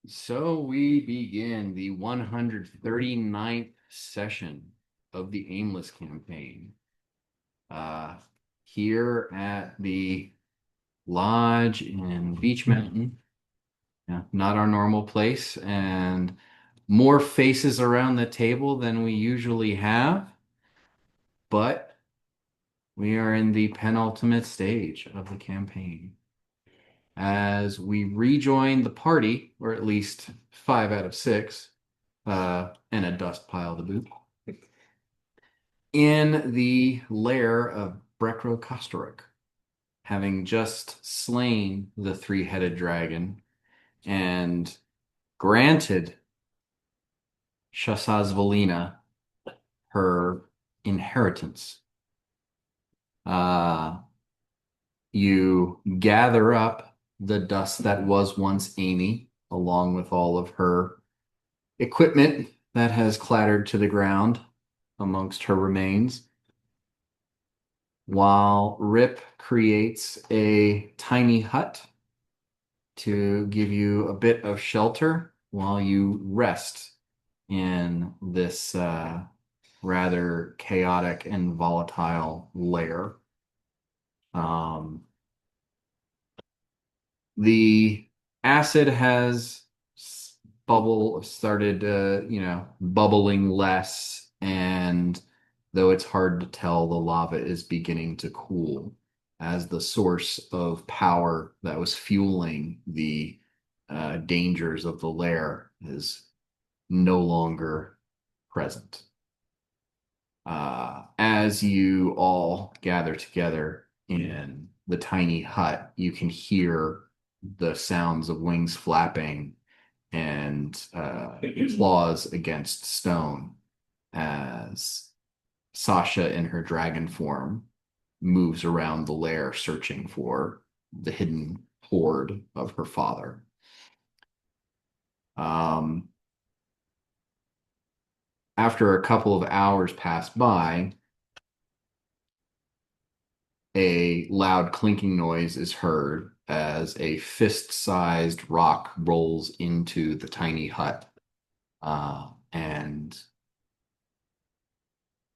So we begin the 139th session of the Aimless campaign. Uh, Here at the lodge in Beach Mountain. Yeah, not our normal place, and more faces around the table than we usually have, but we are in the penultimate stage of the campaign. As we rejoin the party, or at least five out of six, and a dust pile to boot, in the lair of Brekro Kostaruk, having just slain the three-headed dragon and granted Shasazvalina her inheritance. Uh, you gather up the dust that was once Amy, along with all of her equipment that has clattered to the ground amongst her remains, while Rip creates a tiny hut to give you a bit of shelter while you rest in this rather chaotic and volatile lair. Um, the acid has started, bubbling less, and though it's hard to tell, the lava is beginning to cool as the source of power that was fueling the dangers of the lair is no longer present. As you all gather together in the tiny hut, you can hear the sounds of wings flapping and claws against stone as Sasha in her dragon form moves around the lair searching for the hidden hoard of her father. Um, After a couple of hours pass by, a loud clinking noise is heard as a fist-sized rock rolls into the tiny hut. And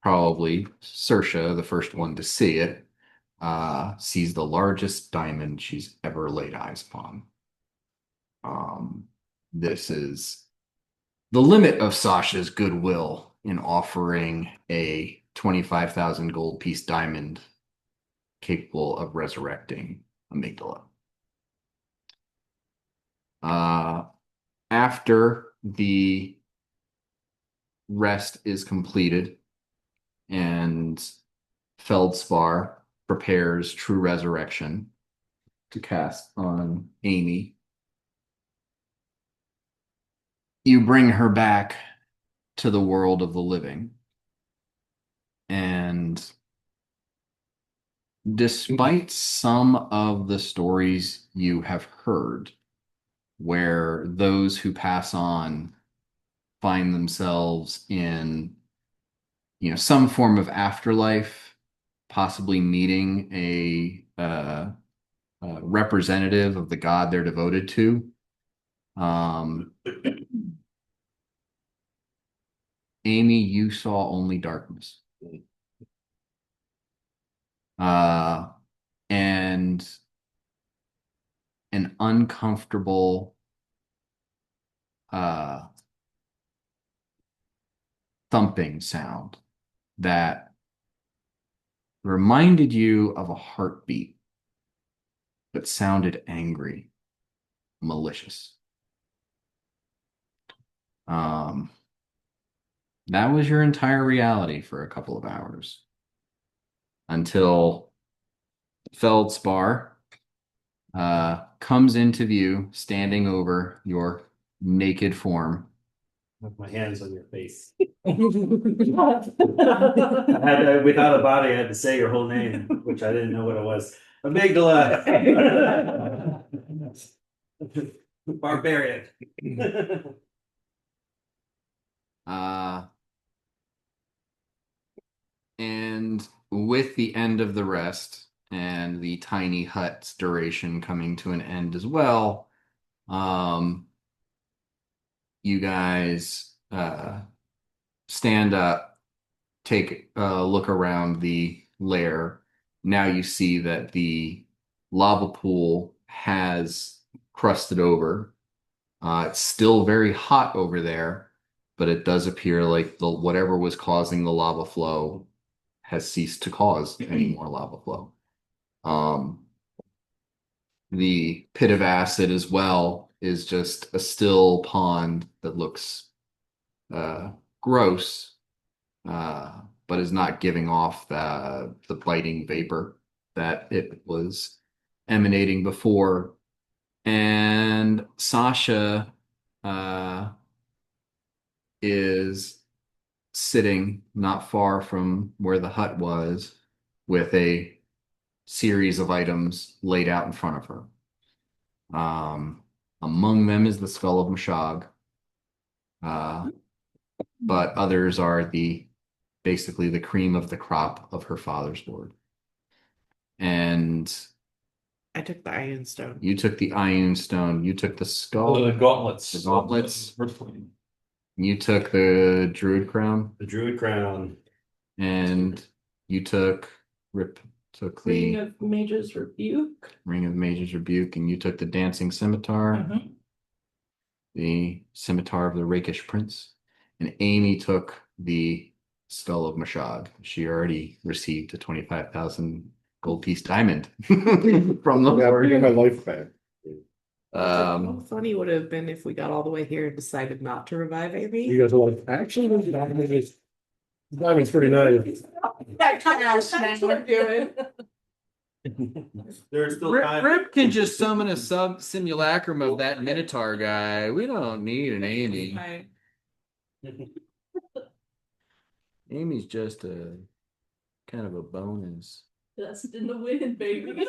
probably Saoirse, the first one to see it, sees the largest diamond she's ever laid eyes upon. This is the limit of Sasha's goodwill in offering a 25,000 gold piece diamond capable of resurrecting Amygdala. Uh, After the rest is completed and Feldspar prepares True Resurrection to cast on Amy, you bring her back to the world of the living. And despite some of the stories you have heard, where those who pass on find themselves in, some form of afterlife, possibly meeting a representative of the god they're devoted to. Amy, you saw only darkness. Uh, and an uncomfortable uh, thumping sound that reminded you of a heartbeat, but sounded angry, malicious. Um, that was your entire reality for a couple of hours until Feldspar comes into view, standing over your naked form. With my hands on your face. Without a body, I had to say your whole name, which I didn't know what it was. Amygdala. Barbarian. Uh, and with the end of the rest and the tiny hut's duration coming to an end as well, um, you guys stand up, take a look around the lair. Now you see that the lava pool has crusted over. It's still very hot over there, but it does appear like the whatever was causing the lava flow has ceased to cause any more lava flow. Um, the pit of acid as well is just a still pond that looks uh, gross, but is not giving off the biting vapor that it was emanating before. And Sasha is sitting not far from where the hut was with a series of items laid out in front of her. Among them is the skull of Mashag, uh, but others are the basically the cream of the crop of her father's board. And I took the Iron Stone. you took the Iron Stone, you took the skull, The gauntlets. The gauntlets. Earthling. you took the Druid crown, The Druid crown. and you Rip took Ring the of Mage's Rebuke. Ring of Mage's Rebuke, and you took the Dancing Scimitar, Mhm. the Scimitar of the Rakish Prince, and Amy took the Skull of Mashag. She already received a 25,000 gold piece diamond from the Yeah, Lord. bring my life back. How Um, funny would it have been if we got all the way here and decided not to revive Amy? You guys are like, actually, the diamond's pretty nice. That's what we're doing. There's still Rip, time. Rip can just summon a simulacrum of that Minotaur guy. We don't need an Amy. Fine. Amy's just a kind of a bonus. Dust in the wind, baby.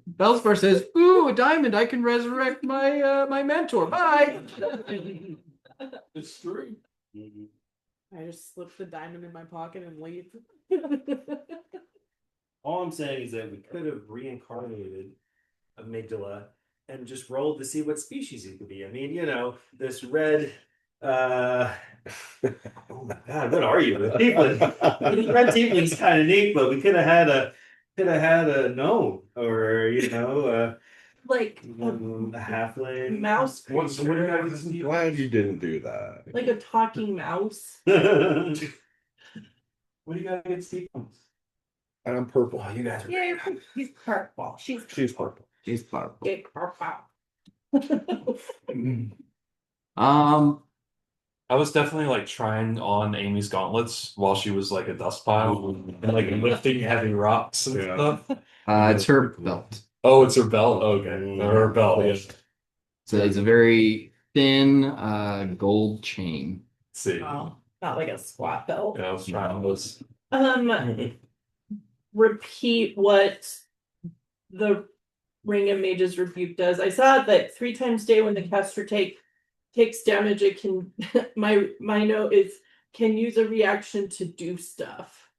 Bellspar says, "Ooh, a diamond! I can resurrect my mentor. Bye." It's true. I just slipped the diamond in my pocket and leave. All I'm saying is that we could have reincarnated amygdala and just rolled to see what species it could be. I mean, this red oh my god, what are you? The tiefling. The red tiefling's kind of neat, but we could have had a gnome or Like a halfling. mouse What do you creature. guys Glad you didn't do that. Like a talking mouse. What do you got against tieflings? And I'm purple. Oh, you guys are Yeah, he's purple. She's She's purple. She's purple. big purple. Um, I was definitely like trying on Amy's gauntlets while she was like a dust pile and like lifting heavy rocks and Yeah. stuff. it's her belt. Oh, it's her belt. Okay, her belt. Yes. So it's a very thin gold chain. Let's see. Oh, not like a squat belt. Yeah, I was trying those. Repeat what the Ring of Mage's Rebuke does. I saw that 3 times a day when the caster takes damage, it can my note is can use a reaction to do stuff.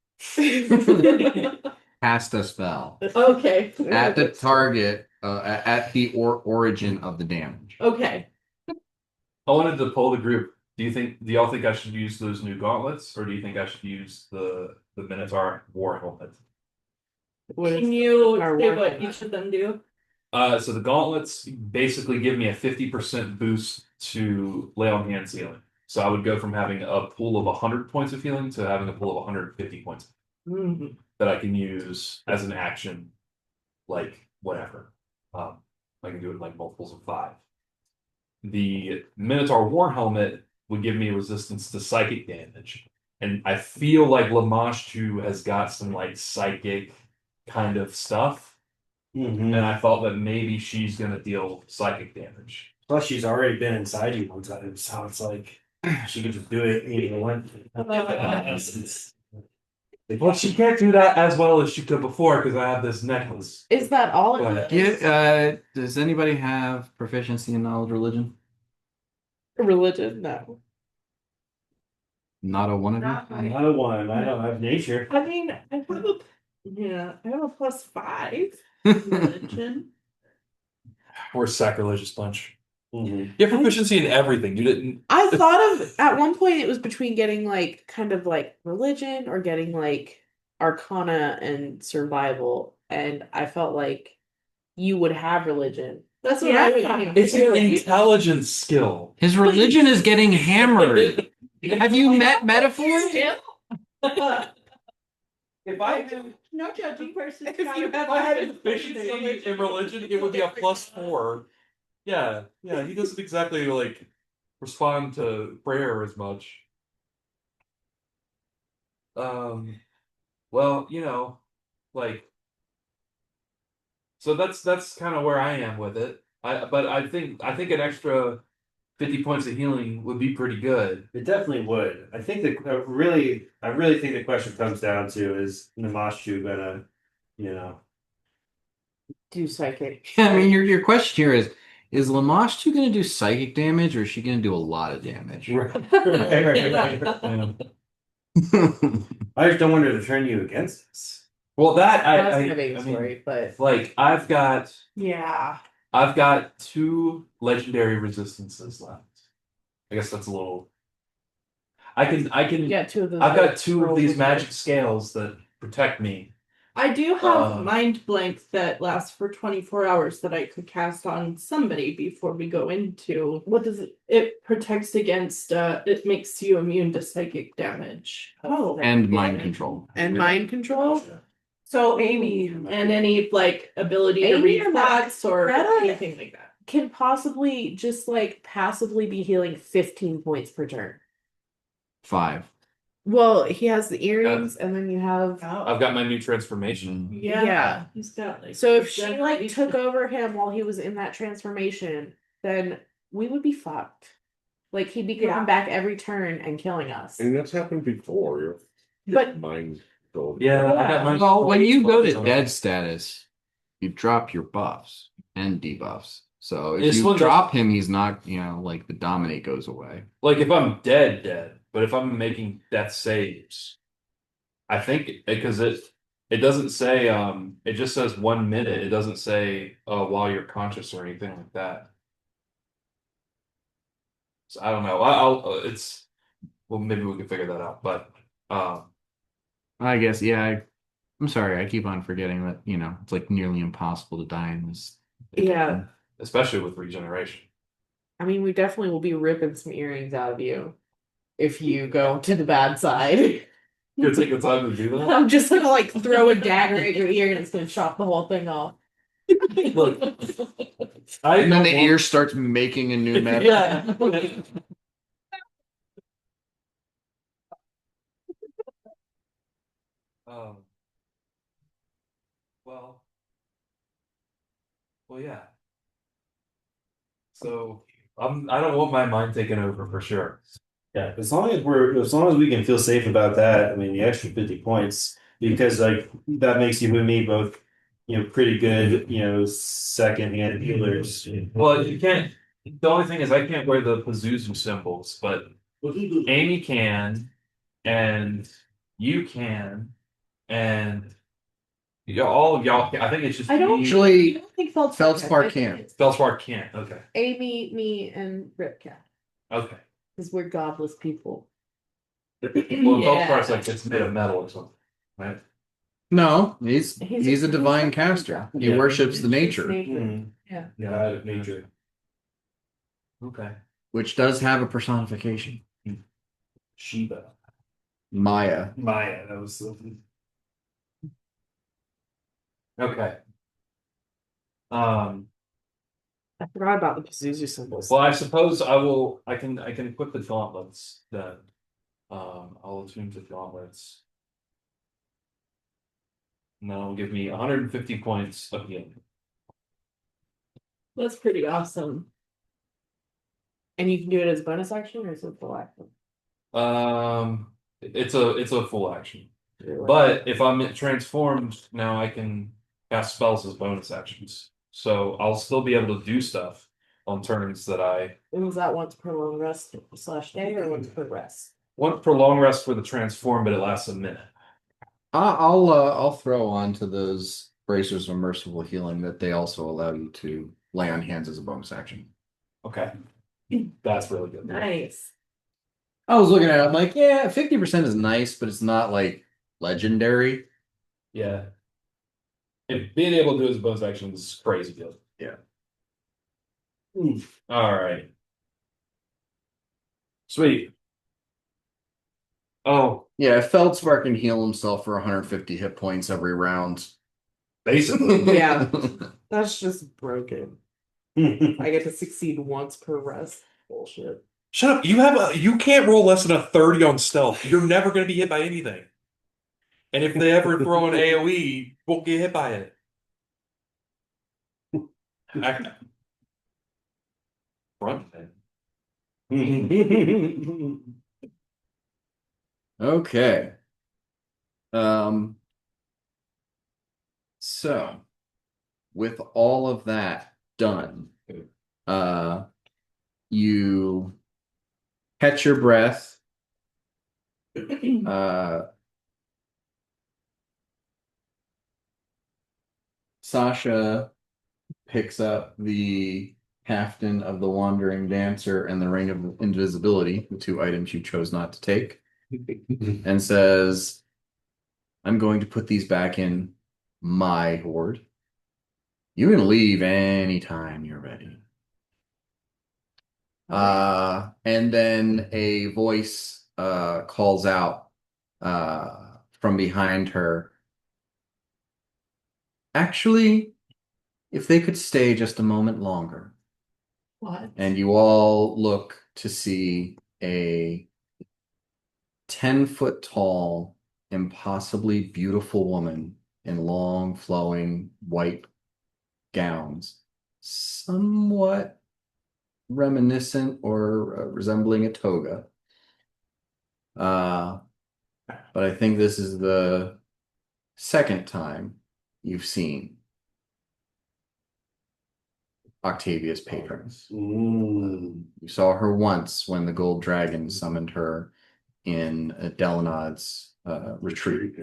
Cast a spell Okay. at the target, at the origin of the damage. Okay. I wanted to poll the group. Do y'all think I should use those new gauntlets, or do you think I should use the Minotaur war helmet? Can you our say war what helmet? each of them do? So the gauntlets basically give me a 50% boost to lay on hands healing. So I would go from having a pool of 100 points of healing to having a pool of 150 points that I can use as an action, like whatever. I can do it like multiples of 5. The Minotaur War Helmet would give me resistance to psychic damage. And I feel like Lamashtu has got some like psychic kind of stuff. Mhm. And I thought that maybe she's gonna deal psychic damage. Plus, she's already been inside you one time, so it's like she could just do it either one. Well, she can't do that as well as she could before because I have this necklace. Is that all Go it ahead. is? Does anybody have proficiency in knowledge religion? Religion? No. Not a one of you? Not a one. I don't have nature. I mean, I have a +5 religion. We're a sacrilegious bunch. Mhm. You have proficiency in everything. You didn't. I thought of at one point it was between getting like kind of like religion or getting like arcana and survival, and I felt like you would have religion. That's what I would think. It's an intelligence skill. His religion is getting hammered. Have you met metaphor? If I had, No judging person. If you if I had efficiency in religion, it would be a +4. Yeah, yeah. He doesn't exactly like respond to prayer as much. Well, like so that's kind of where I am with it. But I think an extra 50 points of healing would be pretty good. It definitely would. I think that I really think the question comes down to is Namashu gonna, you know, Do psychic. I mean, your question here is Lamashtu going to do psychic damage, or is she going to do a lot of damage? right. I just don't want her to turn you against us. Well, that That's I my big mean, story, but like I've got yeah. 2 legendary resistances left. I guess that's a little. I can. Yeah, two of those. I've got 2 of rolls these with magic scales that protect me. I do have Uh, mind blank that lasts for 24 hours that I could cast on somebody before we go into. What does it? It protects against. It makes you immune to psychic damage. Oh, And mind control. and mind control. So Amy and any like ability to Amy read or thoughts or Greta? anything like that. Can possibly just like passively be healing 15 points per turn. 5. Well, he has the earrings, and then you have. I've got my new transformation. Yeah. He's got like. So if she like took over him while he was in that transformation, then we would be fucked. Like he'd be coming back every turn and killing us. And that's happened before. Your But mind goes. Yeah, I got my. Well, when you go to dead status, you drop your buffs and debuffs. So if This you one drop him, he's not, like the dominate goes away. Like if I'm dead, but if I'm making death saves, I think because it doesn't say it just says 1 minute. It doesn't say while you're conscious or anything like that. So I don't know. I'll it's well maybe we can figure that out. But I guess, yeah. I'm sorry, I keep on forgetting that, it's like nearly impossible to die in this. yeah, especially with regeneration. I mean, we definitely will be ripping some earrings out of you if you go to the bad side. You're taking the time to do that. I'm just gonna like throw a dagger at your ear and it's gonna chop the whole thing off. Look, And then the ear starts making a new metal. Yeah. Um. Well, yeah. So I don't want my mind taken over for sure. Yeah, as long as we can feel safe about that, I mean the extra 50 points, because like that makes you and me both, pretty good, second-hand healers. Well, you can't. The only thing is, I can't wear the Pazuzu symbols, but Amy can, and you can, and all of y'all. I think it's just I don't me. Actually, I don't think Feldspar Feldspar I think can't. it's Feldspar can't. Okay. Amy, me, and Ripcat. Okay. Because we're godless people. Well, Yeah. Feldspar's like it's made of metal or something, right? No, he's He's a a- divine he's a- caster. He Yeah. worships the nature, Mhm. Yeah. God of nature. Okay. which does have a personification. Shiva. Maya. Maya, that was Okay. I forgot about the Pazuzu symbols. Well, I suppose I will. I can equip the gauntlets then. I'll attune to gauntlets. And that'll give me 150 points of healing. That's pretty awesome. And you can do it as a bonus action or is it full action? It's a full action. But if I'm transformed now, I can cast spells as bonus actions. So I'll still be able to do stuff on turns that I And was that once per long rest / day or once per rest? want for long rest for the transform, but it lasts a minute. I'll throw on to those bracers of merciful healing that they also allow you to lay on hands as a bonus action. Okay. That's really good. Nice. I was looking at it, I'm like, yeah, 50% is nice, but it's not like legendary. Yeah. And being able to do it as a bonus action is crazy good. Yeah. All right. Sweet. Oh, Yeah, Feldspark can heal himself for 150 hit points every round. basically. Yeah. That's just broken. I get to succeed once per rest. Bullshit. Shut up. You can't roll less than a 30 on stealth. You're never going to be hit by anything. And if they ever throw an AoE, you won't get hit by it. Front then. Okay. So with all of that done, you catch your breath. Sasha picks up the Caftan of the Wandering Dancer and the Ring of Invisibility, the two items you chose not to take, and says, I'm going to put these back in my hoard. You can leave anytime you're ready. And then a voice calls out from behind her. Actually, if they could stay just a moment longer. What? And you all look to see a 10-foot tall, impossibly beautiful woman in long, flowing white gowns, somewhat reminiscent or resembling a toga. But I think this is the second time you've seen Octavia's patrons. You saw her once when the gold dragon summoned her in Delanod's retreat.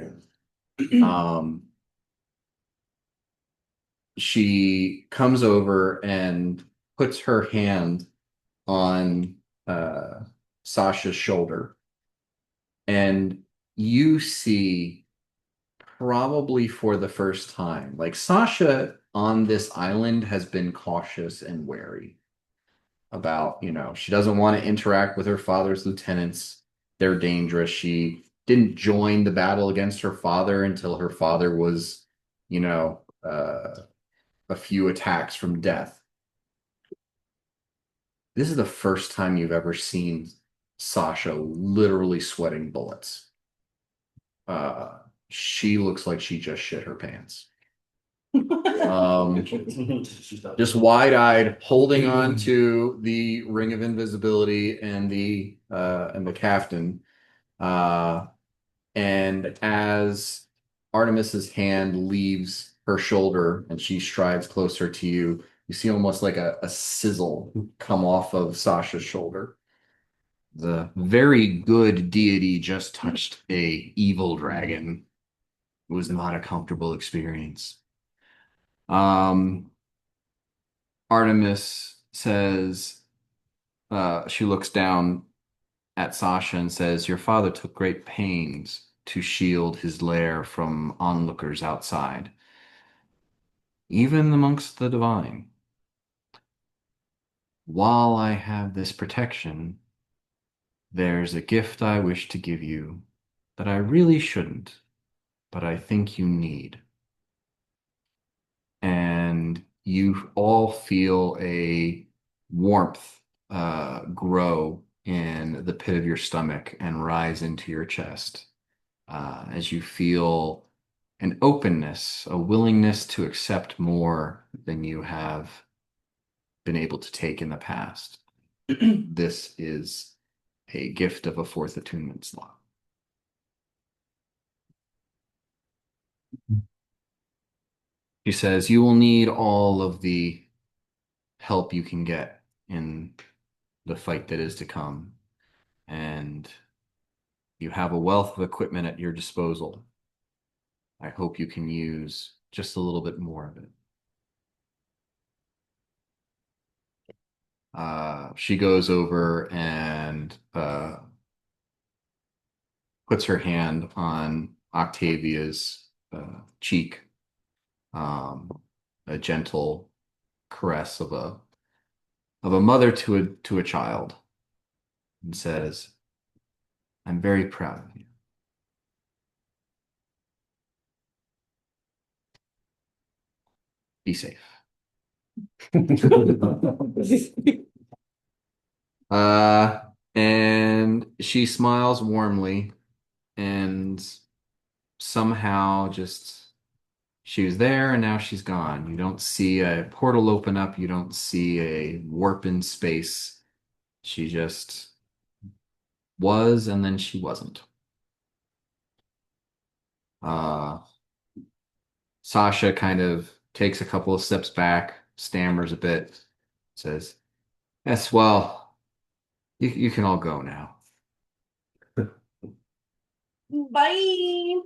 She comes over and puts her hand on Sasha's shoulder, and you see, probably for the first time, like Sasha on this island has been cautious and wary about, she doesn't want to interact with her father's lieutenants. They're dangerous. She didn't join the battle against her father until her father was, a few attacks from death. This is the first time you've ever seen Sasha literally sweating bullets. She looks like she just shit her pants. Just wide-eyed, holding on to the ring of invisibility and the caftan. And as Artemis's hand leaves her shoulder and she strides closer to you, you see almost like a sizzle come off of Sasha's shoulder. The very good deity just touched a evil dragon. It was not a comfortable experience. Artemis says, she looks down at Sasha and says, your father took great pains to shield his lair from onlookers outside, even amongst the divine. While I have this protection, there's a gift I wish to give you that I really shouldn't, but I think you need. And you all feel a warmth grow in the pit of your stomach and rise into your chest as you feel an openness, a willingness to accept more than you have been able to take in the past. This is a gift of a fourth attunement slot. She says, you will need all of the help you can get in the fight that is to come. And you have a wealth of equipment at your disposal. I hope you can use just a little bit more of it. She goes over and puts her hand on Octavia's cheek, a gentle caress of a mother to a child, and says, "I'm very proud of you." Be safe. Uh, and she smiles warmly, and somehow just she was there and now she's gone. You don't see a portal open up, you don't see a warp in space. She just was, and then she wasn't. Uh, Sasha kind of takes a couple of steps back, stammers a bit, says, "Yes, well, you can all go now." Bye.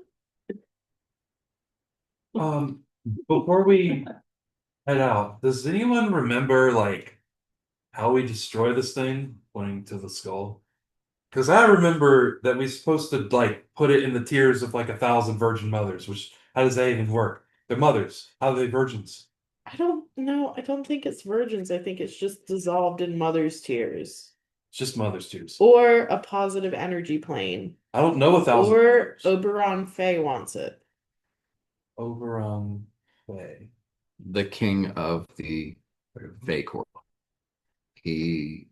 Before we head out, does anyone remember like how we destroy this thing, pointing to the skull? Because I remember that we're supposed to like put it in the tears of like 1,000 virgin mothers, which how does that even work? They're mothers. How are they virgins? I don't know. I don't think it's virgins. I think it's just dissolved in mother's tears. It's just mothers' tears. Or a positive energy plane. I don't know 1,000 Or mothers. Oberon Faye wants it. Over way. The king of the Vacor. He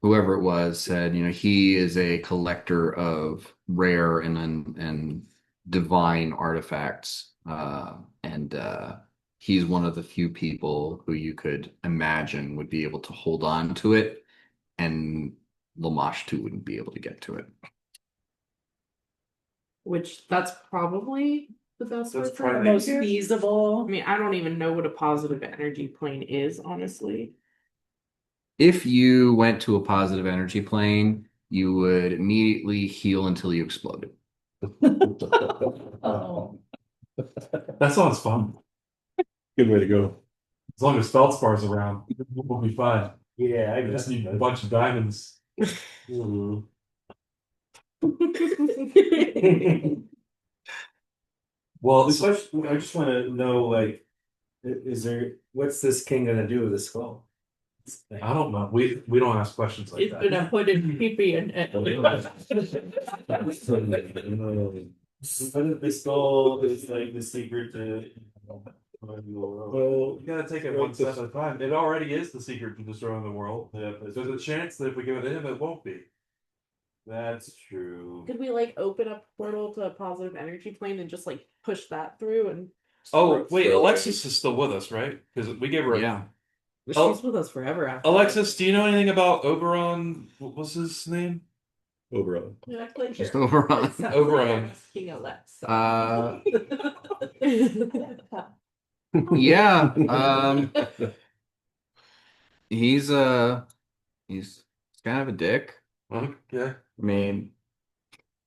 whoever it was said, he is a collector of rare and divine artifacts. And he's one of the few people who you could imagine would be able to hold on to it, and Lamash too wouldn't be able to get to it. Which that's probably the best That's word for probably it. Most I feasible. mean, I don't even know what a positive energy plane is, honestly. If you went to a positive energy plane, you would immediately heal until you exploded. Oh. That sounds fun. Good way to go. As long as Feldspar's around, we'll be fine. Yeah, I I just guess. need a bunch of diamonds. Mhm. Well, The question, I just want to know, like, what's this king gonna do with the skull? I don't know. We don't ask questions like He's that. gonna put his pee in it. What if the skull is like the secret to? Well, You gotta take it one step at a time. It already is the secret to destroying the world. Yeah, but There's a chance that if we give it to him, it won't be. that's true. Could we like open up a portal to a positive energy plane and just like push that through and Oh, wait, Alexis is still with us, right? Because we gave her a... Yeah. she's with us forever after Alexis, do you know anything about Oberon? What was his name? overall. Yeah, click Just here. Oberon. Oberon. King Alexa. Yeah. He's he's kind of a dick. Yeah. I mean,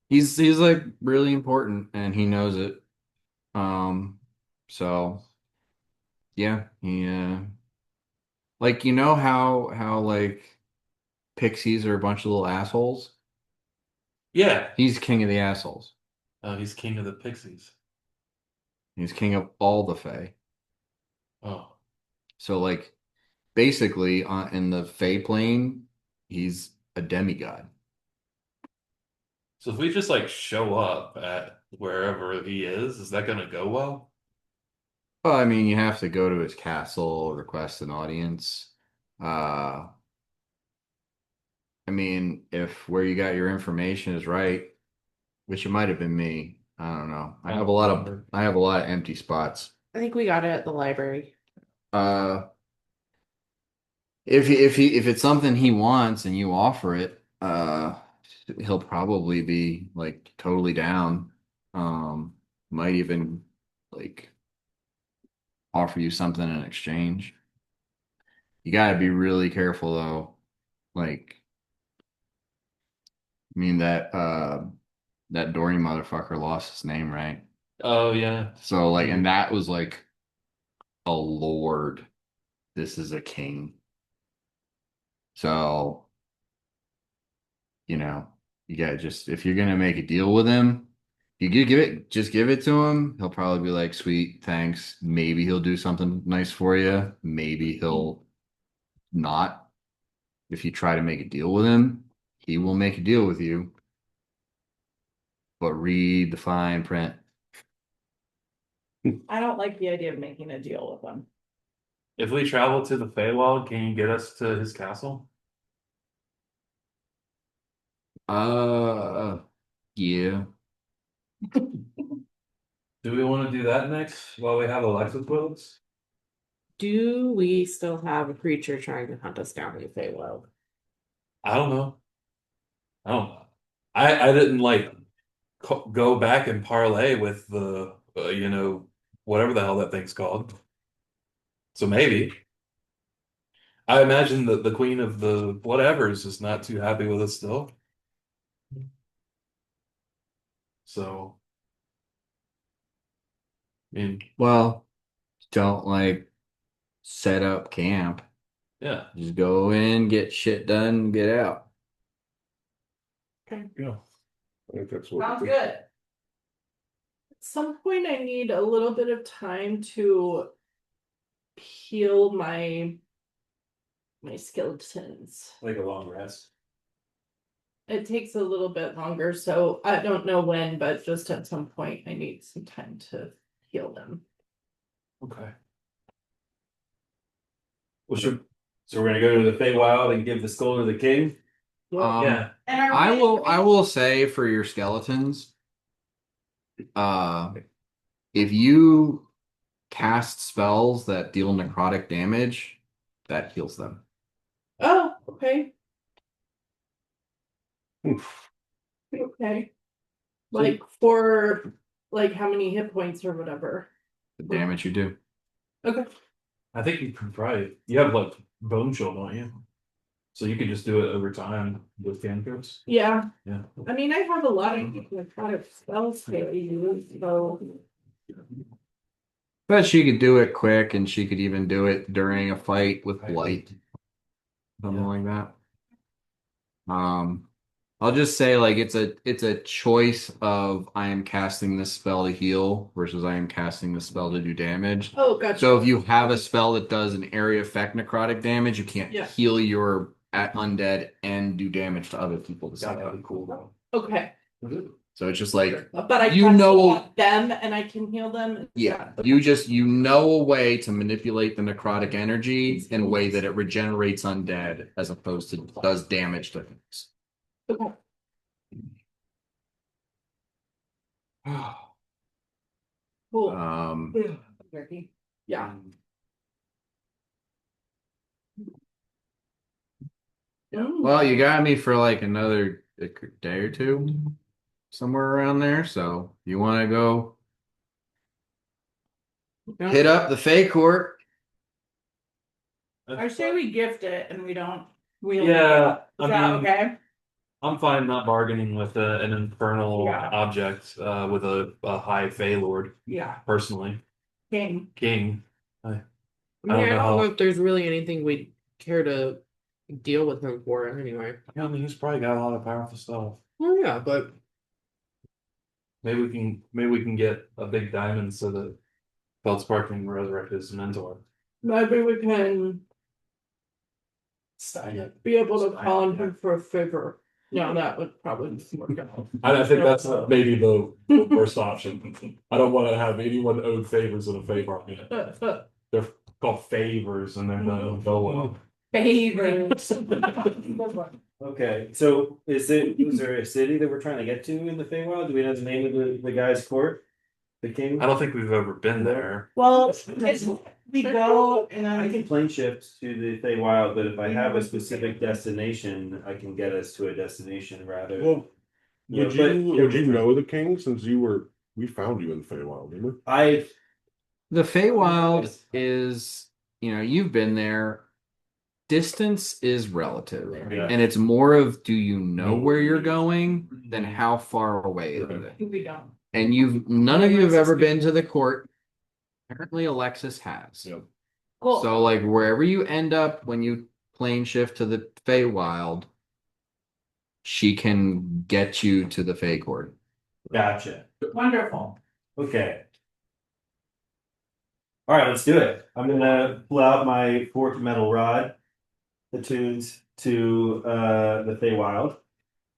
he's like really important and he knows it. So yeah, he like how like pixies are a bunch of little assholes. Yeah. He's king of the assholes. He's king of the pixies. He's king of all the Fae. Oh. So like basically in the Fae plane, he's a demigod. So if we just like show up at wherever he is that gonna go well? Well, I mean, you have to go to his castle, request an audience. Uh, I mean, if where you got your information is right, which it might have been me, I don't know. I have a lot of empty spots. I think we got it at the library. Uh, if it's something he wants and you offer it, he'll probably be like totally down. Might even like offer you something in exchange. You gotta be really careful though. Like, I mean that Dory motherfucker lost his name, right? Oh yeah. So like, and that was like a lord. this is a king. So, you know, you gotta just if you're gonna make a deal with him, just give it to him. He'll probably be like, "Sweet, thanks." Maybe he'll do something nice for you. Maybe he'll not. If you try to make a deal with him, he will make a deal with you. But read the fine print. I don't like the idea of making a deal with them. If we travel to the Feywild, can you get us to his castle? Yeah. Do we want to do that next while we have Alexa with us? Do we still have a creature trying to hunt us down in the Feywild? I don't know. I don't know. I didn't like go back and parlay with the whatever the hell that thing's called. So maybe. I imagine that the queen of the whatevers is not too happy with us still. So, I mean, Well, don't like set up camp. yeah. Just go in, get shit done, get out. Yeah. I think that's what. Sounds good. At some point, I need a little bit of time to heal my skeletons. Like a long rest. It takes a little bit longer, so I don't know when, but just at some point, I need some time to heal them. Okay. Well, so we're gonna go to the Feywild and give the skull to the king. Yeah. And are I we- will say for your skeletons, if you cast spells that deal necrotic damage, that heals them. Oh, okay. Oof. Okay. Like for like how many hit points or whatever. The damage you do. Okay. I think you can probably you have like bone chill, don't you? So you can just do it over time with cantrips. Yeah. Yeah. I mean, I have a lot of necrotic spells that we use, so But she could do it quick and she could even do it during a fight with blight. Something Yeah. like that. I'll just say like it's a choice of I am casting this spell to heal versus I am casting this spell to do damage. oh, gotcha. So if you have a spell that does an area effect necrotic damage, you can't Yeah. heal your undead and do damage to other people at the same That'd time. be cool though. Okay. So it's just like But I You cast know- on them and I can heal them. yeah, you know a way to manipulate the necrotic energy in a way that it regenerates undead as opposed to does damage to things. Okay. Cool. Um, Yeah. well, you got me for like another day or two, somewhere around there. So you want to go hit up the Fey Court? I say we gift it and we don't wield Yeah, it. Is I that mean, okay? I'm fine not bargaining with an infernal Yeah. object with a high Fey Lord, Yeah. personally. King. King. I mean, I don't I don't know. know if there's really anything we'd care to deal with him for anyway. Yeah, I mean, he's probably got a lot of powerful stuff. Well, yeah, but Maybe we can get a big diamond so that Feldspark can resurrect his mentor. Maybe we can be able to call on him for a favor. No, that would probably work out. I think that's maybe the worst option. I don't want to have anyone owed favors in a favor. They're called favors and they're not go Favors. Okay, so is there a city that we're trying to get to in the Feywild? Do we know the name of the guy's court? The king? I don't think we've ever been there. Well, it's, we go I and can plane shift to the Feywild, but if I have a specific destination, I can get us to a destination rather. Well, Yeah, would you know the king since we found you in Feywild, didn't we? I've The Feywild is, you've been there. Distance is relative, Yeah. and it's more of do you know where you're going than how far away is it. we don't. And none of you have ever been to the court. Apparently, Alexis has. Yep. Cool. So like wherever you end up when you plane shift to the Feywild, she can get you to the Fey Court. Gotcha. Wonderful. Okay. All right, let's do it. I'm gonna pull out my forked metal rod, attuned to the Feywild.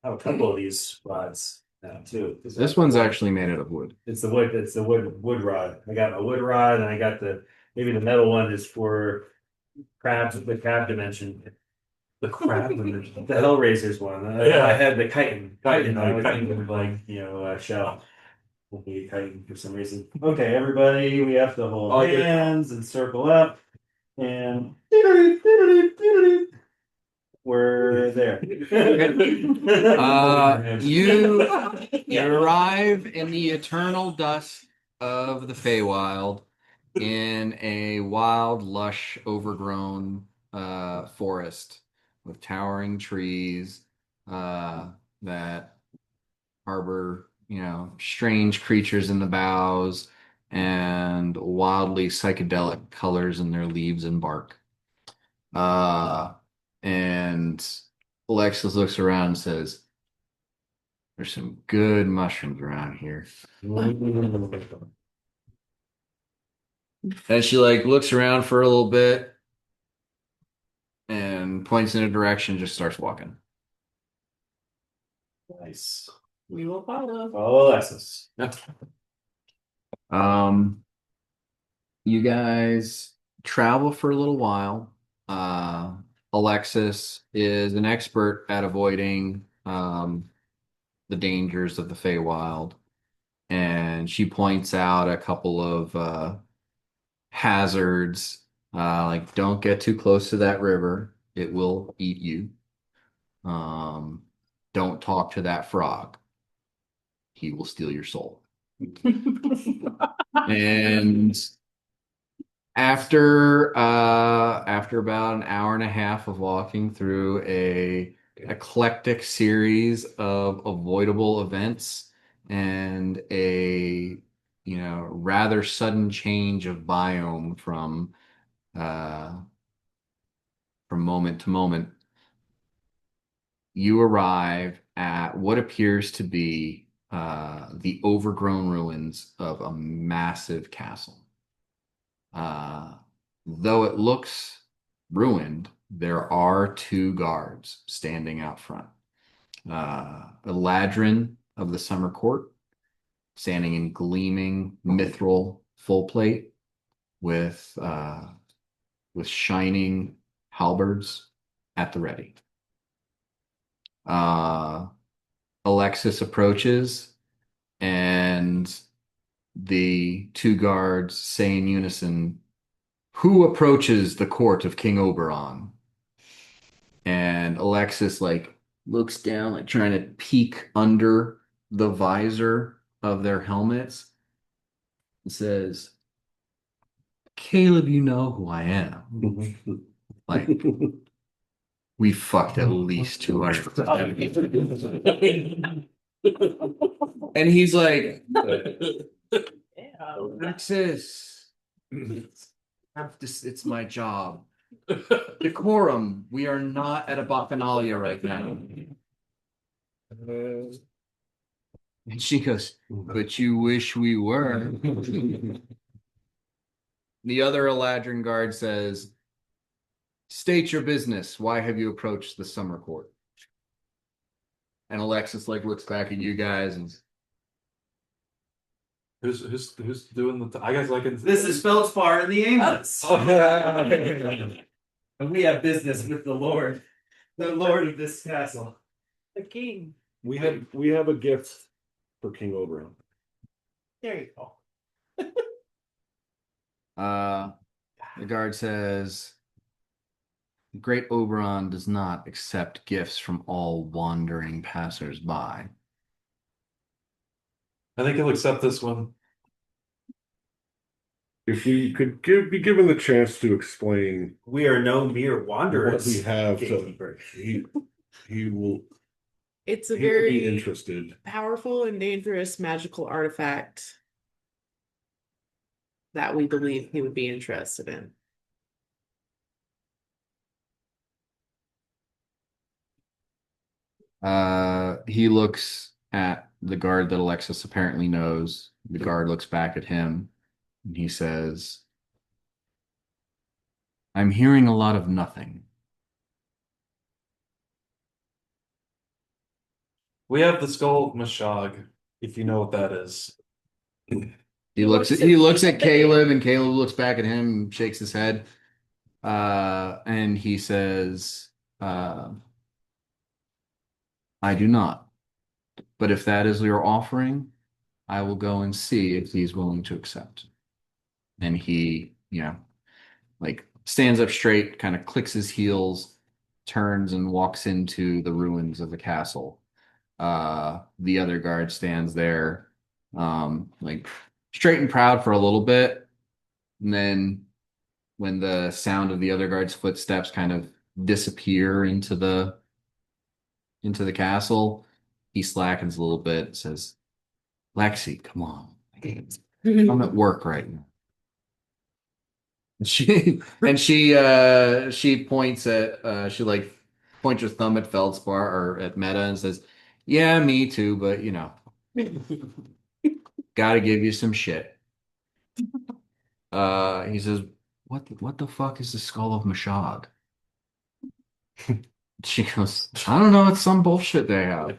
I have a couple of these rods now too. This one's actually made out of wood. It's the wood. It's the wood rod. I got my wood rod, and I got maybe the metal one is for crabs. The crab dimension. The crab dimension. The Hellraisers one. Yeah. I had the chitin. Chitin, I was chitin. thinking like shell. Will be chitin for some reason. Okay, everybody, we have to hold Oh, good. hands and circle up, and we're there. You arrive in the eternal dust of the Feywild in a wild, lush, overgrown forest with towering trees that harbor, strange creatures in the boughs and wildly psychedelic colors in their leaves and bark. And Alexis looks around and says, "There's some good mushrooms around here." And she like looks around for a little bit and points in a direction, just starts walking. Nice. We will follow. Follow Alexis. Um, you guys travel for a little while. Alexis is an expert at avoiding the dangers of the Feywild, and she points out a couple of hazards. Like don't get too close to that river; it will eat you. Don't talk to that frog; he will steal your soul. And after about an hour and a half of walking through a eclectic series of avoidable events and a rather sudden change of biome from moment to moment, you arrive at what appears to be the overgrown ruins of a massive castle. Though it looks ruined, there are two guards standing out front. A ladrin of the summer court, standing in gleaming mithril full plate with shining halberds at the ready. Alexis approaches, and the two guards say in unison, "Who approaches the court of King Oberon?" And Alexis like looks down, like trying to peek under the visor of their helmets and says, "Caleb, you know who I am." Like, we fucked at least 270. And he's like, "Alexis, it's my job. Decorum. We are not at a bacchanalia right now." And she goes, "But you wish we were." The other Eladrin guard says, "State your business. Why have you approached the summer court?" And Alexis like looks back at you guys and Who's doing I guess I can. This is Feldspar and the Aimless. Oh, yeah. And we have business with the Lord of this castle. The king. We have a gift for King Oberon. There you go. the guard says, "Great Oberon does not accept gifts from all wandering passers-by." I think he'll accept this one. If he could be given the chance to explain We are no mere what wanderers. we have, to, gatekeeper. he will It's a he will be very interested. powerful and dangerous magical artifact that we believe he would be interested in. He looks at the guard that Alexis apparently knows. The guard looks back at him and he says, I'm hearing a lot of nothing. We have the skull of Mashag, if you know what that is. He looks at Caleb and Caleb looks back at him and shakes his head. And he says, I do not. But if that is your offering, I will go and see if he's willing to accept. And he, like stands up straight, kind of clicks his heels, turns and walks into the ruins of the castle. The other guard stands there, like straight and proud for a little bit. And then when the sound of the other guard's footsteps kind of disappear into the castle, he slackens a little bit, says, Lexi, come on. I'm at work right now. She points at she like points her thumb at Feldspar or at Meta and says, yeah, me too, but gotta give you some shit. He says, what the fuck is the skull of Mashag? She goes, I don't know, it's some bullshit they have.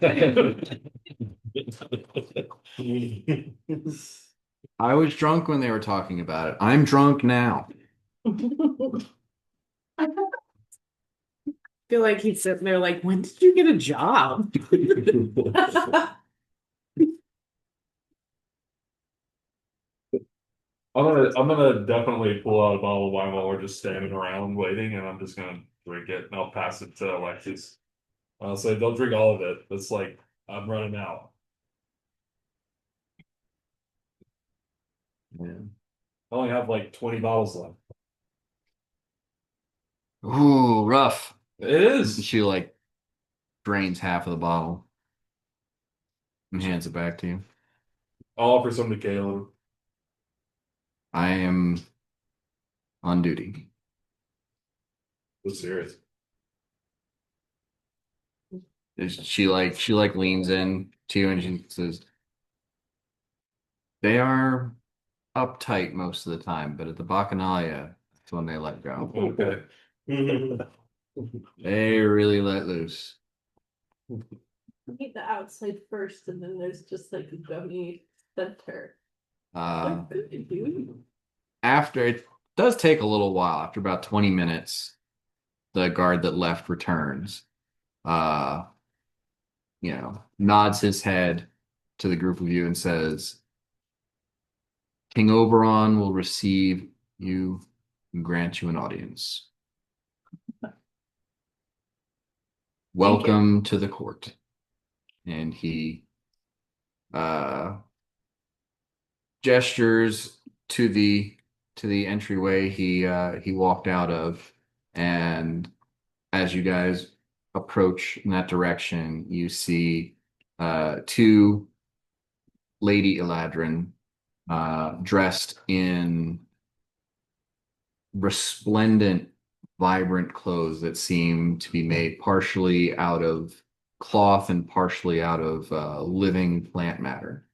I was drunk when they were talking about it. I'm drunk now. I feel like he's sitting there like, when did you get a job? I'm gonna definitely pull out a bottle of wine while we're just standing around waiting, and I'm just gonna drink it, and I'll pass it to Alexis. I'll say, don't drink all of it. It's like I'm running out. Yeah. I only have like 20 bottles left. Ooh, rough. It is. She like drains half of the bottle and hands it back to you. I'll offer some to Caleb. I am on duty. It's serious. She like leans in to you and she says, they are uptight most of the time, but at the Bacchanalia, that's when they let go. Okay. They really let loose. Eat the outside first, and then there's just like a gummy center. Uh, They're good, dude. After it does take a little while, after about 20 minutes, the guard that left returns. Uh, nods his head to the group of you and says, King Oberon will receive you and grant you an audience. Welcome to the court. And he gestures to the entryway he walked out of, and as you guys approach in that direction, you see two Lady Eladrin dressed in resplendent, vibrant clothes that seem to be made partially out of cloth and partially out of living plant matter.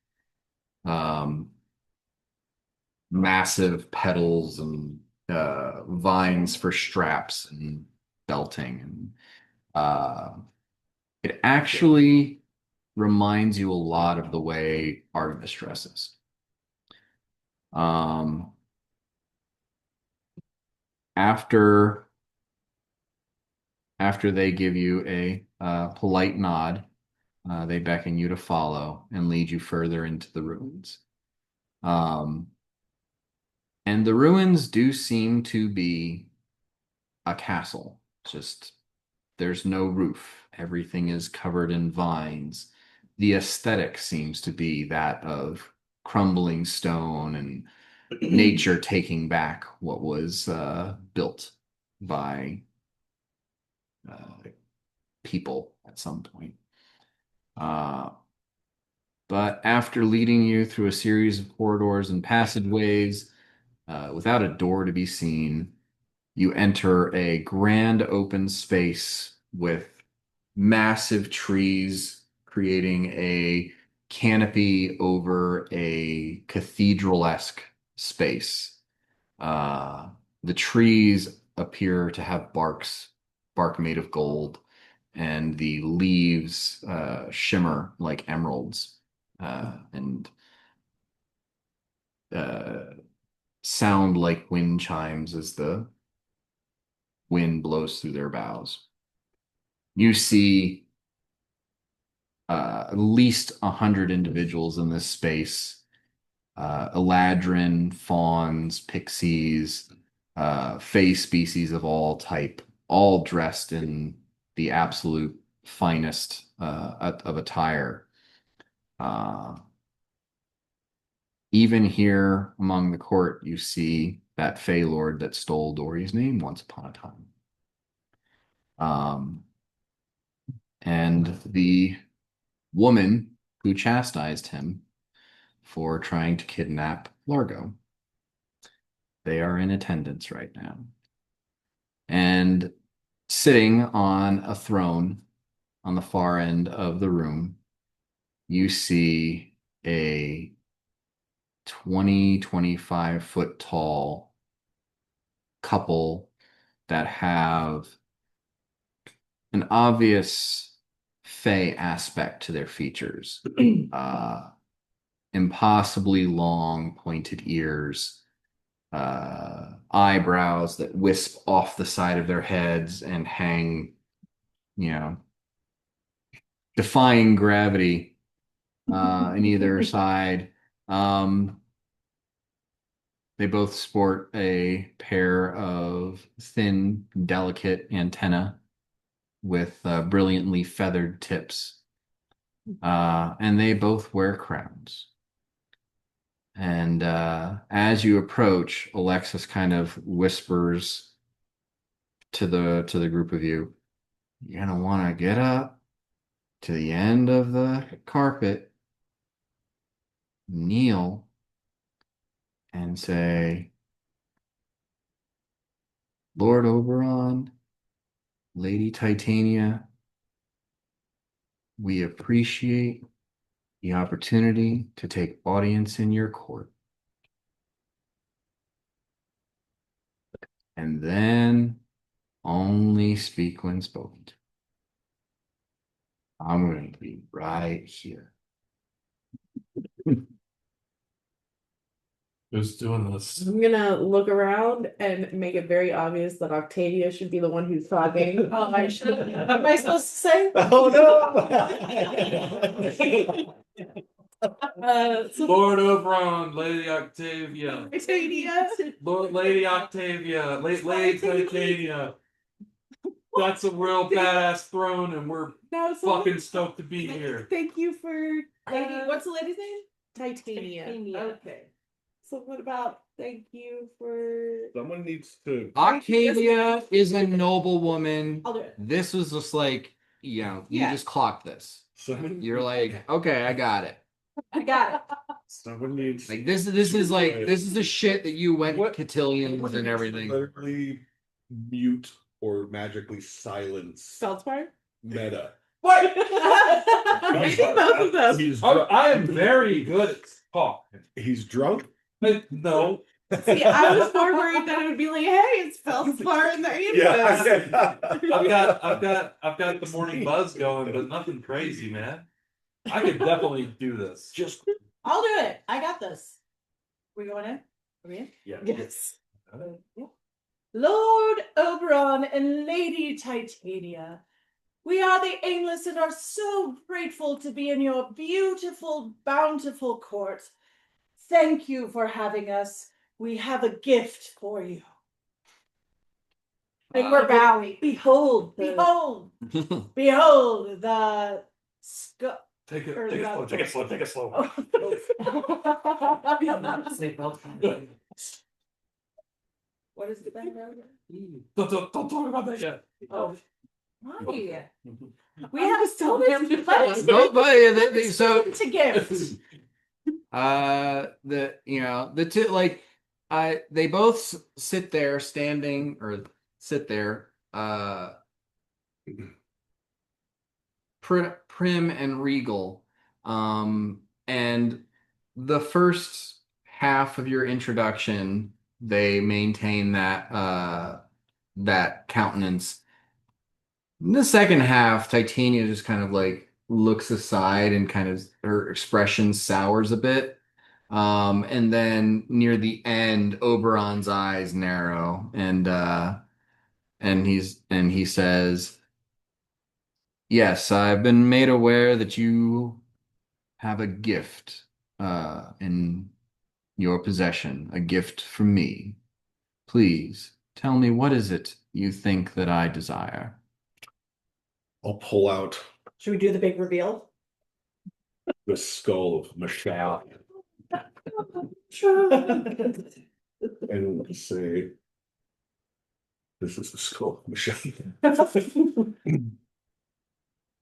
Massive petals and vines for straps and belting. And it actually reminds you a lot of the way Artemis dresses. After they give you a polite nod, they beckon you to follow and lead you further into the ruins. And the ruins do seem to be a castle. Just there's no roof. Everything is covered in vines. The aesthetic seems to be that of crumbling stone and nature taking back what was built by people at some point. But after leading you through a series of corridors and passageways, without a door to be seen, you enter a grand open space with massive trees creating a canopy over a cathedral-esque space. The trees appear to have bark made of gold, and the leaves shimmer like emeralds and sound like wind chimes as the wind blows through their boughs. You see at least 100 individuals in this space. Eladrin, fauns, pixies, fey species of all type, all dressed in the absolute finest of attire. Even here among the court, you see that Fey Lord that stole Dory's name once upon a time. And the woman who chastised him for trying to kidnap Largo. They are in attendance right now. And sitting on a throne on the far end of the room, you see a 25 foot tall couple that have an obvious fey aspect to their features. Impossibly long pointed ears, eyebrows that wisp off the side of their heads and hang, defying gravity in either side. They both sport a pair of thin, delicate antennae with brilliantly feathered tips. And they both wear crowns. And as you approach, Alexis kind of whispers to the group of you, you're gonna want to get up to the end of the carpet, kneel, and say, Lord Oberon, Lady Titania, we appreciate the opportunity to take audience in your court. And then only speak when spoken to. I'm going to be right here. Who's doing this? I'm gonna look around and make it very obvious that Octavia should be the one who's talking. Oh, I should. What am I supposed to say? Oh So Lord Oberon, Lady Octavia. Octavia. Lady Octavia, Lady Titania. That's a real badass throne, and we're No, fucking stoked to be here. Thank you for lady, what's the lady's name? Titania. Titania. Okay. So what about thank you for Someone needs to. Octavia is a noble woman. I'll do it. This was just like, you Yeah. just clocked this. Someone. You're like, okay, I got it. I got it. Someone needs. Like this is like this is the shit that you went What? cotillions and everything. Literally mute or magically silence Feldspar? meta. What? Maybe both of them. He's Oh, drunk. I am very good at talking. He's drunk. No, See, I was more worried that it would be like, hey, it's Feldspar and the Aimless. I've got the morning buzz going, but nothing crazy, man. I could definitely do this. Just I'll do it. I got this. We going in? Are we in? Yeah. Yes. Lord Oberon and Lady Titania, we are the Aimless and are so grateful to be in your beautiful, bountiful court. Thank you for having us. We have a gift for you. And we're bowing. Behold, behold, behold the Take Or it not- slow. Take it slow. What is it? Don't talk about that yet. Oh, why? We have so many letters Nobody. So to gift. the two like they both sit there standing or sit there prim and regal. And the first half of your introduction, they maintain that countenance. In the second half, Titania just kind of like looks aside and kind of her expression sours a bit. And then near the end, Oberon's eyes narrow and he says, "Yes, I've been made aware that you have a gift in your possession, a gift from me. Please tell me, what is it you think that I desire?" I'll pull out Should we do the big reveal? the skull of Michelle and say, "This is the skull of Michelle.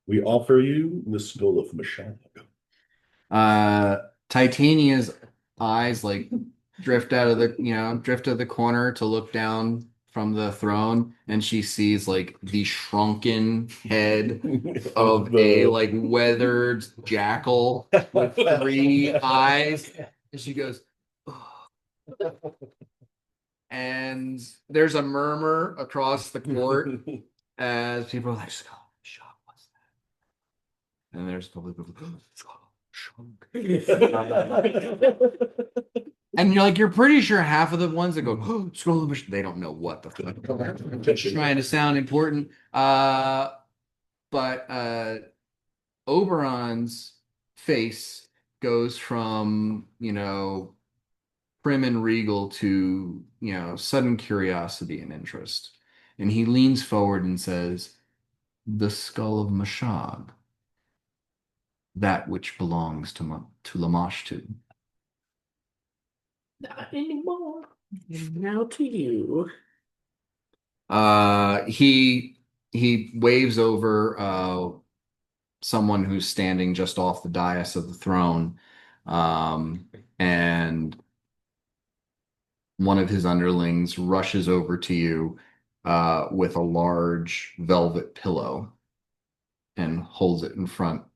We offer you the skull of Michelle." Titania's eyes like drift out of the corner to look down from the throne, and she sees like the shrunken head of a like weathered jackal with three eyes, and she goes, "Oh." And there's a murmur across the court as people are like, "Skull, shock, what's that?" And there's public people, "Skull, shock." And you're pretty sure half of the ones that go, "Oh, scroll of they don't know what the fuck." Just trying to sound important. But Oberon's face goes from, prim and regal to, sudden curiosity and interest. And he leans forward and says, "The skull of Mashag, that which belongs to Lamashtu." Not anymore. Now to you. He waves over someone who's standing just off the dais of the throne, and one of his underlings rushes over to you with a large velvet pillow and holds it in front,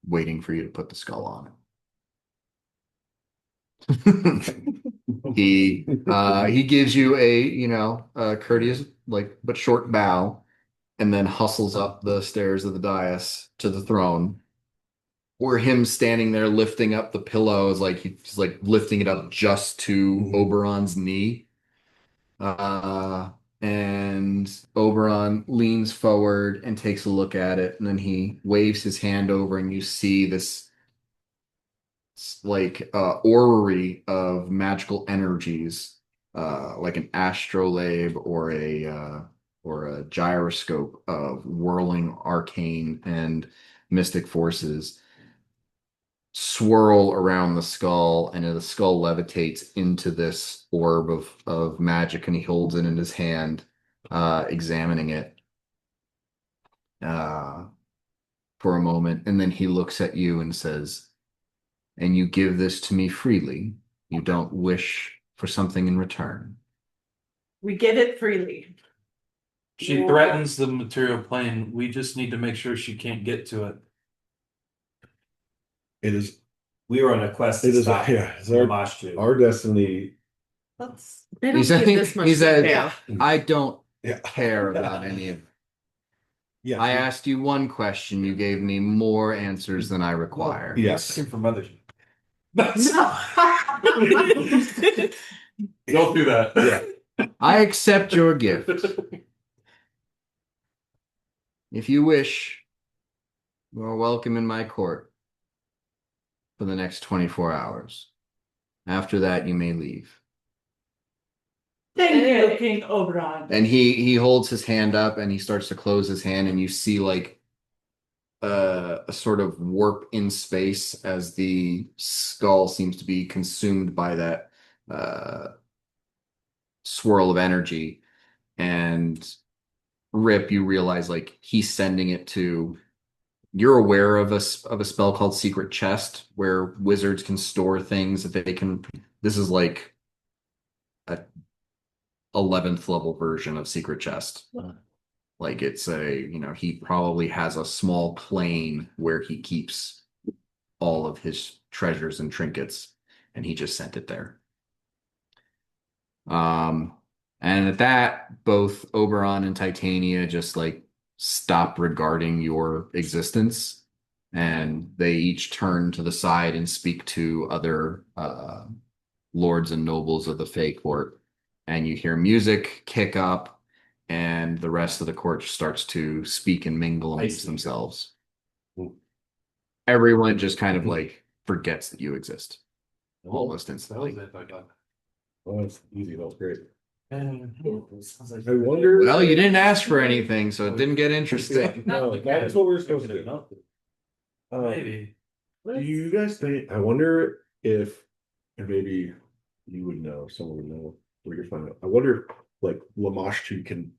waiting for you to put the skull on it. He gives you a courteous but short bow, and then hustles up the stairs of the dais to the throne, where him standing there lifting up the pillow is like he's like lifting it up just to Oberon's knee. And Oberon leans forward and takes a look at it, and then he waves his hand over, and you see this orrery of magical energies, like an astrolabe or a gyroscope of whirling arcane and mystic forces swirl around the skull, and the skull levitates into this orb of magic, and he holds it in his hand, examining it for a moment, and then he looks at you and says, "And you give this to me freely. You don't wish for something in return." We get it freely. She threatens the material plane. We just need to make sure she can't get to it. It is. We were on a quest to It is. stop It's Lamashtu. our destiny. They don't give this much he said, detail. "I don't Yeah. care about any of it. Yes. I asked you one question. You gave me more answers than I require." Yes. Came from others. No. Don't do that. Yeah. I accept your gift. If you wish, you are welcome in my court for the next 24 hours. After that, you may leave. Thank you, King Oberon. And he holds his hand up, and he starts to close his hand, and you see like a sort of warp in space as the skull seems to be consumed by that swirl of energy. And Rip, you realize like he's sending it to. You're aware of a spell called Secret Chest, where wizards can store things that they can. This is like a 11th level version of Secret Chest. Like it's he probably has a small plane where he keeps all of his treasures and trinkets, and he just sent it there. And at that, both Oberon and Titania just like stop regarding your existence, and they each turn to the side and speak to other lords and nobles of the Fae court. And you hear music kick up, and the rest of the court starts to speak and mingle amongst themselves. Everyone just kind of like forgets that you exist almost instantly. Oh, it's easy. That was great. I I wonder. Well, you didn't ask for anything, so it didn't get interesting. No, that's what we're supposed to do. Maybe. Do you guys think? I wonder if, and maybe you would know, someone would know. We could find out. I wonder if, like, Lamashtu can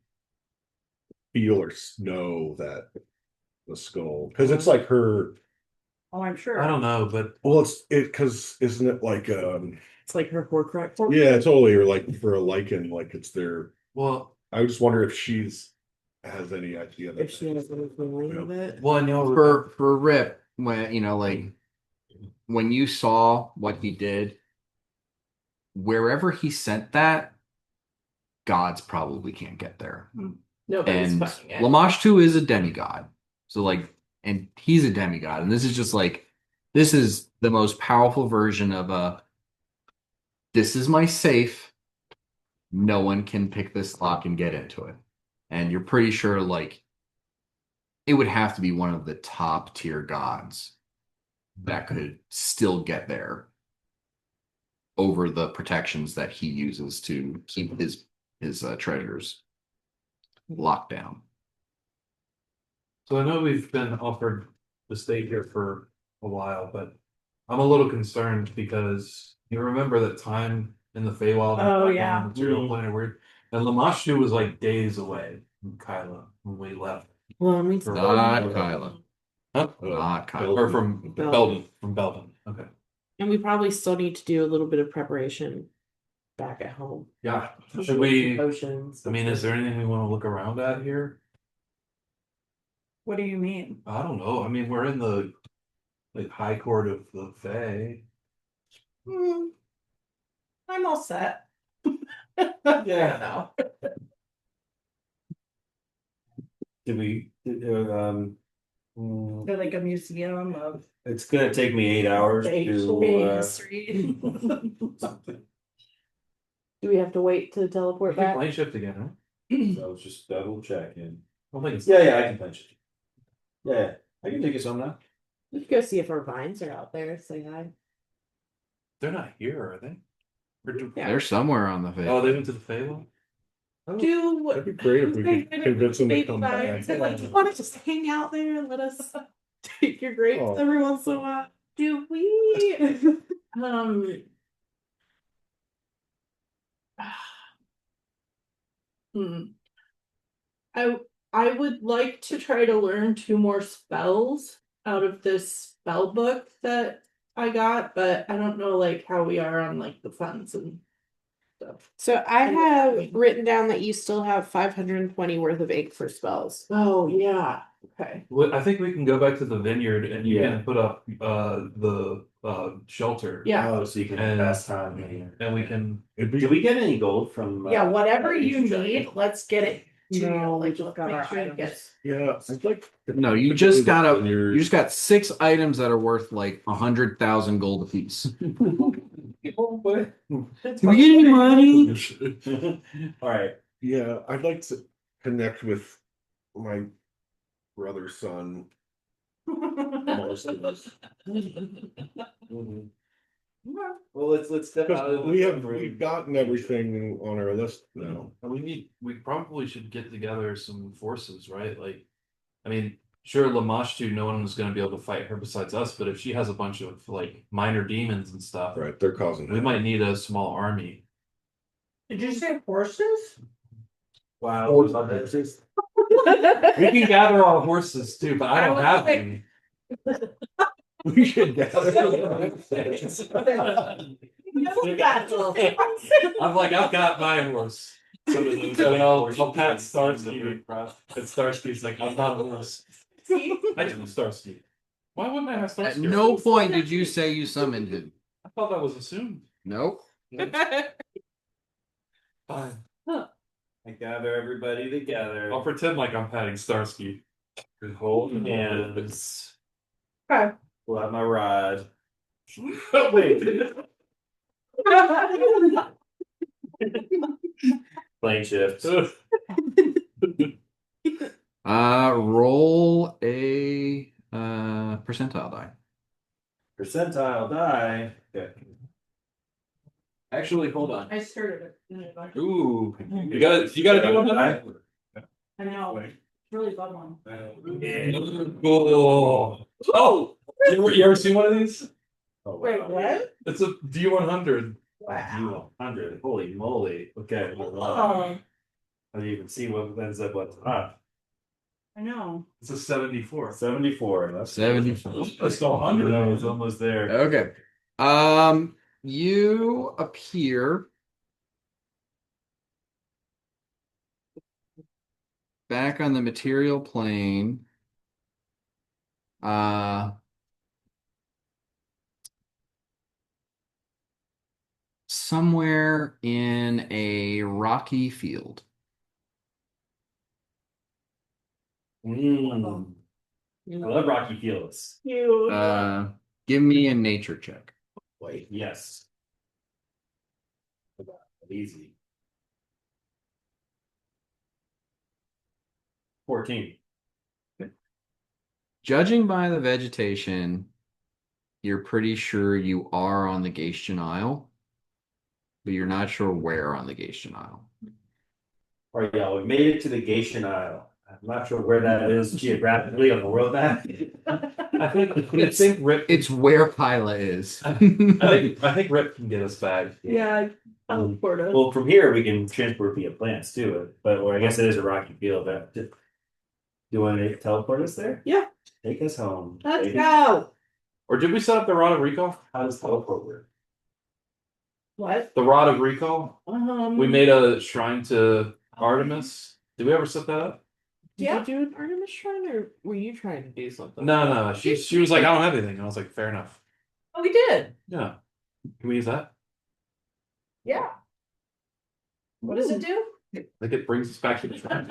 feel or know that the skull, because it's like her. Oh, I'm sure. I don't know, but Well, it's because isn't it like It's like her Horcrux. yeah, totally, or like for a lichen, like it's their. well, I just wonder if she's has any idea that If she has any feeling of it. I know For Rip, when like when you saw what he did, wherever he sent that, gods probably can't get there. Nobody's And finding it. Lamashtu is a demigod. So like, and he's a demigod, and this is just like, this is the most powerful version of this is my safe. No one can pick this lock and get into it. And you're pretty sure like it would have to be one of the top tier gods that could still get there over the protections that he uses to keep his treasures locked down. So I know we've been offered to stay here for a while, but I'm a little concerned because you remember that time in the Feywild. Oh, yeah. Material Planet Weird. And Lamashtu was like days away from Kyla when we left. Well, I mean, Not Kyla. Huh? Not Kyla. Or from Belden. From Belden. Okay. and we probably still need to do a little bit of preparation back at home. Yeah. Should we? Potions. I mean, is there anything we want to look around at here? What do you mean? I don't know. I mean, we're in the like high court of the Fae. I'm all set. Yeah. Did we? They're like a museum of It's gonna take me 8 hours to. history. Do we have to wait to teleport We can back? plane shift again, huh? I was just double checking. I don't think it's Yeah, I can punch it. Yeah, I can take you some now. We could go see if our vines are out there. Say hi. They're not here, are they? They're somewhere on the face. Oh, they went to the Feywild? Do That'd be great if we could convince them to come back. Like, you want to just hang out there and let us take your grapes Oh. every once in a while? Do we? Hmm. I would like to try to learn 2 more spells out of this spell book that I got, but I don't know like how we are on like the funds and stuff. So I have written down that you still have 520 worth of ink for spells. Oh yeah. Okay. Well, I think we can go back to the vineyard and you Yeah. can put up the shelter. Yeah. Oh, so you can And- pass time. in. And we can It'd be Did we get any gold from? Yeah, whatever you Sure. need, let's get it to you. No, we Like, just got make our sure it items. gets. yeah. I'd like. No, you just got 6 items that are worth like 100,000 gold apiece. Can we get any money? All right. Yeah, I'd like to connect with my brother's son. Most of us. Well, let's step out of Because the we've gotten everything on our list now. And we probably should get together some forces, right? Like, I mean, sure, Lamashtu, no one was going to be able to fight her besides us, but if she has a bunch of like minor demons and stuff, Right, they're causing. we might need a small army. Did you say horses? Wow. We can gather our horses too, but I don't have any. We should gather. I'm like, I've got my horse. So I'll pat Starsky. And Starsky's like, I'm not Lewis. I do Starsky. Why wouldn't I have At Starsky? no point did you say you summoned him. I thought that was assumed. Nope. Fine. I gather everybody together. I'll pretend like I'm patting Starsky. Hold hands. Okay. Pull out my rod. Wait. Plane shift. Roll a percentile die. Percentile die. Okay. Actually, hold on. I started it. Ooh, you got to do one die. I know. Really fun one. Cool. Oh, you ever seen one of these? Oh, Wait, wow. what? It's a D100. Wow. 100. Holy moly. Okay. Oh, How do you even see what ends up what's up? I know. It's a 74. 74. That's 74. Let's go 100. No, it's almost there. Okay. You appear back on the material plane. Somewhere in a rocky field. Mm. I love Rocky Fields. You. Give me a nature check. Wait, yes. Easy. 14. Judging by the vegetation, you're pretty sure you are on the Gastian Isle, but you're not sure where on the Gastian Isle. All right, y'all, we made it to the Gaitian Isle. I'm not sure where that is geographically on the world map. I think Rip. It's where Pyla is. I think Rip can get us back. Yeah. Teleport us. Well, from here we can transport via plants too, but well, I guess it is a rocky field. Do you want to teleport us there? Yeah. Take us home. Let's baby. go. Or did we set up the rod of recall? How does teleport work? What? The rod of recall. We made a shrine to Artemis. Did we ever set that up? Did Yeah. you do an Artemis shrine, or were you trying to do something? No. She was like, I don't have anything. And I was like, fair enough. Oh, we did. Yeah. Can we use that? Yeah. What does it do? Like it brings us back to the shrine.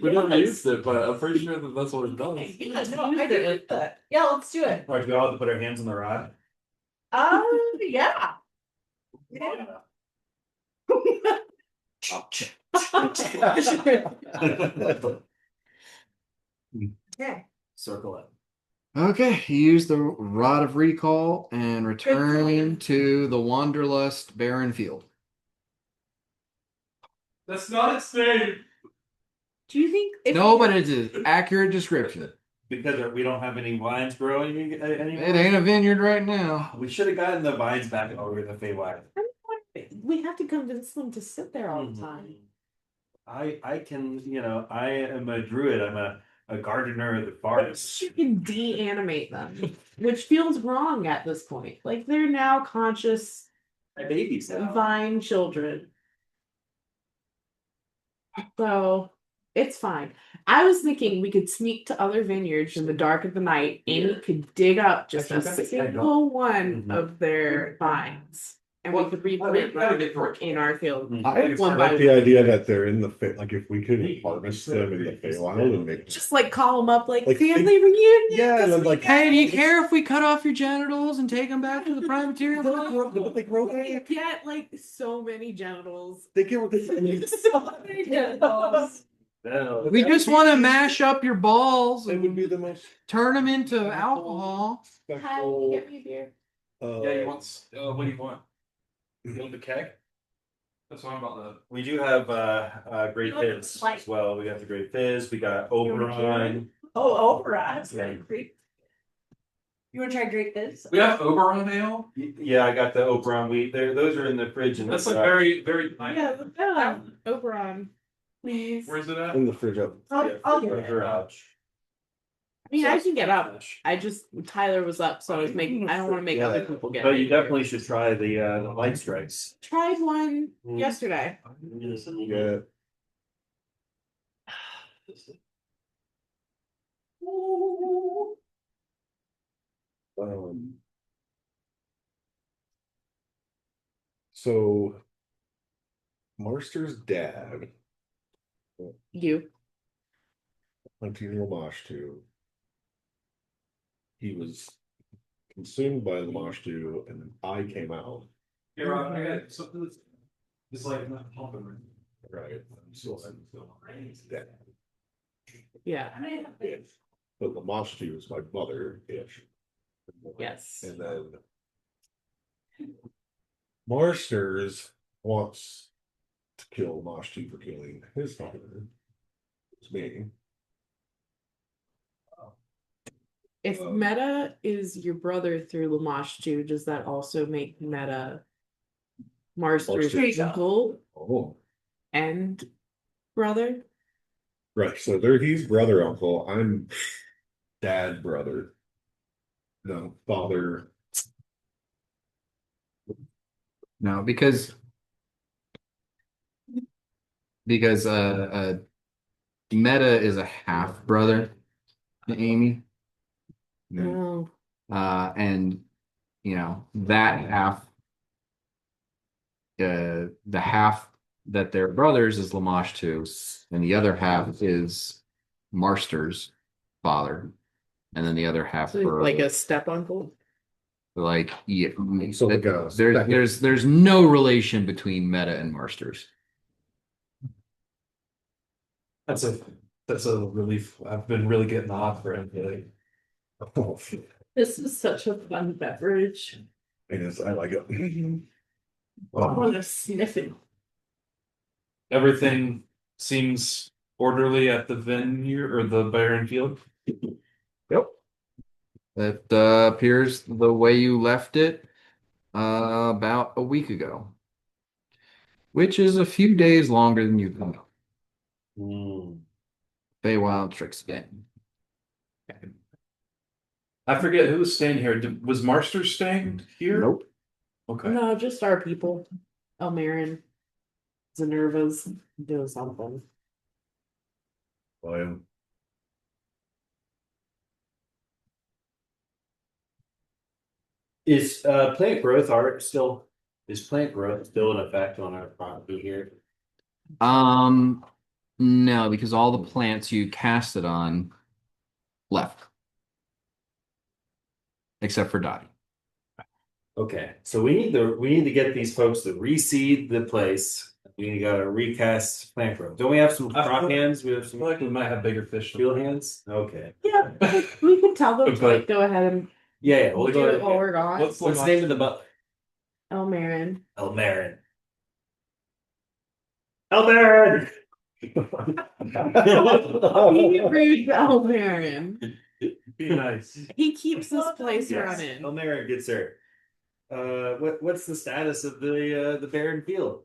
We never used it, but I'm pretty sure that that's what it does. Yeah, no, I did that. Yeah, let's do it. All right, we all have to put our hands on the rod. Yeah. Yeah. Okay. Circle it. Okay, you use the Rod of Recall and return to the Wanderlust barren field. That's not its name. Do you think? No, but it's an accurate description. Because we don't have any vines growing anymore. It ain't a vineyard right now. We should have gotten the vines back over the Feywild. We have to convince them to sit there all Mm-hmm. the time. I can, I am a druid. I'm a gardener of the forest. You can de-animate them, which feels wrong at this point. Like they're now conscious My babies now. vine children. So it's fine. I was thinking we could sneak to other vineyards in the dark of the night and we could dig up just a Actually, single one Mhm. of their vines. And Well, we could replant gotta them get through it. in our field. Mhm. I One by like the one. idea that they're in the like if we could harvest them in the Feywild and make Just like call them up like, Like, family reunion. yeah, and this then like Hey, do you care if we cut off your genitals and take them back to the prime material? they grow weekend. Get like so many genitals. They get So many genitals. No. We just want to mash up your balls It would be and the most turn them into alcohol. Hi, special. get me a beer. Yeah, you want? What do you want? You want the keg? That's what I'm about to. We do have Great You want Fizz slice? as well. We got the Great Fizz. We got want Oberon. Oh, override. Yeah. Great. You want to try Drake this? We have Oberon ale. Yeah, I got the Oberon wheat. Those are in the fridge. And That's like very, very. Yeah, Oberon, please. Where's it at? In the fridge up. I'll get Those it. are out. I mean, I can get up. Tyler was up, so I was making. I don't want to make other people get. But you angry. definitely should try the light strikes. Tried one Mm. yesterday. Yeah. Um, so Marster's dad, You. hunting Lamashtu, he was consumed by Lamashtu, and then I came out. Yeah, Rob, I got something that's it's like not pumping. Right. So I'm dead. Yeah. But Lamashtu is my mother-ish. Yes. And then Marsters wants to kill Lamashtu for killing his father. It's me. If Meta is your brother through Lamashtu, does that also make Meta Marster's Marster. uncle Oh. and brother? Right. So there he's brother uncle. I'm dad brother. No, father. No, because Meta is a half brother to Amy. No. And that half, the half that they're brothers is Lamash too, and the other half is Marster's father, and then the other half So for like a step uncle? like yeah. So like a There's no relation between Meta and Marsters. That's a relief. I've been really getting hot for him today. Oh, This is such a fun beverage. it is. I like it. I want to sniff it. Everything seems orderly at the vineyard or the barren field. Yep. That appears the way you left it about a week ago, which is a few days longer than you've been. Mm. Feywild tricks again. I forget who was staying here. Was Marster staying here? Nope. Okay. No, just our people. Elmarin, Zenerva's doing something. Well, Is plant growth still in effect on our property here? No, because all the plants you cast it on left, except for Dottie. Okay, so we need to get these folks to reseed the place. We got to recast plant growth. Don't we have some crop hands? We have I some feel like we might have bigger fish. field hands. Okay. Yeah, we can tell them to But- like go ahead and Yeah, we'll do go. it while we're gone. What's What's the name of the butler? Elmarin. Elmarin. Elmarin. He rude Elmarin. Be nice. He keeps this place Yes, running. Elmarin gets her. What's the status of the barren field?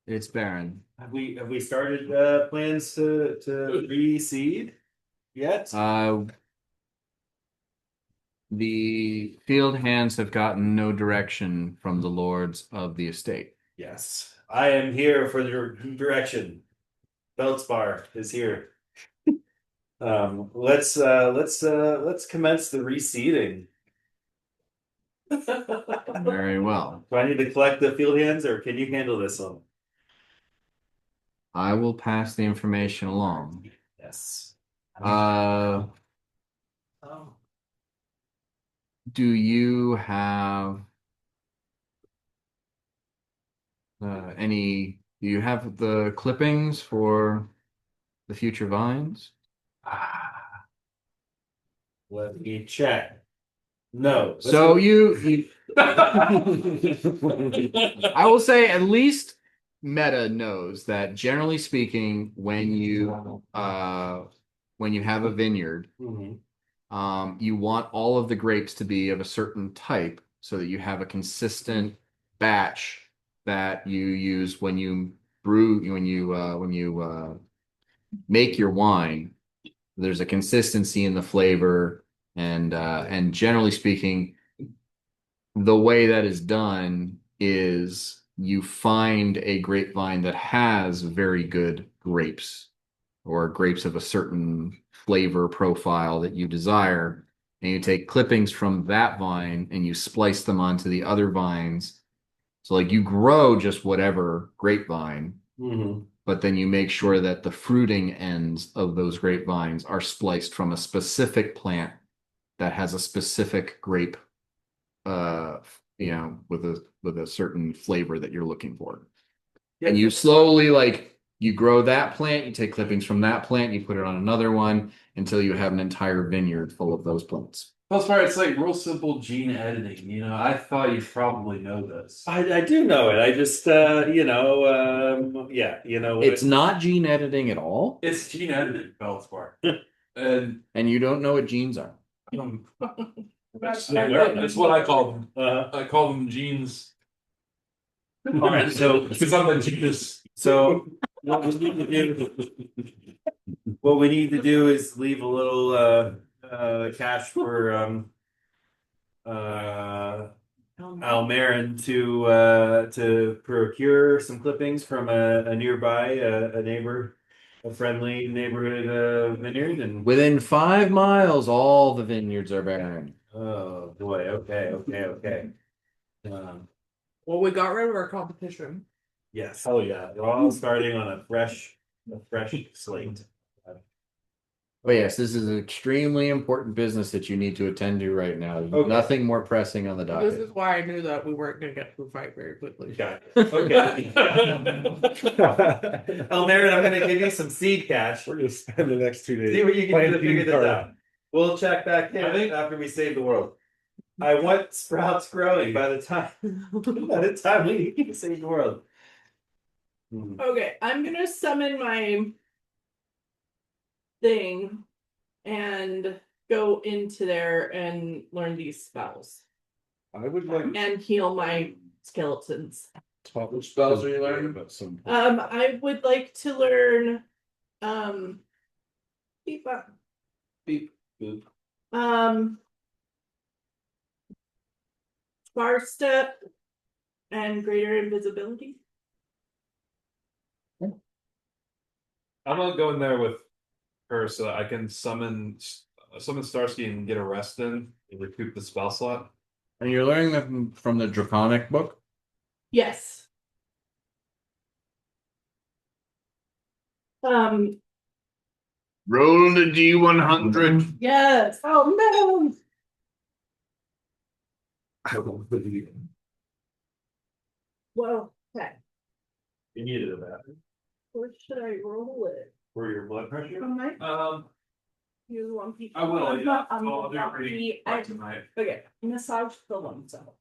It's barren. Have we started plans to reseed yet? The field hands have gotten no direction from the lords of the estate. Yes, I am here for the direction. Feldspar is here. Let's commence the reseeding. Very well. Do I need to collect the field hands, or can you handle this one? I will pass the information along. Yes. Do you have any? Do you have the clippings for the future vines? Let me check. No. So I will say at least Meta knows that generally speaking, when you have a vineyard, Mhm. you want all of the grapes to be of a certain type so that you have a consistent batch that you use when you brew, make your wine, there's a consistency in the flavor, and generally speaking, the way that is done is you find a grapevine that has very good grapes or grapes of a certain flavor profile that you desire, and you take clippings from that vine and you splice them onto the other vines. So like you grow just whatever grapevine, Mhm. but then you make sure that the fruiting ends of those grapevines are spliced from a specific plant that has a specific grape, uh, with a certain flavor that you're looking for. And you slowly like you grow that plant, you take clippings from that plant, you put it on another one until you have an entire vineyard full of those plants. That's right. It's like real simple gene editing. I thought you'd probably know this. I do know it. I just yeah, It's not gene editing at all, It's gene editing, Feldspar. and you don't know what genes are. That's what I call them. I call them genes. All right, so Because I'm a genius. so what we need to do, what we need to do is leave a little cash for Almarin to procure some clippings from a nearby a friendly neighborhood vineyard, and Within 5 miles, all the vineyards are barren. oh boy, okay. Well, we got rid of our competition. Yes, hell yeah, we're all starting on a fresh slate. But yes, this is an extremely important business that you need to attend to right now. Okay. Nothing more pressing on the This docket. is why I knew that we weren't going to get to a fight very quickly. Okay. Okay. Almarin, I'm gonna give you some seed cash. We're gonna spend the next 2 days. See what you can do to planting figure this garden. out. We'll check back in after we save the world. I want sprouts growing by the time we save the world. Okay, I'm gonna summon my thing and go into there and learn these spells I would like and heal my skeletons. talk. Which spells are you learning? About some. I would like to learn beep up. Beep, boop. Far step and greater invisibility. I'm gonna go in there with her so that I can summon Starsky and get a rest in and recoup the spell slot. And you're learning them from the Draconic book? Yes. Roll the D100. Yes. Oh no. I won't believe you. Well, okay. You needed that Where should I roll it? for your blood pressure. Use one piece. I will. I'm Yeah. not- I'll do it pretty I- right tonight. Okay, massage the lumps out.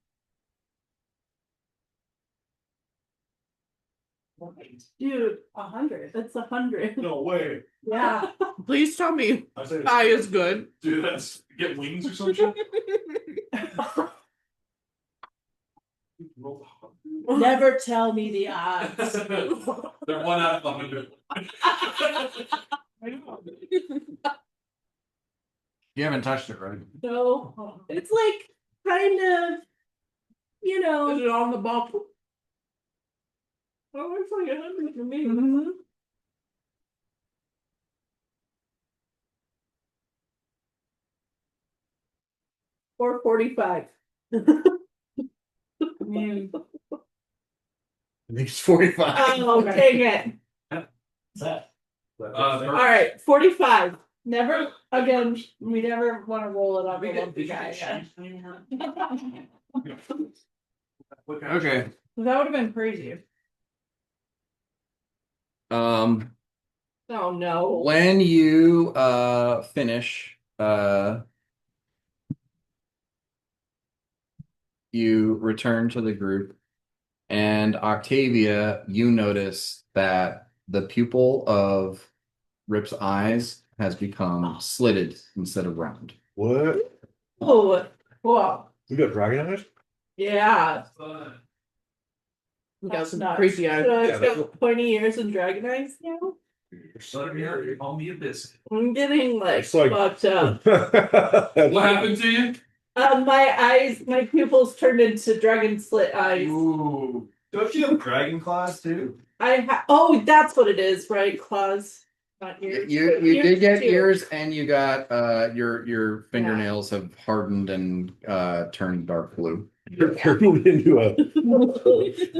Dude, 100. That's 100. No way, Yeah. Please tell me I said, high is good. dude. That's get wings or some shit. Never tell me the odds. They're 1 out of 100. You haven't touched it, right? No, it's like kind of, Is it on the bottle? oh, it's like 100 for me. Mm-hmm. Or 45. It's 45. Oh, dang it. All right, 45. Never again. We never want to roll it up a lumpy guy again. Okay. That would have been crazy. Oh no. When you finish, you return to the group, and Octavia, you notice that the pupil of Rip's eyes has become slitted instead of round. What? Oh, wow. We got dragon eyes? Yeah. We got some nuts. creepy eyes. So it's got pointy ears and dragon eyes now. Call me a biscuit. I'm getting like It's like- fucked up. What happened to you? My eyes, my pupils turned into dragon slit eyes. Ooh. Don't you have dragon claws too? Oh, that's what it is, right? Claws, not ears. You did get too. ears, and you got your fingernails have hardened and turned dark blue. You're turned into a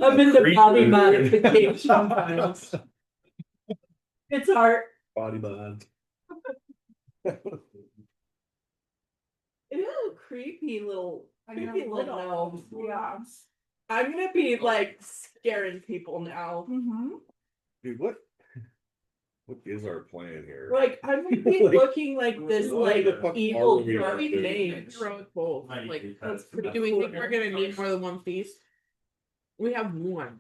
I'm into body creature. modification. It's art. body mod. Ew, creepy little. Creepy little. know. Yeah. I'm gonna be like scaring people now. Dude, what is our plan here? Like I'm gonna be Like- looking like this, like What the fuck evil are we dark doing? mage. Heroic bowl. Like, That's pretty. do we think we're gonna need more than one feast? We have one.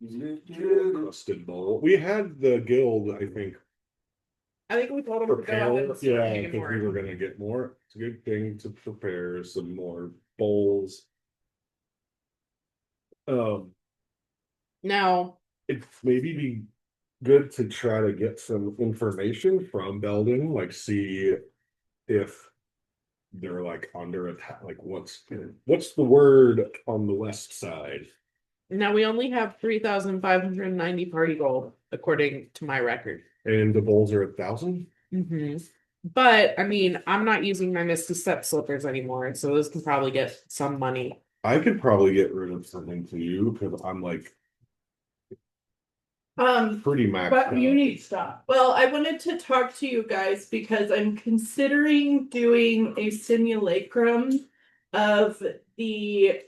Crusted bowl. We had the guild, I think, I think we told them to go prepare. ahead and start Yeah, making because we were more. gonna get more. It's a good thing to prepare some more bowls. Now, It maybe be good to try to get some information from Belden, like see if they're like under attack. Like what's the word on the west side? now we only have 3,590 party gold, according to my record. And the bowls are 1,000. But I mean, I'm not using my Misty Step slippers anymore, so those can probably get some money. I could probably get rid of something to you because I'm like pretty maxed But you out. need stuff. Well, I wanted to talk to you guys because I'm considering doing a simulacrum of the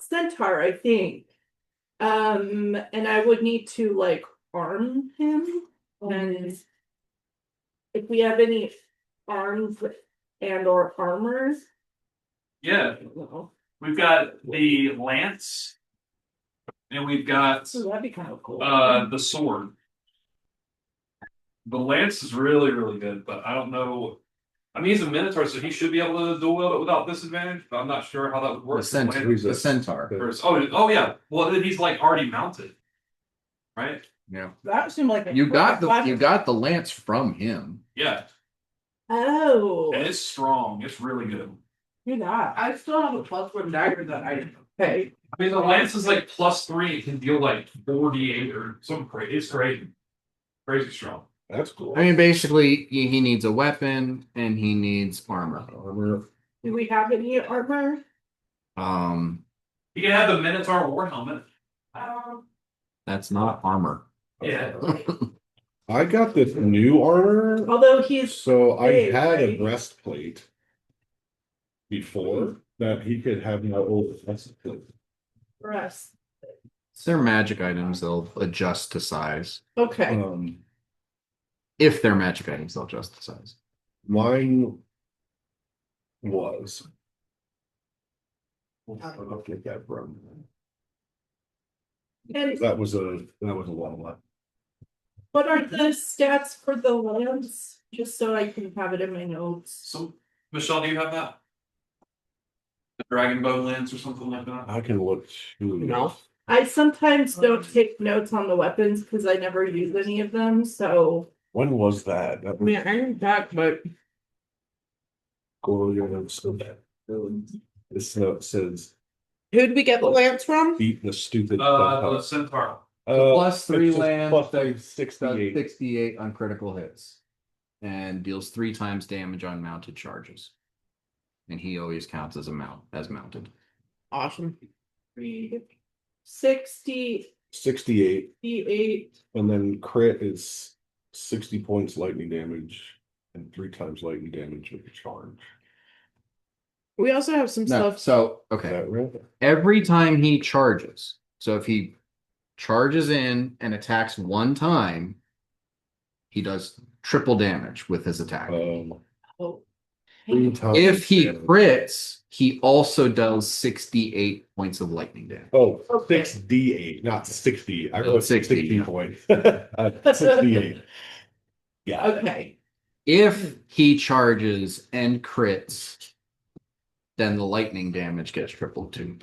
centaur, I think. And I would need to like arm him. And if we have any arms and or armor. Yeah, we've got the lance, and we've got So that'd be kind of cool. the sword. The lance is really, really good, but I don't know. I mean, he's a minotaur, so he should be able to dual wield it without disadvantage. But I'm not sure how that would work. The centaur. Oh yeah. Well, then he's like already mounted, right? Yeah. That seemed like You got the lance from him. Yeah, Oh, and it's strong. It's really good. do that. I still have a +1 dagger that I Okay. I mean, the lance is like +3. It can deal like 48 or something crazy. It's crazy, crazy strong. That's cool. I mean, basically, he needs a weapon and he needs armor. Do we have any armor? He can have the minotaur war helmet. That's not armor. Yeah. I got this new armor. Although he's So I big, had a right? breastplate before that he could have my old breastplate. breast. They're magic items. They'll adjust to size. Okay. If they're magic items, they'll adjust to size. Mine was. I'll get that from. And That was a lot. what are the stats for the lance? Just so I can have it in my notes. So, Michelle, do you have that? The dragon bow lance or something like that? I can look too. No. I sometimes don't take notes on the weapons because I never use any of them. So When was that? That I mean, I am back, but This note says who did we get the lance from? beat the stupid The centaur. +3 land, plus does 68. 68 on critical hits, and deals 3 times damage on mounted charges. And he always counts as mounted. Awesome. 68, 68, and then crit is 60 points lightning damage and 3 times lightning damage with the charge. We also have some No, stuff. so Is okay. that right? Every time he charges, so if he charges in and attacks 1 time, he does triple damage with his attack. Oh, 3 times If he damage. crits, he also does 68 points of lightning damage. Oh, Okay. 6d8, not 60. I Oh, wrote 60, 60 yeah. points. 68. Yeah. okay. If he charges and crits, then the lightning damage gets tripled too.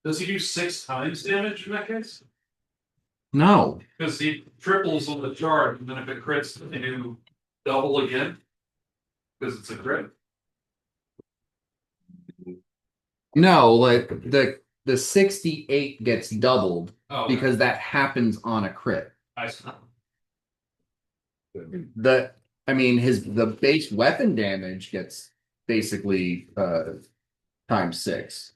Does he do 6 times damage in that case? No. Because he triples on the chart, and then if it crits, they do double again. Because it's a crit. No, like the 68 gets doubled Oh, because that happens on a crit. I see. I mean the base weapon damage gets basically times 6.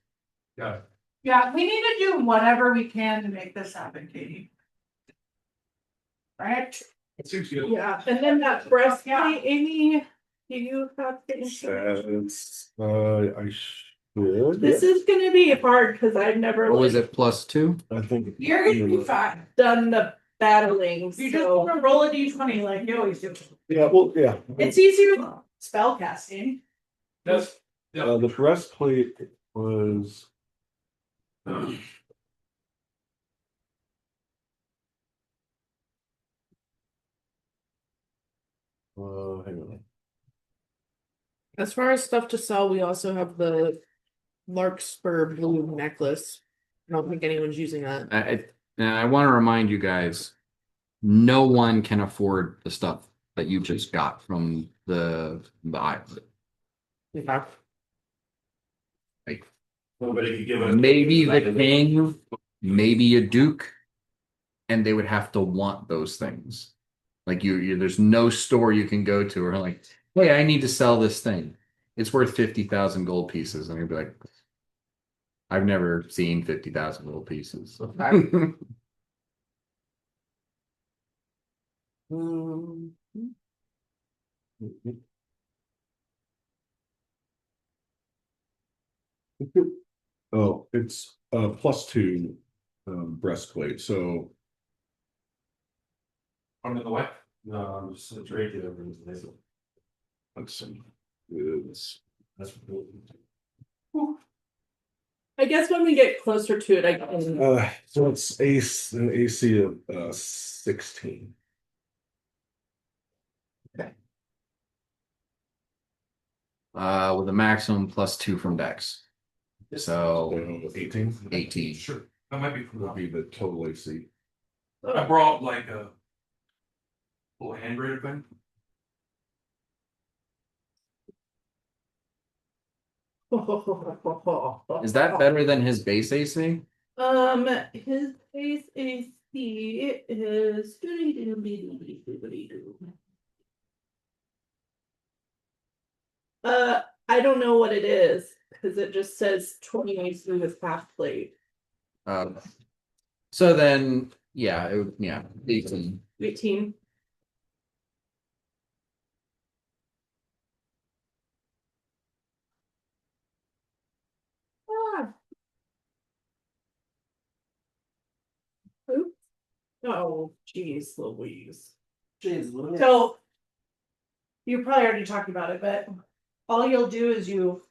Got it. Yeah, we need to do whatever we can to make this happen, Katie. Right? It seems good. Yeah, and then that breastplate, Amy, do you have the information? I should. This is gonna be hard because I've never What was like, it, +2? I think You're gonna be fine. done the battling, You just so wanna roll a d20 like you always do. Yeah, well, yeah. It's easier than spell casting. That's The breastplate was. Hang on. As far as stuff to sell, we also have the Larkspur blue necklace. I don't think anyone's using that. And I want to remind you guys, no one can afford the stuff that you just got from the island. Okay. Nobody could give us Maybe the king, maybe a duke, and they would have to want those things. Like there's no store you can go to or like, hey, I need to sell this thing. It's worth 50,000 gold pieces, and you'd be like, I've never seen 50,000 gold pieces. Oh, it's +2 breastplate. So I'm in the way. No, I'm just drinking over this. let's see. It's That's cool. I guess when we get closer to it, I can. so it's an AC of 16. With a maximum +2 from Dex. So 18 18. Sure. That might be would cool. be the total AC. I brought like a little hand grenade thing. Is that better than his base AC? His base AC is. I don't know what it is because it just says 20 AC with half plate. So then, yeah, 18. 18. Ah. Oops. Oh, geez, Louise. So you probably already talked about it, but all you'll do is you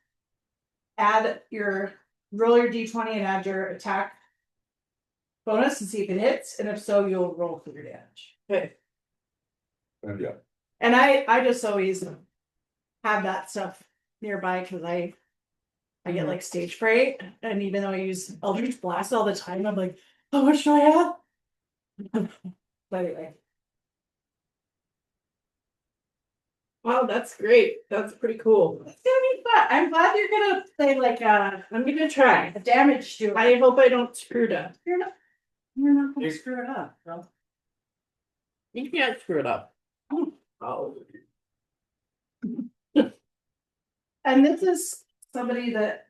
roll your d20 and add your attack bonus and see if it hits, and if so, you'll roll for your damage. Okay. Yeah. And I just always have that stuff nearby because I get like stage fright, and even though I use Eldritch Blast all the time, I'm like, how much do I have? But anyway. Wow, that's great. That's pretty cool. It's gonna be fun. I'm glad you're gonna play like I'm gonna try. a damage to it. I hope I don't screw it up. You're not gonna screw it up, bro. You can't screw it up. Oh. And this is somebody that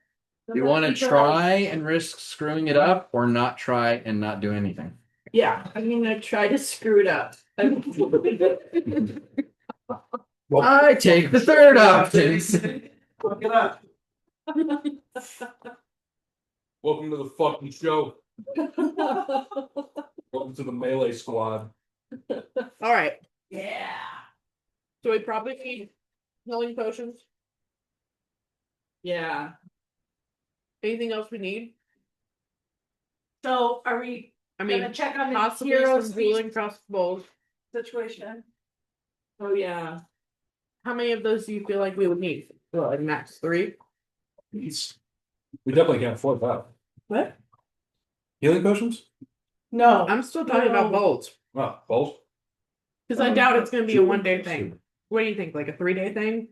You want to try and risk screwing it up or not try and not do anything? Yeah, I'm gonna try to screw it up. I take the third option. Look it up. Welcome to the fucking show. Welcome to the melee squad. All right. Yeah. So we probably need healing potions. Yeah. Anything else we need? So are we I gonna mean, check on the possibly hero some speech healing crossbows. situation? Oh yeah. How many of those do you feel like we would need? Well, like max 3. We definitely can't afford that. What? Healing potions? No, I'm still talking about No. bolts. Oh, both. Because I doubt it's gonna be a 1 day thing. What do you think? Like a 3 day thing?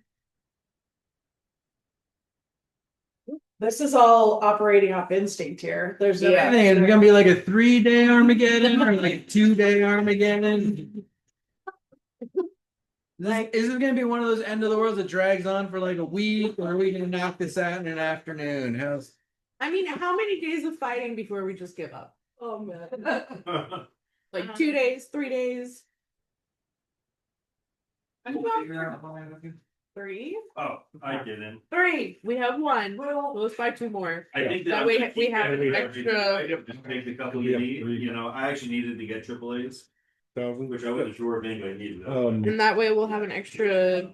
this is all operating off instinct here. There's no. Yeah. Is it gonna be like a 3 day Armageddon or like a 2 day Armageddon? Is it gonna be one of those end of the world that drags on for like a week, or are we gonna knock this out in an afternoon? How's I mean, how many days of fighting before we just give up? Oh man. Like 2 days, 3 days, three? Oh, I didn't. Three. We have one. Let's buy two more. I think That I'm way gonna we keep have it. an I extra. just take the couple you need, you know, I actually needed to get triple A's, which I wasn't sure if anybody needed. And that way we'll have an extra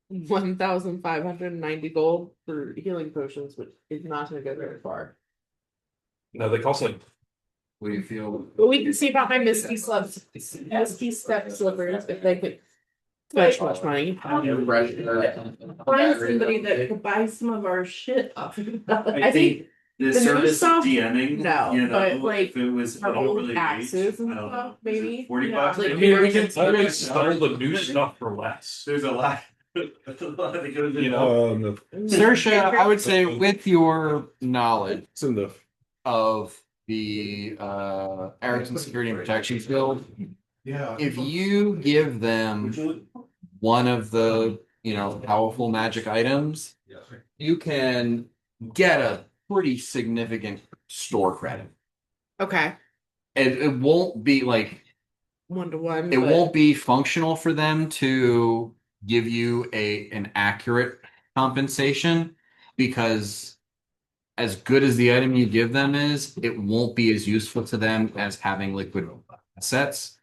1,590 gold for healing potions, which is not going to go very far. No, they cost like. What do you feel? But we can see about my Misty Step slippers if they could fetch much money. Find somebody that could buy some of our shit. I think the new service stuff, DMing, no, you know, but, like, if it was our old overly axes and I don't stuff, know, maybe. $40. Yeah, like, I mean, we can always sell the new stuff for less. There's a lot. A lot that goes You in. know, Saoirse, I would say with your knowledge It's in the of the Erickson Security and Protection Field, yeah. if you give them one of the powerful magic items, you can get a pretty significant store credit. Okay. It won't be like 1-to-1. it won't be functional for them to give you an accurate compensation, because as good as the item you give them is, it won't be as useful to them as having liquid assets.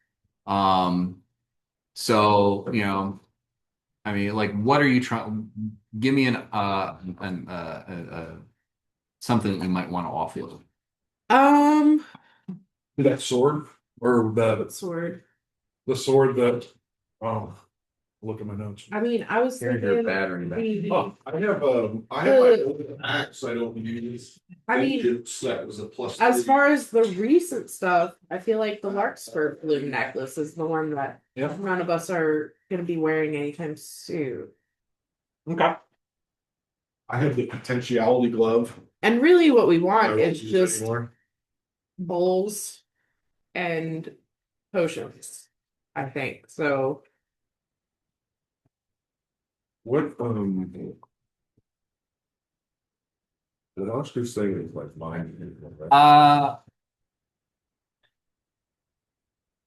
So I mean, like, what are you trying? Give me something that you might want to offload. That sword or Sword. the sword that look at my notes. I mean, I was Here's your thinking. battery back. the- I have my old axe I don't use. I mean, that was a plus. as far as the recent stuff, I feel like the Larkspur bloom necklace is the one that Yeah. none of us are going to be wearing anytime soon. Okay. I have the potentiality glove. And really, what we I want don't is use just anymore. bowls and potions, I think. So, What the Oscar's thing is like mine.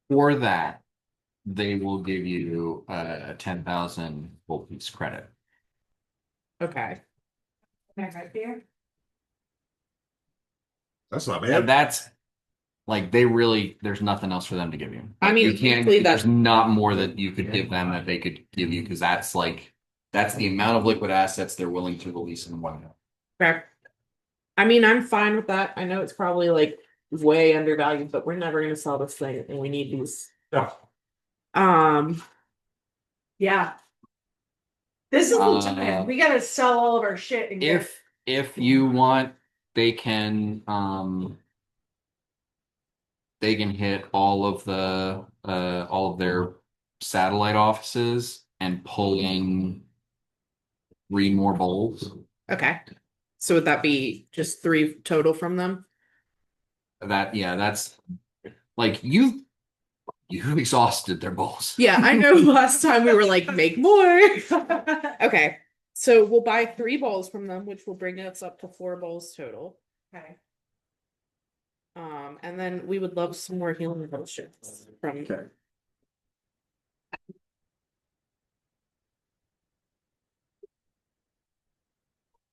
For that, they will give you a 10,000 gold piece credit. okay. That's not And bad. that's like there's nothing else for them to give you. I mean, You can't, usually there's that's not more that you could give them that they could give you, because that's the amount of liquid assets they're willing to release in one go. correct. I mean, I'm fine with that. I know it's probably like way undervalued, but we're never going to sell this thing, and we need these. Yeah. Yeah. This is Uh, legit. We gotta sell all of our shit and get. If you want, they can hit all of their satellite offices and pull in 3 more bowls. Okay. So would that be just 3 total from them? That's like you've exhausted their bowls. Yeah, I know last time we were like, make more. Okay. So we'll buy 3 bowls from them, which will bring us up to 4 bowls total. Okay. And then we would love some more healing potions from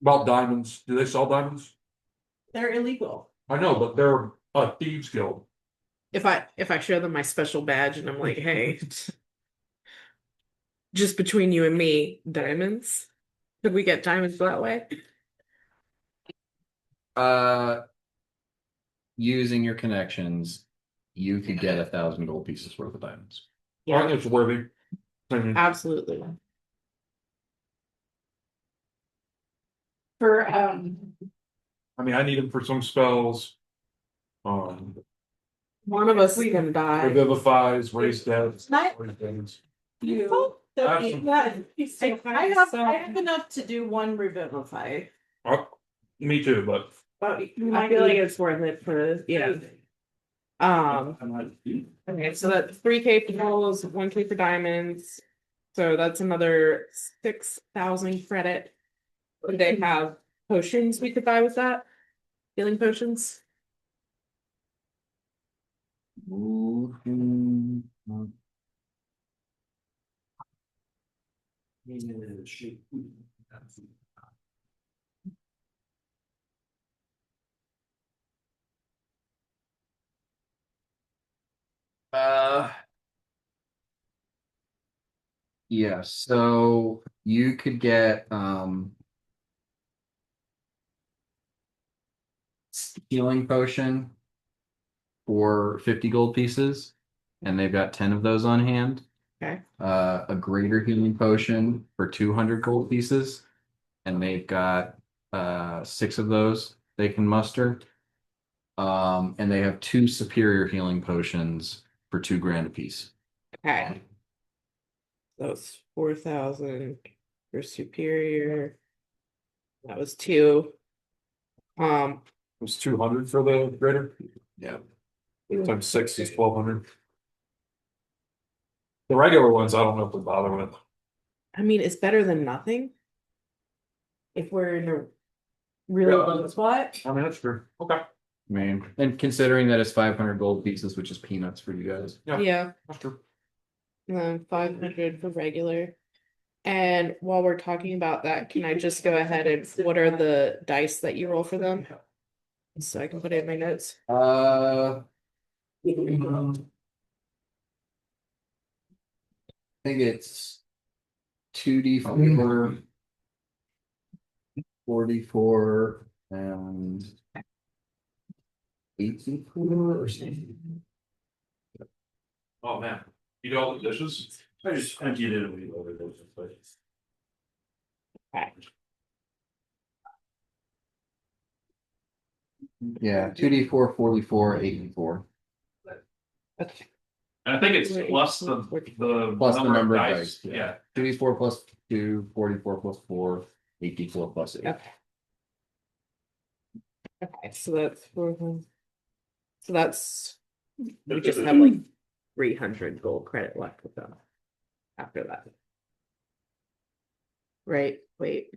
About diamonds. Do they sell diamonds? They're illegal. I know, but they're a thieves guild. if I show them my special badge and I'm like, hey, just between you and me, diamonds. Could we get diamonds that way? Using your connections, you could get 1,000 gold pieces worth of diamonds. I think it's worthy. Absolutely. For I mean, I need them for some spells. One of us is gonna die. Revivifies, raise deads. Nice. raise damage. I have enough to do one revivify. Me too, but But you I might feel like be it's worth it for yeah. Okay, so that's 3K for goals, 1K for diamonds. So that's another 6,000 credit. Would they have potions we could buy with that? Healing potions? Uh, yeah, so you could get healing potion for 50 gold pieces, and they've got 10 of those on hand. Okay. A greater healing potion for 200 gold pieces, and they've got 6 of those they can muster. And they have 2 superior healing potions for 2 grand apiece. Okay. That's 4,000 for superior. That was 2. it was 200 for the greater. Yeah. Times 6 is 1,200. The regular ones, I don't know if we bother with. I mean, it's better than nothing. If we're in a really Yeah. low spot. I mean, that's true. Okay. I mean, and considering that it's 500 gold pieces, which is peanuts for you guys. Yeah. That's true. And then 500 for regular. And while we're talking about that, can I just go ahead and what are the dice that you roll for them? So I can put it in my notes. I think it's 2d4, 44, and 84 or something. Oh man, you do all the dishes? I just emptied it and we over those places. Yeah, 2d4, 44, 84. Okay. And I think it's plus the Plus the number of dice. dice. Yeah. 2d4 plus 2, 44 plus 4, 84 plus 8. Okay. Okay, so that's 4. So that's we just have like 300 gold credit left with them after that. Right, wait.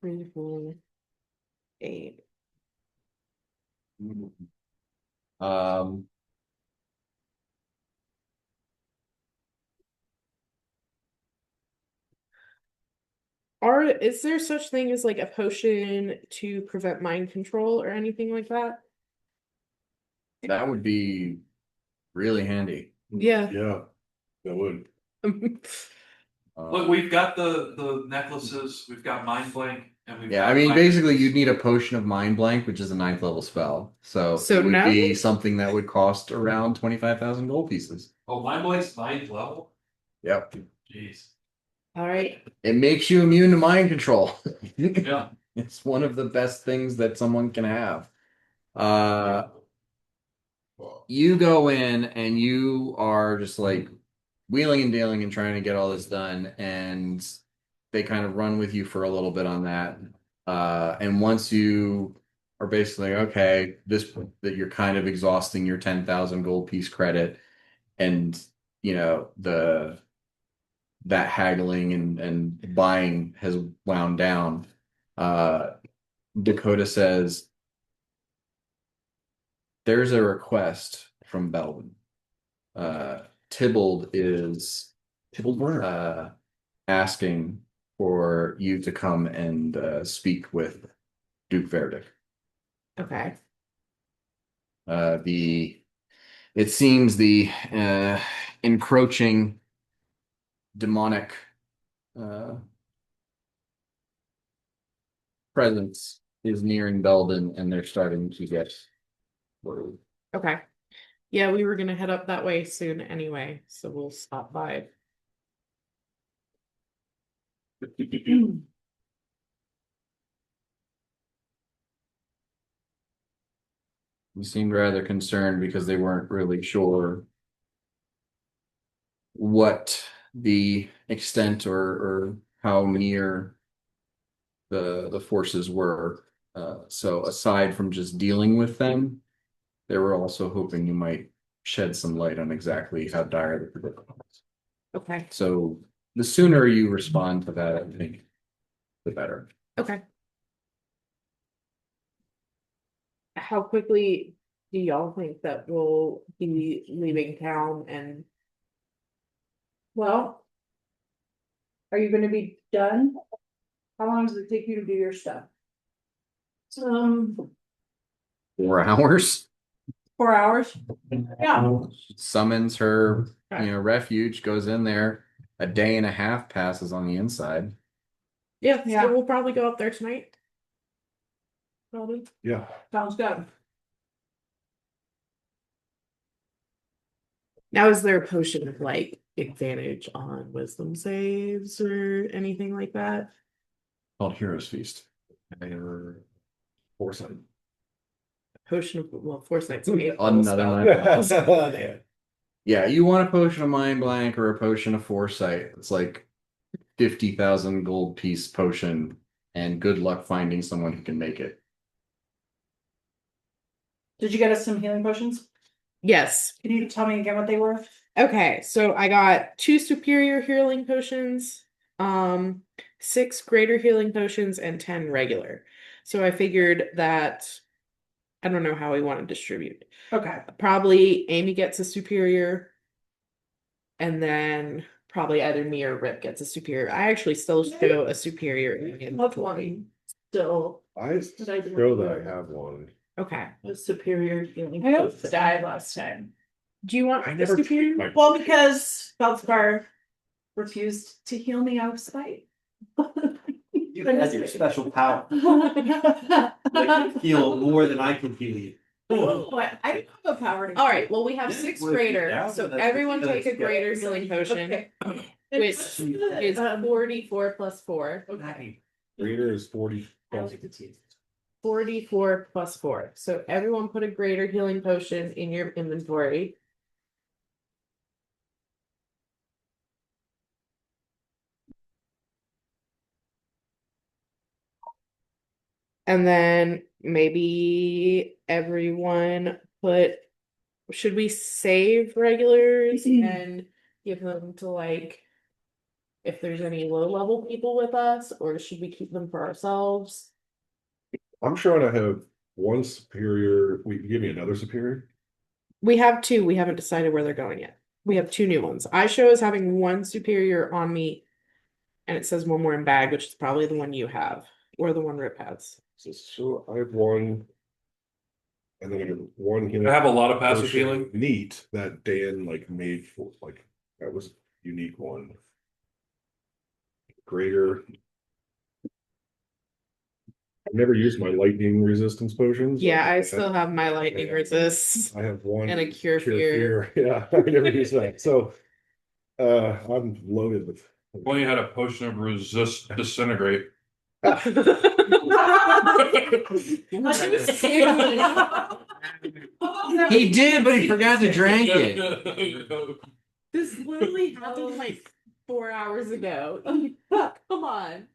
3, 4, 8. Um, Is there such thing as like a potion to prevent mind control or anything like that? that would be really handy. Yeah. Yeah, that would. Look, we've got the necklaces, we've got Mind Blank, and we've Yeah, got I mean, Mind basically, Rings. you'd need a potion of mind blank, which is a 9th level spell. So, So it would now- be something that would cost around 25,000 gold pieces. Oh, Mind Blank's 9th level? Yep. Jeez. All right. It makes you immune to mind control. Yeah. It's one of the best things that someone can have. You go in and you are just like wheeling and dealing and trying to get all this done, and they kind of run with you for a little bit on that. And once you are basically okay, that you're kind of exhausting your 10,000 gold piece credit, and you know that haggling and buying has wound down. Dakota says, there's a request from Belvin. Tybalt is asking for you to come and speak with Duke Verdict. Okay. It seems the encroaching demonic presence is nearing Belden, and they're starting to get worried. Okay. Yeah, we were gonna head up that way soon anyway, so we'll stop by. seemed rather concerned because they weren't really sure what the extent or how near the forces were. So aside from just dealing with them, they were also hoping you might shed some light on exactly how dire the predicament was. Okay. So the sooner you respond to that, I think, the better. Okay. How quickly do y'all think that we'll be leaving town and Well, are you gonna be done? How long does it take you to do your stuff? 4 hours. 4 hours? Yeah. Summons her, Okay. refuge, goes in there. A day and a half passes on the inside. yeah, Yeah. so we'll probably go up there tonight. Probably. Yeah. Sounds good. Now, is there a potion of like advantage on wisdom saves or anything like that? Called Heroes Feast. Or Foresight. Potion of foresight's an eighth level Another spell. night. Yeah, you want a potion of mind blank or a potion of foresight. It's like 50,000 gold piece potion, and good luck finding someone who can make it. Did you get us some healing potions? Yes. Can you tell me again what they were? Okay, so I got 2 superior healing potions, 6 greater healing potions, and 10 regular. So I figured that I don't know how we want to distribute. Okay. Probably Amy gets a superior, and then probably either me or Rip gets a superior. I actually still show a superior in What one? Still. I Did I do show it? that I have one. Okay. A superior healing. I almost died last time. Do you want I the never superior? my- Well, because Feldspar refused to heal me out of spite. You had your special power. Heal more than I can heal you. What? I don't have a power to. All right, well, we have 6 Well, if you're greater, down, so that's- everyone that's take a good. greater healing potion, Okay. which is 44 plus 4. Okay. Greater is 40. I like the teeth. 44 plus 4. So everyone put a greater healing potion in your inventory. And then maybe everyone should we save regulars and give them to like if there's any low level people with us, or should we keep them for ourselves? I'm showing I have one superior. We give me another superior. We have 2. We haven't decided where they're going yet. We have 2 new ones. I show as having 1 superior on me, and it says 1 more in bag, which is probably the one you have, or the one Rip has. So I have one. And then I have one. I have a lot of passive potion healing. Neat that Dan made for that was a unique one. Greater. I've never used my lightning resistance potions. Yeah, I still have my lightning resist I have one and a cure fear. Yeah, I never use that. So I'm loaded with Well, you had a potion of resist disintegrate. He did, but he forgot to drink it. This literally happened like 4 hours ago. Come on.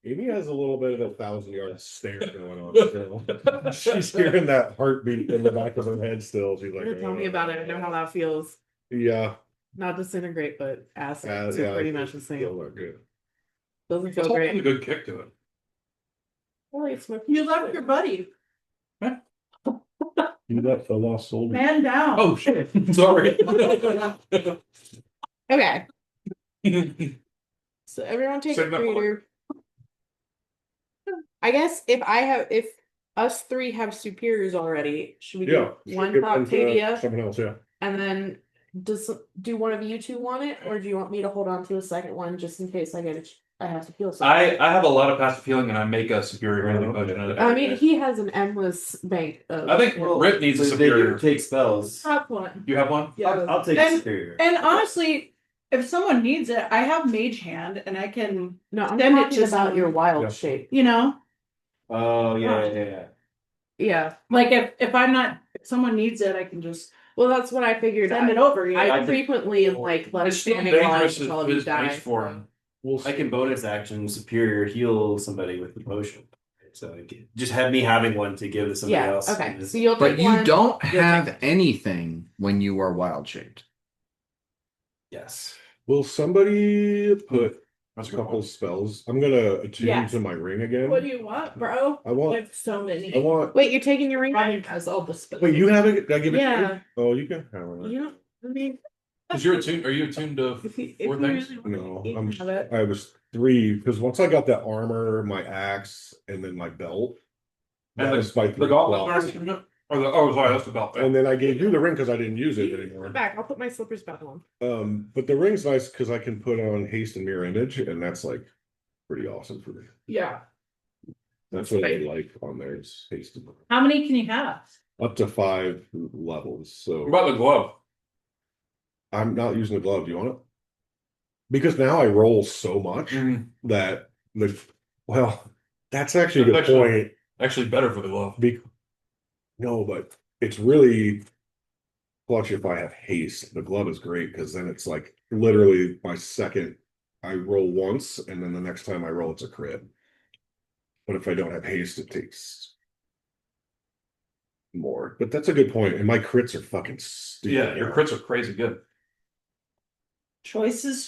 Amy has a little bit of a 1,000-yard stare going on still. She's hearing that heartbeat in the back of her head still. She's like, Tell me about it. I know how that feels. Yeah. Not disintegrate, but acid. So Yeah, pretty it much the feels same. not good. Doesn't It's feel holding great. a good kick to it. Well, it's my- You left your buddy. You left the lost soul. Man down. Oh shit! Sorry. Okay. So everyone take a Save that greater. I guess if us 3 have superiors already, should we do Yeah. one Give for one to Octavia? someone else, yeah. And then do one of you 2 want it, or do you want me to hold on to a second one just in case I have to heal something? I have a lot of passive healing, and I make a superior healing potion. I mean, he has an endless bank of. I think Rip needs a They superior. do take spells. Have one. You have one? Yeah. I'll take And- superior. And honestly, if someone needs it, I have Mage Hand and I can, No, I'm Send it talking to about your someone. wild Yeah. shape. you know. Oh yeah. Yeah. Like if I'm not, if someone needs it, I can just Well, that's what I figured. send it over. I I- frequently am like left It's still standing in line dangerous until if you it's die. nice for him. We'll I can bonus action superior heal somebody with the potion. So just have me having one to give to somebody Yeah. else. Okay. So you'll But take you one. don't you'll take have it. anything when you are wild shaped. Yes. Will somebody put That's a a good couple one. spells? I'm gonna attune Yes. to my ring again. What do you want, bro? I I want. have so many. I want. Wait, you're taking your ring? Ryan has all the spells. Wait, you have it? Did I give it to Yeah. you? Oh, you can have it. You know, I mean, Cause you're attuned, are you attuned to if you, four if you things? really want, No, you can have it. I was 3 because once I got that armor, my axe, and then my belt, that And was my the 3 gauntlet slots. are attunement? Or the, oh, sorry, that's the belt. And then I gave you the ring because I didn't use it Come anymore. back. I'll put my slippers back on. But the ring's nice because I can put on haste and mirror image, and that's like pretty awesome for me. Yeah. That's what I like on there is haste and mirror. How many can you have? Up to 5 levels. So What about the glove? I'm not using the glove. Do you want it? Because now I roll so much that that's actually a good That's actually- point. Actually better for the glove. No, but it's really clutch if I have haste. The glove is great because then it's like literally my second. I roll once, and then the next time I roll, it's a crit. But if I don't have haste, it takes more. But that's a good point. And my crits are fucking stupid. Yeah, your crits are crazy good. Choices.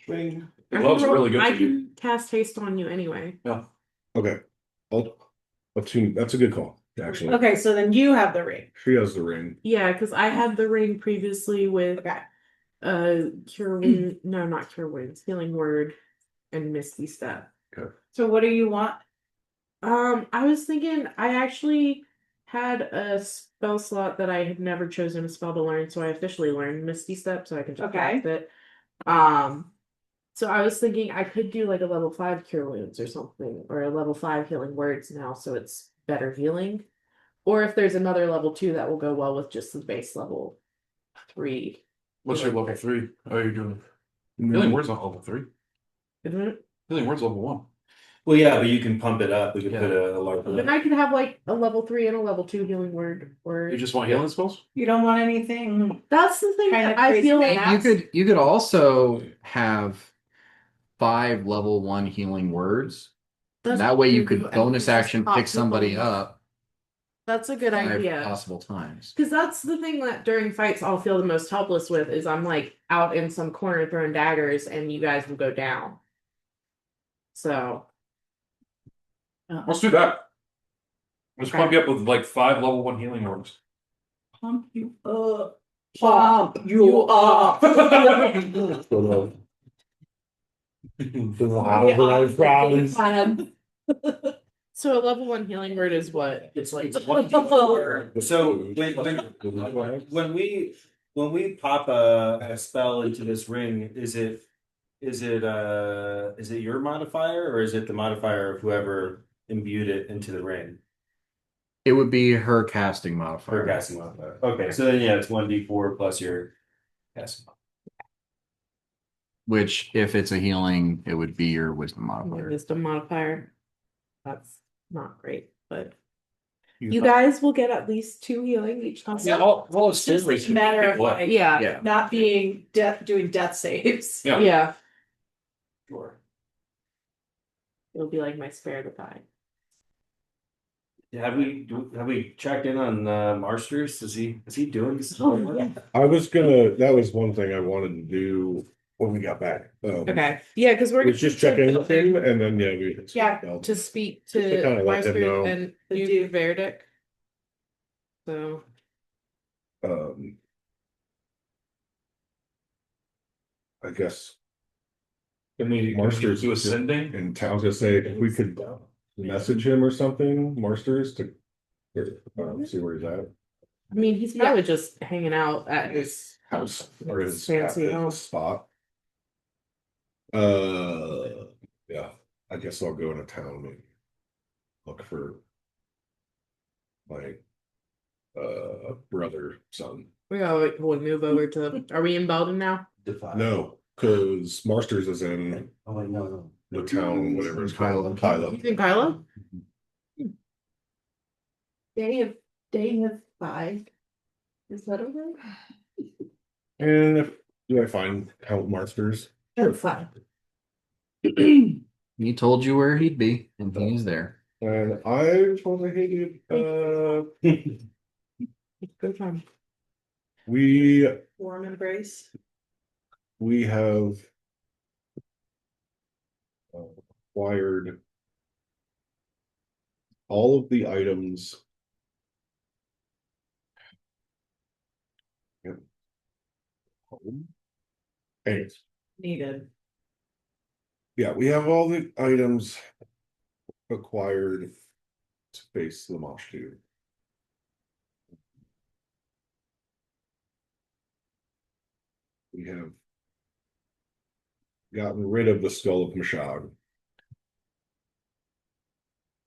The I glove's can roll- really good I for you. can cast haste on you anyway. Yeah. Okay. I'll attune. That's a good call, actually. Okay, so then you have the ring. She has the ring. Yeah, because I had the ring previously with cure wound. No, not cure wounds. Healing word and misty step. So what do you want? I was thinking I actually had a spell slot that I had never chosen a spell to learn, so I officially learned Misty Step, so I can just Okay. cast it. So I was thinking I could do like a level 5 cure wounds or something, or a level 5 healing words now, so it's better healing. Or if there's another level 2 that will go well with just the base level 3. What's your healing level word. 3? Oh, you're doing healing words on level 3. Isn't it? Healing words level 1. Well, yeah, but you can pump it up. We could Yeah. put a large. Then I could have like a level 3 and a level 2 healing word. Or You just want healing spells? You don't want anything. that's the thing Kind that of I crazy feel thing. like You could also have 5 level 1 healing words. that's That way you true, could and bonus just action pop pick somebody people. up That's a good 5 idea. possible times. Because that's the thing that during fights I'll feel the most helpless with is I'm like out in some corner throwing daggers and you guys will go down. So Let's do that. Let's Okay. pump you up with like 5 level 1 healing words. Pump you up. Pump you up. so a level 1 healing word is what? It's like so when we pop a spell into this ring, is it your modifier or is it the modifier of whoever imbued it into the ring? It would be her casting modifier. Or casting modifier. Okay, so then yeah, it's 1d4 plus your casting modifier. Which, if it's a healing, it would be your wisdom My modifier. wisdom modifier. That's not great, but you guys will get at least 2 healing each time. Yeah, all It's just a matter of like Yeah. Yeah. not being doing death saves. Yeah. Yeah. Sure. It'll be like my spare to die. Have we checked in on Marsters? Is he doing this? I was gonna. That was one thing I wanted to do when we got back. Okay. Yeah, because we're Let's just check in with him, and then Yeah, to speak Just to to kinda let him Maestro know. and The Duke Duke. Verdict. So I guess Can we Marsters do is ascending? in town. I was gonna say if we could message him or something, Marsters, to see where he's at. I mean he's probably just hanging out at his House or his fancy at home. his spot. Yeah. I guess I'll go into town and look for my brother son. We'll move over to are we in Belden now? No, because Marsters is in Oh wait, no. the town, whatever it's called, Kylo. You think Kylo? Day of 5. Is that okay? And if do I find Count Marsters? That's fine. He told you where he'd be, and he's there. And I totally hated. Good time. We Warm embrace. have acquired all of the items. Yep. Anyways, Needed. yeah, we have all the items acquired to face Lamash 2. We have gotten rid of the skull of Mashag.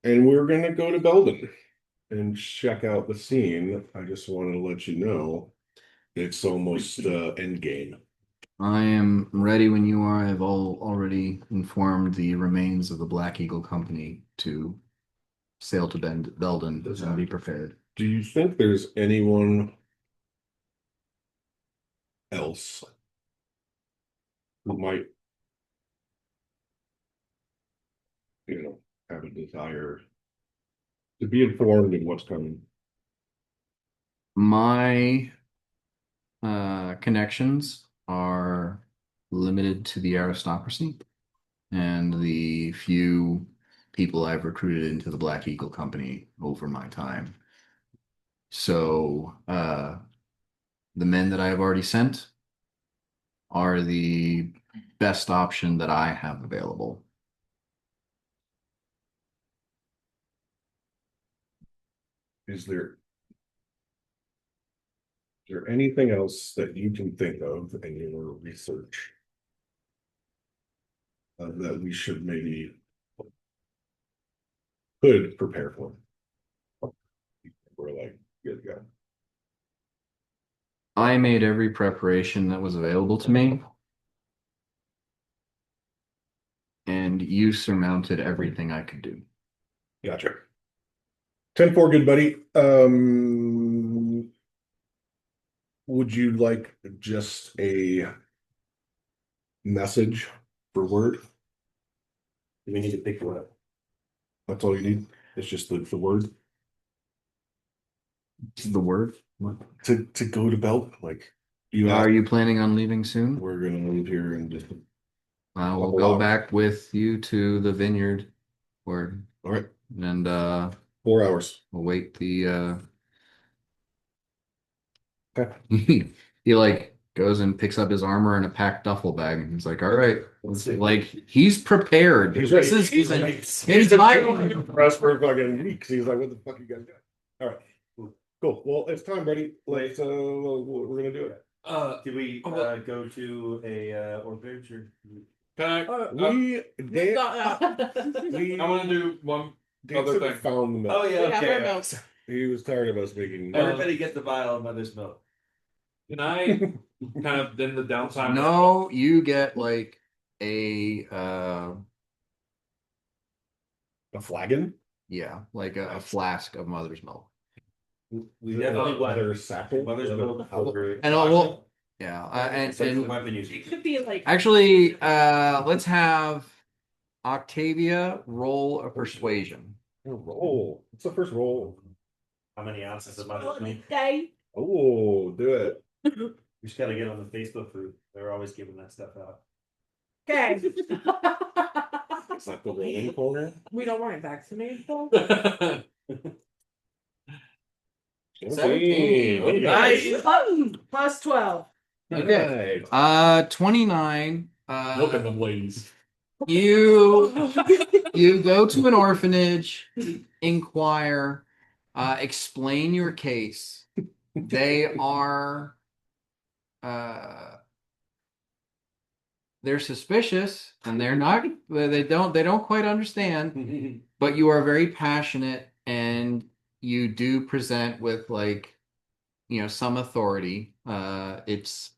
And we're gonna go to Belden and check out the scene. I just wanted to let you know it's almost end game. I am ready when you are. I've already informed the remains of the Black Eagle Company to sail to Belden and be prepared. Do you think there's anyone else who might, have a desire to be informed in what's coming? My connections are limited to the aristocracy and the few people I've recruited into the Black Eagle Company over my time. So the men that I have already sent are the best option that I have available. Is there anything else that you can think of in your research that we should maybe could prepare for? We're like, good to go. I made every preparation that was available to me, and you surmounted everything I could do. Gotcha. 10-4, good buddy. Would you like just a message for word? Do we need to pick one up? That's all you need? It's just the word? The word? To go to Belt? Like, you Are asked, you planning on leaving soon? we're gonna leave here and just. I will Couple go hours. back with you to the vineyard word All right, and 4 hours. we'll wait the Okay. he like goes and picks up his armor in a packed duffel bag and he's like, all right, like he's prepared. He's This ready. is He's an ready. entire Press for fucking weeks. He's like, what the fuck you guys doing? All right, cool. Well, it's time, buddy. Let's we're gonna do it. Did we go to a hors d'oeuvres or? Can I? We Dan, Got- I want to do one Dan other said thing. we found the milk. Oh yeah, We have our okay. milk. He was tired of us making. Everybody get the vial of mother's milk. Can I kind of in the downtime? no, you get like a A flagon. yeah, like a flask of mother's milk. We definitely want Leather sapple. mother's milk for. And we'll yeah, and weapon It using. could be like actually let's have Octavia roll a persuasion. Roll. It's the first roll. How many ounces of mother's milk? day. Oh, do it. We just gotta get on the Facebook group. They're always giving that stuff out. Okay. It's like the rolling corner. We don't want it vaccinated though. 17. Okay. Nice. Plus 12. Okay. 29. Look at them ladies. You go to an orphanage, inquire, explain your case. They are they're suspicious and they don't quite understand, but you are very passionate and you do present with some authority. It's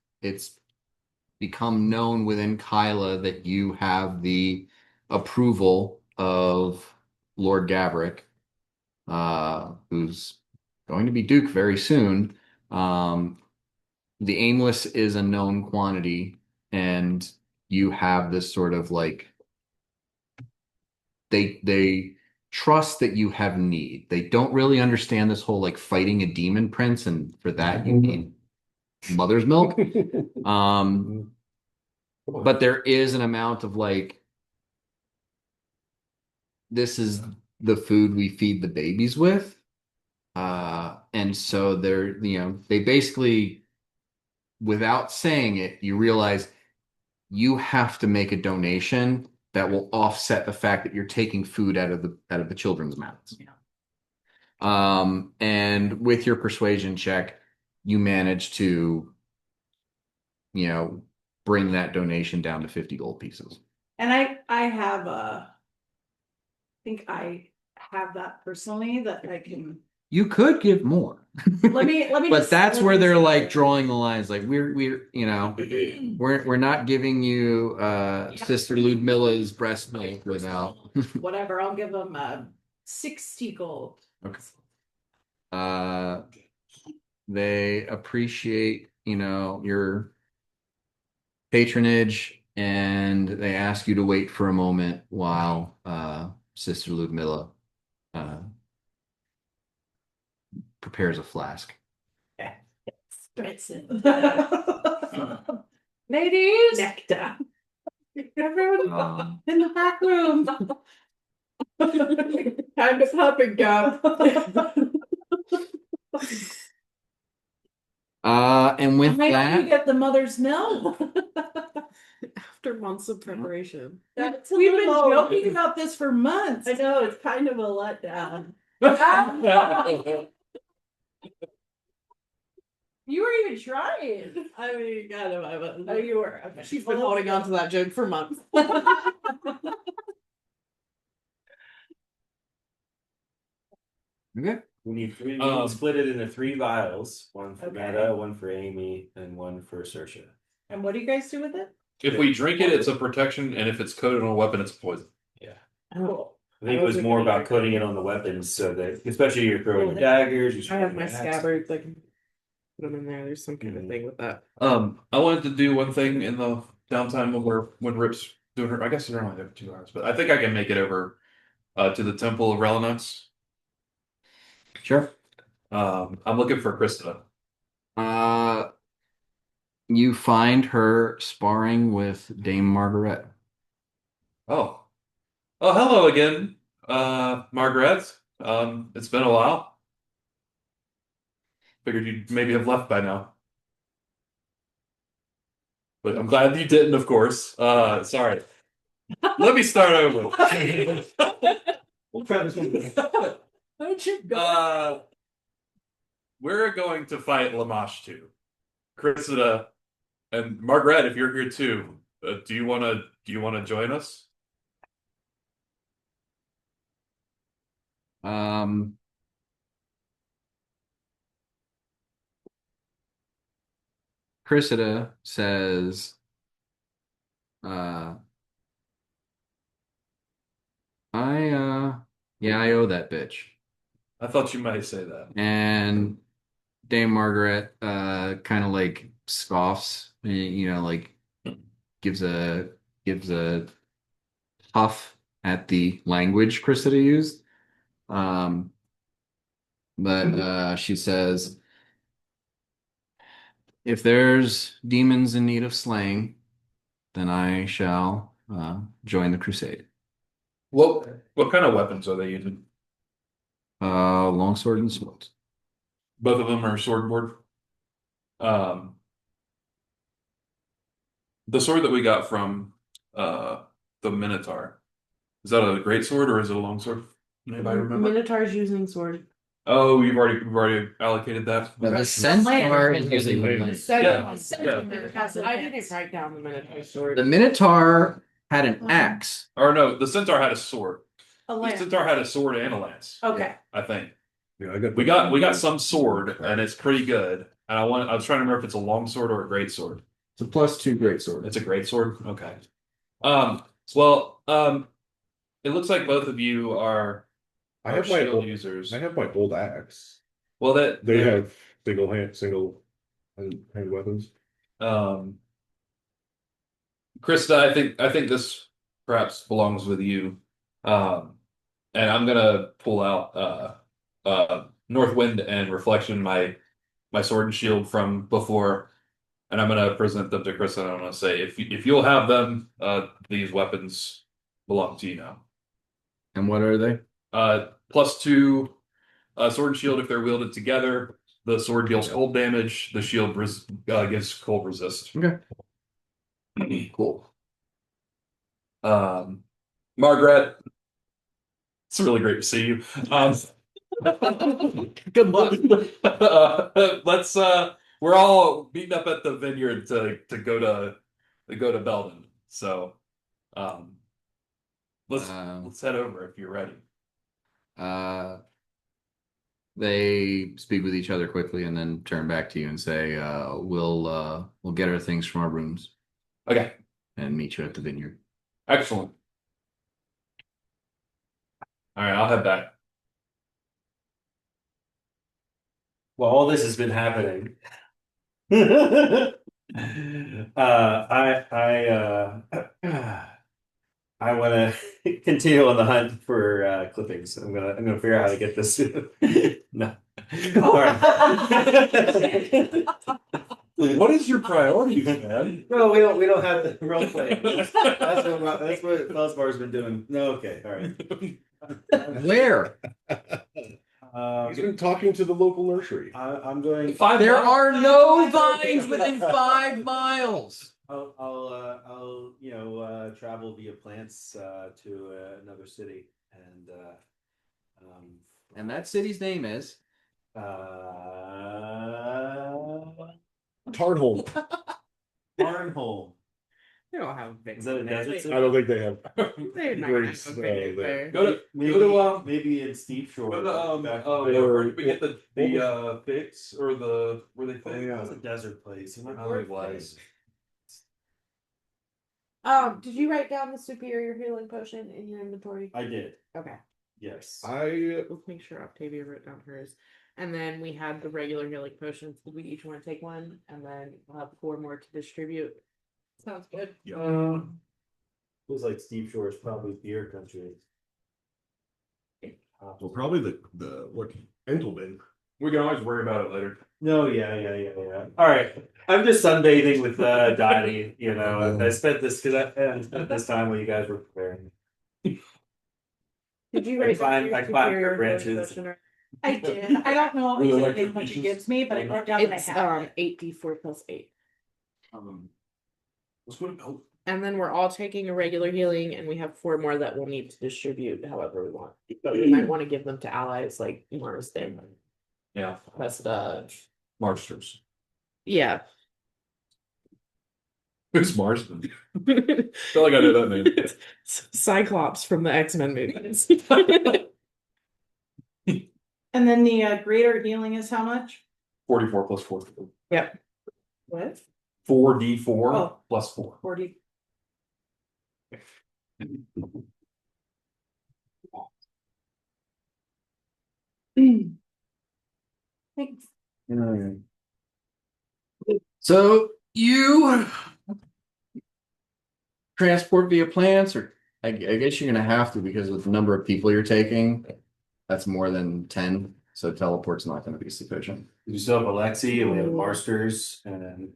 become known within Kyla that you have the approval of Lord Gavrick. who's going to be Duke very soon. The Aimless is a known quantity, and you have this sort of like they trust that you have need. They don't really understand this whole like fighting a demon prince, and for that you need mother's milk. But there is an amount of like, this is the food we feed the babies with. And so they basically, without saying it, you realize you have to make a donation that will offset the fact that you're taking food out of the children's mouths. And with your persuasion check, you manage to, bring that donation down to 50 gold pieces. And I have think I have that personally that I can. You could give more. Let me. But that's where they're like drawing the lines. Like we're not giving you Sister Ludmilla's breast milk without. Whatever. I'll give them 60 gold. Okay. They appreciate, your patronage, and they ask you to wait for a moment while Sister Ludmilla prepares a flask. Spritz it. Ladies, Nectar. everyone in the back room. Time to pop and go. And with Why don't that, you get the mother's milk? After months of preparation. That's We've been joking about this for months. I know, it's kind of a letdown. You were even trying. I mean, God, I was. Oh, you were. Okay. She's been holding on to that joke for months. okay. We need three. We can split it into 3 vials: one for Okay. Meta, one for Amy, and one for Saoirse. And what do you guys do with it? If we drink it, it's a protection, and if it's coated on a weapon, it's a poison. Yeah. Cool. I think it was more about putting it on the weapons, so that especially you're throwing your daggers. You're I have throwing my your axe. scabbards. I can put them in there. There's some kind of thing with that. I wanted to do one thing in the downtime when Rip's doing her. I guess they're only there for 2 hours, but I think I can make it over to the Temple of Relanox. Sure. I'm looking for Krista. You find her sparring with Dame Margaret. Oh, hello again, Margaret. It's been a while. Figured you'd maybe have left by now. But I'm glad you didn't, of course. Sorry. Let me start over. We'll try this one. Don't you go? We're going to fight Lamash too. Cressida and Margaret, if you're here too, do you want to join us? Cressida says, I owe that bitch. I thought you might say that. And Dame Margaret kind of like scoffs, like gives a huff at the language Cressida used. But she says, if there's demons in need of slaying, then I shall join the crusade. What kind of weapons are they using? Longsword and swords. Both of them are swordboard. The sword that we got from the Minotaur, is that a great sword or is it a long sword? Anybody remember? Minotaur's using sword. Oh, we've already allocated that. But the Okay. centaur is using the lance. Yeah. I didn't write down the Minotaur sword. The Minotaur had an axe. Or no, the centaur had a sword. A The lamp. centaur had a sword and a lance. Okay. I think Yeah, we got some sword and it's pretty good. And I was trying to remember if it's a long sword or a great sword. It's a +2 great sword. It's a great sword. Okay. Well, it looks like both of you are I are have my shield old, users. I have my old axe. Well, that They they're- have single hand weapons. Um, Krista, I think this perhaps belongs with you. And I'm gonna pull out Northwind and Reflection, my sword and shield from before, and I'm gonna present them to Krista. And I'm gonna say, if you'll have them, these weapons belong to you now. And what are they? +2 sword and shield if they're wielded together. The sword deals cold damage. The shield gives cold resist. Okay. Cool. Margaret, it's really great to see you. Good luck. Let's we're all meeting up at the vineyard to go to Belden. So let's head over if you're ready. They speak with each other quickly and then turn back to you and say, we'll get our things from our rooms Okay, and meet you at the vineyard. excellent. All right, I'll head back. Well, all this has been happening. I want to continue on the hunt for clippings. I'm gonna figure out how to get this. No. All right. What is your priorities, man? No, we don't have the role play. That's what Felsbar's been doing. No, okay, all right. Where? He's been talking to the local nursery. I'm going. There are no vines within 5 miles. I'll travel via plants to another city And that city's name is? Tarnholm. Barnholm. They don't have big. Is that a desert They- city? I don't think they have. They're not Grace, gonna have a there. there. Maybe in Steep Shore. Go to back- where did we get the fix or the where they Oh, think? it's a desert place. You Oh, it was. Did you write down the superior healing potion in your inventory? I did. Okay. Yes. Let's make sure Octavia wrote down hers. And then we had the regular healing potions. We each want to take one, and then we'll have 4 more to distribute. Sounds good. Feels like Steep Shore is probably beer country. Well, probably the what Entelman. We can always worry about it later. No, yeah. All right. I'm just sunbathing with Dottie. I spent this time when you guys were preparing. Did you I write down climb- your I climb superior her branches. healing potion? Or- I did. I don't know Really like exactly what she gives me, but I wrote down that I It's have. 8d4 plus 8. Let's go to And then we're all taking a regular healing, and we have 4 more that we'll need to distribute however we want. But we might want to give them to allies like Marsden. Yeah, That's Marsters. yeah. Who's Marsden? I feel like I know that name. Cyclops from the X-Men movies. And then the greater healing is how much? 44 plus 4. Yep. What? 4d4 Oh. plus 4. 40. Thanks. So you transport via plants, or I guess you're gonna have to because of the number of people you're taking. That's more than 10, so teleport's not gonna be sufficient. We still have Alexi and we have Marsters and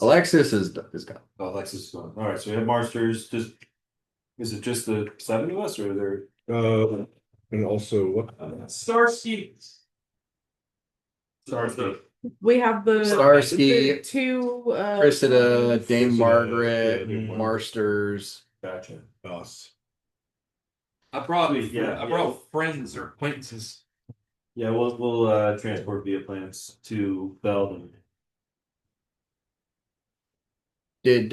Alexis is gone. Alexis is gone. All right, so we have Marsters. Is it just the 7 of us, or are there? And also what? Starsky. Starsky. We have the Starsky, the 2 Cressida, Dame Cressida, Margaret, yeah, Dame Marsters. Gotcha. Us. I brought Yeah. friends or acquaintances. Yeah, we'll transport via plants to Belden. Did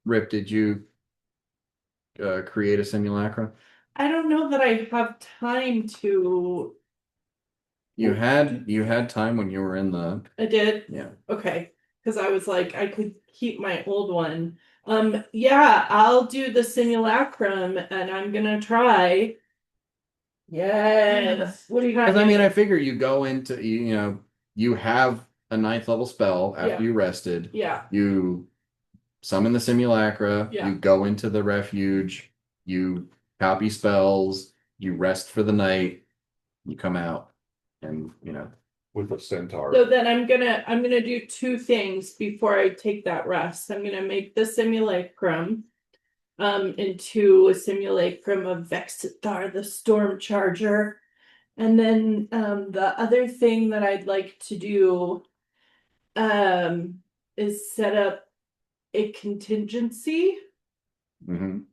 Rip, did you create a simulacra? I don't know that I have time to. You had time when you were in the I did. yeah. Okay, because I was like, I could keep my old one Yeah, I'll do the simulacrum and I'm gonna try. Yes. What do you got? Because I mean, I figure you go into you know you have a 9th level spell after Yeah. you rested. Yeah. You summon the simulacra. Yeah. You go into the refuge. You copy spells. You rest for the night. You come out, and with a centaur. So then I'm gonna do two things before I take that rest. I'm gonna make the simulacrum into a simulacrum of Vexitar, the storm charger. And then the other thing that I'd like to do is set up a contingency. Mhm.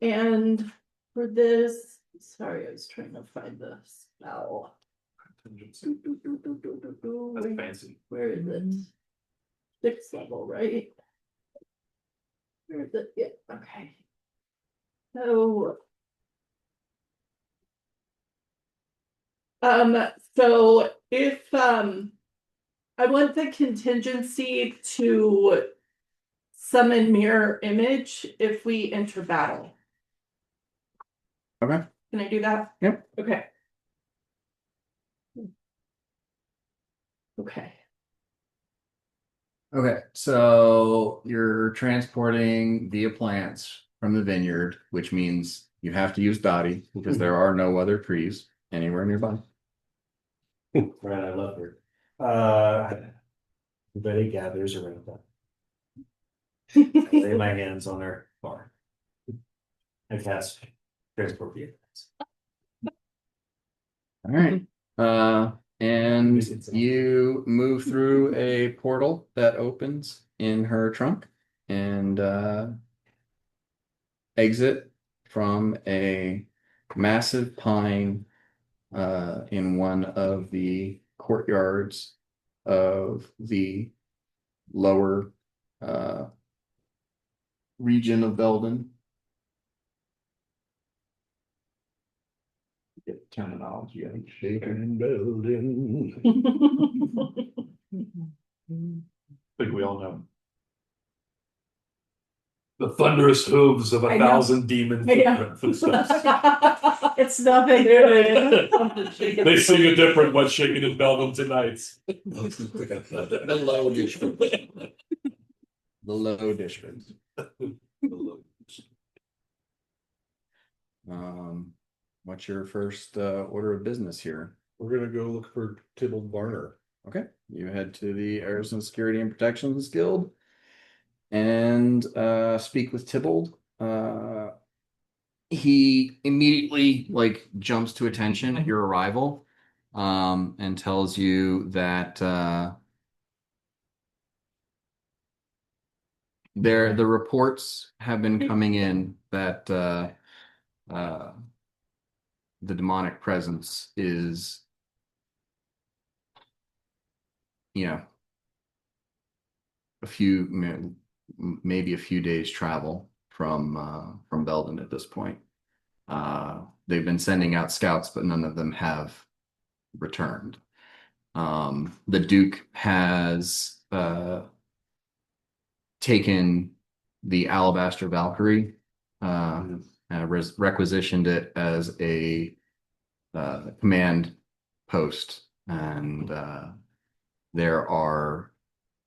And for this, sorry, I was trying to find the spell. Contingency. That's fancy. Where is it? 6th level, right? Where is it? Yeah, okay. So so if I want the contingency to summon mirror image if we enter battle. Okay. Can I do that? Yep. Okay. Okay. Okay, so you're transporting via plants from the vineyard, which means you have to use body because there are no other trees anywhere nearby. Right, I love her. Everybody gathers around that. I lay my hands on her bar. And cast transport vehicles. All right. And you move through a portal that opens in her trunk and exit from a massive pine in one of the courtyards of the lower region of Belden. Get terminology. I think. Shaking and building. I think we all know. The thunderous hooves of I a know. thousand demon I know. footsteps. It's nothing. They sing a different what's shaking in Belgium tonight. The low district. The low district. What's your first order of business here? We're gonna go look for Tybalt Varner. Okay, you head to the Arizona Security and Protections Guild and speak with Tybalt. He immediately jumps to attention at your arrival and tells you that the reports have been coming in that the demonic presence is, maybe a few days travel from Belden at this point. They've been sending out scouts, but none of them have returned. The Duke has taken the Alabaster Valkyrie, requisitioned it as a command post, and there are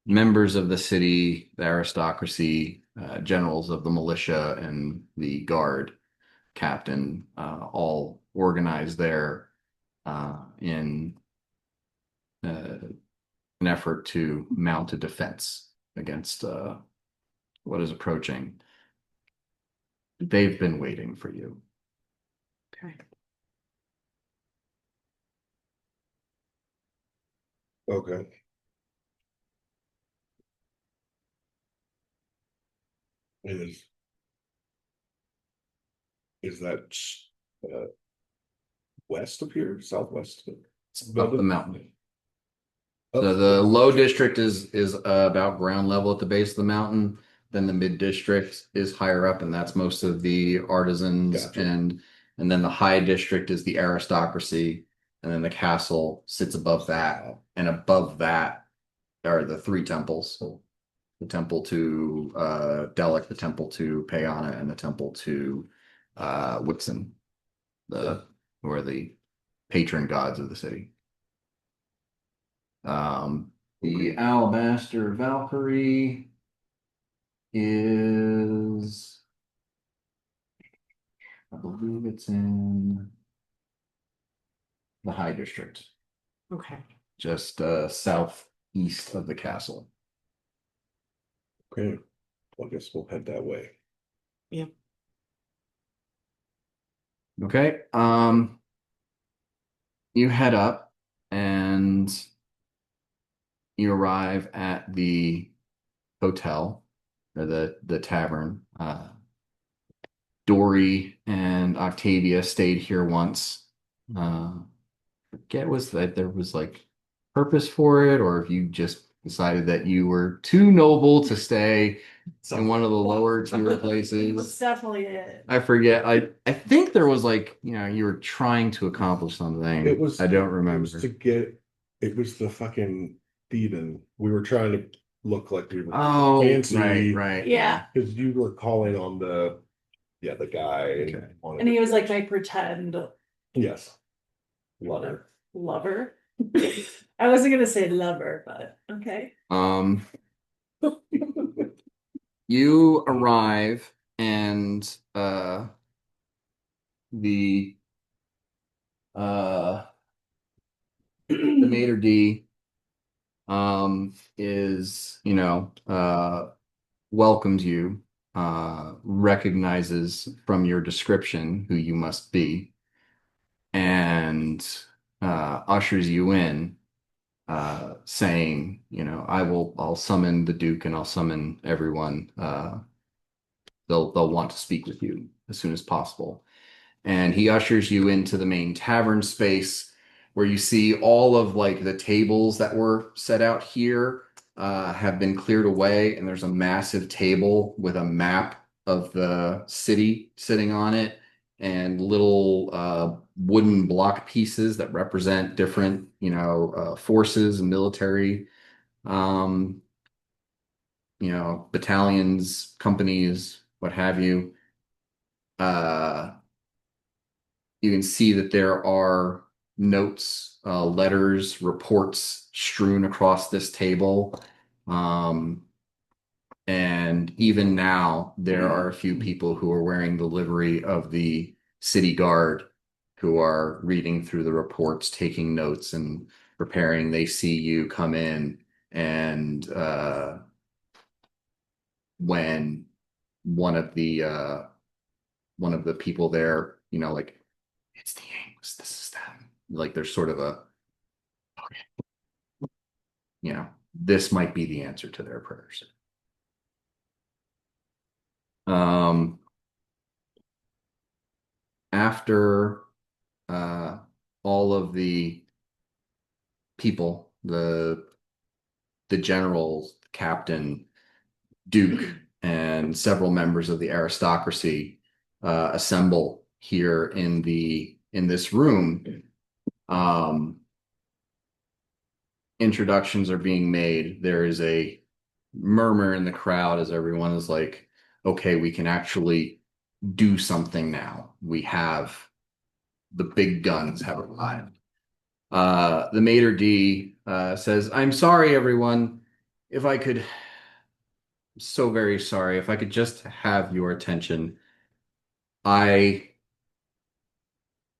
members of the city, the aristocracy, generals of the militia, and the guard captain, all organized there in an effort to mount a defense against what is approaching. They've been waiting for you. Okay. Okay. Is that west of here, southwest? Up the mountain. So the low district is about ground level at the base of the mountain. Then the mid district is higher up, and that's most of the artisans. Gotcha. And then the high district is the aristocracy, and then the castle sits above that, and above that are the three temples. the temple to Delic, the temple to Payana, and the temple to Whitson, who are the patron gods of the city. The Alabaster Valkyrie is, I believe it's in the High District, Okay. just southeast of the castle. Okay. Well, I guess we'll head that way. Okay. You head up and you arrive at the hotel or the tavern. Dory and Octavia stayed here once. Forget was that there was like purpose for it, or if you just decided that you were too noble to stay in one of the lower tier That's places. definitely it. I forget. I think there was like, you were trying to accomplish something. It was I don't It remember. was to get. It was the fucking thieving. We were trying to look like we were Oh, fancy. right. Yeah. Because you were calling on the guy. Okay. And, wanted And he to- was like my pretend Yes. whatever lover. I wasn't gonna say lover, but okay. You arrive and the the maitre d is, welcomes you, recognizes from your description who you must be, and ushers you in, saying, I'll summon the Duke and I'll summon everyone. They'll want to speak with you as soon as possible. And he ushers you into the main tavern space where you see all of like the tables that were set out here have been cleared away, and there's a massive table with a map of the city sitting on it and little wooden block pieces that represent different, forces and military, um, battalions, companies, what have you. You can see that there are notes, letters, reports strewn across this table. And even now, there are a few people who are wearing the livery of the city guard who are reading through the reports, taking notes, and preparing. They see you come in, and when one of the people there, like, it's the Aimless, this is them. Like there's sort of okay, this might be the answer to their prayers. After all of the people, the generals, captain, Duke, and several members of the aristocracy assemble here in this room. Introductions are being made. There is a murmur in the crowd as everyone is like, okay, we can actually do something now. We have the big guns have arrived. The maitre d says, I'm sorry, everyone. If I could, so very sorry. If I could just have your attention. I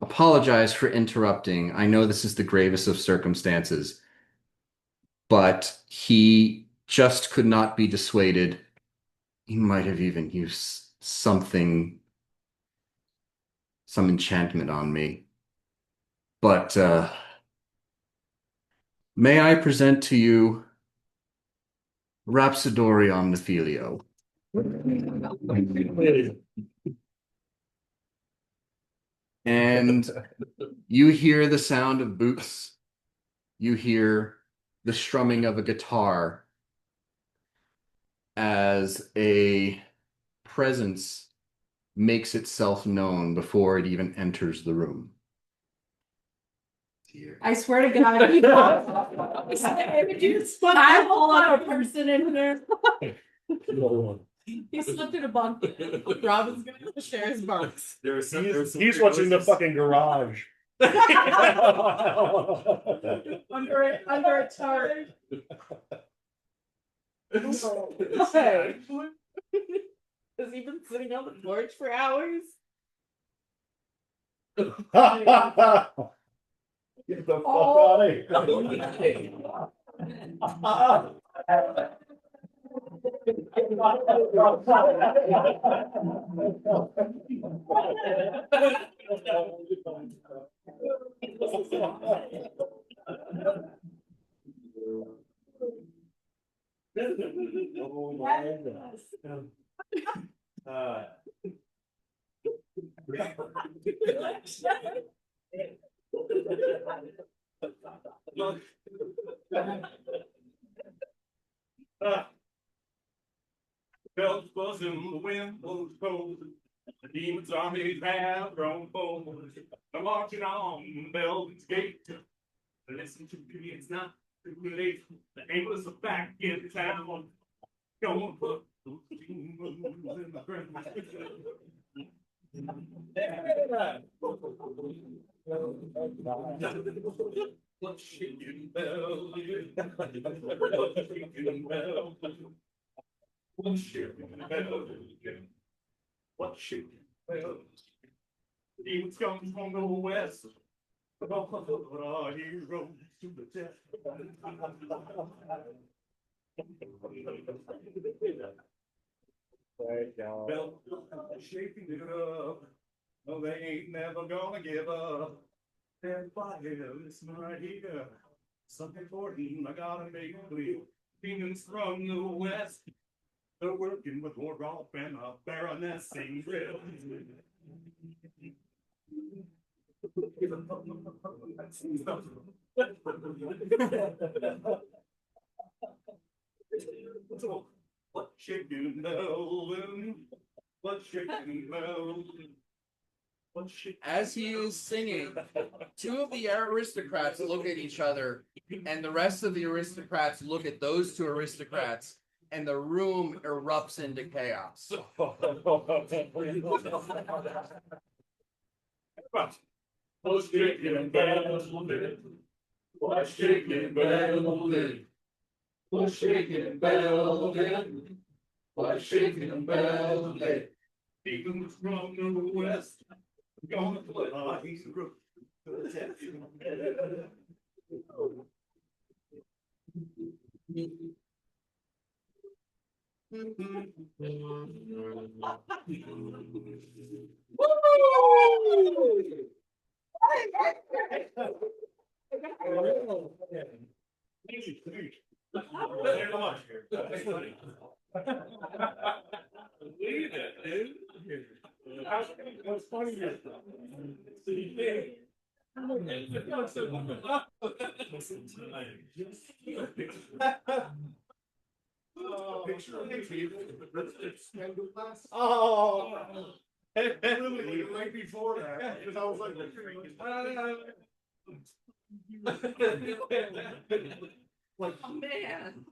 apologize for interrupting. I know this is the gravest of circumstances, but he just could not be dissuaded. He might have even used some enchantment on me. But may I present to you Rhapsodori Omnifilio? And you hear the sound of boots. You hear the strumming of a guitar as a presence makes itself known before it even enters the room. dear. I swear to God. You just put that whole other person in there. He slipped in a bunk. Robin's gonna share his bunks. He's watching the fucking garage. Under a tarp. Hey. Has he been sitting on the porch for hours? Get the fuck out of here. Bells buzzing, the wind blows cold. The demons' armies have grown bold. They're marching on Belgium's gate. Listen to me, it's not too late. The Aimless are back in town. Don't put those demons in the ground. What shaking bell? What shaking bell? What shaking bell? What shaking bell? The demons come from the west. Our heroes to the death. Bell shaking it up. No, they ain't never gonna give up. Their fire is right here. Something important I gotta make clear. Demons from the west. They're working with Warlock and a Baroness in real. What shaking Melvin? What shaking Melvin? What shaking? As he is singing, two of the aristocrats look at each other, and the rest of the aristocrats look at those two aristocrats, and the room erupts into chaos. What's shaking Melvin? What's shaking Melvin? What's shaking Melvin? What's shaking Melvin? Demons from the west. Gonna play our hero. That's funny. Oh, literally right before that, because I was like, like, Oh man.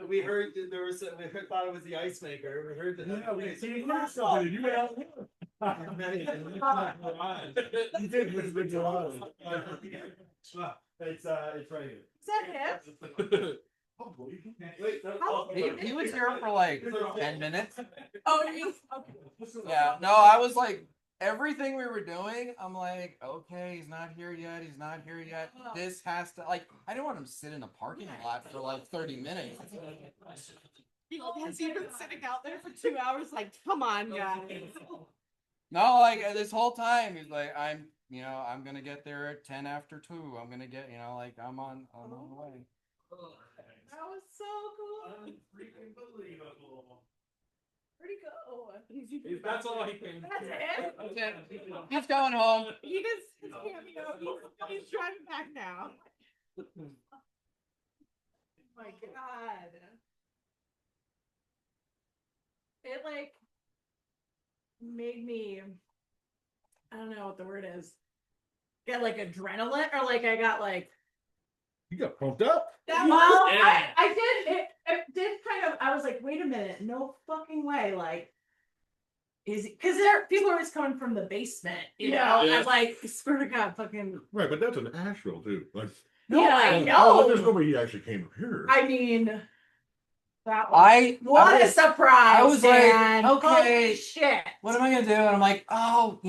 We heard that there was. We heard, thought it was the ice maker. We heard that. Yeah, we see something. You went out. You did with the garage. It's right here. Is that him? Wait, He was here for like 10 minutes. Oh, you. Okay. Yeah, no, I was like, everything we were doing, I'm like, okay, he's not here yet. He's not here yet. This has to, like, I didn't want him to sit in the parking lot for like 30 minutes. Has he been sitting out there for 2 hours? Like, come on, guys. No, like this whole time, he's like, I'm gonna get there at 10 after 2. I'm gonna get, like, I'm on the way. That was so cool. freaking believable. Where'd he go? That's all he can. That's it. He's going home. He just his cameo. He's driving back now. Oh my god. It like made me, I don't know what the word is. get like adrenaline or like I got like. You got pumped up. Well, I did. It did kind of. I was like, wait a minute, no fucking way. Like, is it because people are always coming from the basement, you know? Yeah. And like, I swear to God, fucking. Right, but that's an Asheville too. Like, Yeah, I oh, but there's know. nobody actually came up here. I mean, that was I what a was- surprise! I was like, Dan. okay, Holy shit. what am I gonna do? And I'm like, oh,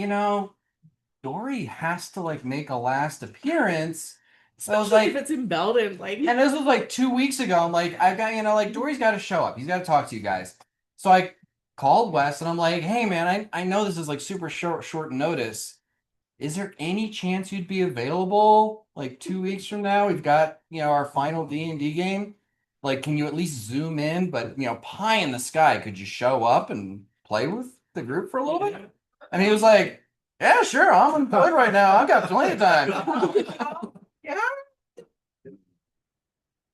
Dory has to like make a last appearance. So I was Especially like, if it's in Belden, like and this was like 2 weeks ago. I'm like, I've got, like Dory's got to show up. He's got to talk to you guys. So I called Wes and I'm like, hey man, I know this is like super short notice. Is there any chance you'd be available like 2 weeks from now? We've got, our final D&D game. Like, can you at least zoom in? But, pie in the sky, could you show up and play with the group for a little bit? And he was like, yeah, sure. I'm employed right now. I've got plenty of time. Yeah.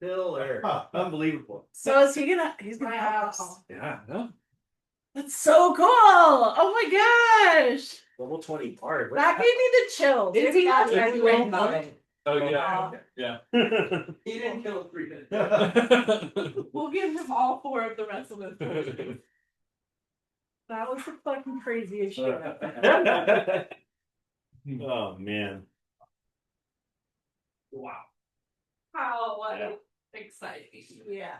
Still there. Unbelievable. So is he gonna? He's gonna help us. Yeah, no. That's so cool! Oh my gosh, Level 20 part. that gave me the chills. Is he That's actually really fine? Oh yeah. He didn't kill a 3 minutes. we'll give him all 4 of the rest of it. That was the fucking craziest shit. Oh man. Wow. How Yeah. exciting. Yeah.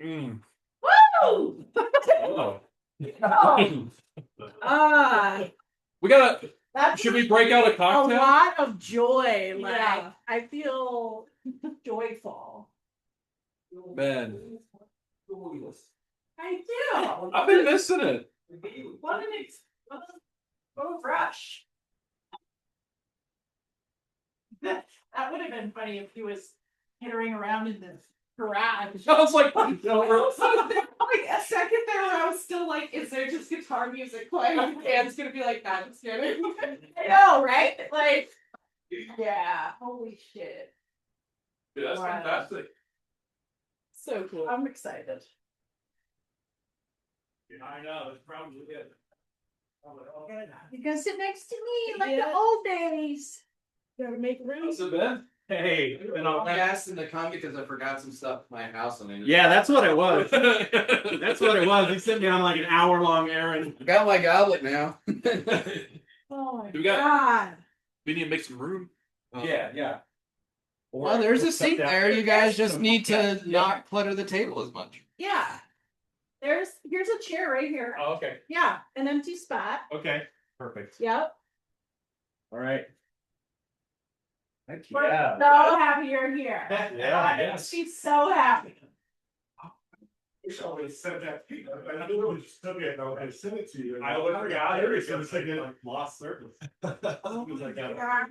Mm. Woo! Oh. Ah, We gotta. that's Should we break out a a cocktail? lot of joy. Like Yeah. I feel joyful. Man, I do. I've been missing it. What a rush. That would have been funny if he was skittering around in the garage. I was like, Like a second there where I was still like, is there just guitar music playing? Dan's gonna be like, nah, just kidding. I know, right? Like, yeah, holy shit. dude, that's Wow. fantastic. So cool. I'm excited. I know, it's probably good. You gonna sit next to me like Yeah. the old days. Gotta make room. How's it been? Hey, been all I asked him to come because I forgot some stuff at my house. And yeah, that's what it was. That's what it was. He sent me on like an hour-long errand. I got my goblet now. Oh my We got- god. We need to make some room. Yeah. Well, there's a seat there. You guys just need to not clutter the table as much. Yeah. Here's a chair right here. Oh, okay. Yeah, an empty spot. Okay. Perfect. Yep. All right. Heck We're yeah. so happy you're here. Yeah, yes. She's so happy. You always said that. I knew it was okay, though. I sent it to you. I forgot everything. It was like a lost service. Oh It was like, my God.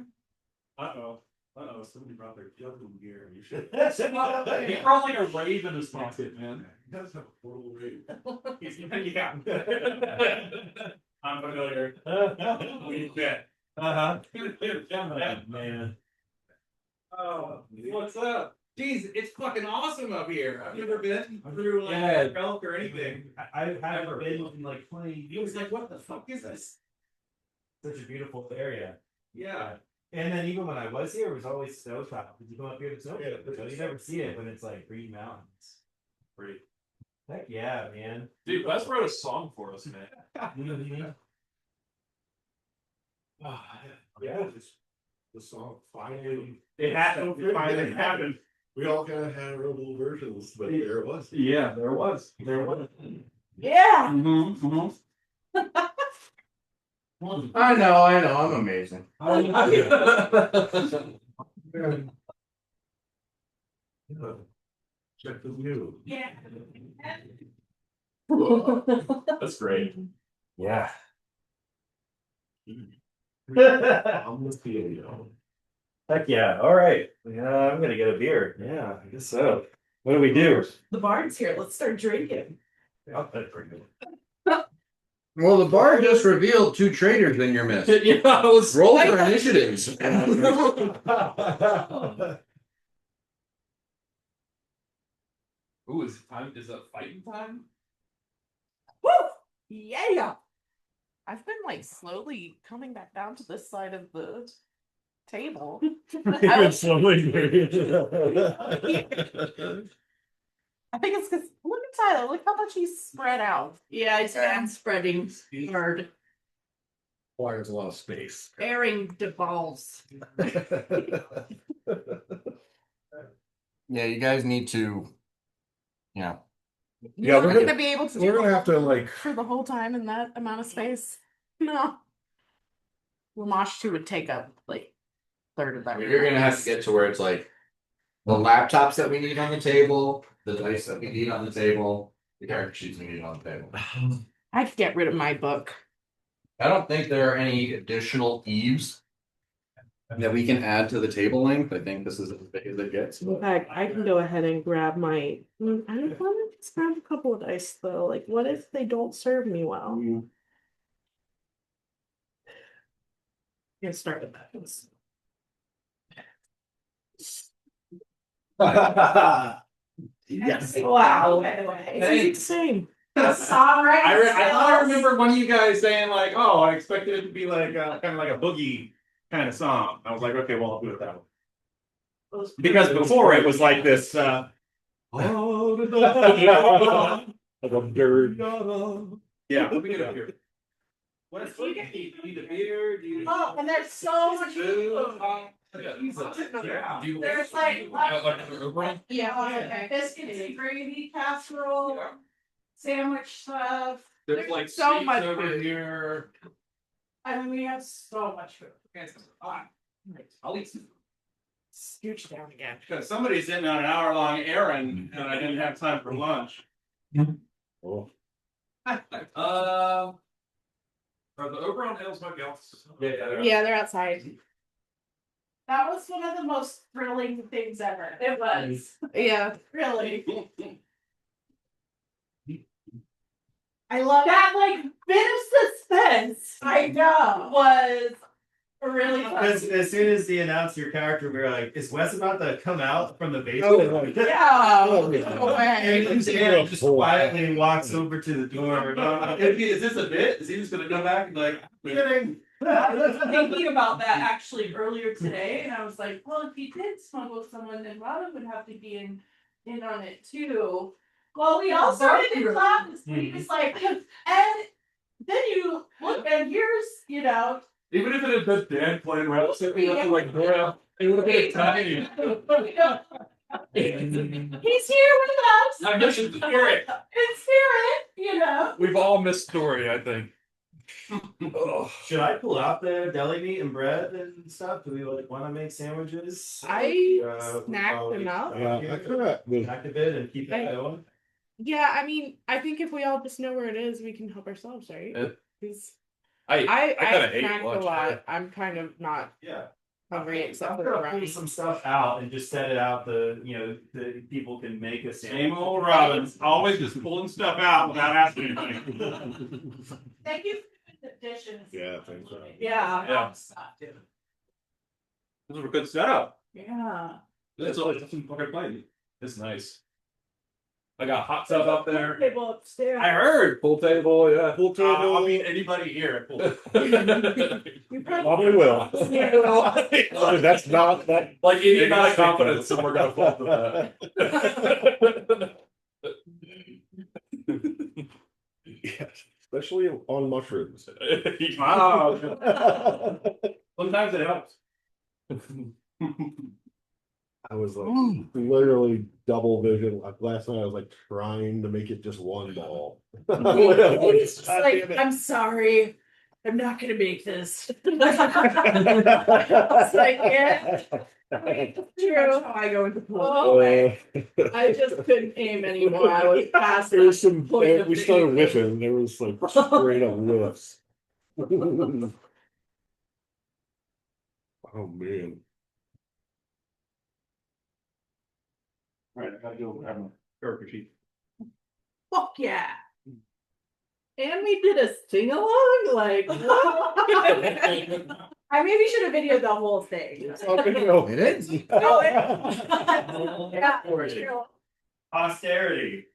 uh-oh, somebody brought their juggling gear. You should. He brought like a rave in his pocket, man. He does have a total rave. Yeah. I'm familiar. We bet. Uh-huh. Man. Oh, what's up? Jeez, it's fucking awesome up here. I've never been through like Yeah. Elk or anything. I haven't been in like 20. It was like, what the fuck is this? Such a beautiful area. Yeah. And then even when I was here, it was always snow top. Did you come up here to snow? Yeah. You never see it when it's like Green Mountains. Pretty. Heck yeah, man. Dude, Wes wrote a song for us, man. Yeah, the song finally. It happened. It finally happened. We all kind of had our own little versions, but there it was. Yeah, there was. There was. Yeah. I know, I'm amazing. Check the view. Yeah. That's great. Yeah. I'm with you. Heck yeah. All right. Yeah, I'm gonna get a beer. Yeah, I guess so. What do we do? The bar's here. Let's start drinking. I'll put it for you. Well, the bar just revealed 2 traitors in your midst. Yeah, I was. Roll for initiatives. Ooh, is that fighting time? Woo! Yeah. I've been like slowly coming back down to this side of the table. Even slowly. I think it's because look at Tyler. Look how much he's spread out. Yeah, I am spreading hard. Requires a lot of space. Airing the balls. Yeah, you guys need to, you know, Yeah, You're we're not gonna- gonna be able to. we're do gonna have to, all like- for the whole time in that amount of space. No. Lamash 2 would take up like third of that. you're gonna have to get to where it's like the laptops that we need on the table, the dice that we need on the table, the character sheets we need on the table. I could get rid of my book. I don't think there are any additional eaves that we can add to the table length. I think this is as big as it gets. In fact, I can go ahead and grab my. I don't want to just grab a couple of dice though. Like, what if they don't serve me well? Gonna start with that. Yes. Wow. It's the same. Alright. I remember one of you guys saying like, "Oh, I expected it to be like kind of like a boogie kind of song." I was like, "Okay, well, I'll do it that way." Because before it was like this. Like a bird. Yeah, let me get up here. What is it? Do you need a beer? Do you Oh, and there's so much food. Yeah. There's like Yeah. okay. Biscuits and gravy casserole, sandwich stuff. There's like so sweets much over food. here. I mean, we have so much food. I'll eat some. Scooch down again. Because somebody's in on an hour-long errand and I didn't have time for lunch. Oh. Are the Oberon ales might be off? Yeah, they're outside. That was one of the most thrilling things ever. It was. Yeah. Really. I love that like bit of suspense. I know was really fun. As soon as he announced your character, we were like, "Is Wes about to come out from the Oh, basement?" Yeah. No way. And Dan just quietly walks over to the door. Is this a bit? Is he just gonna come back and be like, "Kidding"? I was thinking about that actually earlier today, and I was like, well, if he did smuggle someone, then Robin would have to be in on it too. Well, we all started in class. We just like, and then you look and here's, you know, Even if it had been Dan playing around, sitting up to like, bro, it would have been tiny. he's here with us. I miss his spirit. In spirit, you know. We've all missed Story, I think. Should I pull out the deli meat and bread and stuff? Do we like want to make sandwiches? I Uh, snacked them up. Yeah, I kinda was. Back a bit and keep it going. Yeah, I mean, I think if we all just know where it is, we can help ourselves, right? Yeah. 'Cause I I kinda ate snacked a lunch. lot. I'm kind of not Yeah. hungry except I'm for gonna pull Ryan. some stuff out and just set it out. The people can make a Same old Robin, always just pulling stuff out without asking anything. Thank you for the dishes. Yeah, thanks. Yeah. Yeah. This is a good setup. Yeah. That's all. That's some fucking play. It's nice. I got hot tub up there. Table upstairs. I heard. Pool table, yeah. Pool table. I'll meet anybody here at pool. You Probably will. That's not that. Like any amount of confidence, and we're gonna fall for that. Yes, especially on mushrooms. Wow. Sometimes it helps. I was like literally double vision. Like, last night I was like trying to make it just one ball. It's just like, I'm sorry. I'm not gonna make this. It's like, yeah. True. I go into pool. Oh, I just couldn't aim anymore. I was past There was that some. point of We started aiming. whiffing. There was like straight up whiffs. Oh man. All right, I gotta go grab my character sheet. Fuck yeah. And we did a sing along, like what? I maybe should have videoed the whole thing. It's on video. It is. Yeah, true. Posterity.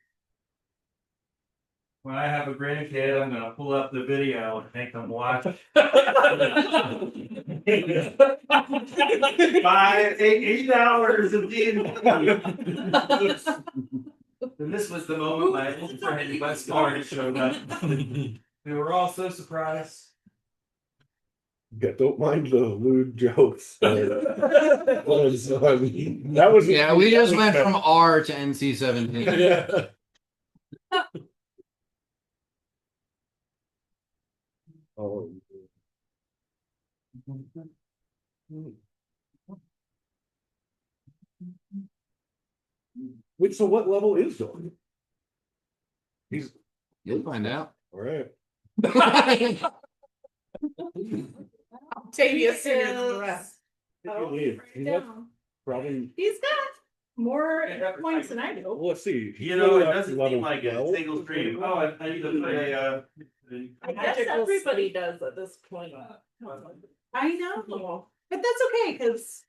when I have a grandkid, I'm gonna pull up the video and make them watch 8 hours of D&D. And this was the moment my old friend Wes Carter showed up. We were all so surprised. Yeah, don't mind the lewd jokes. So, I mean, that was Yeah, we just went from R to NC-17. Yeah. Oh. Wait, so what level is Dawn? He's You'll find out. all right. Octavia sooner than the rest. He's probably. He's got more points than I do. Well, let's see. You know, it doesn't seem like a single stream. Oh, I need to play I guess Magical everybody does at this point. I know, but that's okay because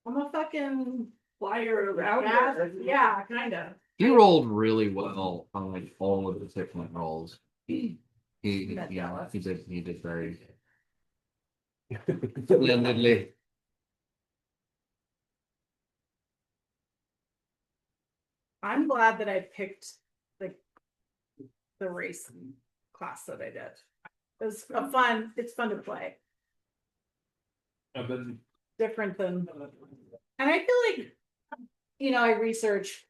I'm a fucking Flyer around. yeah, kind of. He rolled really well on like all of the different rolls. He did very splendidly. I'm glad that I picked the race class that I did. It's fun. It's fun to play. I've been Different than, and I feel like, I research.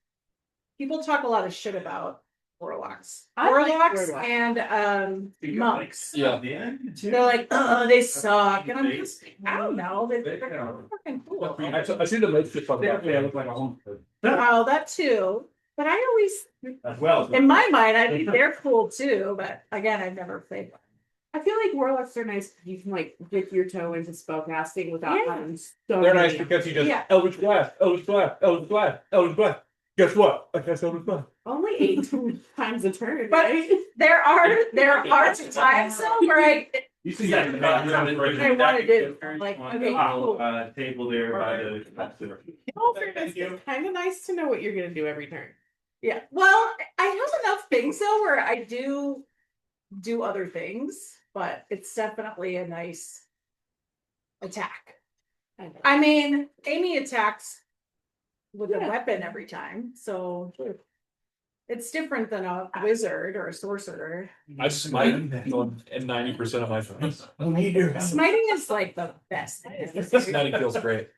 People talk a lot of shit about warlocks, I like warlocks, warlocks. and monks. yeah. They're like, oh, they suck, and I'm just, I don't know, they're fucking cool. I see the most shit talk about. They look like a home. Oh, that too. But I always, as well. in my mind, I think they're cool too. But again, I've never played one. I feel like warlocks are nice because you can like dip your toe into spellcasting without Yeah. having so They're nice many- because you just Yeah. Eldritch Blast, Eldritch Blast, Eldritch Blast, Eldritch Blast. Guess what? I guess Eldritch Blast. only 8 times a turn. But right? there are times though where You see that in I want to do like okay, cool. Table there by the. In all fairness, it's kind of nice to know what you're gonna do every turn. Yeah. Well, I have enough things though where I do other things, but it's definitely a nice attack. I mean, Amy attacks with a weapon every time, so it's different than a wizard or a sorcerer. I smite on 90% of my friends. Smiting is like the best thing. Smiting feels great.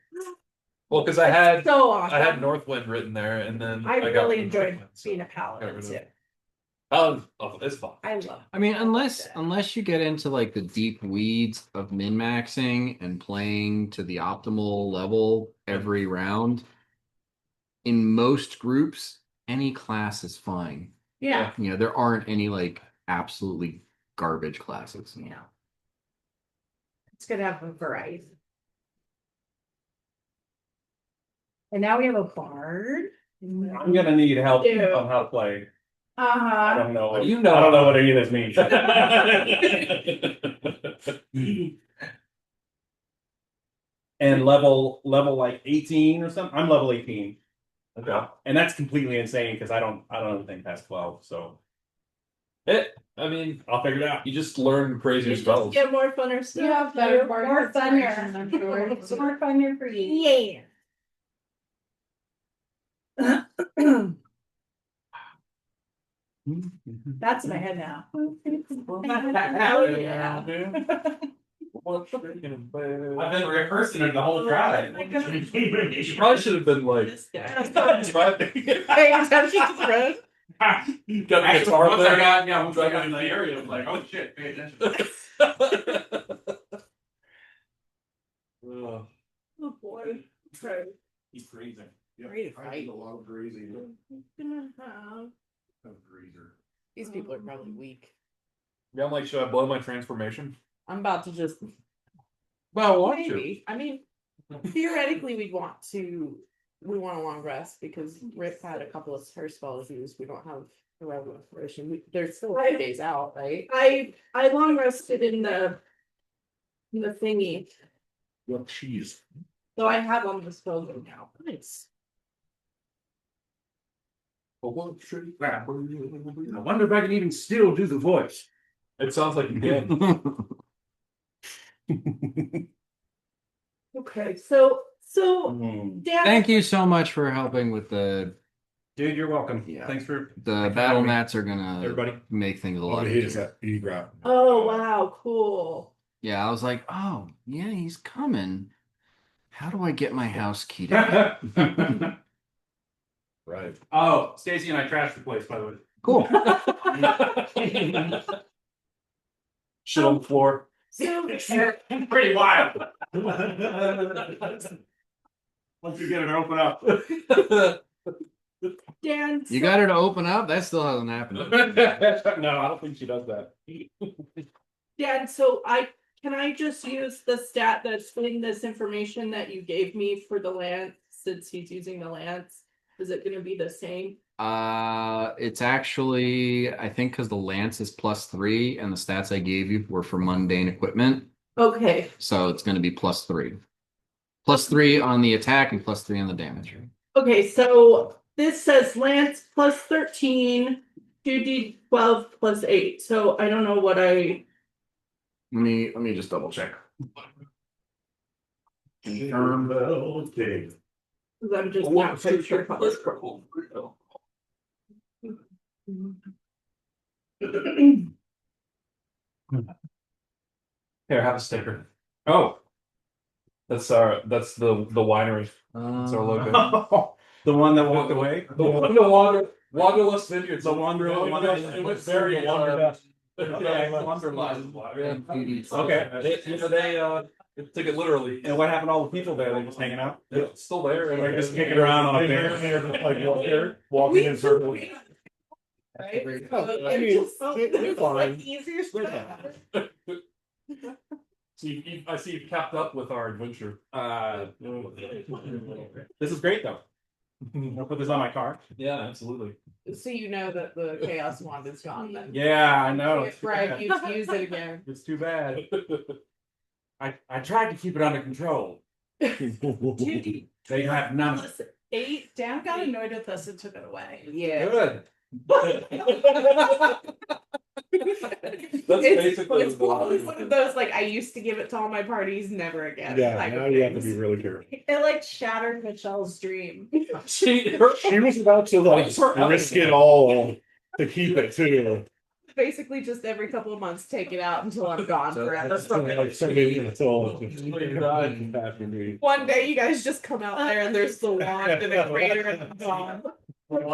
Well, because I had So awesome. I had Northwind written there, and then I got really rid of enjoyed Northwind, so being a got paladin rid of too. it. It's fun. I love. I mean, unless you get into like the deep weeds of min-maxing and playing to the optimal level every round, in most groups, any class is fine. Yeah. You know, there aren't any like absolutely garbage classes. Yeah. It's good to have a variety. And now we have a bard. I'm gonna need help Dude. on how to play. I Uh-huh. don't know. You know. I don't know what any of this means. And level like 18 or something. I'm level 18. Okay. And that's completely insane because I don't think past 12. So I mean, I'll figure it out. you just learn crazier You just spells. get more funner stuff. You have better, More more funner. funner. I'm sure. It's more funner for you. Yeah. That's in my head now. Hell yeah. I've been rehearsing it the whole drive. You probably should have been like, This guy. Paying attention to the road. got the Actually, guitar once I player. got in the area, I'm like, oh shit, pay attention. Ugh. Oh boy. He's freezing. Ready to fight. A lot of grazing. These people are probably weak. Yeah, I'm like, should I blow my transformation? I'm about to just Well, watch it. maybe. I mean, theoretically, we want a long rest because Rip had a couple of her spells used. We don't have a regular inspiration. They're still a few days out, right? I long rested in the thingy, Well, cheese. so I have on disposal now. Nice. I wonder if I can even still do the voice. It sounds like you can. Okay, so Dan, Thank you so much for helping with the Dude, you're welcome. Yeah. Thanks for battle mats are gonna everybody. make things a Oh, lot he is easier. that he grab. Oh wow, cool. Yeah, I was like, oh yeah, he's coming. How do I get my house key to him? Right. Oh, Stacy and I trashed the place, by the way. Cool. Shit on the floor. So Pretty wild. Once you get it open up. Dan, You got her to open up? That still hasn't happened. No, I don't think she does that. Dan, can I just use the stat that's in this information that you gave me for the lance since he's using the lance? Is it gonna be the same? It's actually, I think because the lance is +3 and the stats I gave you were for mundane equipment. Okay. So it's gonna be +3. +3 on the attack and +3 on the damage. Okay, so this says lance plus 13, 2d12 plus 8. So I don't know what I Let me just double check. Okay. I'm just not quite sure how this works. Here, have a sticker. Oh, that's the winery. That's our logo. The one that walked away? The Wanderlust Vineyards. The Wanderlust. It was very Wanderlust. Yeah, Wanderlust. Okay. They took it literally. And what happened to all the people there? They just hanging out? It's still there. They're just kicking around on a bench. Walking in circles. Right? I mean, they're fine. Easiest I see you've kept up with our adventure. This is great though. I'll put this on my car. Yeah, absolutely. So you know that the chaos wand is gone then. Yeah, I know. It's too Right, bad. you use it again. It's too bad. I tried to keep it under control. Dude, They have none. listen, 8. Dan got annoyed with us and took it away. Yeah. Good. That's basically It's probably one of those like I used to give it to all my parties, never again. Yeah, type now of you have to things. be really careful. It like shattered Michelle's dream. She was about to like risk it all to keep it too. Basically, just every couple of months, take it out until I'm gone forever. Like 70 minutes old. One day, you guys just come out there and there's the wand and a crater and it's gone. When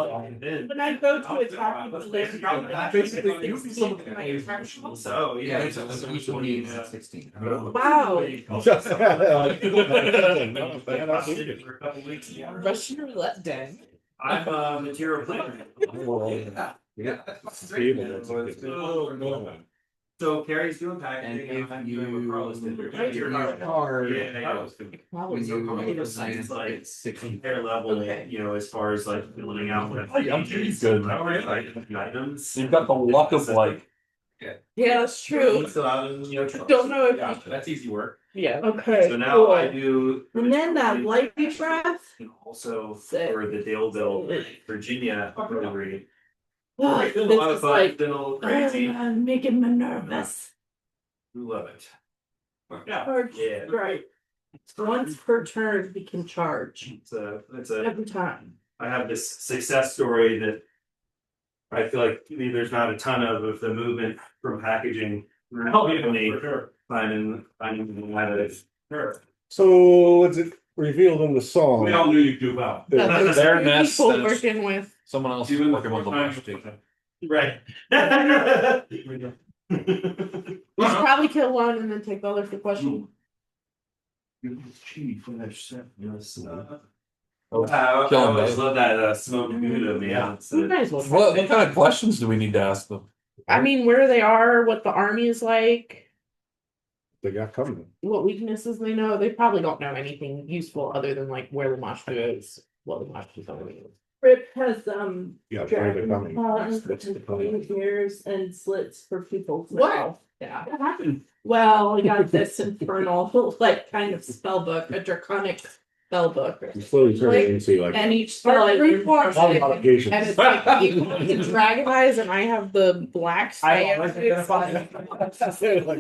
I go to attack with the lance, Basically, you see some of the my names. professional. So, yeah. It's each one needs 16. Wow. For a couple weeks, yeah. Russian roulette den. I'm a material planner. So Carrie's doing packaging and I'm doing what Carlos did. When you go to science, like it's 16. hair level, Okay. as far as like filling out what I'm pretty good. items. You've got the luck of like. Yeah, that's true. Don't know if Yeah, that's easy work. Yeah. Okay. So now I cool. do. And then that light breath. And also Sick. for the Daleville, Virginia delivery. Oh, It's been a lot this of is fun, like it's been a little crazy. making me nervous. We love it. Yeah. Charge, Yeah. right. Once per turn, we can charge It's a every time. I have this success story that I feel like there's not a ton of the movement from packaging randomly finding the Sure. So what's it revealed in the song? We all knew you'd do well. There's Their three nest people is- working with. Someone else is working with the launch. Right. We should probably kill one and then take the other for question. I Kill 'em, always babe. love that smoke Gouda, man. It's, You guys will. What kind of questions do we need to ask them? I mean, where they are, what the army is like, They got coming. what weaknesses they know. They probably don't know anything useful other than like where the Mashtu is, what the Mashtu's army is. Rip has Yeah, where they're dragon coming. claws That's the and point. ears and slits for people's Wow. mouth. Yeah. What happened? Well, I got this infernal like kind of spell book, a draconic spell book. You slowly turn it into like And each spell Our I group learn walks from in, it. modifications. and it's like you have the dragon eyes, and I have the black I style. like It's like,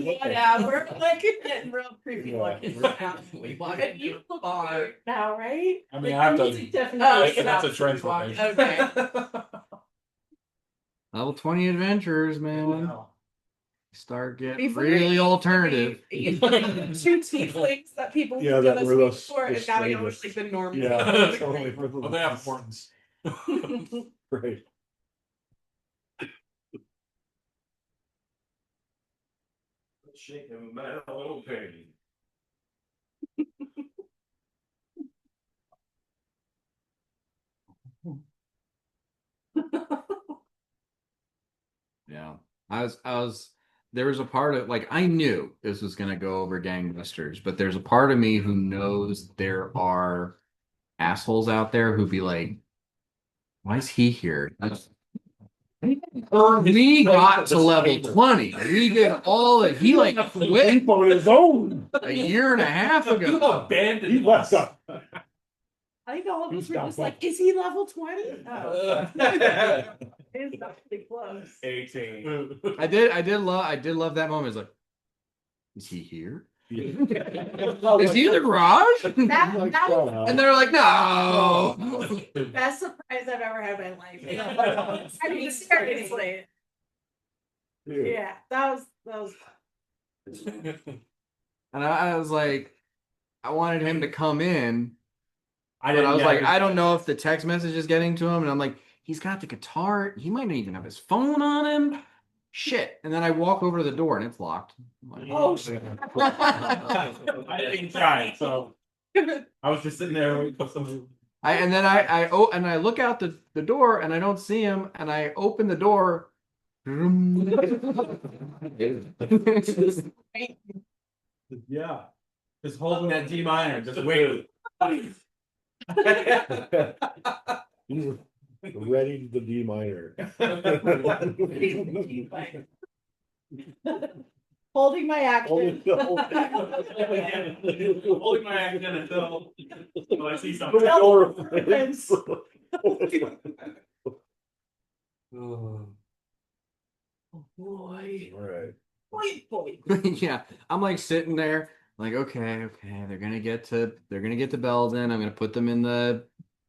Whatever, like it's getting real creepy Yeah. looking. And you look weird now, right? I mean, Like, I have your to. music definitely That's stops a when trend you for walk me. in. Okay. Level 20 adventures, man. Start getting Before really you- alternative. Two tieflings that people Yeah, give that us were names those- for, the and now we know it's strangest. like the normal. Yeah, names. totally. Well, they have horns. Right. Shaking my little pain. Yeah. There was a part of like I knew this was gonna go over gangbusters, but there's a part of me who knows there are assholes out there who'd be like, why is he here? We got to level 20. We did all that. He like quit on his own. a year and a half You ago. abandoned He left us. us. I think all of us He's were not just like, is he level 20? Oh, it's not pretty close. 18. I did love that moment. It's like, is he here? Is he in the garage? That was And they're like, no. the best surprise I've ever had in my life. I mean, seriously. Yeah, that was. And I was like, I wanted him to come in, but didn't I was know. like, I don't know if the text message is getting to him. And I'm like, he's got the guitar. He might not even have his phone on him. Shit. And then I walk over to the door and it's locked. I'm like, Oh, I didn't try, so I was just sitting there waiting for some. and then I look out the door and I don't see him. And I open the door. Yeah, just holding that D minor, just waiting. He's ready to D minor. holding my action. Holding my action until I see something. Boy. All right. Boy. Yeah, I'm like sitting there, like, okay, they're gonna get to Belden. I'm gonna put them in the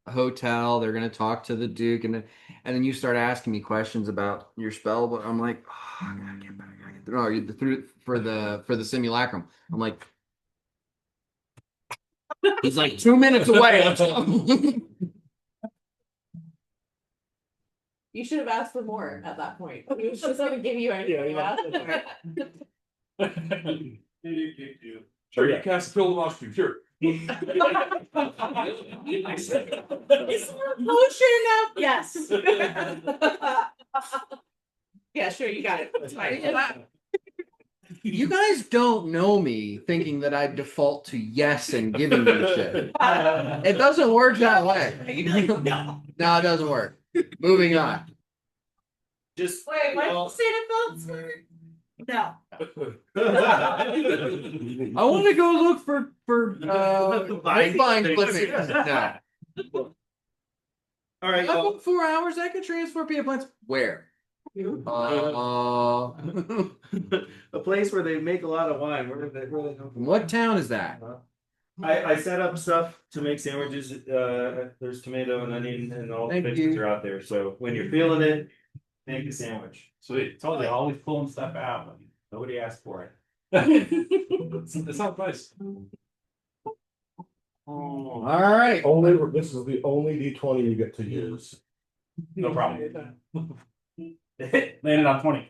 hotel. They're gonna talk to the Duke, and then you start asking me questions about your spell. But I'm like, oh, I gotta get back. No, through for the simulacrum. I'm like, he's like 2 minutes away. You should have asked for more at that point. We should have given you anything. Sure, you cast Phil Lost you, sure. Is there a potion now? Yes. Yeah, sure, you got it. It's fine. You guys don't know me thinking that I default to yes and giving you shit. It doesn't work that way. No, it doesn't work. Moving on. Just Wait, what did you say to Phillips? No. I want to go look for vine clippings. No. all right. I've Well, got 4 hours. I can transfer peanut plants. Where? a place where they make a lot of wine. Where they know? What town is that? I set up stuff to make sandwiches. There's tomato and onion and all the Thank fixings you. are out there. So when you're feeling it, make a sandwich. Sweet. Told you, always pulling stuff out when nobody asked for it. It sounds nice. All right. This is the only D20 you get to use. No problem. Landed on 20.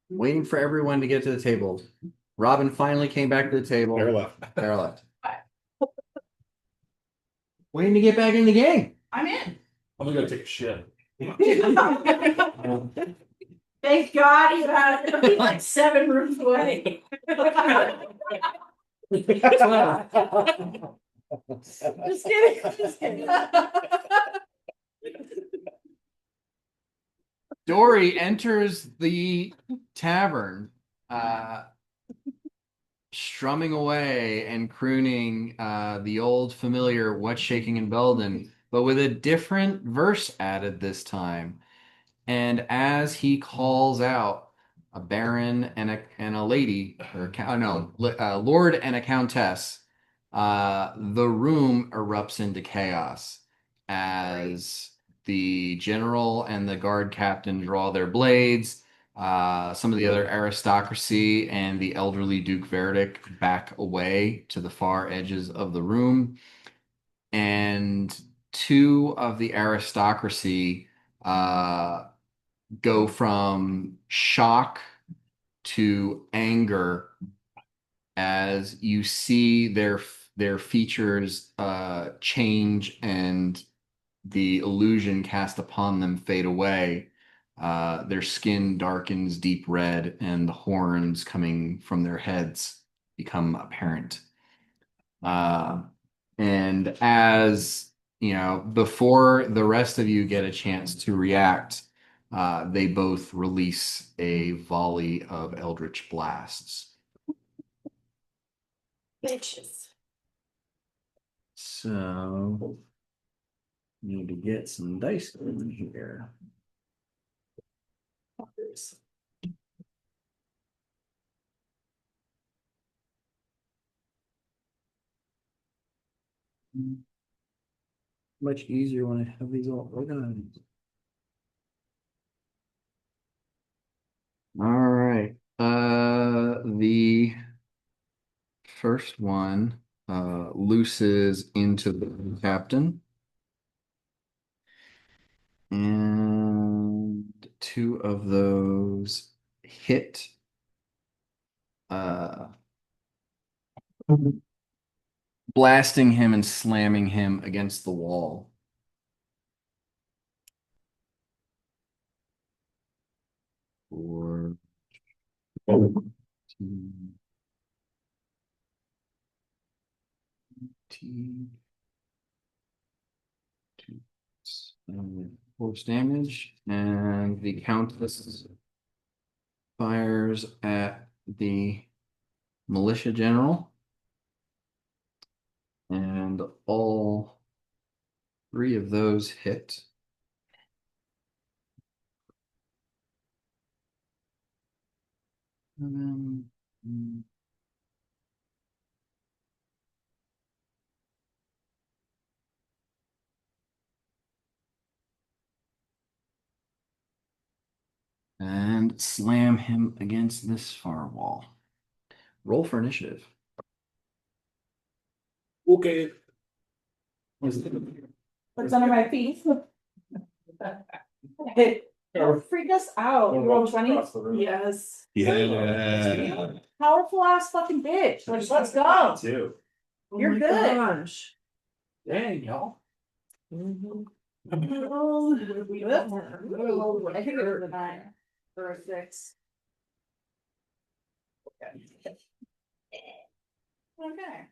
Waiting for everyone to get to the table. Robin finally came back to the table. Bear left. Bear left. Waiting to get back in the game. I'm in. I'm gonna go take a shit. Thank God you had it. It'll be like 7 rooms away. Just kidding. Just kidding. Dory enters the tavern strumming away and crooning the old familiar What's Shaking in Belden, but with a different verse added this time. And as he calls out a baron and a lady, or no, lord and a countess, the room erupts into chaos as the general and the guard captain draw their blades. Some of the other aristocracy and the elderly Duke Verdict back away to the far edges of the room. And two of the aristocracy go from shock to anger as you see their features change and the illusion cast upon them fade away. Their skin darkens deep red, and the horns coming from their heads become apparent. And as you know, before the rest of you get a chance to react, they both release a volley of eldritch blasts. Bitches. So, need to get some dice in here. Much easier when I have these all organized. All right. The first one looses into the captain. And two of those hit blasting him and slamming him against the wall. Four, two, 4 damage, and the countess fires at the militia general, and all 3 of those hit. And then, and slam him against this far wall. Roll for initiative. Okay. What's under my feet? Don't freak us out. You roll 20? Yes. Yeah. Powerful ass fucking bitch. Let's go. Too. You're my good. Gosh. Dang, y'all. I think it was a 9 or a 6. Okay.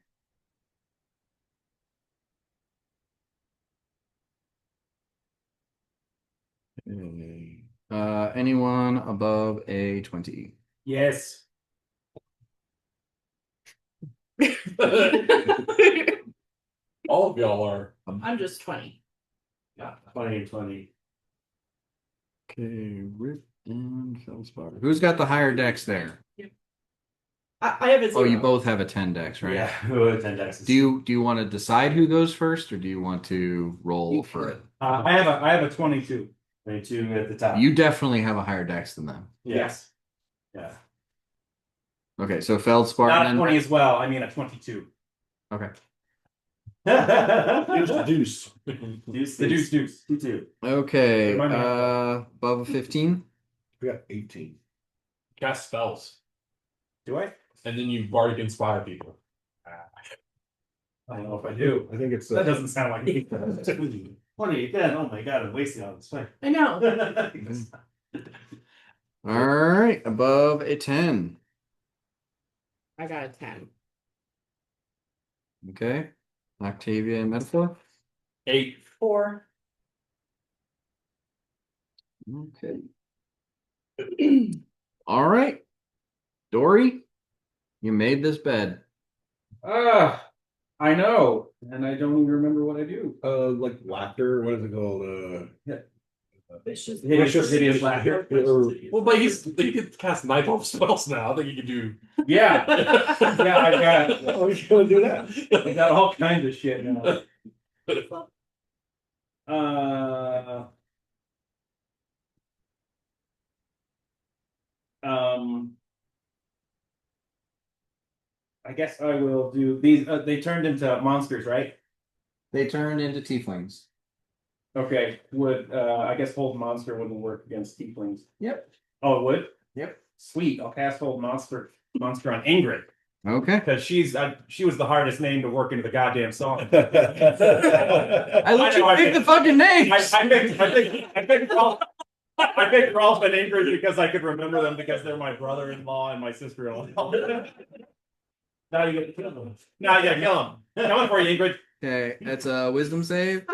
Anyone above a 20? Yes. All of y'all are. I'm just 20. Yeah, 20 and 20. Okay, Rip and Feldspar. Who's got the higher dex there? I have a 0. Oh, you both have a 10 dex, right? Yeah, who had 10 dexes. Do you want to decide who goes first, or do you want to roll for it? I have a 22. 22 at the top. You definitely have a higher dex than them. Yes. Yeah. Okay, so Feldspar. Not a then- 20 as well. I mean a 22. Okay. Here's the deuce. Deuce, The deuce. 2-2. Okay, Remind me. above a 15? We got 18. Cast spells. Do I? And then you bardic inspire people. I don't know if I do. I think it's That doesn't sound like me. 20 again. Oh my god, I'm wasting all this time. I know. All right, above a 10. I got a 10. Okay. Octavia and Metaphor. 8. 4. Okay. All right. Dory. You made this bed. Ah, I know, and I don't even remember what I do. Like laughter. What is it called? Hideous laughter. Well, but he can cast night elf spells now. I think he can do. Yeah, yeah, I got. Oh, he's gonna do that. I got all kinds of shit now. Uh, um, I guess I will do these. They turned into monsters, right? They turn into tieflings. Okay. Would I guess hold monster wouldn't work against tieflings? Yep. Oh, it would. Yep. Sweet. I'll cast hold monster on Ingrid Okay. because she was the hardest name to work into the goddamn song. I let you pick the fucking names. I picked Rolf and Ingrid because I could remember them because they're my brother-in-law and my sister-in-law. Now you get to kill them. Now you gotta kill them. Coming for you, Ingrid. Okay, that's a wisdom save.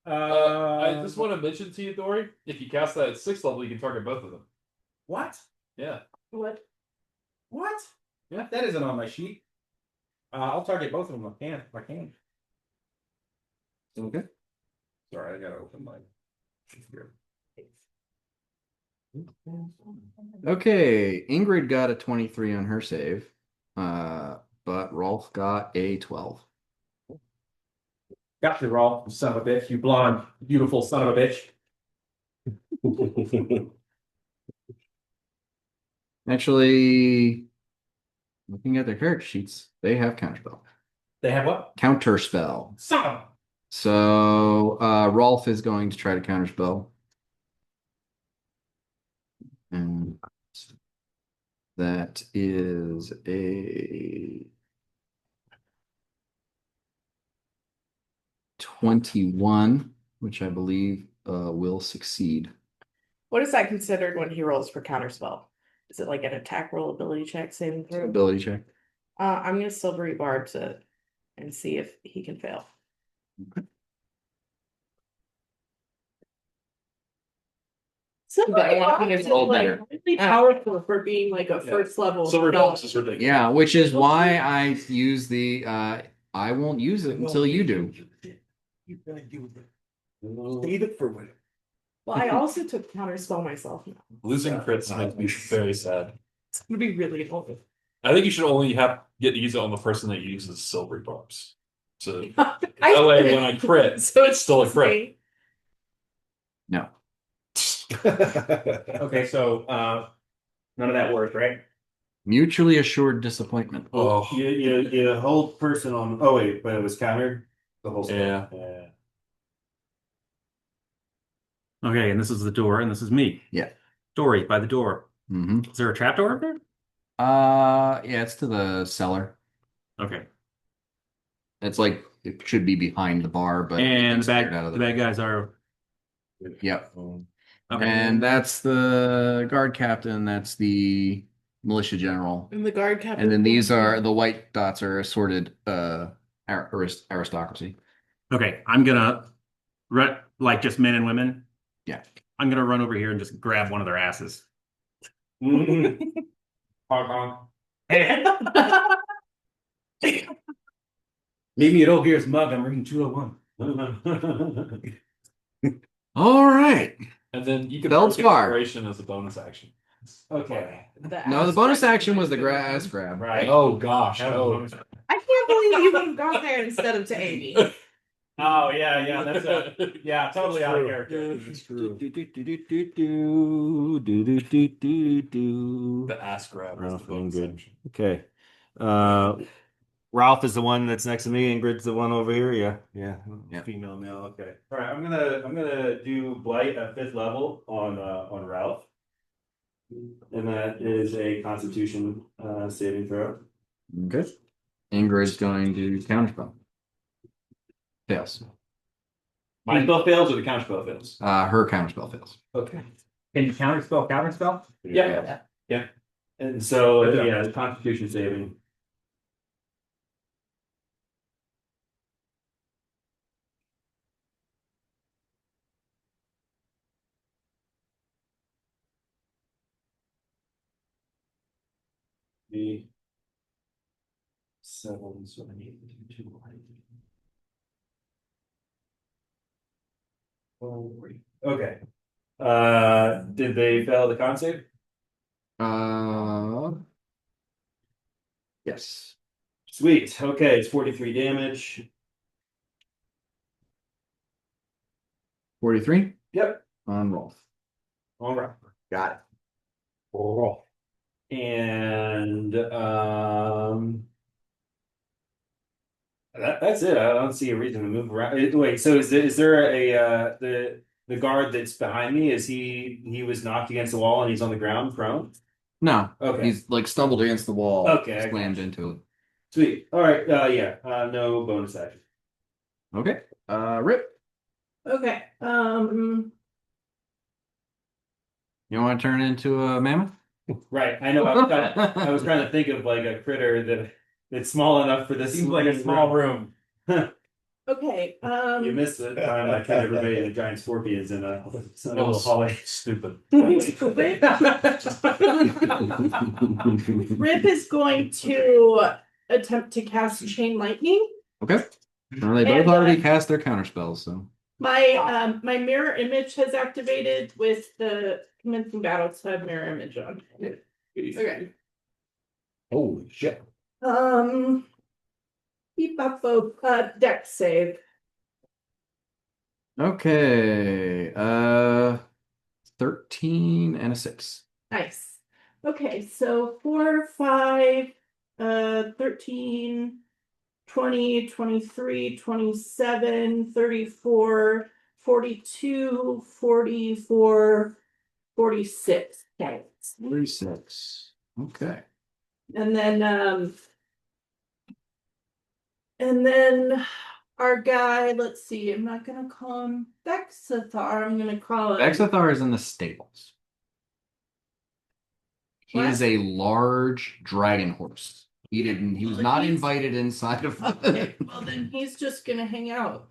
I just want to mention to you, Dory, if you cast that at 6th level, you can target both of them. What? Yeah. What? What? Yeah, that isn't on my sheet. I'll target both of them if I can. Okay. Sorry, I gotta open my sheet here. Okay. Ingrid got a 23 on her save. But Rolf got a 12. Got you, Rolf, you son of a bitch. You blonde, beautiful son of a bitch. Actually, looking at their character sheets, they have counterspell. They have what? Counterspell. Son of a- So Rolf is going to try to counterspell. And that is a 21, which I believe will succeed. What is that considered when he rolls for counterspell? Is it like an attack roll, ability check, saving throw? Ability check. I'm gonna silvery barbs it and see if he can fail. Silver But Fox is roll like better. really powerful for being like a first level. Silver spell. Box is ridiculous. Yeah, which is why I use the I won't use it until you do. Save it for when. Well, I also took counterspell myself now. Losing crits makes me very sad. It's gonna be really annoying. I think you should only get to use it on the person that uses silvery barbs. So I that way, when I crit, So it's still a crit. No. Okay, so none of that works, right? Mutually assured disappointment. Oh, You hold person on. Oh wait, but it was countered. The whole yeah. Yeah. Okay, and this is the door, and this is me. Yeah. Dory by the door. Mm-hmm. Is there a trap door up there? Yeah, it's to the cellar. Okay. It's like it should be behind the bar, but it And gets the cleared out of the bad guys are. Yep. Okay. And that's the guard captain. That's the militia general. And the guard captain. And then these are the white dots are assorted aristocracy. Okay, I'm gonna run like just men and women. Yeah. I'm gonna run over here and just grab one of their asses. Honk, honk. Meet me at Old Gear's Mug. I'm reading 201. All right. And then you can Feld's mark bar. inspiration as a bonus action. Okay. No, the bonus action was the grass grab. Right. Oh gosh. That Oh. was- I can't believe you would have gone there instead of to Amy. Oh yeah, that's yeah, totally out of character. The ass grab was the Ralph bonus Ingrid. action. Okay. Ralph is the one that's next to me. Ingrid's the one over here. Yeah. Yeah. Female male. Okay. All right. I'm gonna do blight at 5th level on Ralph, and that is a Constitution saving throw. Okay. Ingrid's going to counterspell. Fails. My spell fails or the counter spell fails. Her counterspell fails. Okay. Can you counterspell? Yeah. And so yeah, the Constitution saving. 7, so I need to do 2. Okay. Did they fail the con save? Yes. Sweet. Okay, it's 43 damage. 43 Yep. on roll. All right. Got it. Oh, And that's it. I don't see a reason to move around. Wait, so is there a the guard that's behind me? Is he was knocked against the wall and he's on the ground prone? No. Okay. He's like stumbled against the wall. Okay, I Slammed gotcha. into it. Sweet. All right. Yeah. No bonus action. Okay. Rip. Okay. You want to turn into a mammoth? Right. I know. I was trying to think of like a critter that's small enough for this. Seems like a small room. Okay. You missed the time I killed everybody in the giant scorpions in a little was hallway. stupid. Rip is going to attempt to cast chain lightning. Okay. Well, they both And, already cast their counter spells, so. My mirror image has activated with the commencing battle, so I have mirror image on. Okay. holy shit. Keep up deck save. Okay. 13 and a 6. Nice. Okay, so 4, 5, 13, 20, 23, 27, 34, 42, 44, 46. Okay. 36. Okay. And then our guy, let's see, I'm not gonna call him Bexathar, I'm gonna call him Exothar is in the stables. He What? is a large dragon horse. He was Well, not he's- invited inside of Okay, well then he's just gonna hang out.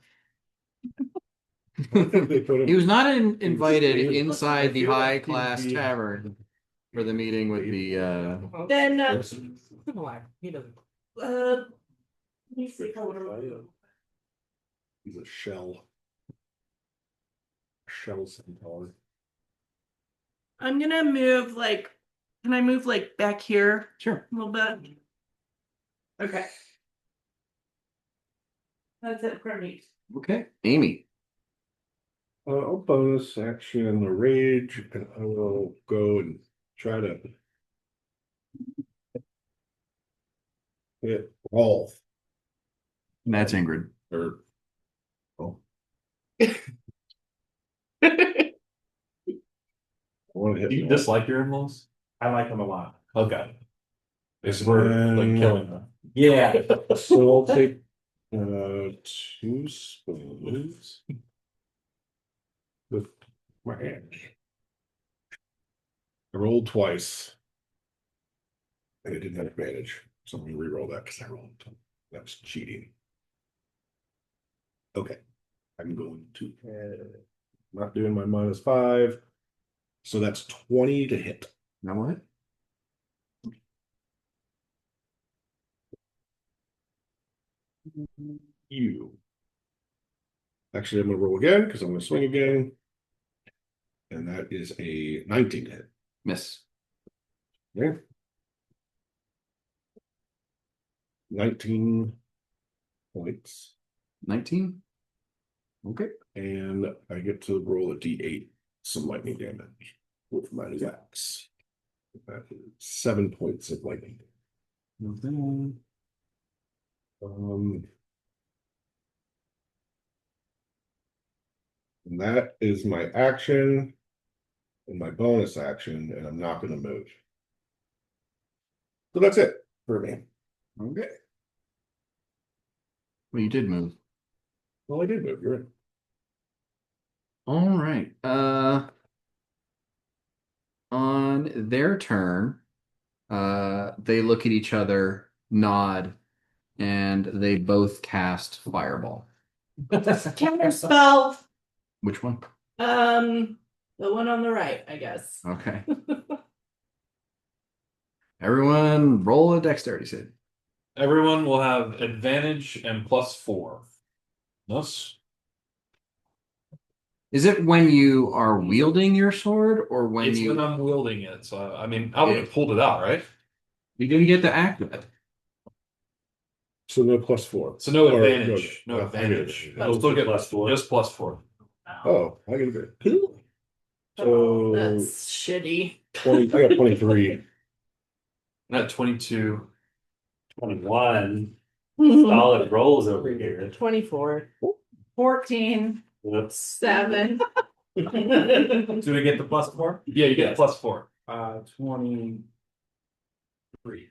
I think they put him. He was not He invited was- inside I the feel like high he'd class be- tavern for the meeting with the Then He doesn't. let me see how He's a shell. Shell centaur. I'm gonna move can I move back here Sure. a little bit? Okay. That's it for me. Okay. Amy. I'll bonus action the rage, and I will go and try to hit Rolf. That's Ingrid. Or oh. I want to hit Do you Rolf. dislike your in-laws? I like them a lot. Okay. Because we're like killing them. Yeah. So I'll take 2 spoons with my hand. I rolled twice. And it didn't have advantage. So I'm gonna re-roll that because I rolled. That's cheating. Okay. I'm going to not doing my -5. So that's 20 to hit. Now what? You. Actually, I'm gonna roll again because I'm gonna swing again. And that is a 19 to hit. Miss. Yeah. 19 points. 19. Okay. And I get to roll a d8 some lightning damage with my axe. That is 7 points of lightning. And that is my action and my bonus action, and I'm not going to move. So that's it for me. Okay. Well, you did move. Well, I did move. You're right. All right. On their turn, they look at each other, nod, and they both cast Fireball. Counter spell. Which one? The one on the right, I guess. Okay. Everyone roll a dexterity save. Everyone will have advantage and +4. Thus, Is it when you are wielding your sword or when it's you when I'm wielding it. So I mean, I would have pulled it out, right? you didn't get to act with it? So no +4. So no Or advantage. No I get advantage. it. You'll still get +4. just +4. Oh, I get it. Oh, So That's shitty. 20. I got 23. Not 22. 21. Solid. Solid rolls over here. 24. 14. Whoops. 7. Do we get the +4? Yeah, you get +4. 23.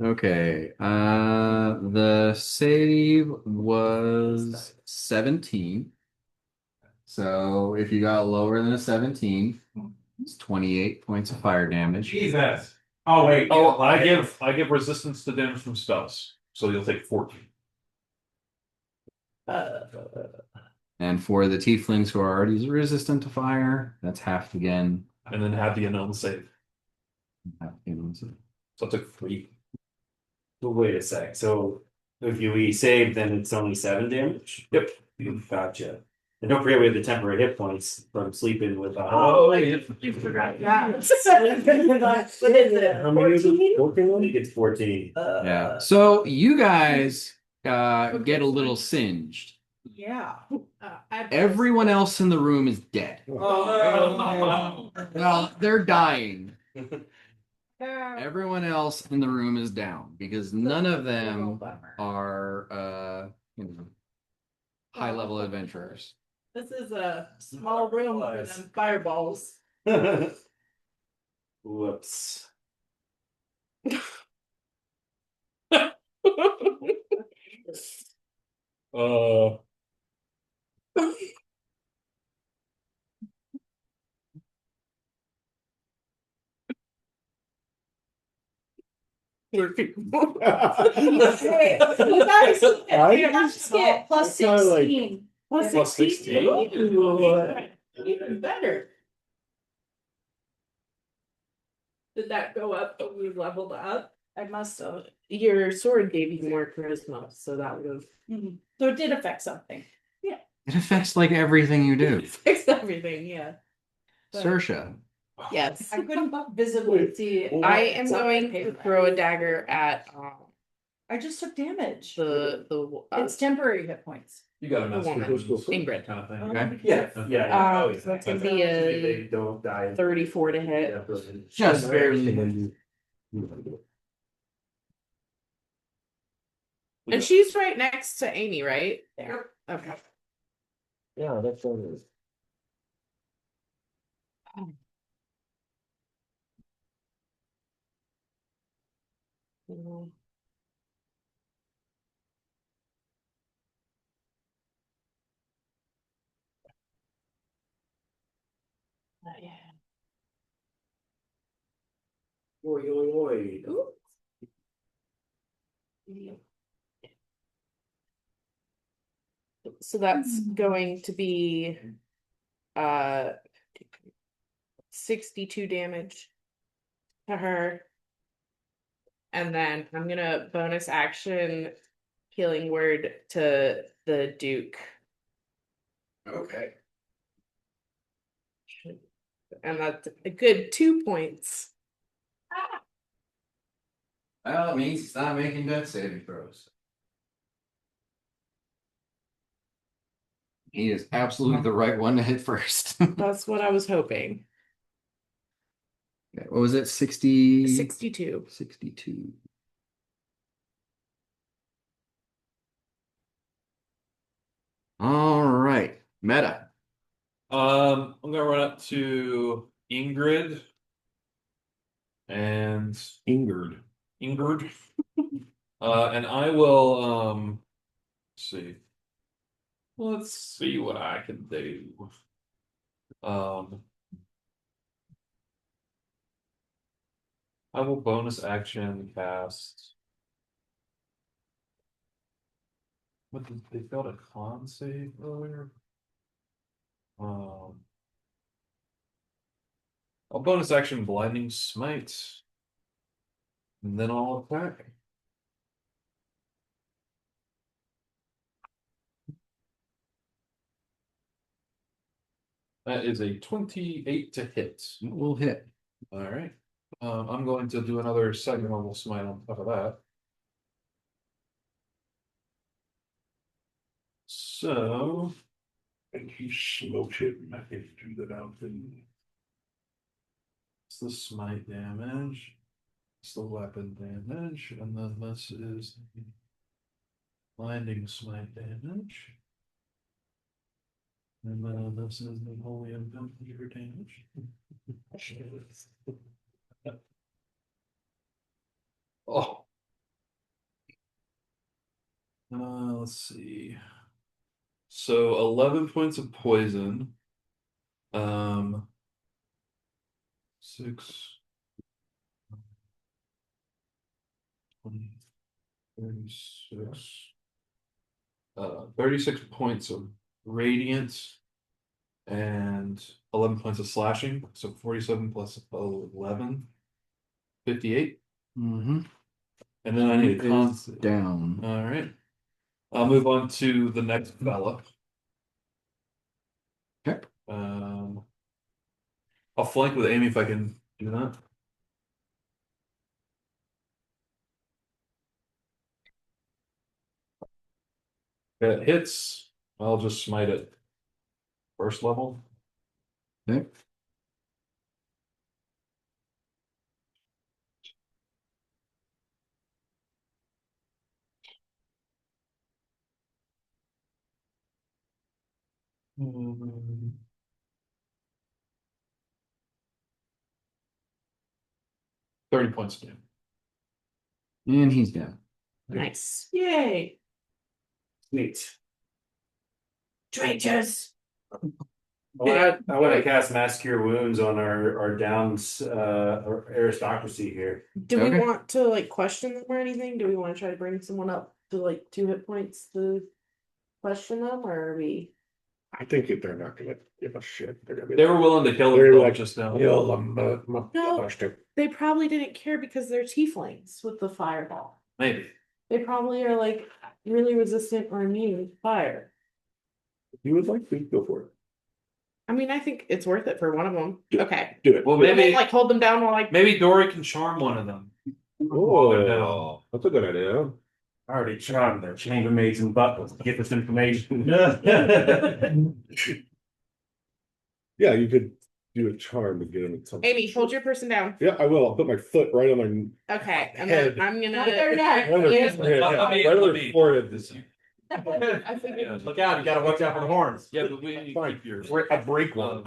Okay. The save was 17. So if you got lower than a 17, it's 28 points of fire damage. Jesus. Oh wait. Oh, I give resistance to damage from spells, so you'll take 14. And for the tieflings who are already resistant to fire, that's halved again. And then have the unknown save. Halved again. So I took 3. Well, wait a sec. So if we save, then it's only 7 damage? Yep. Gotcha. And don't forget we have the temporary hit points from sleeping with You forgot that. What is it? How many is it? 14? 14? I think it's 14. Yeah. So you guys get a little singed. Yeah. Everyone else in the room is dead. Oh, Well, they're dying. Everyone else in the room is down because none of them are high level adventurers. This is a small room for them fireballs. Whoops. Hey, you guys get plus I kinda like- 16. Plus 16. Ooh, even better. Did that go up when we leveled up? I must have. Your sword gave you more charisma, so that would have So it did affect something. It affects like everything you do. fixed everything, yeah. But- Saoirse. Yes. I couldn't visibly see. I am going to throw a dagger at I just took damage. the It's temporary hit points. You got a the master woman, crystal Ingrid. kind of thing. Okay. Yeah. So that's gonna be a They don't die. 34 to hit. Yeah, brilliant. Just barely. And she's right next to Amy, right? There. Okay. Yeah, that's what it is. Oi, oi, oi. So that's going to be 62 damage to her. And then I'm gonna bonus action healing word to the Duke. Okay. And that's a good 2 points. Well, it means he's not making death saving throws. He is absolutely the right one to hit first. That's what I was hoping. Okay, what was it? 60? 62. 62. All right. Meta. I'm gonna run up to Ingrid and Ingrid. and I will see. Let's see what I can do. I will bonus action cast. What did they failed a con save earlier? I'll bonus action blinding smite. And then I'll attack. That is a 28 to hit. We'll hit. All right. I'm going to do another second normal smite on top of that. So And he smoked him. I can do that out thing. it's the smite damage. It's the weapon damage, and then this is the blinding smite damage. And then this is the holy unbeliever damage. Oh. Let's see. So 11 points of poison. 6, 20, 36. 36 points of radiance and 11 points of slashing. So 47 plus 11. 58. Mm-hmm. And then I need a con save. Down. All right. I'll move on to the next fella. Okay. I'll flank with Amy if I can do that. If it hits, I'll just smite it first level. Okay. Mm. 30 points of damage. And he's down. Nice. Yay. Neat. Traitors. I want to cast Mass Cure Wounds on our Downs aristocracy here. Do we Okay. want to like question them or anything? Do we want to try to bring someone up to like 2 hit points to question them, or are we? I think if they're not gonna give a shit, they're gonna be They were willing to kill They're him like, just now. kill them. No. They probably didn't care because they're tieflings with the fireball. Maybe. They probably are like really resistant or immune to fire. You would like to go for it. I mean, I think it's worth it for one of them. Do it. Okay. Do it. Well, And then, maybe like hold them down while like maybe Dory can charm one of them. Oh, that's a good idea. I already charmed their chambermaids and butlers to get this information. Yeah, you could do a charm to get them at something. Amy, hold your person down. Yeah, I will. I'll put my foot right on their Okay, and Head. then I'm gonna. Not their neck. right on their Yeah. forehead. Yeah, Let me- right on let their me- forehead. I figured. Look out, you gotta watch out for the horns. Yeah, but we need to Fine. keep yours. I break one.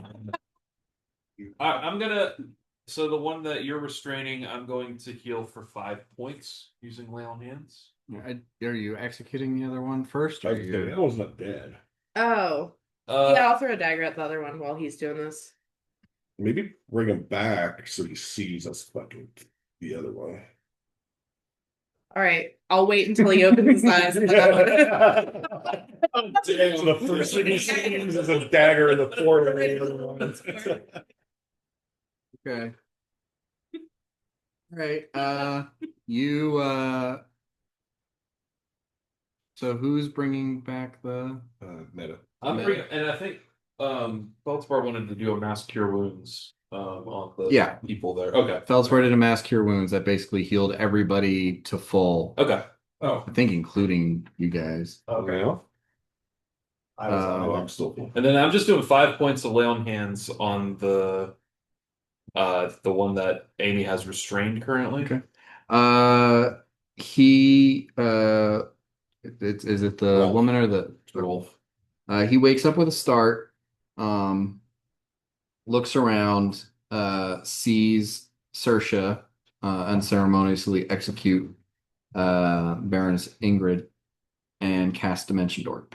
I'm gonna. So the one that you're restraining, I'm going to heal for 5 points using lay on hands. Are you executing the other one first? Or you... That one's not dead. Oh, yeah. I'll throw a dagger at the other one while he's doing this. Maybe bring him back so he sees us fucking the other one. All right, I'll wait until he opens his eyes. So the first thing he sees is a dagger in the forehead. Okay. All right. You. So who's bringing back the? Meta. I'm bringing, and I think Feldspar wanted to do a mass cure wounds on the Yeah. people there. Okay. Feldspar did a mass cure wounds that basically healed everybody to full. Okay. Oh, I think including you guys. okay. I'm still full. And then I'm just doing 5 points of lay on hands on the one that Amy has restrained currently. Okay. He is it the Wolf. woman or the Wolf. He wakes up with a start, looks around, sees Saoirse unceremoniously execute Baroness Ingrid and cast Dimension Door.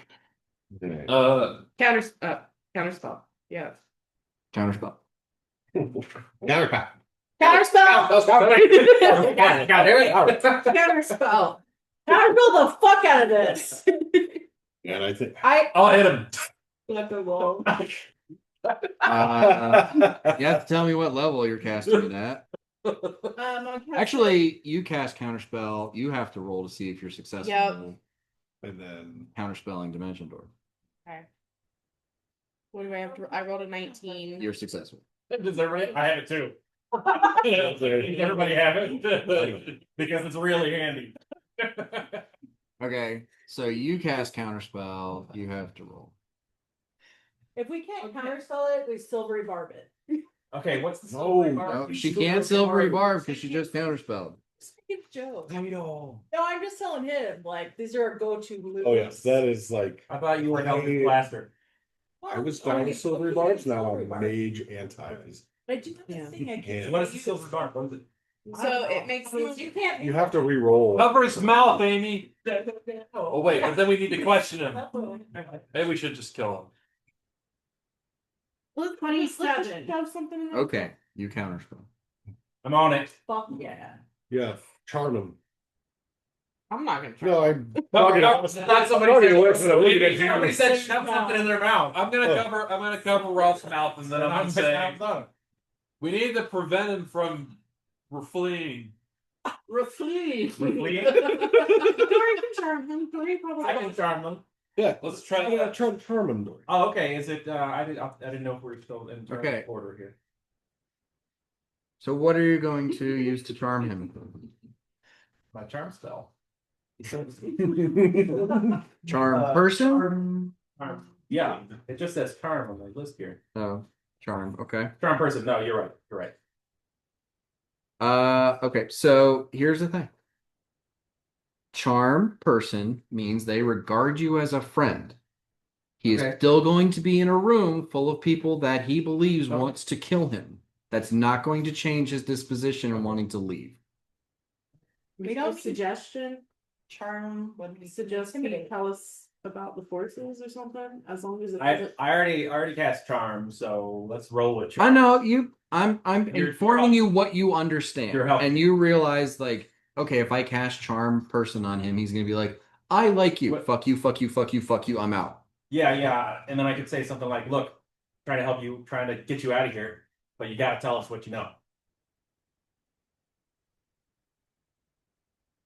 Counterspell. Yeah. Counterspell. Counterpart. Counterspell. Counterspell. Counterspell. Counterspell the fuck out of this. And I think I'll hit him. Let the wall. You have to tell me what level you're casting it at. Actually, you cast Counterspell. You have to roll to see if you're successful. Yep. and then Counterspelling Dimension Door. Okay. What do I have to? I rolled a 19. You're successful. Is that right? I have it too. Everybody have it because it's really handy. Okay, so you cast counterspell. You have to roll. If we can't counterspell it, we silvery barb it. Okay, what's the No, she can't silvery barb because she just counterspelled. It's a joke. No, I'm just telling him, like, these are our go-to moves. Oh yes, that is like I thought you were Eldritch Blaster. I was down with silver barbs. Now I'm mage anti. I do have Yeah. this thing I Yeah. can What is the silver dark? What is it? So it makes You can't. You have to re-roll. Cover his mouth, Amy. Oh wait, but then we need to question him. Maybe we should just kill him. Look, 27. Have something in there. Okay, you counterspell. I'm on it. Fuck yeah. Yeah, charm him. I'm not gonna try. No, I'm Not not somebody talking said- to listen, I'm looking at you. Somebody said shove something in their mouth. I'm gonna cover Ralph's mouth, and then I'm gonna say No. we need to prevent him from fleeing. Refleet. Refleet? Dory can charm him. Dory probably. I can charm them. Yeah, Let's try I'm gonna that. try to charm him. Dory. Oh, okay. Is it? I didn't know if we were still in Okay. order here. So what are you going to use to charm him? My charm spell. Charm person? Charm. Yeah, it just says charm on my list here. Oh, charm. Okay. Charm person. No, you're right. You're right. Okay, so here's the thing. Charm person means they regard you as a friend. He is Okay. still going to be in a room full of people that he believes Oh. wants to kill him. That's not going to change his disposition and wanting to leave. We don't suggestion. charm when we Suggest can you tell us about the forces or something? As long as it I doesn't. already cast charm, so let's roll with charm. I know you. I'm You're informing you what you understand, You're helping. and you realize like, okay, if I cast charm person on him, he's gonna be like, I like you. What- Fuck you. Fuck you. Fuck you. Fuck you. I'm out. Yeah, and then I could say something like, "Look, trying to help you, trying to get you out of here, but you got to tell us what you know."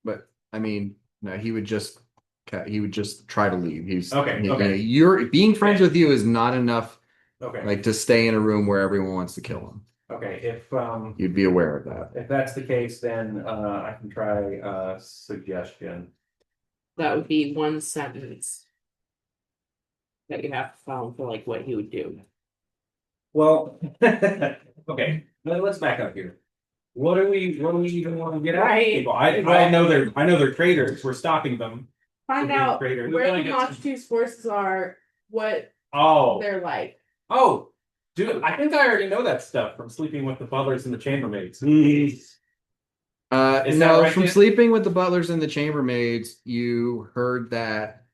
But I mean, no, he would just try to leave. Okay, okay. You're being friends with you is not enough, Okay, like to stay in a room where everyone wants to kill him. okay. You'd be aware of that. If that's the case, then I can try suggestion. That would be one sentence that you have to follow for like what he would do. Well, okay. Let's back up here. What do we even want to get out of Right. people? I know they're traitors. We're stopping them. Find Being out traitor. where We're the gonna get Nochtoo's forces are, what Oh, they're like. oh, dude! I think I already know that stuff from sleeping with the butlers and the chambermaids. Is that No, right, from Dan? sleeping with the butlers and the chambermaids, you heard that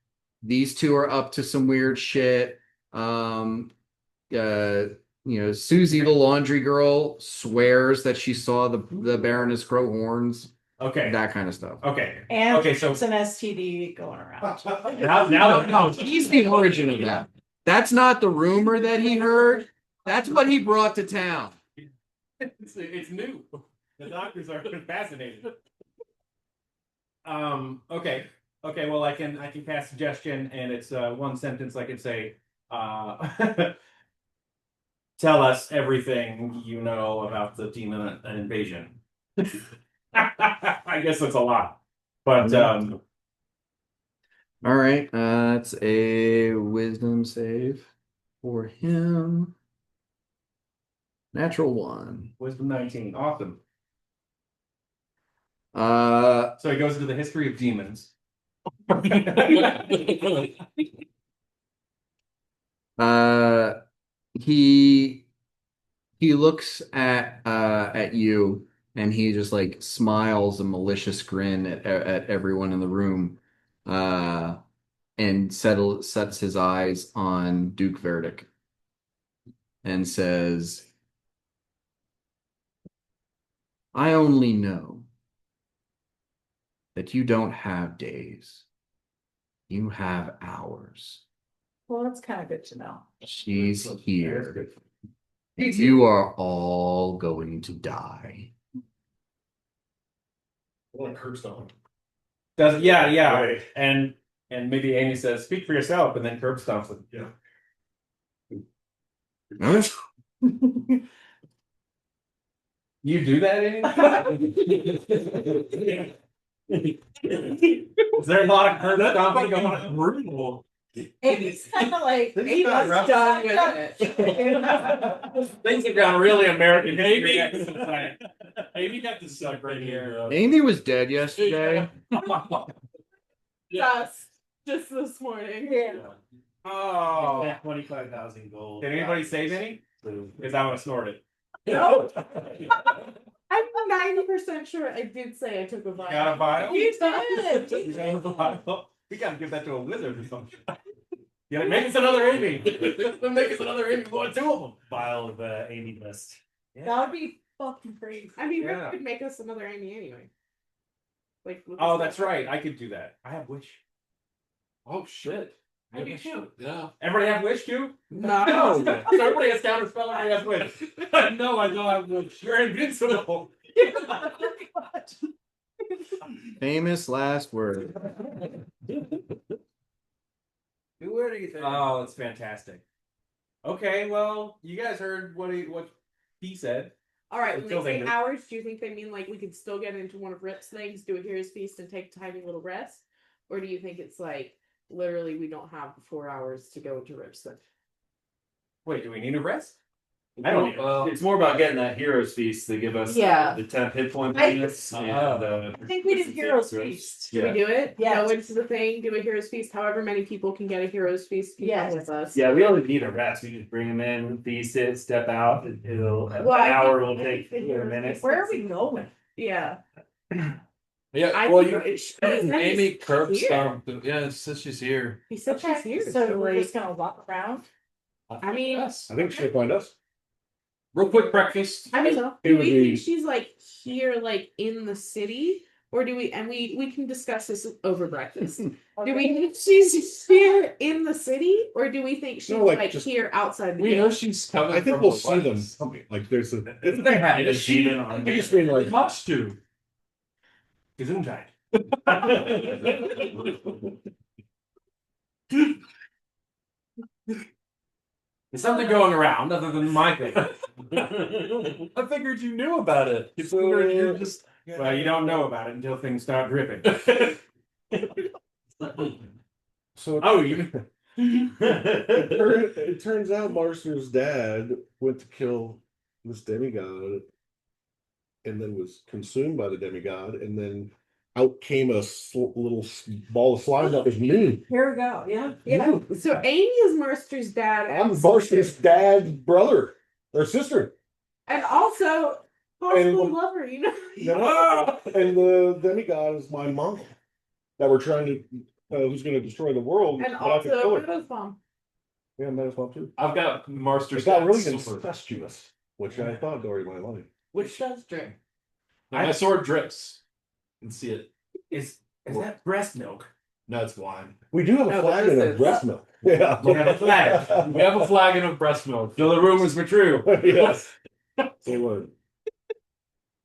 these two are up to some weird shit. Susie the laundry girl swears that she saw the Baroness grow horns, Okay. that kind of stuff. Okay. And Okay, so- it's an STD going around. Now, He's the origin of that. That's not the rumor that he heard. That's what he brought to town. it's new. The doctors are fascinated. Okay. Okay. Well, I can cast suggestion, and it's one sentence. I could say, "Tell us everything you know about the demon invasion." I guess that's a lot, but All right, it's a wisdom save for him. Natural 1. wisdom 19, awesome. Uh, So he goes into the history of demons. he looks at you and he just like smiles a malicious grin at everyone in the room, and sets his eyes on Duke Verdict and says, I only know that you don't have days. You have hours. Well, that's kind of good to know. She's here. You are all going to die. One curbstone. Does yeah, Right. and maybe Amy says, "Speak for yourself," and then curb stomps him. Yeah. You do that anymore? Is there a lot of curve stomping going on? Brutal. Amy's kind of like He was done with it. Things have gone really American. Amy got to suck right here. Amy was dead yesterday. Just this morning. Yeah. Oh. 25,000 gold. Did anybody save any? Because I want to snort it. No. I'm 90% sure I did say I took a vial. Got a vial? You did. You got a vial? We gotta give that to a wizard or something. Yeah, make us another Amy. Make us another Amy. We want two of them. Vial of Amy dust. That would be fucking crazy. I mean, Yeah. Rick could make us another Amy anyway. Like. with Oh, this that's stuff. right. I could do that. I have wish. Oh shit. I do too. Yeah. Everybody have wish too? No. So everybody has counter spell. I have wish. No, I don't have wish. You're invincible. Famous last word. Where do you think? Oh, it's fantastic. Okay, well, you guys heard what he said. All right, when Until they say they- hours, do you think they mean like we could still get into one of Rip's things, do a hero's feast, and take a tiny little rest? Or do you think it's like literally we don't have 4 hours to go into Rip's thing? Wait, do we need a rest? I don't know. It's more about getting that hero's feast to give us Yeah. the 10 hit point I- bonus. And, I think we did Heroes Feast. Should we do it? Yes. Go into the thing, do a hero's feast. However many people can get a hero's feast, keep Yes. with us. Yeah, we only need a rest. We just bring them in, feast it, step out. It'll an Well, I hour think- will I take think the a hero's minute. feast- Where are we going? Yeah. Yeah, I well, think you, it should- Amy curb here. stomped. Yeah, it says she's here. He said she's here. So we're like, just gonna walk around. I mean, Yes. I think she'll find us. Real quick breakfast. I mean, It do would we be- think she's like here, like in the city, or do we? And we can discuss this over breakfast. Do we think she's here in the city, or do we think she's No, like, like just- here outside the We gate? know she's coming. I think from we'll the see them west. coming. Like there's a. They have It is even on I just mean like Must do. Gesundheit. There's something going around other than my thing. I figured you knew about it. You figured you're just. Well, you don't know about it until things start dripping. so. Oh, you. It turns out Marster's dad went to kill this demigod, and then was consumed by the demigod, and then out came a little ball of slime that was me. Here we go. Yeah. Yeah. So Amy is Marster's dad, I'm Marster's dad's brother or sister. and also possible And- lover. You know. And the demigod is my mom that we're trying to, who's going to destroy the world. And but I could kill also her. Widow's mom. Yeah, Meadows mom too. I've got Marster's It got really silver. incestuous, which I thought Dory might like. Which does drink. My sword drips. And see it. Is that breast milk? No, it's wine. We do have No, a but flagon this of is- breast milk. Yeah. We have a flag. We have a flagon of breast milk. So the rumors were true. Yes. They would.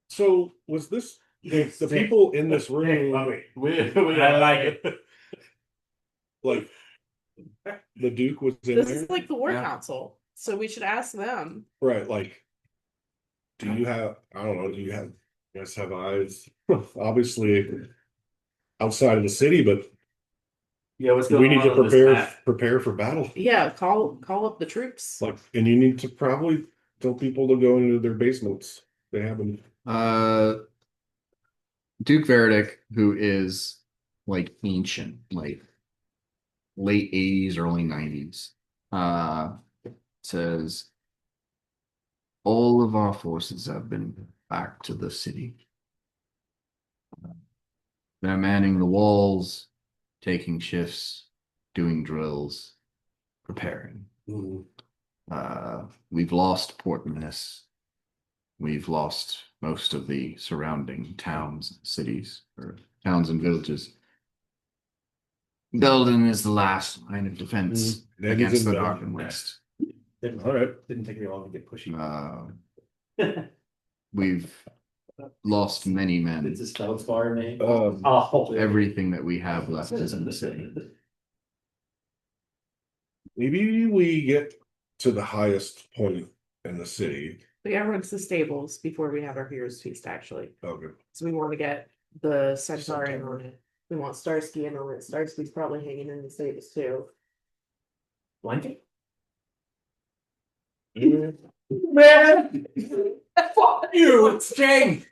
So was this the people in this room We I like it. like the Duke was in This there? is like the war Yeah. council, so we should ask them. Right, like do you have I don't know, do you guys have eyes? Obviously outside of the city, but Yeah, what's going we need on to on this map? prepare for battle. Yeah, call up the troops. Like and you need to probably tell people to go into their basements. They haven't Duke Verdict, who is like ancient, like late 80s, early 90s, says all of our forces have been back to the city. They're manning the walls, taking shifts, doing drills, preparing. We've lost Portmanus. We've lost most of the surrounding towns, cities, or towns and villages. Belden is the last line of defense That is against in the Dark Belden. and West. All right. Didn't take me long to get pushy. We've lost many men. It's a spell name. Um, Everything that we have left is in the city. maybe we get to the highest point in the city. We gotta run to the stables before we have our heroes feast, actually. Okay. So we want to get the Centaur in on it. We want Starsky in on it. Starsky's probably hanging in the stables too. Blanket? Man, fuck you, it's Jane.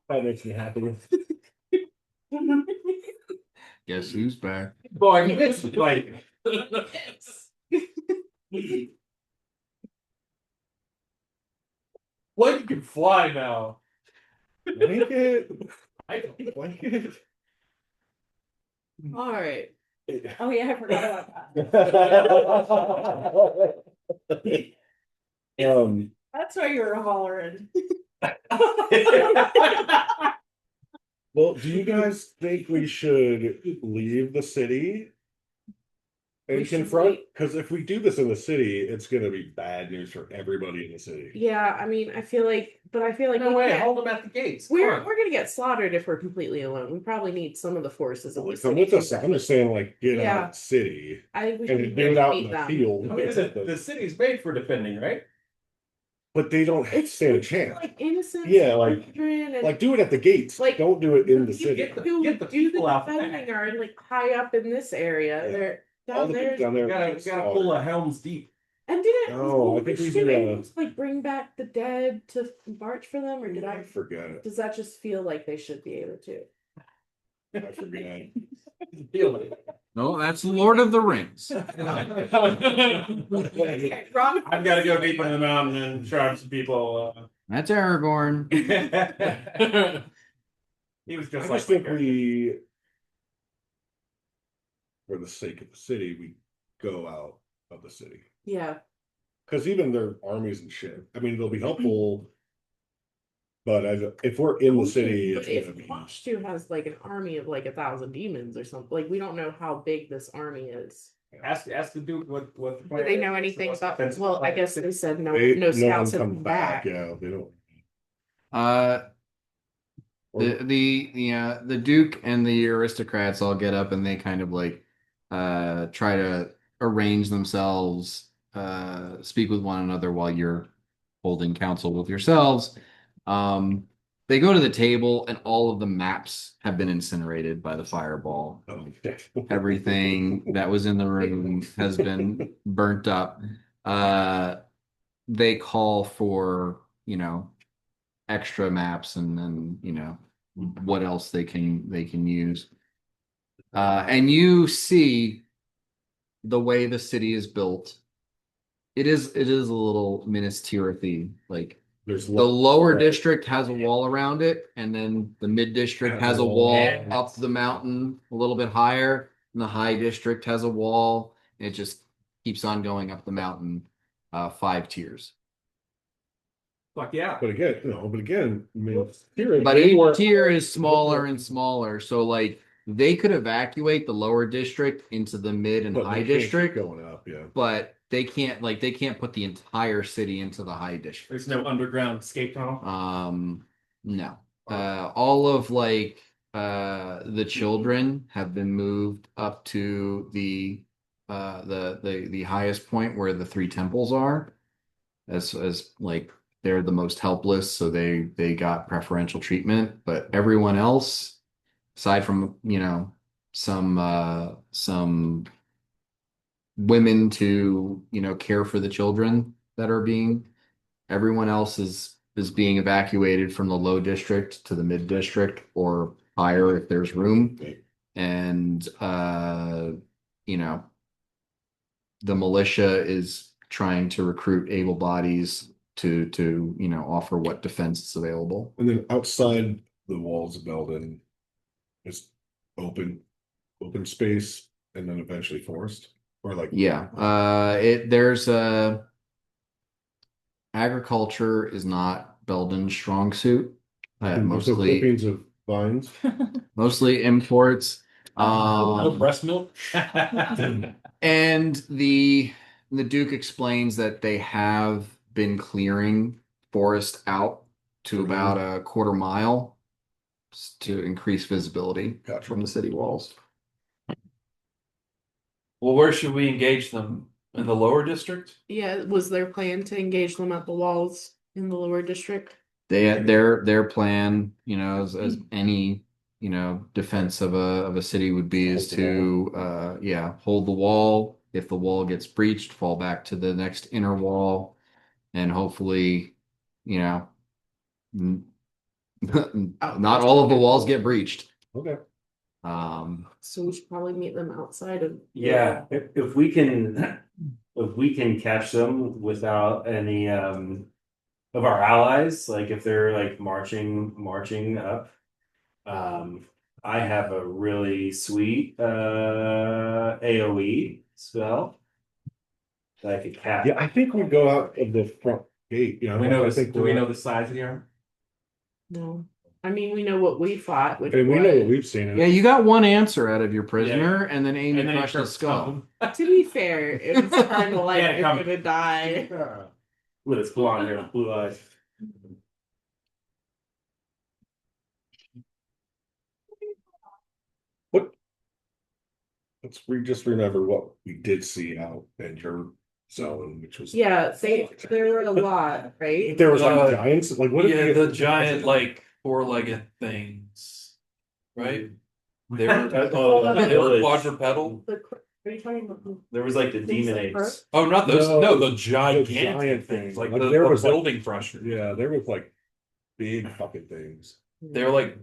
That makes me happy. Guess who's back? Boy, it's like what you can fly now. Blanket. I Blanket. All right. Oh yeah, I forgot about Um, That's why you were hollering. well, do you guys think we should leave the city and We should confront? wait. Because if we do this in the city, it's going to be bad news for everybody in the city. Yeah, I mean, I feel like No we way, can't- hold them at the gates. Come we're on. gonna get slaughtered if we're completely alone. We probably need some of the forces of the Like, city come with to- us. I'm just saying, like, get Yeah. out of the city I think we and should do it out meet in the them. field. I mean, the city's made for defending, right? But they don't It's stand a it's chance. like innocent. Yeah, like- children and Like, do it at the gates. Like, Don't do it in the you city. get Get who the do the people out back. defending are like high up in this area. Yeah. They're All down the there. people down there. We gotta pull a Helm's Deep. And didn't No, I think we do, didn't like bring back the dead to march for them, or did I I? forget it. Does that just feel like they should be able to? I forget. Feel it. No, that's Lord of the Rings. Wrong. I've got to go deep into the mountain and charge some people. That's Aragorn. He was I just just like think we, for the sake of the city, we go out of the city. Yeah. Because even their armies and shit, I mean, they'll be helpful. But if we're in the city, But it's if gonna be. Washtu has like an army of like 1,000 demons or something, like we don't know how big this army is. ask the Duke what the Do plan they is. know anything What's about? the defensive Well, I plan? guess they said no. They, No no scouts one have comes come back. back. Yeah, they don't. The Duke and the aristocrats all get up and they kind of like try to arrange themselves, speak with one another while you're holding counsel with yourselves. They go to the table and all of the maps have been incinerated by the fireball. Oh, Everything that was in the room has been burnt up. They call for, extra maps and then, what else they can use. And you see the way the city is built. It is a little Minas Tirith-y. Like There's the lower district has a wall around it, and then the mid district has a wall up the mountain a little bit higher, and the high district has a wall. And it just keeps on going up the mountain, 5 tiers. Fuck yeah. But again, I mean, here But they each were- tier is smaller and smaller. So like they could evacuate the lower district into the mid and but high they can't keep district, going up. Yeah. but they can't put the entire city into the high district. There's no underground escape tunnel. No. All of like the children have been moved up to the highest point where the 3 temples are, as like they're the most helpless, so they got preferential treatment. But everyone else, aside from some women to care for the children that are being, everyone else is being evacuated from the low district to the mid district or higher if there's room. And the militia is trying to recruit able bodies to offer what defense is available. And then outside the walls of Belden is open space, and then eventually forest, or like There's agriculture is not Belden's strong suit. there's no Mostly clippings of vines. mostly imports. No breast milk. And the Duke explains that they have been clearing forest out to about a quarter mile to increase visibility Gotcha. from the city walls. Well, where should we engage them? In the lower district? Yeah, was their plan to engage them at the walls in the lower district? They had their plan, you know, as any, you know, defense of a city would be is to yeah, hold the wall. If the wall gets breached, fall back to the next inner wall, and hopefully, you know, not all of the walls get breached. Okay. So we should probably meet them outside of. Yeah, if we can catch them without any of our allies, like if they're like marching up, I have a really sweet AoE spell that I could cast. Yeah, I think we go out of the front gate. You know, We know I this, think do we know the size of the arm? No, I mean we know what we fought. Which And we know what was- we've seen. Yeah, you got one answer out of your prisoner, and then Amy And then he crushed his starts skull. To be fair, it was kind of like Yeah, it's come. gonna die. With its blonde hair, blue eyes. Just remember what we did see out in your zone, which was Yeah, there were a lot, right? there was like giants. Like what? Yeah, if the giant like four-legged things, right? They were, Oh, they were village. quadrupedal. Are you talking about? There was like the Things demon like apes. Oh, not those. No, No, the the gigantic giant things, thing. like Like, the, there the was, like- building crusher. Yeah, there was like big fucking things, They were like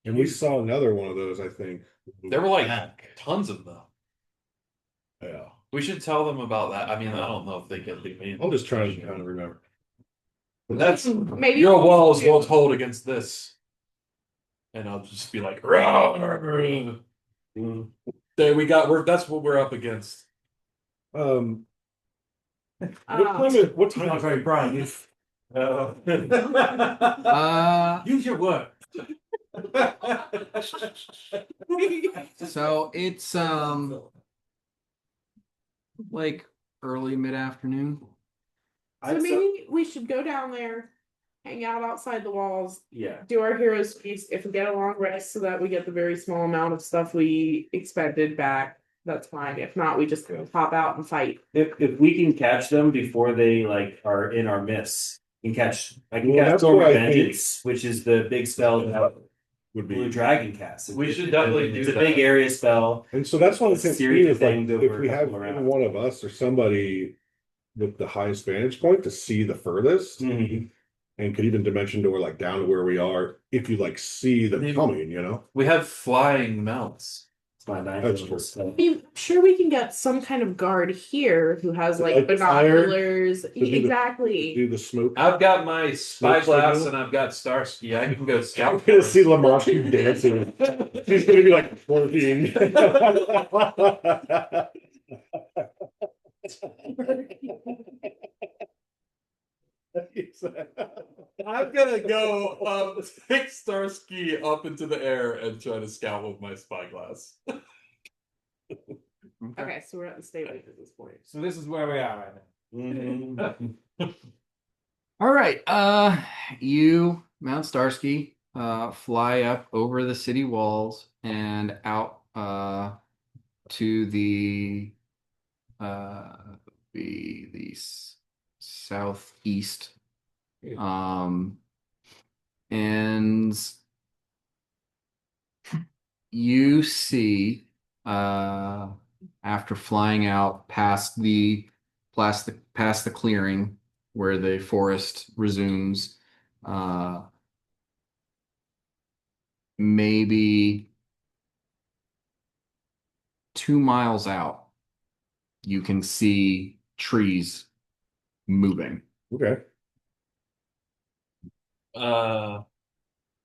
and we saw another one of those. I think there were like tons of them. Yeah, We should tell them about that. I mean, I don't know if they get the main. I'm just trying to kind of remember. That's Maybe your we'll walls do- won't hold against this. And I'll just be like, "Rawr." There we got. That's what we're up against. What Ah. time? What time? Not very bright. Use your word. So it's like early mid-afternoon. So maybe we should go down there, hang out outside the walls, Yeah. do our heroes feast. If we get a long rest, so that we get the very small amount of stuff we expended back, that's fine. If not, we just pop out and fight. If we can catch them before they like are in our midst, I can Well, catch that's Storm what of I think. Vengeance, which is the big spell that Would Blue be, Dragon casts. We should definitely do It's a that. big area spell. and so that's one of the things. Series Too, of is like things if over we a have couple of either rounds. one of us or somebody with the highest vantage point to see the furthest, Mhm. and could even dimension door like down to where we are if you like see them Maybe- coming, you know. We have flying mounts. It's my ninth That's level true. spell. I mean, sure we can get some kind of guard here who has like Like fire, binoculars. do the- Exactly. Do the smoke. I've got my spyglass signal? and I've got Starsky. I can go I'm scout. gonna for see us. Lamarche dancing. She's gonna be like twerking. I'm gonna go take Starsky up into the air and try to scout with my spyglass. Okay, so we're at the stable at this point. So this is where we are right now. Mhm. All right. You, Mount Starsky, fly up over the city walls and out to the southeast. And you see after flying out past the clearing where the forest resumes, maybe 2 miles out, you can see trees moving. Okay.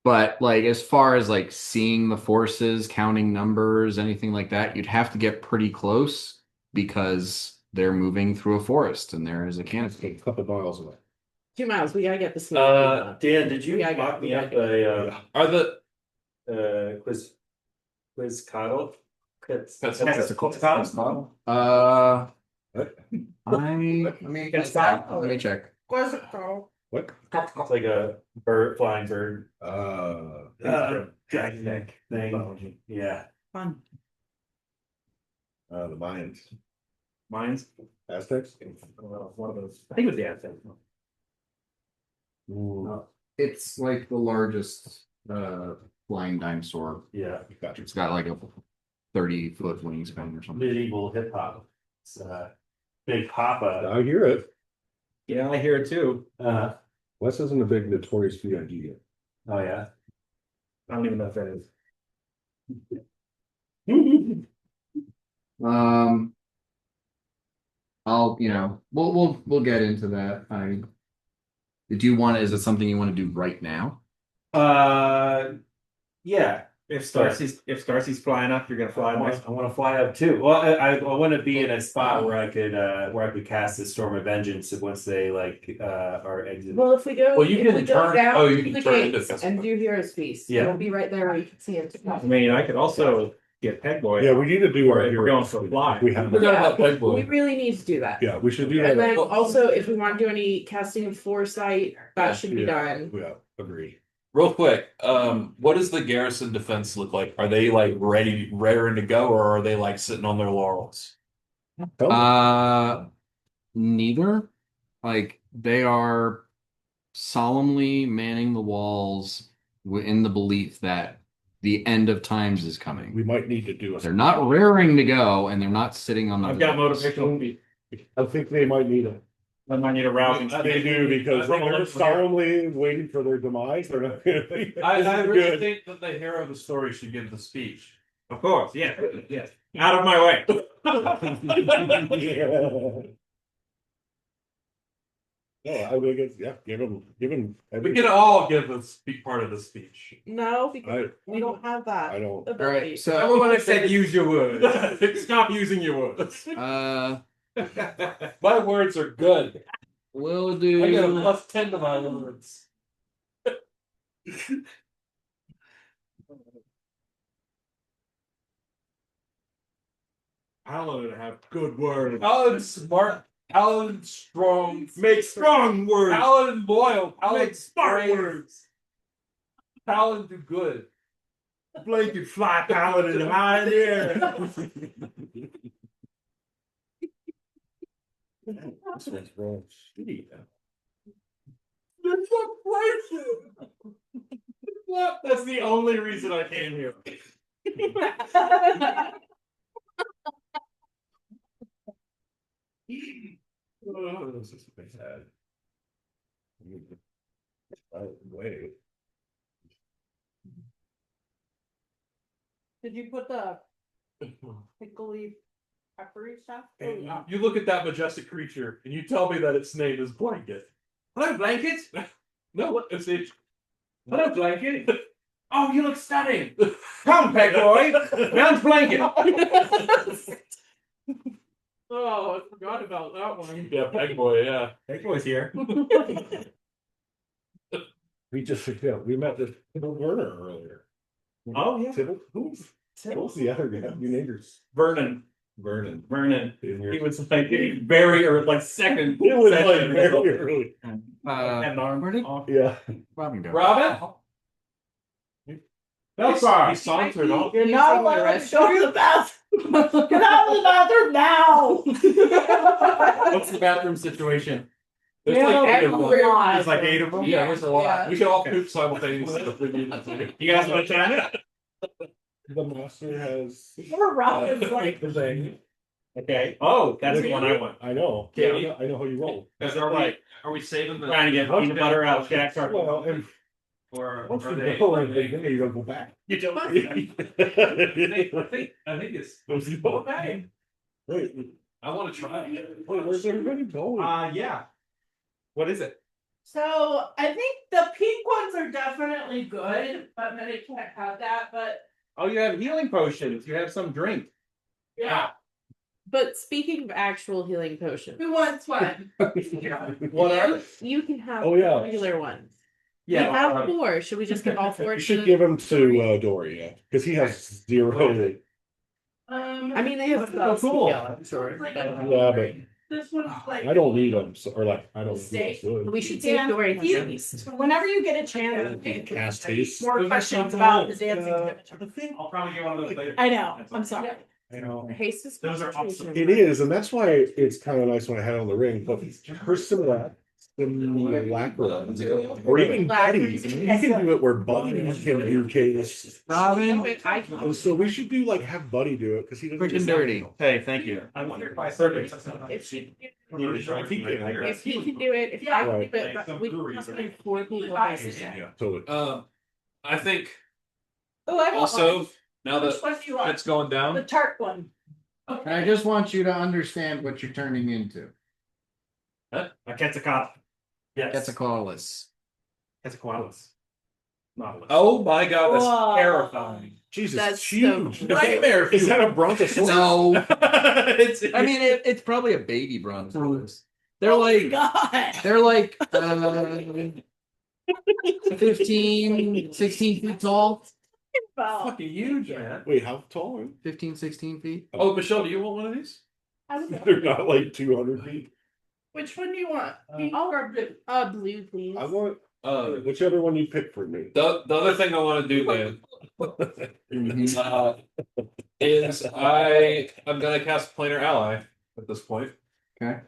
But like as far as like seeing the forces, counting numbers, anything like that, you'd have to get pretty close because they're moving through a forest and there is a It's a canopy. couple miles away. 2 miles. We gotta get this. Dan, did you Yeah, I got lock it. me Yeah, I up got a Are the quiz coddle? Let me check. What's it called? What? It's like a flying bird. Uh, Dragon neck thing. Yeah. Fun. The Mayans, Mines. Aztecs. One of those. I think it was the Aztec. It's like the largest flying dinosaur. Yeah, Gotcha. It's got like a 30-foot wingspan or something. medieval hip hop. It's Big Papa. I hear it. Yeah, I hear it too. Wes isn't a big Notorious B.I.G. yet. Oh yeah. I don't even know if that is. I'll we'll get into that. Do you want is it something you want to do right now? Yeah. If Starcy's flying up, you're gonna fly I next. want to fly up too. Well, I want to be in a spot where I could cast the Storm of Vengeance once they are exited. Well, if we go, Well, you if can we go turn- down oh, you to can the turn into gates this and one. do Hero's Feast, Yeah. it'll be right there where you can see it. I mean, I could also get Pegboy. Yeah, we need to do Or our if we're going for a fly. We have. Forgot about Peg We Boy. really need to do that. Yeah, we should do And that. then also, if we want to do any casting of foresight, that should be done. Yeah, agree. Real quick, what does the garrison defense look like? Are they like raring to go, or are they like sitting on their laurels? Neither. Like they are solemnly manning the walls in the belief that the end of times is coming. We might need to do They're not raring to go, and they're not sitting on the. I've got motivational feet. I think they might need it. I might need a rousing. They do because they're solemnly waiting for their demise. They're not. I really Good. think that the hero of the story should give the speech. Of course, yeah, yes. Out of my way. Yeah, I would guess, yeah, give him. We can all give a part of the speech. No, because we don't have that. I don't. ability. All right, so Everyone has said use your words. Stop using your words. My words are good. we'll I get a do. +10 to my words. Alan have good words. Alan's smart. Alan's strong. Make strong words. Alan loyal. Make Alan smart brave. words. Alan do good. Blanket fly Paladin in high in the air. This one's wrong. There's no place. What? That's the only reason I came here. Oh, this is bad. Wait. Did you put the pickly peppery stuff? You look at that majestic creature and you tell me that its name is Blanket. Hello, Blanket. No, what is it? Hello, Blanket. Oh, you look stunning. Come, Peg Boy. Down's Blanket. Oh, I forgot about that one. Yeah, Peg Boy, yeah. Peg Boy's here. We just we met this Werner earlier. Oh, yeah. Tibble? Who's the other guy? Your neighbors. Vernon. Vernon. He was like very or like second. It was like session. very early. Had an arm. Yeah. Robin go. Robin? That's far. He sauntered off. You're not Using the allowed to restroom. go to the bathroom. Get out of the bathroom now. What's the bathroom situation? There's Yeah, like 8 of them. everywhere. There's like 8 of them. Yeah, there's a lot. Yeah. We could all poop simultaneously if we needed to. You guys want to try it? The master has. Poor Robin's like, the thing. Okay. Oh, that's the one I want. I know. Okay. I know how you roll. Because they're like Are we saving the? trying to get peanut butter out of Jack's heart. Well, and Or once are you they? go in, you don't go back. You don't. I think it's. Okay. Wait, I want to try it. where's everybody going? Yeah. What is it? So I think the pink ones are definitely good, but then it can't have that. But Oh, you have healing potions. You have some drink. yeah, But speaking of actual healing potions, who wants one? What are they? you can have Oh, yeah. regular ones. Yeah. We have 4. Should we just give all 4? You should give him to Dory, yeah, because he has 0. I mean, they have Oh, cool. I'm sure. but Yeah, but This one's like I don't need them, or like I don't. Steak. we should see if Dory has You- these. whenever you get a chance, Cast taste. more questions about the dancing. I'll probably get one of those later. I know, I'm sorry. I know. Haste is Those are concentration. It is, and that's why it's kind of nice when I had it on the ring. But her simulacra, or even Buddy, you can do it where Buddy can do case. Robin, I can. And so we should do like have Buddy do it because he doesn't. freaking dirty. Hey, thank you. I wonder if I If he can do it, if I can do it, but we must be 4 people. Yeah, totally. I think Oh, I want also one. now Which that one do you want? it's going The down, tart one. And I just want you to understand what you're turning into. A Quetzalcoatl. Yes. Quetzalcoatlus. Quetzalcoatlus. Nautilus. oh my god, that's Whoa. terrifying. Jesus, That's it's huge. so Nightmare Is that a fuel. brontosaurus? No, It's- I mean it's probably a baby brontosaurus. They're Oh my like God. they're like 15, 16 feet tall. Wow. fucking huge, man. Wait, how tall are 15, 16 feet. Oh, Michelle, do you want one of these? they? They're not like 200 feet. Which one do you want? Pink or blue? Blue, please. I want Uh, whichever one you pick for me. the other thing I want to do, man, Mhm. is I'm gonna cast Planar Ally at this point. Okay.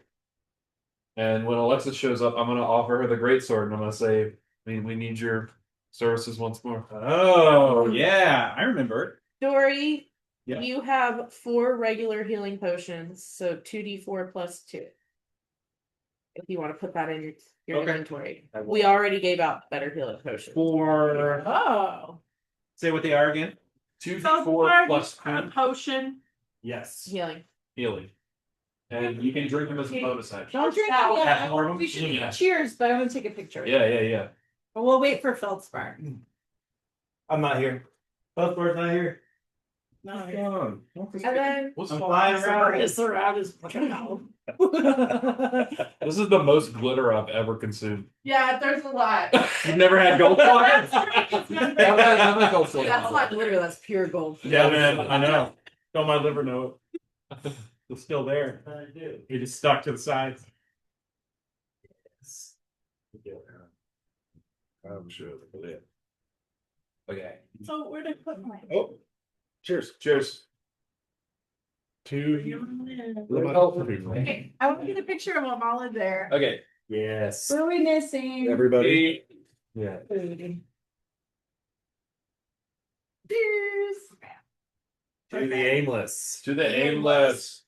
And when Alexa shows up, I'm gonna offer her the greatsword, and I'm gonna say, we need your services once more. Oh, yeah. I remember. Dory, Yeah. you have 4 regular healing potions, so 2d4 plus 2. If you want to put that in your Okay. inventory. I will. We already gave out better healing potions. For Oh. say what they are again. 2d4 plus a 2 potion. Yes. Healing. healing, and you can drink them as a bonus action. Don't drink That it one. yet. Have more of them? We should Yeah. cheers, but I want to take a picture. Yeah, yeah, yeah. But we'll wait for Feldspar. I'm not here. Bothboard's not here. No, And then What's I'm fun? flying around. it's around his cow. This is the most glitter I've ever consumed. yeah, there's a lot. You've never had gold flowers? That's not glitter, that's pure gold. Yeah, man. I know. Don't my liver know it. It's still there. I do. It is stuck to the sides. I'm sure. Okay. So where'd I put mine? Oh, cheers. Cheers. To Okay, I want to get a picture of them all in there. Okay. Yes. What are we missing? everybody. Yeah. Food. Cheers. To the aimless. To the aimless.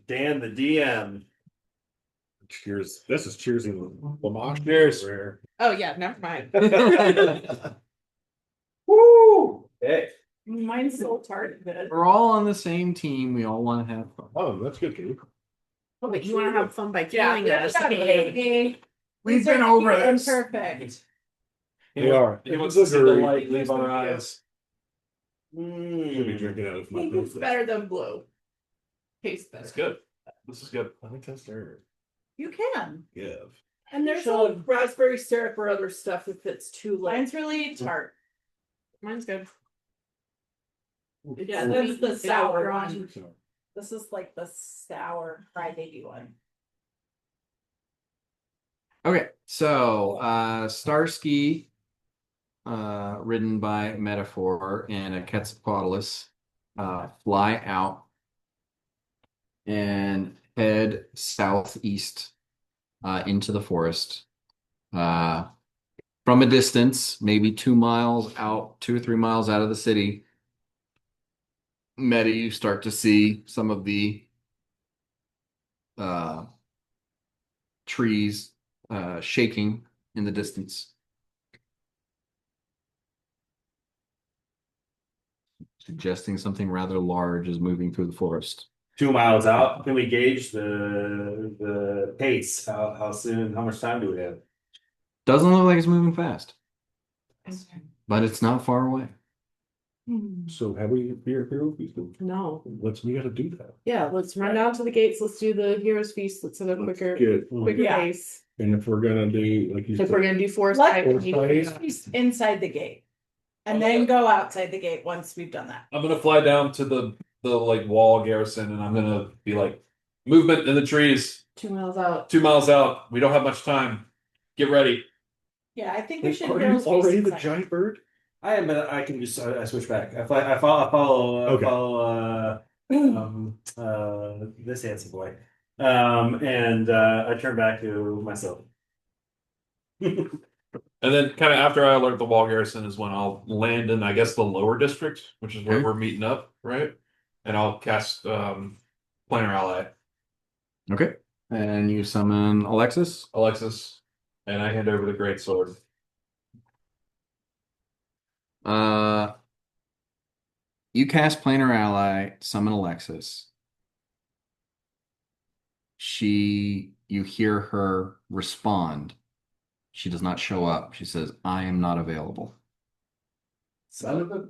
Dan the DM. Cheers. This is cheersing Lamash. Cheers. Rare. Oh yeah, never mind. Woo! Hey. Mine's so tart good. We're all on the same team. We all want to have fun. Oh, that's good, Gabe. Oh, but you want to have fun by Yeah, killing us. We've been over this. Perfect. They are. He wants to see the light leave our eyes. Should be drinking out of my Pink is better than blue. Tastes better. That's good. This is good. I think that's there. You can. Yeah. And there's Sure. some raspberry syrup or other stuff if it's too light. Mine's really tart. Mine's good. Yeah, that's the sour It's one. This is like the sour crybaby one. Okay, so Starsky, ridden by Metaphor and a Quetzalcoatlus, fly out and head southeast into the forest. From a distance, maybe 2 miles out, 2 or 3 miles out of the city, Meta, you start to see some of the trees shaking in the distance. Suggesting something rather large is moving through the forest. 2 miles out. Can we gauge the pace? How soon? How much time do we have? Doesn't look like it's moving fast, but it's not far away. So have we hero feast? No. We gotta do that. Yeah, let's run down to the gates. Let's do the heroes feast. Let's have a quicker Good. Yeah. pace. And if we're gonna do like you If we're said, gonna do forest Let- type, we need to- He's inside the gate. And then go outside the gate once we've done that. I'm gonna fly down to the like wall garrison, and I'm gonna be like, movement in the trees, 2 miles out. 2 miles out. We don't have much time. Get ready. Yeah, I think we should. are you heroes feast already the inside. giant bird? I am, but I can just I switch back. I follow this handsome boy, and I turn back to myself. And then kind of after I alert the wall garrison is when I'll land in, I guess, the lower district, which is where Okay. we're meeting up, right? And I'll cast Planar Ally, Okay. And you summon Alexis. Alexis, and I hand over the great sword. You cast Planar Ally, summon Alexis. You hear her respond. She does not show up. She says, I am not available. Son of a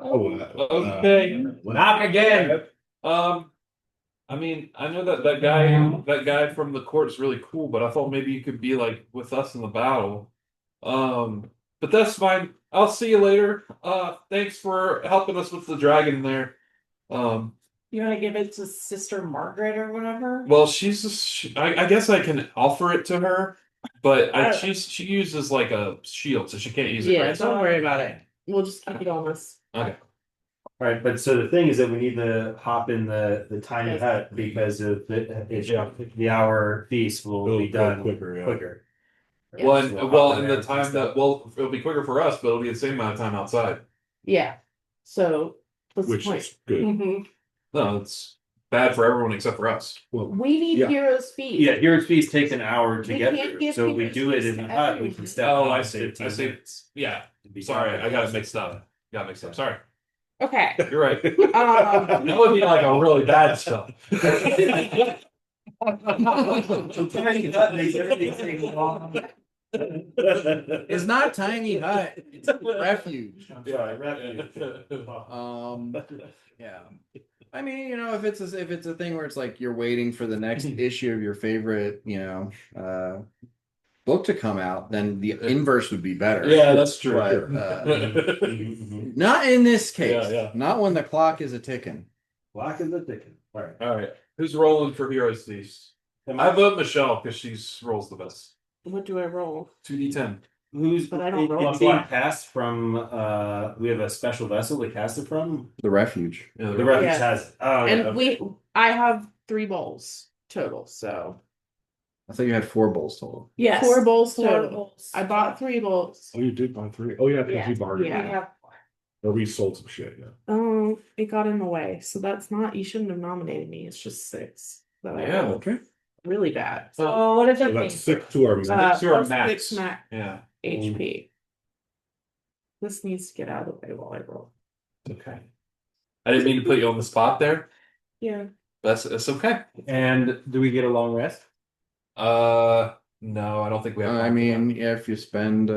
Oh, okay. Knock again. I mean, I know that guy from the court is really cool, but I thought maybe you could be like with us in the battle. But that's fine. I'll see you later. Thanks for helping us with the dragon there. You want to give it to Sister Margaret or whatever? Well, I guess I can offer it to her, but she uses like a shield, so she can't use it. Yeah, Right? don't worry about it. We'll just keep it on us. Okay. All right, but so the thing is that we need to hop in the tiny Yes. hut because of the hour feast will It'll be go done quicker, yeah. quicker. Well, So we'll well, hop in there the time and that it'll be quicker for us, but it'll be the same amount of time outside. Yeah. So what's which the point? is good. Mm-hmm. No, it's bad for everyone except for us. Well, We need Yeah. Heroes Feast. Yeah, Heroes Feast takes an hour to We get can't through. give So if we Heroes do it Feast in the to hut, we everyone. can step Oh, out I see. 15 I see. minutes Yeah. to be Sorry, done. I got it mixed up. Sorry. Okay. You're right. Um, That would be like a really bad stuff. Tiny hut makes everything wrong. It's not tiny hut. It's a refuge. Yeah, refuge. Yeah. I mean, if it's a thing where it's like you're waiting for the next issue of your favorite, book to come out, then the inverse would be better. Yeah, that's true. But, Mhm. not in this case. Yeah. Not when the clock is a ticking. Black and the Dickens. All right. All right. Who's rolling for Heroes Feast? I vote Michelle because she rolls the best. what do I roll? 2d10. Who's But I don't it- roll it's a being black. cast from? We have a special vessel to cast it from. The refuge. Yeah, The refuge Yeah. has it. Oh, And okay. I have 3 bowls total, so I thought you had 4 bowls total. Yes. 4 bowls Four total. bowls. I bought 3 bowls. Oh, you did buy 3. Oh, yeah, because Yeah. you bargained. Yeah. We have Or we sold some shit, yeah. Oh, it got in the way. So that's not, you shouldn't have nominated me. It's just 6. That I Yeah. rolled. Really bad. So what does So that mean? that's 6 to our max. Six to our Plus max. 6 max Yeah. HP. This needs to get out of the way while I roll. Okay. I didn't mean to put you on the spot there. Yeah. That's okay. And do we get a long rest? No, I don't think we have. I mean, yeah, if you spend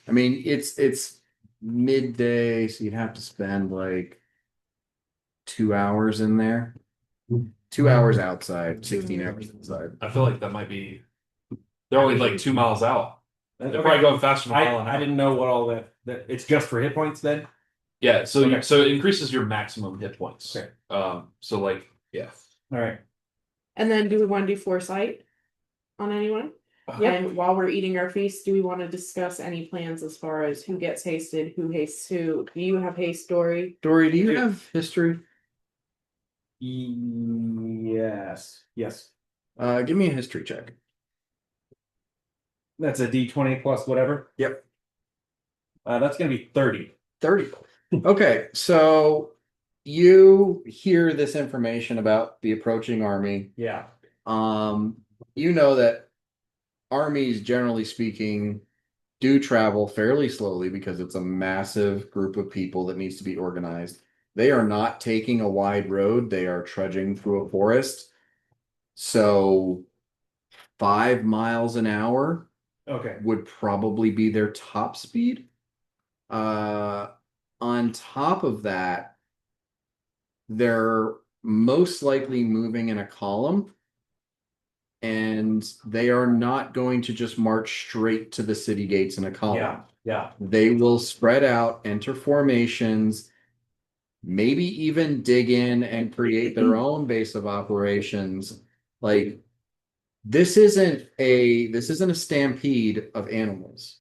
it's midday, so you'd have to spend like 2 hours in there. 2 hours outside, 16 hours inside. I feel like that might be. They're only like 2 miles out. They're Okay. probably going faster than a mile an I hour. didn't know what all that. It's just for hit points then. Yeah, so Okay. so it increases your maximum hit points. Okay. So like yeah. All right. And then do we want to do foresight on anyone? Yeah. And while we're eating our feast, do we want to discuss any plans as far as who gets hasted, who hastes who? Do you have haste, Dory? Dory, do you have history? Yes. Yes. Give me a history check. That's a D20 plus whatever. Yep. That's gonna be 30. 30. Okay, so you hear this information about the approaching army. Yeah. You know that armies, generally speaking, do travel fairly slowly because it's a massive group of people that needs to be organized. They are not taking a wide road, they are trudging through a forest. So 5 miles an hour Okay. would probably be their top speed. On top of that, they're most likely moving in a column, and they are not going to just march straight to the city gates in a column. Yeah. Yeah. They will spread out, enter formations, maybe even dig in and create their own base of operations. Like this isn't a stampede of animals.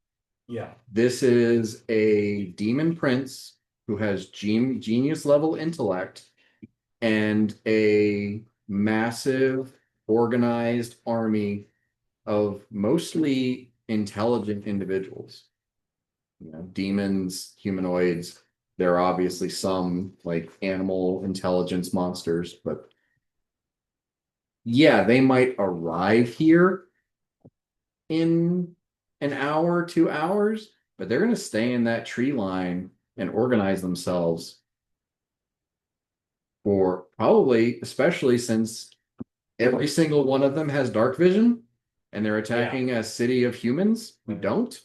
Yeah. This is a demon prince who has genius level intellect and a massive organized army of mostly intelligent individuals. You know, demons, humanoids. There are obviously some like animal intelligence monsters, but yeah, they might arrive here in an hour, 2 hours, but they're going to stay in that tree line and organize themselves for probably, especially since every single one of them has dark vision and they're attacking a city of humans who don't.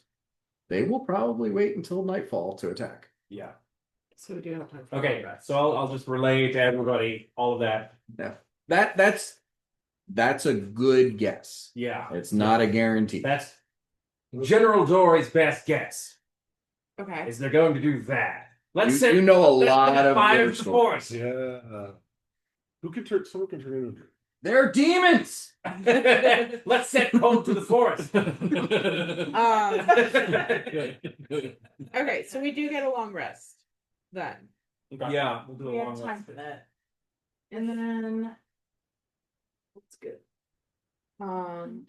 They will probably wait until nightfall to attack. Yeah. So we do have time for Okay. rest. So I'll just relay to everybody all of that. Yeah. That's a good guess. Yeah. It's not a guarantee. That's General Dory's best guess. Okay. Is they're going to do that. Let's You, set you know a let's lot set of fire their to the stories. forest. Yeah. Who can turn? Someone can turn into. They're demons. Let's set cold to the forest. Okay, so we do get a long rest then. Yeah, we'll do We a have long time rest. for that. And then That's good. Um,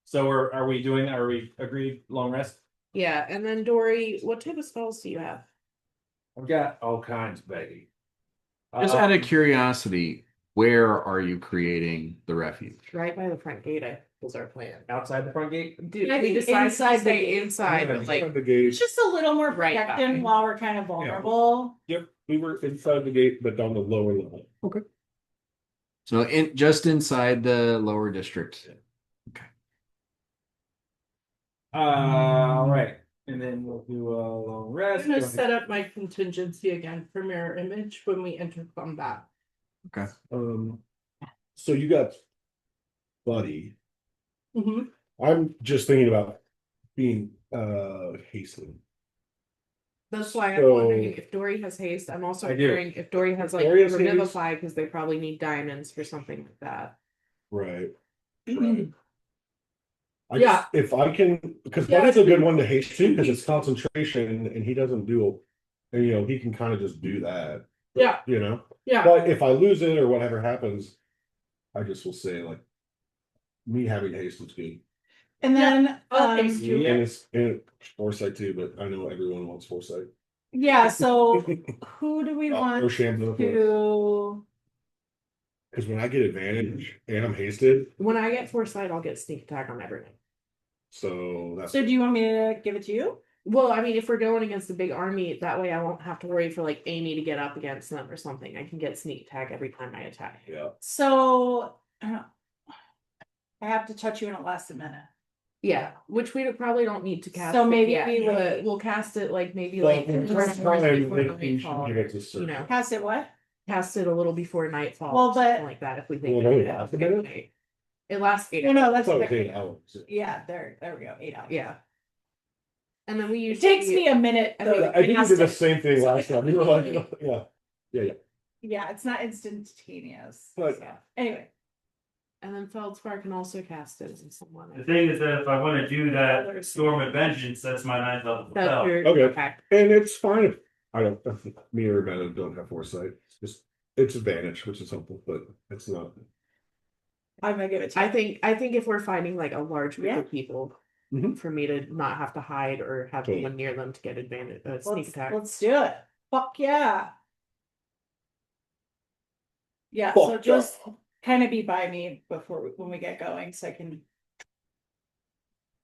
So are we agreed long rest? yeah, and then Dory, what type of spells do you have? I've got all kinds, baby. Just out of curiosity, where are you creating the refuge? Right by the front gate, was our plan. Outside the front gate? Dude, I we think decided inside to the stay gate. inside, but like the gate. it's just a little more Right protected back. while we're kind of vulnerable. Yep, we were inside the gate, but on the lower level. Okay. So just inside the lower district. All right. And then we'll do a long I'm rest. gonna Go ahead. set up my contingency again for mirror image when we enter combat. Okay. So you got Buddy. Mhm. I'm just thinking about being hastening. that's why I'm So- wondering if Dory has haste. I'm also I do. wondering if Dory has like Dory has haste. revivify because they probably need diamonds for something like that. Right. Right. Yeah. If I can, because Yeah. Buddy's a good one to hasten because it's concentration and he doesn't do, and he can kind of just do that. Yeah. Yeah. But if I lose it or whatever happens, I just will say like, me having haste is good. And then I'll haste you. Yeah. And it's foresight too, but I know everyone wants foresight. yeah, so who do we No want shame to to Because when I get advantage and I'm hasted, When I get foresight, I'll get sneak attack on everything. so that's so do you want me to give it to you? Well, I mean, if we're going against a big army, that way I won't have to worry for like Amy to get up against them or something. I can get sneak attack every time I attack. yeah. So I have to touch you in it lasts a minute. Yeah, which we probably don't need to cast. So it maybe yet, we would- but we'll cast it like maybe Well, like first before time, nightfall, you should give it to you Sir. know, Pass it what? cast it a little before nightfall. Well, or something but- like that if we think Well, we no, need yeah, it. a minute. It lasts 8 No, no, that's That's okay. okay. Hours. Yeah, there we go. 8 hours. Yeah. And then we It usually takes me a minute I though. think- to I think you cast did the it. same thing last time. You were like, yeah. Yeah, it's not instantaneous. But- so. Anyway, and then Feldspar can also cast it in someone. The thing is that if I want to do that Storm of Vengeance, that's my 9th level That's spell. your Okay. And it's fine if I don't, me or Amanda don't have foresight. It's advantage, which is helpful, but it's not. I'm gonna give it to you. I think if we're fighting like a large group Yeah. of people, Mhm. for me to not have to hide or have Totally. anyone near them to get advantage sneak Let's, attack. let's do it. Fuck yeah. Yeah, so Fuck just kind of be by me when we get going so I can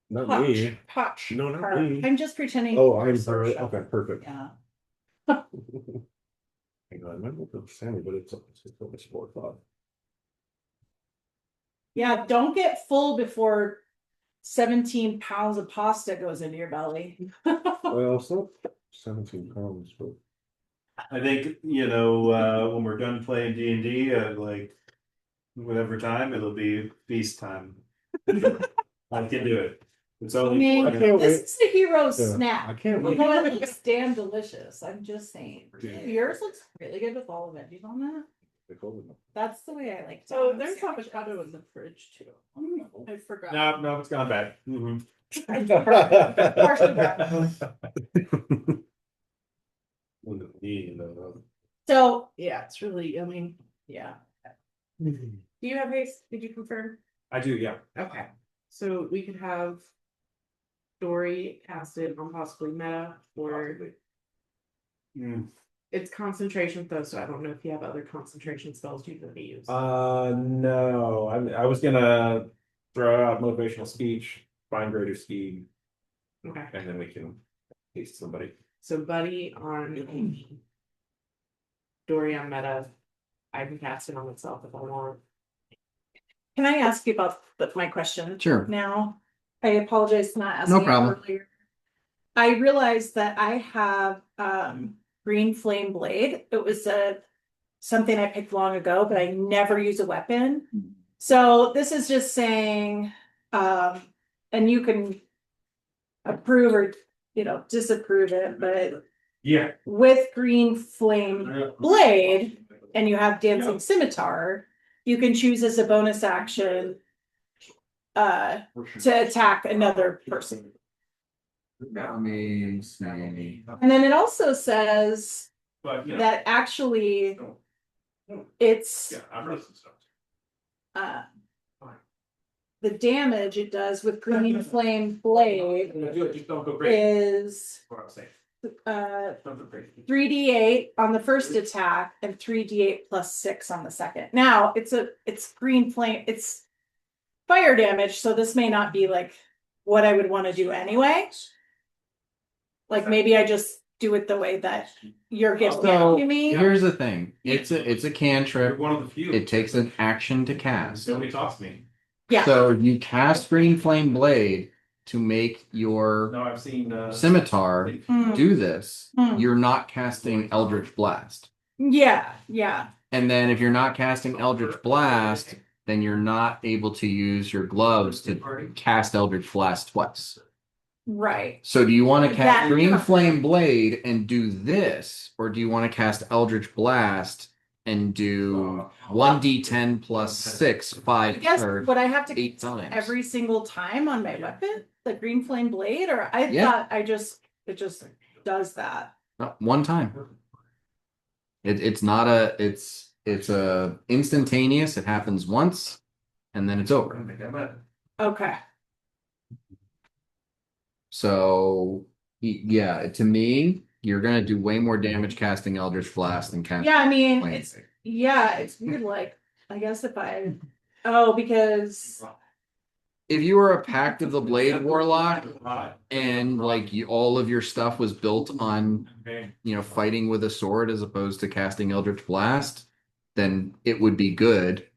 Not punch. me. Punch. No, not her. me. I'm just pretending. Oh, for I'm social. her. Okay, perfect. Yeah. Hang on, I might look up Sammy, but it's only 4 o'clock. Yeah, don't get full before 17 pounds of pasta goes into your belly. Well, it's not 17 pounds, but I think, when we're done playing D&D at like whatever time, it'll be feast time. I can do it. It's I only mean, 4 can't minutes. this wait. is a hero Yeah, snack. I can't You wait. know, it looks damn delicious. I'm just saying. Dude. Yours looks really good with all the veggies on that. That's the way I like to. So have there's sandwiches. avocado in the fridge too. I forgot. No, it's gone bad. Mm-hmm. Partially bad. So, yeah, it's really, I mean, yeah. Do you have haste? Did you confirm? I do, yeah. Okay. So we could have Dory casted on possibly meta or it's concentration though, so I don't know if you have other concentration spells you can use. No, I was gonna throw out motivational speech, find greater speed, Okay. and then we can haste somebody. So Buddy on Dory on meta. I can cast it on myself if I want. Can I ask you about my question? Sure. Now, I apologize for not asking No it problem. earlier. I realized that I have green flame blade. It was something I picked long ago, but I never use a weapon. So this is just saying, and you can approve or disapprove it, but Yeah. with green flame blade and you have dancing scimitar, you can choose as a bonus action to attack another person. That means And then it also says that actually it's the damage it does with green flame blade is 3d8 on the first attack and 3d8 plus 6 on the second. Now it's green flame, it's fire damage, so this may not be like what I would want to do anyway. Like maybe I just do it the way that you're giving it So to me. here's the thing. It's a cantrip. One of the few. It takes an action to cast. Nobody talks to me. Yeah. So you cast Green Flame Blade to make your No, I've seen scimitar Hmm. do this. Hmm. You're not casting Eldritch Blast. Yeah. And then if you're not casting Eldritch Blast, then you're not able to use your gloves to cast Eldritch Blast twice. Right. So do you want to cast That- Green Flame Blade and do this, or do you want to cast Eldritch Blast and do 1d10 plus 6, 5, I guess or would I have to 8 times? every single time on my weapon, the green flame blade, or I Yeah. thought it just does that. One time. It's not it's a instantaneous. It happens once, and then it's over. Okay. So yeah, to me, you're gonna do way more damage casting Eldritch Blast than casting. Yeah, I mean Flame. it's weird. Like I guess if I because If you were a Pact of the Blade Warlock and like all of your stuff was built on fighting with a sword as opposed to casting Eldritch Blast, then it would be good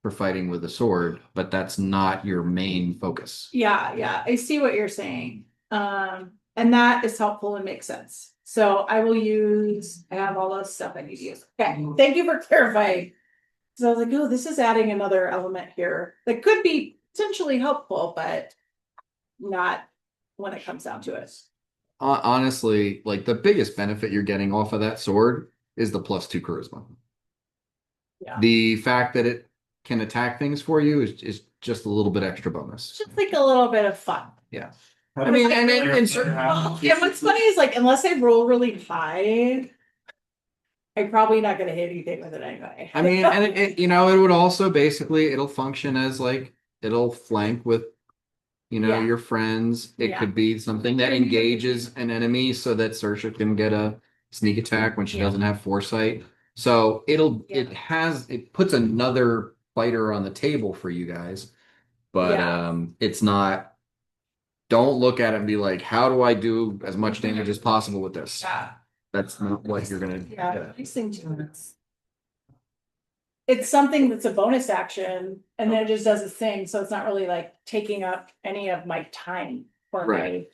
for fighting with a sword, but that's not your main focus. yeah, I see what you're saying. And that is helpful and makes sense. So I have all those stuff I need to use. Okay, thank you for clarifying. So I was like, oh, this is adding another element here that could be potentially helpful, but not when it comes down to it. Honestly, like the biggest benefit you're getting off of that sword is the +2 charisma. Yeah. The fact that it can attack things for you is just a little bit extra bonus. Just like a little bit of fun. Yeah. I mean, and certain Yeah, what's funny is like unless I roll really high, I'm probably not gonna hit anything with it anyway. I mean, and it would also basically it'll function as like it'll flank with Yeah. your friends. It Yeah. could be something that engages an enemy so that Saoirse can get a sneak attack when she Yeah. doesn't have foresight. So it puts another fighter on the table for you guys. But Yeah. it's not. Don't look at it and be like, how do I do as much damage as possible with this? Yeah. That's not what you're gonna Yeah, nice thing too. It's something that's a bonus action and then it just does its thing, so it's not really like taking up any of my time or Right.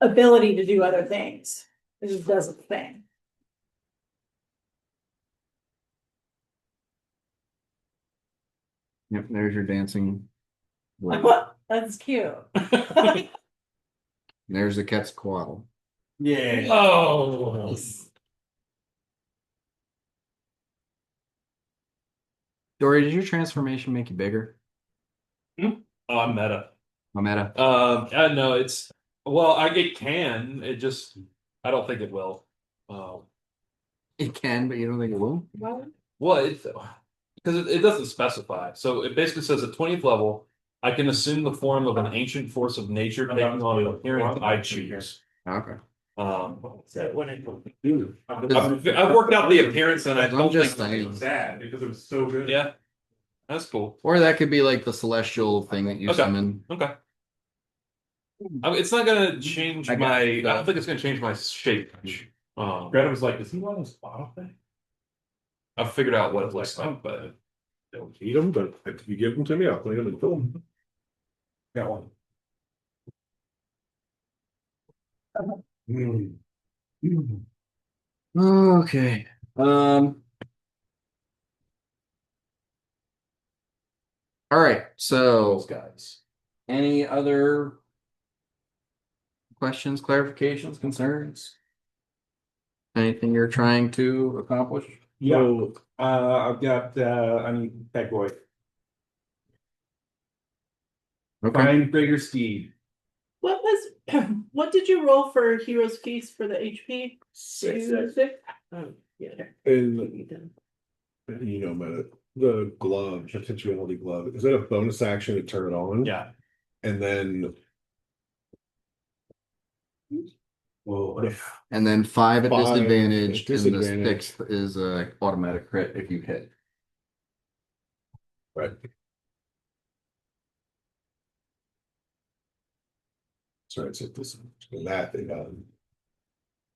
my ability to do other things. It just does its thing. Yep, there's your dancing. blade. That's cute. There's the Quetzalcoatl. Yeah. Oh. Dory, did your transformation make you bigger? I'm meta. Mameta. No, it's well, it can. It just I don't think it will. It can, but you don't think it will? Well, it's because it doesn't specify. So it basically says at 20th level, I can assume the form of an ancient force of nature taking on an appearance I choose. Okay. I've worked out the appearance and I I'm don't just think saying. Sad because it was so good. yeah, that's cool. Or that could be like the celestial thing that you Okay. summon. Okay. I mean, it's not gonna change I got my. it. I don't think it's gonna change my shape. Greta was like, "Does he want this bottle thing?" I've figured out what it looks like, but Don't eat them, but if you give them to me, I'll clean them and fill them. Got one. Okay. All right. So, guys. any other questions, clarifications, concerns? Anything you're trying to accomplish? Yeah. I've got. I need Peg Boy. Okay. Find greater speed. What was what did you roll for Hero's Feast for the HP? Six. Oh, yeah. And you know, the glove, potentiality glove, is that a bonus action to turn it on? Yeah. And then Well, And then 5 at 5 disadvantage, at and disadvantage. the 6th is a automatic crit if you hit. right. Sorry, it's like this that they got.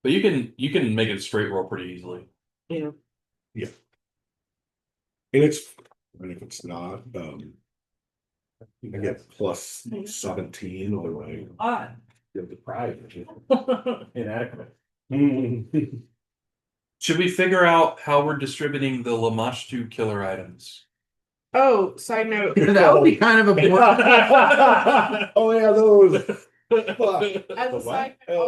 but you can make it straight roll pretty easily. Yeah. And it's, I mean, if it's not, I get plus 17 or like you're deprived. Inadequate. Should we figure out how we're distributing the Lamashtu killer items? Oh, side note. That would be kind of a Oh yeah, those. As a side note, Oh.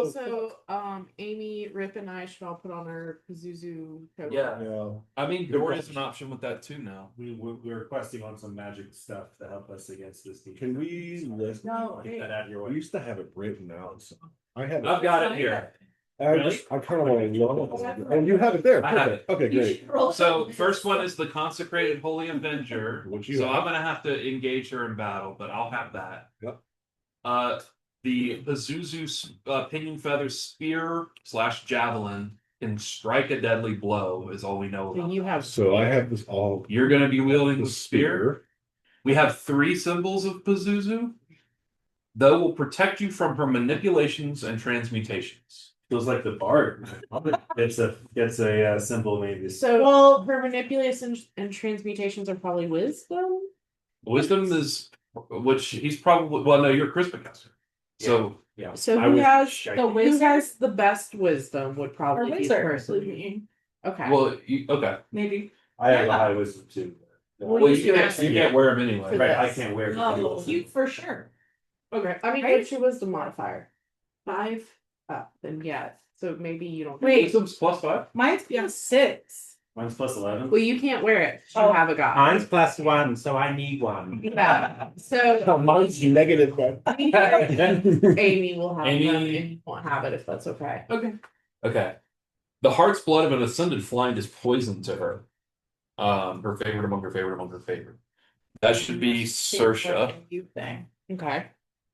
also, Amy, Rip, and I should all put on our Pazuzu coat. Yeah. I mean, Door is an option with that too now. We're requesting on some magic stuff to help us against this. Can we list? No, Get that out of your We way. used to have it written out. So I have it. I've got it here. I kind of want to look. And you have it there. I have Perfect. Okay, great. So first one is the consecrated holy avenger. Which you So have. I'm gonna have to engage her in battle, but I'll have that. Yep. The Pazuzu pinion feather spear / javelin can strike a deadly blow. Is all we know So about. you have. So I have this all. You're gonna be wielding The the spear. We have 3 symbols of Pazuzu. Though will protect you from her manipulations and transmutations. Feels like the bard. It's a symbol maybe. So, well, her manipulations and transmutations are probably wisdom. Wisdom is, which he's probably, well, no, you're a charisma caster. So, Yeah. So I who was has shy. who has the best wisdom would Or probably be the wizard, person. Okay. well, okay. maybe. I have a Yeah. high wisdom too. Well, Well, you you can't- can't wear them anyway. For Right, I this. can't wear it. Oh, you for sure. Okay. I mean, Right? what's your wisdom modifier? 5. Then yeah. So maybe you don't. Wait. Wisdom's +5. Mine's +6. Mine's +11. Well, you can't wear it. You Oh. have a god. Mine's +1, so I need one. Yeah. So Mine's negative, but. Amy will have Amy- them, and you won't have it if that's okay. Okay. Okay. The heart's blood of an ascended flying is poison to her. Her favorite among her favorite among her favorite. That should be Sersha. You thing. Okay.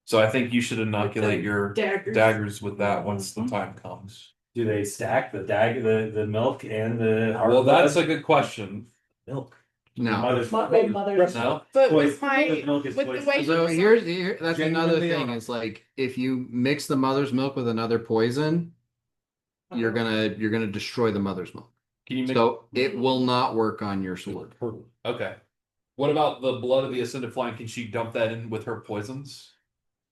So I think you should inoculate your Daggers. daggers with that once the time comes. Do they stack the milk and the hard Well, that's blood? a good question. milk. No. Mother's Mother's No? But Poison. with my Milk is with the poison. way So that's another Genuinely thing. Is like if you mix the mother's milk with another poison, you're gonna destroy the mother's milk. Can you make So it will not work on your sword. Okay. What about the blood of the ascended flying? Can she dump that in with her poisons?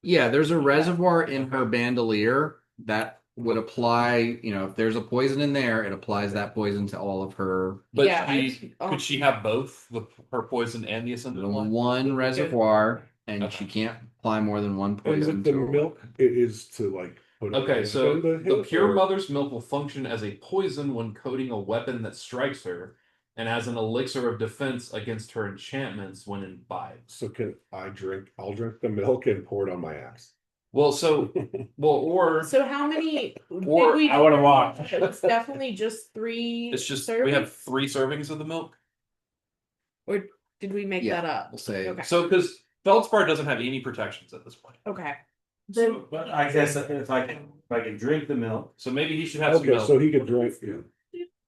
Yeah, there's a reservoir in her bandolier that would apply. You know, if there's a poison in there, it applies that poison to all of her. But Yeah, could she have both her poison and the ascended flying? One reservoir, and Okay. she can't apply more than one And poison the to her. milk is to like put. Okay, so in the hip, pure or- mother's milk will function as a poison when coating a weapon that strikes her, and as an elixir of defense against her enchantments when imbibed. So I'll drink the milk and pour it on my axe. Well, or So how many? Or did we I wanna do? walk. It's definitely just 3. it's just servings? we have 3 servings of the milk. Or did we make Yeah. that up? We'll say Okay. So because Feldspar doesn't have any protections at this point. Okay. So, but I guess if I can drink the milk. So maybe he should have some Okay, milk. so he could drink. It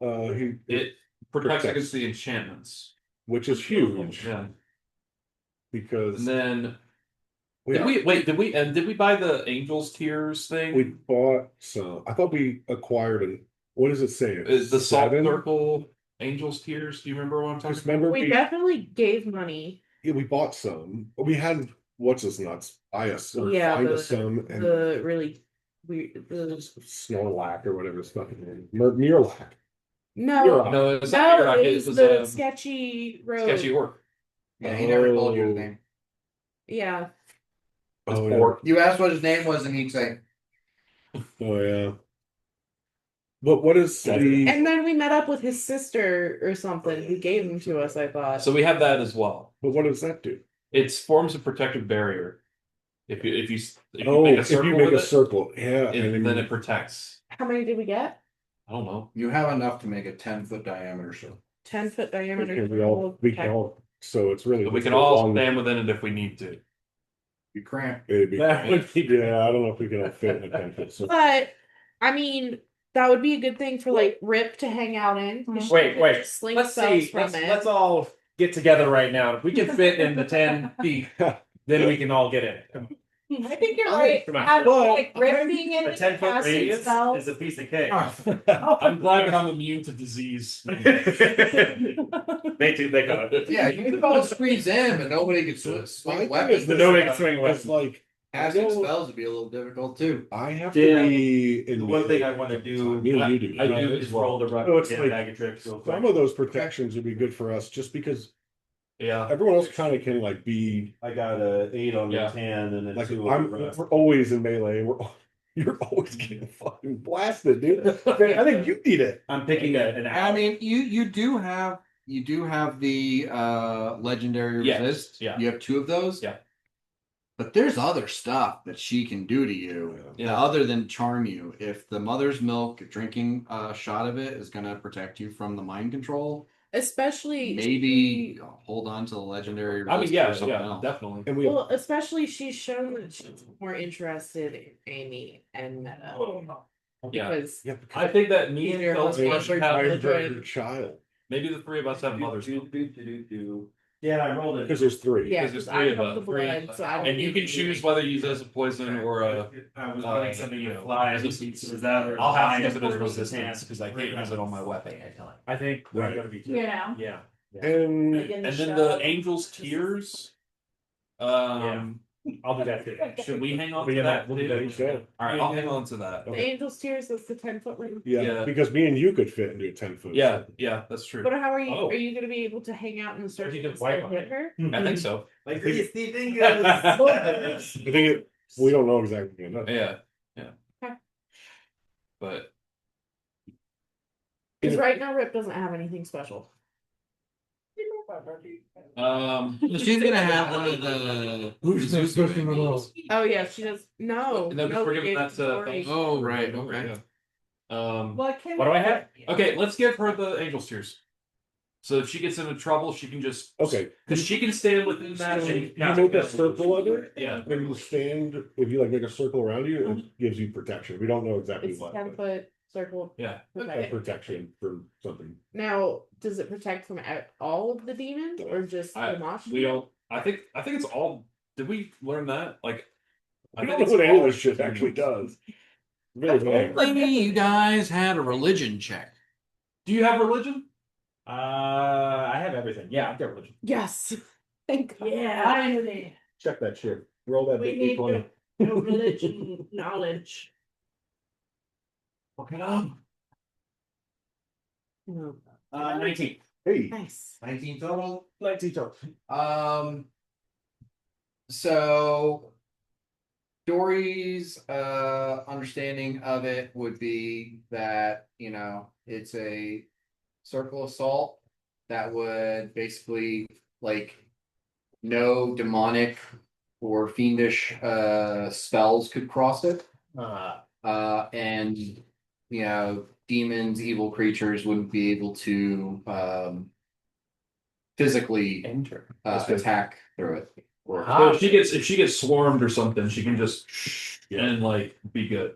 protects protects. against the enchantments. Which is huge Yeah. because And then we did we buy the Angels Tears thing? we bought some. I thought we acquired what does it say? Is the Salt 7? Circle Angels Tears? Do you remember what I'm talking Just about? remember We definitely gave money. yeah, we bought some. We had what's his nuts buy us or Yeah, find us some and The really weird. Snorlac or whatever it's fucking name. Mirlac. No, No, it's not no, Iraq, it was the um, sketchy road. Sketchy Orc. Yeah, he never told you his Oh. name. Yeah. It's Oh, yeah. pork. You asked what his name was, and he'd say, Oh yeah. But what is the And then we met up with his sister or something who gave them to us, I thought. So we have that as well. but what does that do? It forms a protective barrier. If you Oh, make a if circle you make with a circle, yeah, and then it protects. How many did we get? I don't know. "You have enough to make a 10-foot diameter circle." 10-foot diameter. okay, we can all so it's really But we just can a all long- stand within it if we need to. You cramp. it'd be- That would be yeah, I don't know if we can all fit in a 10-foot circle. But I mean, that would be a good thing for like Rip to hang out in. 'Cause she Wait, could wait. just sling Let's spells see. from Let's it. all get together right now. If we can fit in the 10 feet, then we can all get in it. Come on. I think you're right. Come on. Having But- like Rip being in A it, 10-foot casting radius spells. is a piece of cake. I'm glad that I'm immune to disease. They got it. Yeah, you can all squeeze in, but nobody can My swing thing weapons. is But this, nobody can swing it's weapons. like Casting I know- spells would be a little difficult too. I have Yeah. to be in The one thing I want to do, Me and you do. I do is roll the rock No, it's and like- bag of tricks real quick. Some of those protections would be good for us just because Yeah. everyone else kind of can like be I got a 8 on Yeah. the 10 and then like 2 on the we're rest. always in melee. You're always getting fucking blasted, dude. Man, I think you need it. I'm picking an I hour. mean, you do have the legendary Yes, resist. yeah. You have 2 of those. Yeah. But there's other stuff that she can do to you, Yeah. other than charm you. If the mother's milk, drinking a shot of it is gonna protect you from the mind control, Especially maybe hold on to the legendary I mean, resist yeah, or something yeah, else. definitely. And we well, especially she's shown that she's more interested in Amy and Meadow. Yeah. Because yeah, I think that me and Either Feldspar husband should or have children. your child maybe the 3 of us have mothers. Yeah, I rolled it. because there's 3. yeah, Because there's because I 3 of have us. the blood, so I don't And you think can choose whether you use it as a poison or a. I was uh, wanting something you to know, fly. resistance. Is that or I'll have to fly use it as or resistance because I can't use it on my weapon. I think Right. I'm gonna be Yeah. Yeah. And Like in the And then show. the Angel's Tears. I'll do that too. Should we hang on We to can- that? we'll do too? that. yeah, All right, I'll hang on to that. the Okay. Angel's Tears is the 10-foot ring. yeah, Yeah. because me and you could fit into a 10-foot. Yeah, circle. yeah, that's true. But how are you? Oh. Are you going to be able to hang out in the circle you and just wipe still on hit it. her? I think so. Like these fingers. I think we don't know exactly enough. Yeah, yeah. Okay. But Because right now Rip doesn't have anything special. She's gonna have one of the. Oh yeah, she does. No, No, because we're we giving gave that it to Tori. Oh, right, okay. Yeah. Um. What can What do I have? Okay, let's give her the Angel's Tears. So if she gets into trouble, she can just Okay. because she can stand within that. So and you make a circle of it. Yeah. When you stand, if you like make a circle around you, it gives you protection. We don't know exactly It's what. 10-foot circle. Yeah. Okay. Protection from something. Now, does it protect from all of the demons or just the Mosh? We don't. I think it's all. Did we learn that? Like, I don't think know what it's any of all this shit actually does. Very vague. Maybe you guys had a religion check. Do you have religion? I have everything. Yeah, I've got religion. Yes. Thank God. Yeah, finally. Check that shit. Roll that We big need D20. no religion knowledge. Look it up. No. 19. Hey, Nice. 19 total. 19 total. So Dory's understanding of it would be that, it's a circle of salt that would basically like no demonic or fiendish spells could cross it. And you know, demons, evil creatures wouldn't be able to physically Enter. attack through it. Or So if she gets swarmed or something, she can just and like be good.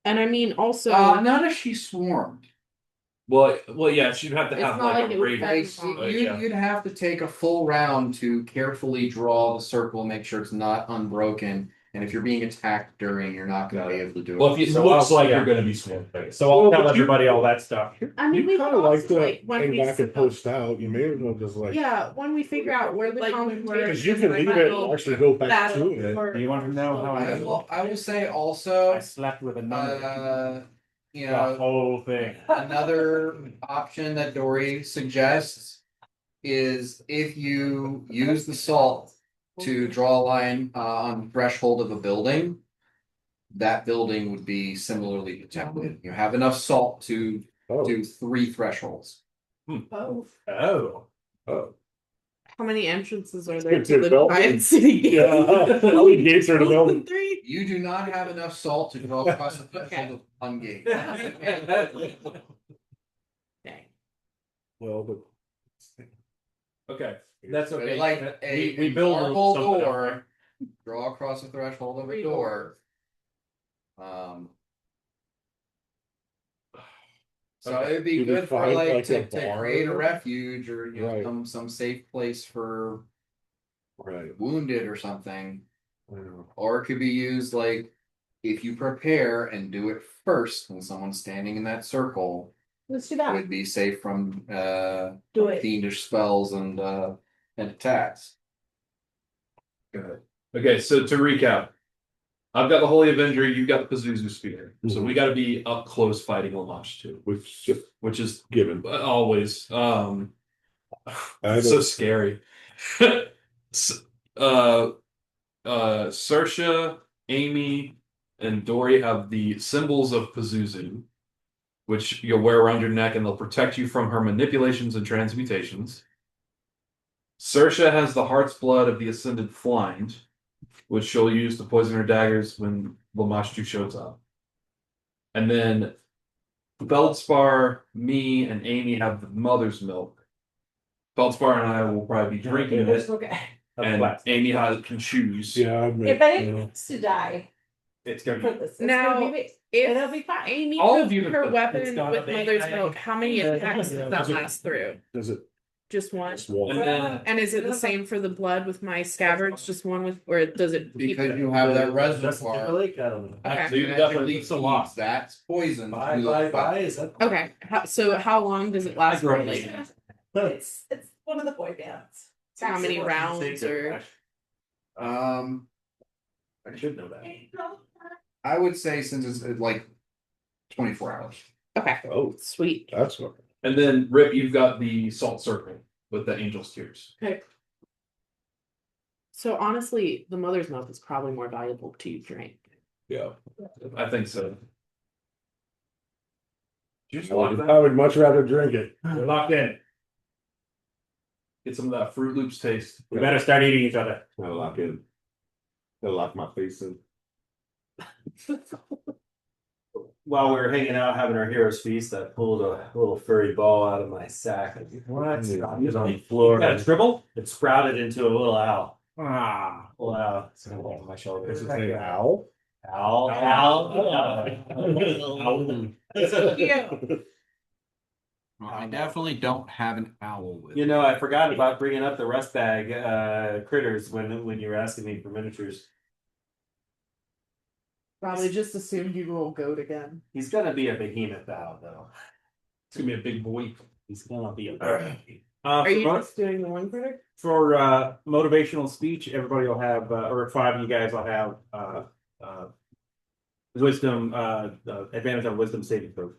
And I mean, also, not if she's swarmed. Well, yeah, she'd have to It's have not like like a it would radius. fend Like, You'd have to take a full round to carefully draw the circle, make sure it's not unbroken. And if you're being attacked during, you're not going to be able to do it. Well, if it So looks I'll- like yeah. you're going to be swarmed. So I'll Well, tell but you- everybody all that stuff. I mean, we You kind could of like also, to like when hang we back and sit post out. You may as well just like yeah, when we figure out where the Like, conflict when we're- because you can leave it and actually go back to it. Do you want to know how I will say I also, slept with a nun? you The know, whole thing. another option that Dory suggests is if you use the salt to draw a line on the threshold of a building, that building would be similarly protected. You have enough salt to Oh, do 3 thresholds. Oh. Oh. oh. How many entrances are It's there good to to the know. giant city gate? Yeah. How many gates are in the More building? than 3? You do not have enough salt to draw across the threshold of one gate. Dang. Well, but Okay. That's okay. Like we build marble something up, right? door, draw across the threshold of a door. So Okay. it'd be Do we good for find, like like, to a bar? create a refuge or you know Right. some safe place for right. wounded or something. I know. Or it could be used like if you prepare and do it first when someone's standing in that circle, Let's do that. would be safe from Do it. fiendish spells and attacks. Good. Okay, so to recap, I've got the Holy Avenger, you've got the Pazuzu Spear. So we got to be up close fighting Lamach too, Which just which is given. always I so know. scary. Saoirse, Amy, and Dory have the symbols of Pazuzu, which you'll wear around your neck and they'll protect you from her manipulations and transmutations. Saoirse has the heart's blood of the Ascended Flind, which she'll use to poison her daggers when Lamashtu shows up. And then Feldspar, me, and Amy have the mother's milk. Feldspar and I will probably be drinking it, Okay. and Amy can choose. Yeah, I admit, If anyone you know. wants to die It's gonna for be. this, it's Now, gonna be me. If It'll be fine. Amy All took of you her have- weapon it's gonna with be Mother's fine. Milk, how many attacks does that last through? Does it Just one? just one? And then And is it the same for the blood with my scabbards? Just one with, or does it? keep- Because you have that Justin reservoir. Timberlake? I don't know. Okay. So you definitely It's a lot. That's poison. Bye, to bye, those bye. Is that? Okay, so how long does it last for? Like, It's one of the boy bands. how many rounds or? I should know that. I would say since it's like 24 hours. Okay, Oh, sweet. that's what. And then Rip, you've got the salt circle with the angel's tears. So honestly, the mother's milk is probably more valuable to drink. Yeah. I think so. Just I would much rather drink it. We're locked in. get some of that Fruit Loops taste. We better start eating each other. I'll lock in. I'll lock my face in. While we were hanging out having our heroes feast, I pulled a little furry ball out of my sack. What? It was on the floor. Got a dribble? It sprouted into a little owl. Little owl. It's gonna land on my shoulder. Is it an owl? Owl. I definitely don't have an owl with You know, I forgot about bringing up the rust bag critters when you were asking me for miniatures. Probably just assumed you roll goat again. He's gonna be a behemoth owl, though. It's gonna be a big boy. He's gonna be a. Are you just doing the one critter? For motivational speech, everybody will have, or 5 of you guys will have wisdom, advantage on wisdom saving throw.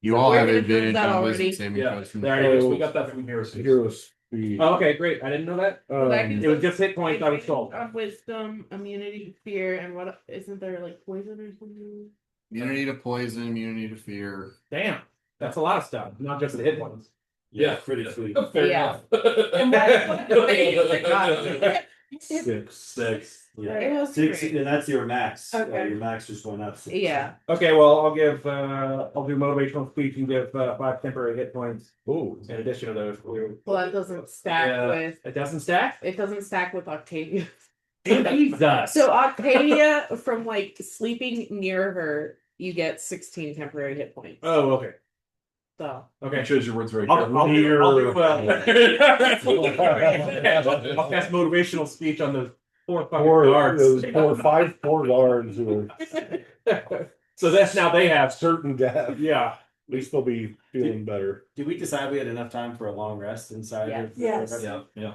You all We're have gonna do advantage that on already. wisdom saving Yeah, throws from there the it is. We got that from Heroes. Heroes speed. Oh, okay, great. I didn't know that. It was just hit points, I was told. Of wisdom, immunity to fear, and what isn't there like poison or something? immunity to poison, immunity to fear. Damn, that's a lot of stuff, not just the hit points. Yeah, pretty sweet. Fair Yeah. enough. Six. Yeah. It was Six, great. and that's your max. Okay. Your max just went up. Yeah. Okay, well, I'll do motivational speech and give 5 temporary hit points Oh, in addition to those. Well, that doesn't stack Yeah. with. It doesn't stack? It doesn't stack with Octavia. Jesus. So Octavia, from like sleeping near her, you get 16 temporary hit points. Oh, okay. So Okay. Choose your words very I'll do, I'll pass I'll motivational speech on the 4 fucking guards. five poor guards who So that's now they are have. certain death. Yeah. At least they'll be feeling better. Did we decide we had enough time for a long rest inside? Yes. of- Yes. Yeah, yeah.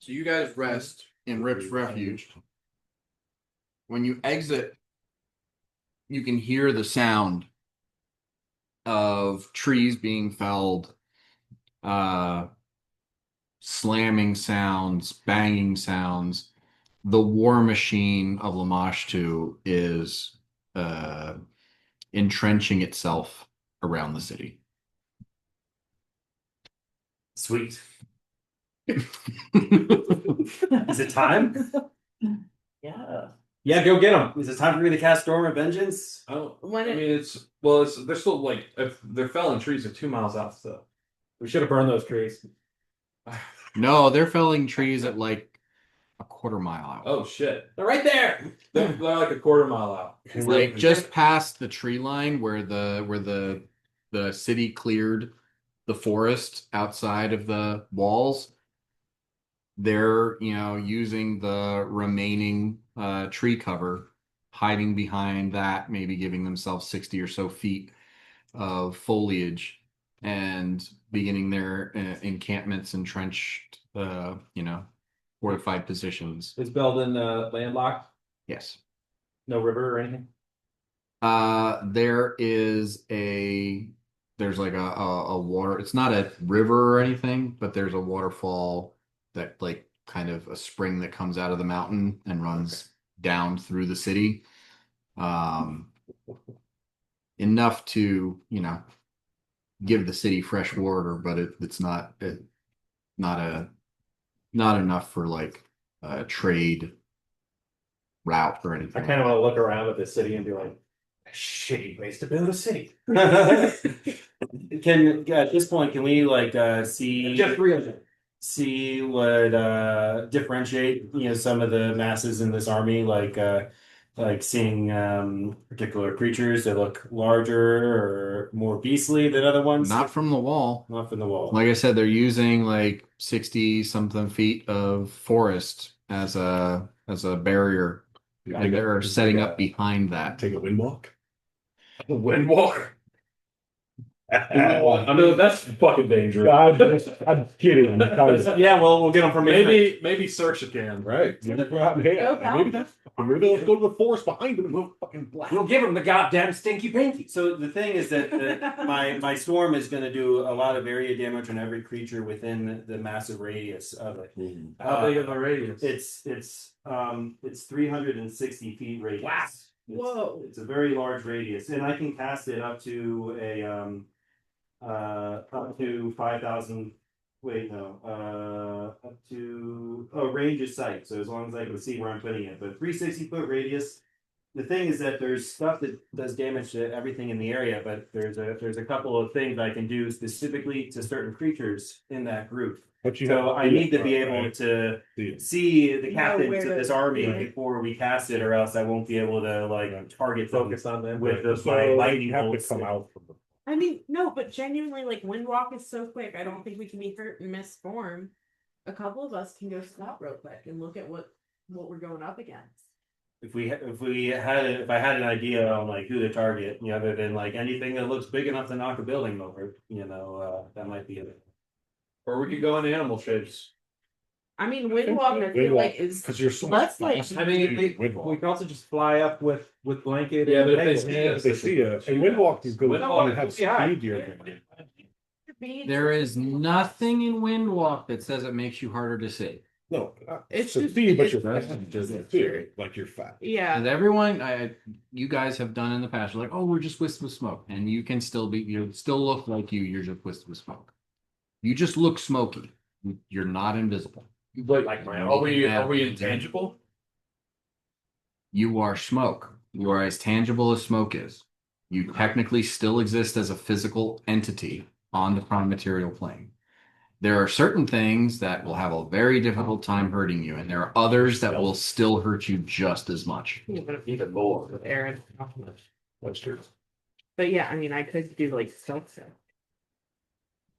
So you guys rest in Rip's Refuge. When you exit, you can hear the sound of trees being felled, slamming sounds, banging sounds. The war machine of Lamashtu is entrenching itself around the city. Sweet. Is it time? yeah. Yeah, go get them. Is it time for me to cast Storm of Vengeance? Oh, When I mean, they're still like, if they're felling trees, they're 2 miles out still. We should have burned those trees. No, they're felling trees at like a quarter mile out. Oh shit, they're right there. They're like a quarter mile out. Like just past the tree line where the city cleared the forest outside of the walls. They're, using the remaining tree cover, hiding behind that, maybe giving themselves 60 or so feet of foliage, and beginning their encampments, entrenched, fortified positions. Is Belden landlocked? Yes. No river or anything? There's like a water. It's not a river or anything, but there's a waterfall that like kind of a spring that comes out of the mountain and runs down through the city. Enough to, give the city fresh water, but it's not enough for like a trade route or I anything. kind of want to look around at the city and be like, shitty place to build a city. Can at this point can we see Just 3 of them. see what differentiate some of the masses in this army, like seeing particular creatures that look larger or more beastly than other ones? Not from the wall. Not from the wall. Like I said, they're using like 60 something feet of forest as a barrier, and they're setting up behind that. Take a wind walk. Windwalker. I know that's fucking dangerous. I'm kidding. Because, Yeah, well, we'll get them from Maybe Sersha can. right. Maybe let's go to the forest behind them and we'll fucking blast. We'll give them the goddamn stinky pinky. So the thing is that my storm is going to do a lot of area damage on every creature within the massive radius of it. How big of a radius? It's 360 feet radius. Wow. Whoa. It's a very large radius, and I can cast it up to up to 5,000. Wait, no, up to range of sight. So as long as I can see where I'm putting it, but 360-foot radius. The thing is that there's stuff that does damage to everything in the area, but there's a couple of things I can do specifically to certain creatures in that group. But So I need to be able to see the Know captains where of to- this army right. before we cast it, or else I won't be able to target Focus on them. with the So my you lightning have to bolts. come out from the I mean, no, but genuinely, like Windwalk is so quick. I don't think we can be hurt and miss form. A couple of us can go stop real quick and look at what we're going up against. If I had an idea on who to target, other than anything that looks big enough to knock a building over, that might be it. Or we could go into animal shapes. I mean, Windwalk, I feel like is because you're so less like. I mean, wind we walk. can also just fly up with blanket. Yeah, and but if they table. see us, If they see you, and wind walk is good. Windwalk, You have yeah. speed. You're There is nothing in Windwalk that says it makes you harder to see. No, It's to just- see, but it's- you're fat. Doesn't feel like you're fat. Yeah. And everyone, you guys have done in the past, you're like, oh, we're just wisp of smoke, and you can still be, you still look like you're just wisp of smoke. You just look smoky. You're not invisible. But Like my are we Yeah. intangible? You are smoke. You are as tangible as smoke is. You technically still exist as a physical entity on the prime material plane. There are certain things that will have a very difficult time hurting you, and there are others that will still hurt you just as much. Even more. With Aaron. That's true. But yeah, I mean, I could do like stealth stuff.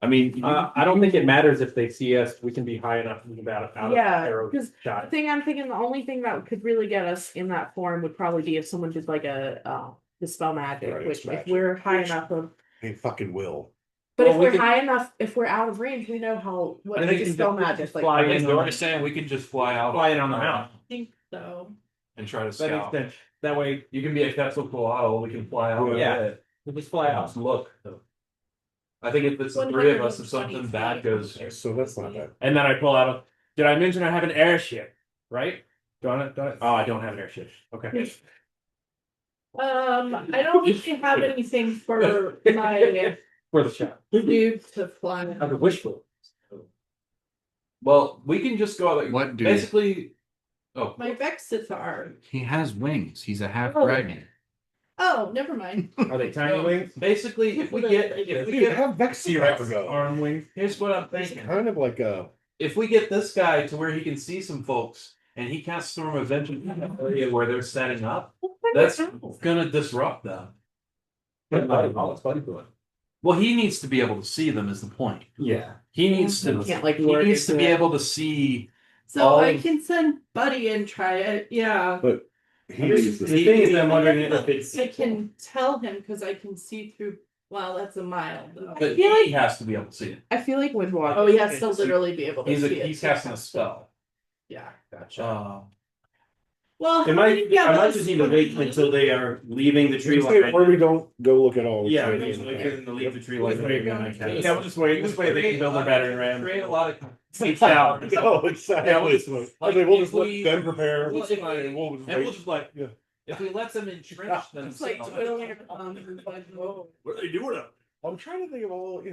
I mean, I don't think it matters if they see us. We can be high enough and about out Yeah, of arrow because shot. the thing I'm thinking, the only thing that could really get us in that form would probably be if someone did like a dispel magic, Right, which if magic. we're high enough of. They fucking will. But Well, if we we're can- high enough, if we're out of range, we know how what I think dispel we can magic just like. fly I in guess on we're the- saying we can just fly out. Fly in on the mountain. I think so. and try to That makes scout. sense. That way, You can be a Quetzalcoatl, Isle, we can fly out. Yeah. we'll just fly out. Look. I think if it's the three of us, if 120 something bad goes, So that's not bad. And then I pull out a. Did I mention I have an airship? Right? Don't I? Oh, I don't have an airship. Okay. I don't really have anything for my For the shot. dude to fly. I have a wishful. well, we can just go out. What dude? Basically, oh, My Vexitar. He has wings. He's a half Oh. dragon. Oh, never mind. Are they tiny wings? basically, if we get Dude, have Vexi Arm wings. here's what I'm It's thinking. kind of like a. If we get this guy to where he can see some folks, and he casts Storm of Vengeance in the area where they're setting up, that's gonna disrupt them. Well, he needs to be able to see them. Is the point? Yeah. He needs to. You can't, like, he work needs to into be it. able to see. So All I of- can send Buddy and try it. Yeah. But The he needs thing to. is, I'm wondering if it's. I can tell him because I can see through. Well, that's a mile though. But feel like- he has to be able to see it. I feel like Windwalk. Oh, he has to literally be able to He's see it. he's casting a spell. Yeah. Gotcha. Well, It might, yeah, I might that's- just need to wait until they are leaving the tree line. Where we don't go look at all. Yeah, the we trees just and wait that. for them to leave the tree We'll line. just wait. and then I can- Yeah, we'll just wait. This way they can build their battering ram. Create a lot of. Seats out. No, exactly. Yeah, we'll just wait. I mean, we'll If just let we- them prepare. Well, if- and we'll just And we'll wait. just like, Yeah. if we let them entrench It's like themselves. twiddling your thumbs and like, whoa. What are they doing up? I'm trying to think of all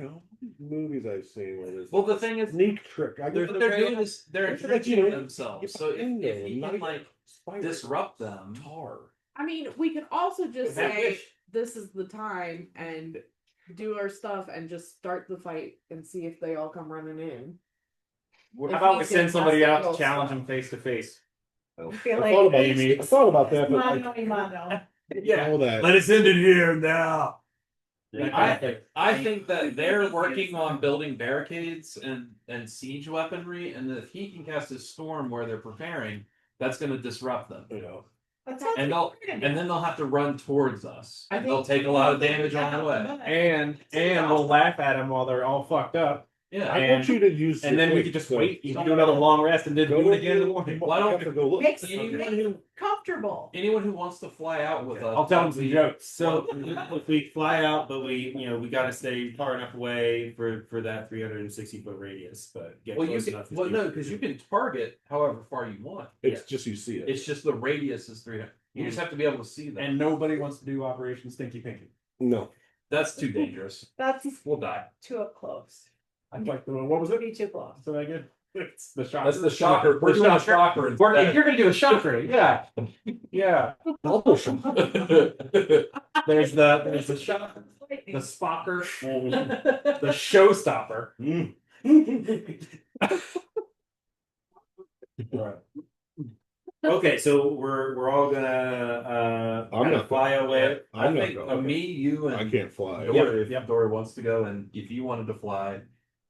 movies I've seen where there's Well, the thing is, sneak trick. I what guess they're doing is they're It's like, entrenching themselves. So if in there, he not can even like spider. disrupt them, tar. I mean, we could also just Have say fish. this is the time and do our stuff and just start the fight and see if they all come running in. How If about he we can send somebody cast out spells. to challenge them face to face? I I feel thought about like. I thought about that, but Mano y mano. all that. us end it here now. I think that they're working on building barricades and siege weaponry, and that if he can cast his storm where they're preparing, that's going to disrupt them. That sounds And like they'll and then they'll have to run towards us. I And they'll think- take a lot of damage on the way. And we'll laugh at them while they're all fucked up. Yeah. I want you to use. And then we could just wait. You can do another long rest and then do it again in the morning. Why don't- have to go look? Makes Anyone me who comfortable. anyone who wants to fly out with us, I'll tell them some jokes. So if we fly out, but we got to stay far enough away for that 360-foot radius, but get Well, you close can. enough. Well, no, because you can target however far you want. It's just you see it. It's just the radius is 300. You just have to be able to see them. And nobody wants to do Operation Stinky Pinky. No. That's too dangerous. That's We'll die. too up close. I'd like the what was it? Be too close. So I good. It's the shocker. That's the shocker. We're doing a shocker. If you're gonna do a shocker, yeah, yeah. Double shot. There's the shocker, the spocker, the showstopper. Okay, so we're all gonna I'm not fly away. I I'm not think going. me, you, and I can't fly. Dory, if Dory wants to go, and if you wanted to fly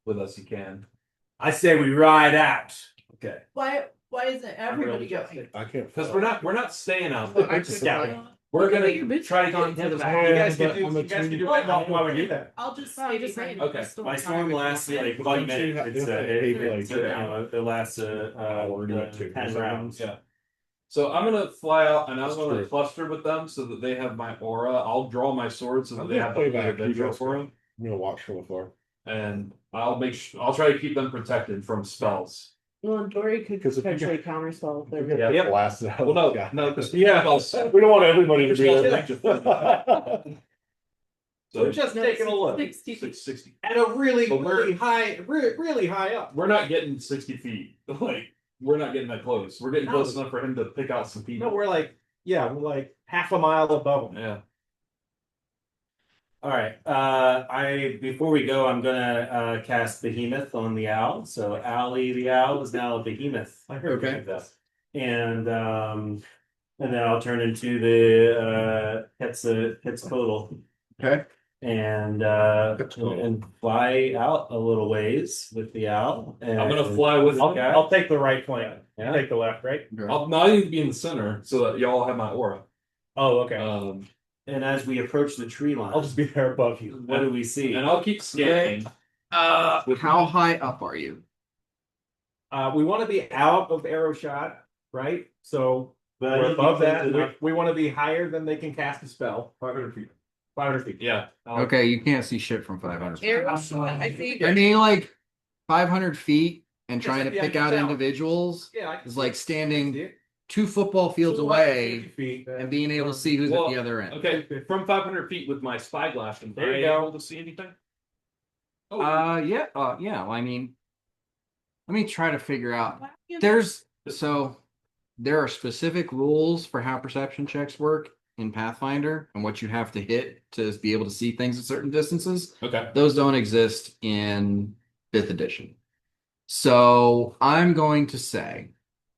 with us, you can. I say we ride out. Okay. Why isn't everybody going? I can't. Because fly. we're not staying out Well, there. I could scouting. fly. We're Look at gonna your bitch try to gone get to him the back. back. You guys but can do. I'm a You guys can do team- it while we do that. I'll just No, stay just saying. behind. Okay. My storm lasts like 1 minute. It's it lasts Hour, not 2. 10 rounds. Yeah. So I'm gonna fly out and I'm That's gonna true. cluster with them so that they have my aura. I'll draw my sword so that I'm they gonna have play the back. You adventure guys for them. I'm gonna watch from afar. and I'll try to keep them protected from spells. Well, and Dory could 'Cause if you potentially counterspell if they're. Yeah. Yep. Blasted out. Well, no, Yeah. no, because We don't want everybody to do that. So We're just taking a look 660. at a really, But we're- really high up. We're not getting 60 feet. Like we're not getting that close. We're getting No. close enough for him to pick out some people. No, we're like half a mile above them. Yeah. All right. Before we go, I'm gonna cast Behemoth on the owl. So Owly the owl is now a behemoth. I heard Okay. of that. And then I'll turn into the Quetzalcoatl Okay. and Quetzalcoatl. and fly out a little ways with the owl. And I'm gonna fly with I'll take the right flank. Yeah. Take the left, right? I'll not even be in the center so that y'all have my aura. Oh, okay. And as we approach the tree line, I'll just be there above you. what do we see? And I'll keep scanning. How high up are you? We want to be out of arrow shot, right? So But we're above that. enough- We want to be higher than they can cast a spell. 500 feet. 500 feet. Yeah. Okay, you can't see shit from 500 feet. Arrowshot, I think. I mean, like 500 feet and trying to Yeah, pick you out can tell. individuals Yeah, I can is like see standing it. 2 football fields 250 away feet, and being able to see who's Well, at the other end. Okay, from 500 feet with my spyglass, am There I you go. able to see anything? Oh, Yeah, well, I mean, let me try to figure out. There are specific rules for how perception checks work in Pathfinder and what you have to hit to be able to see things at certain distances. okay. Those don't exist in 5th edition. So I'm going to say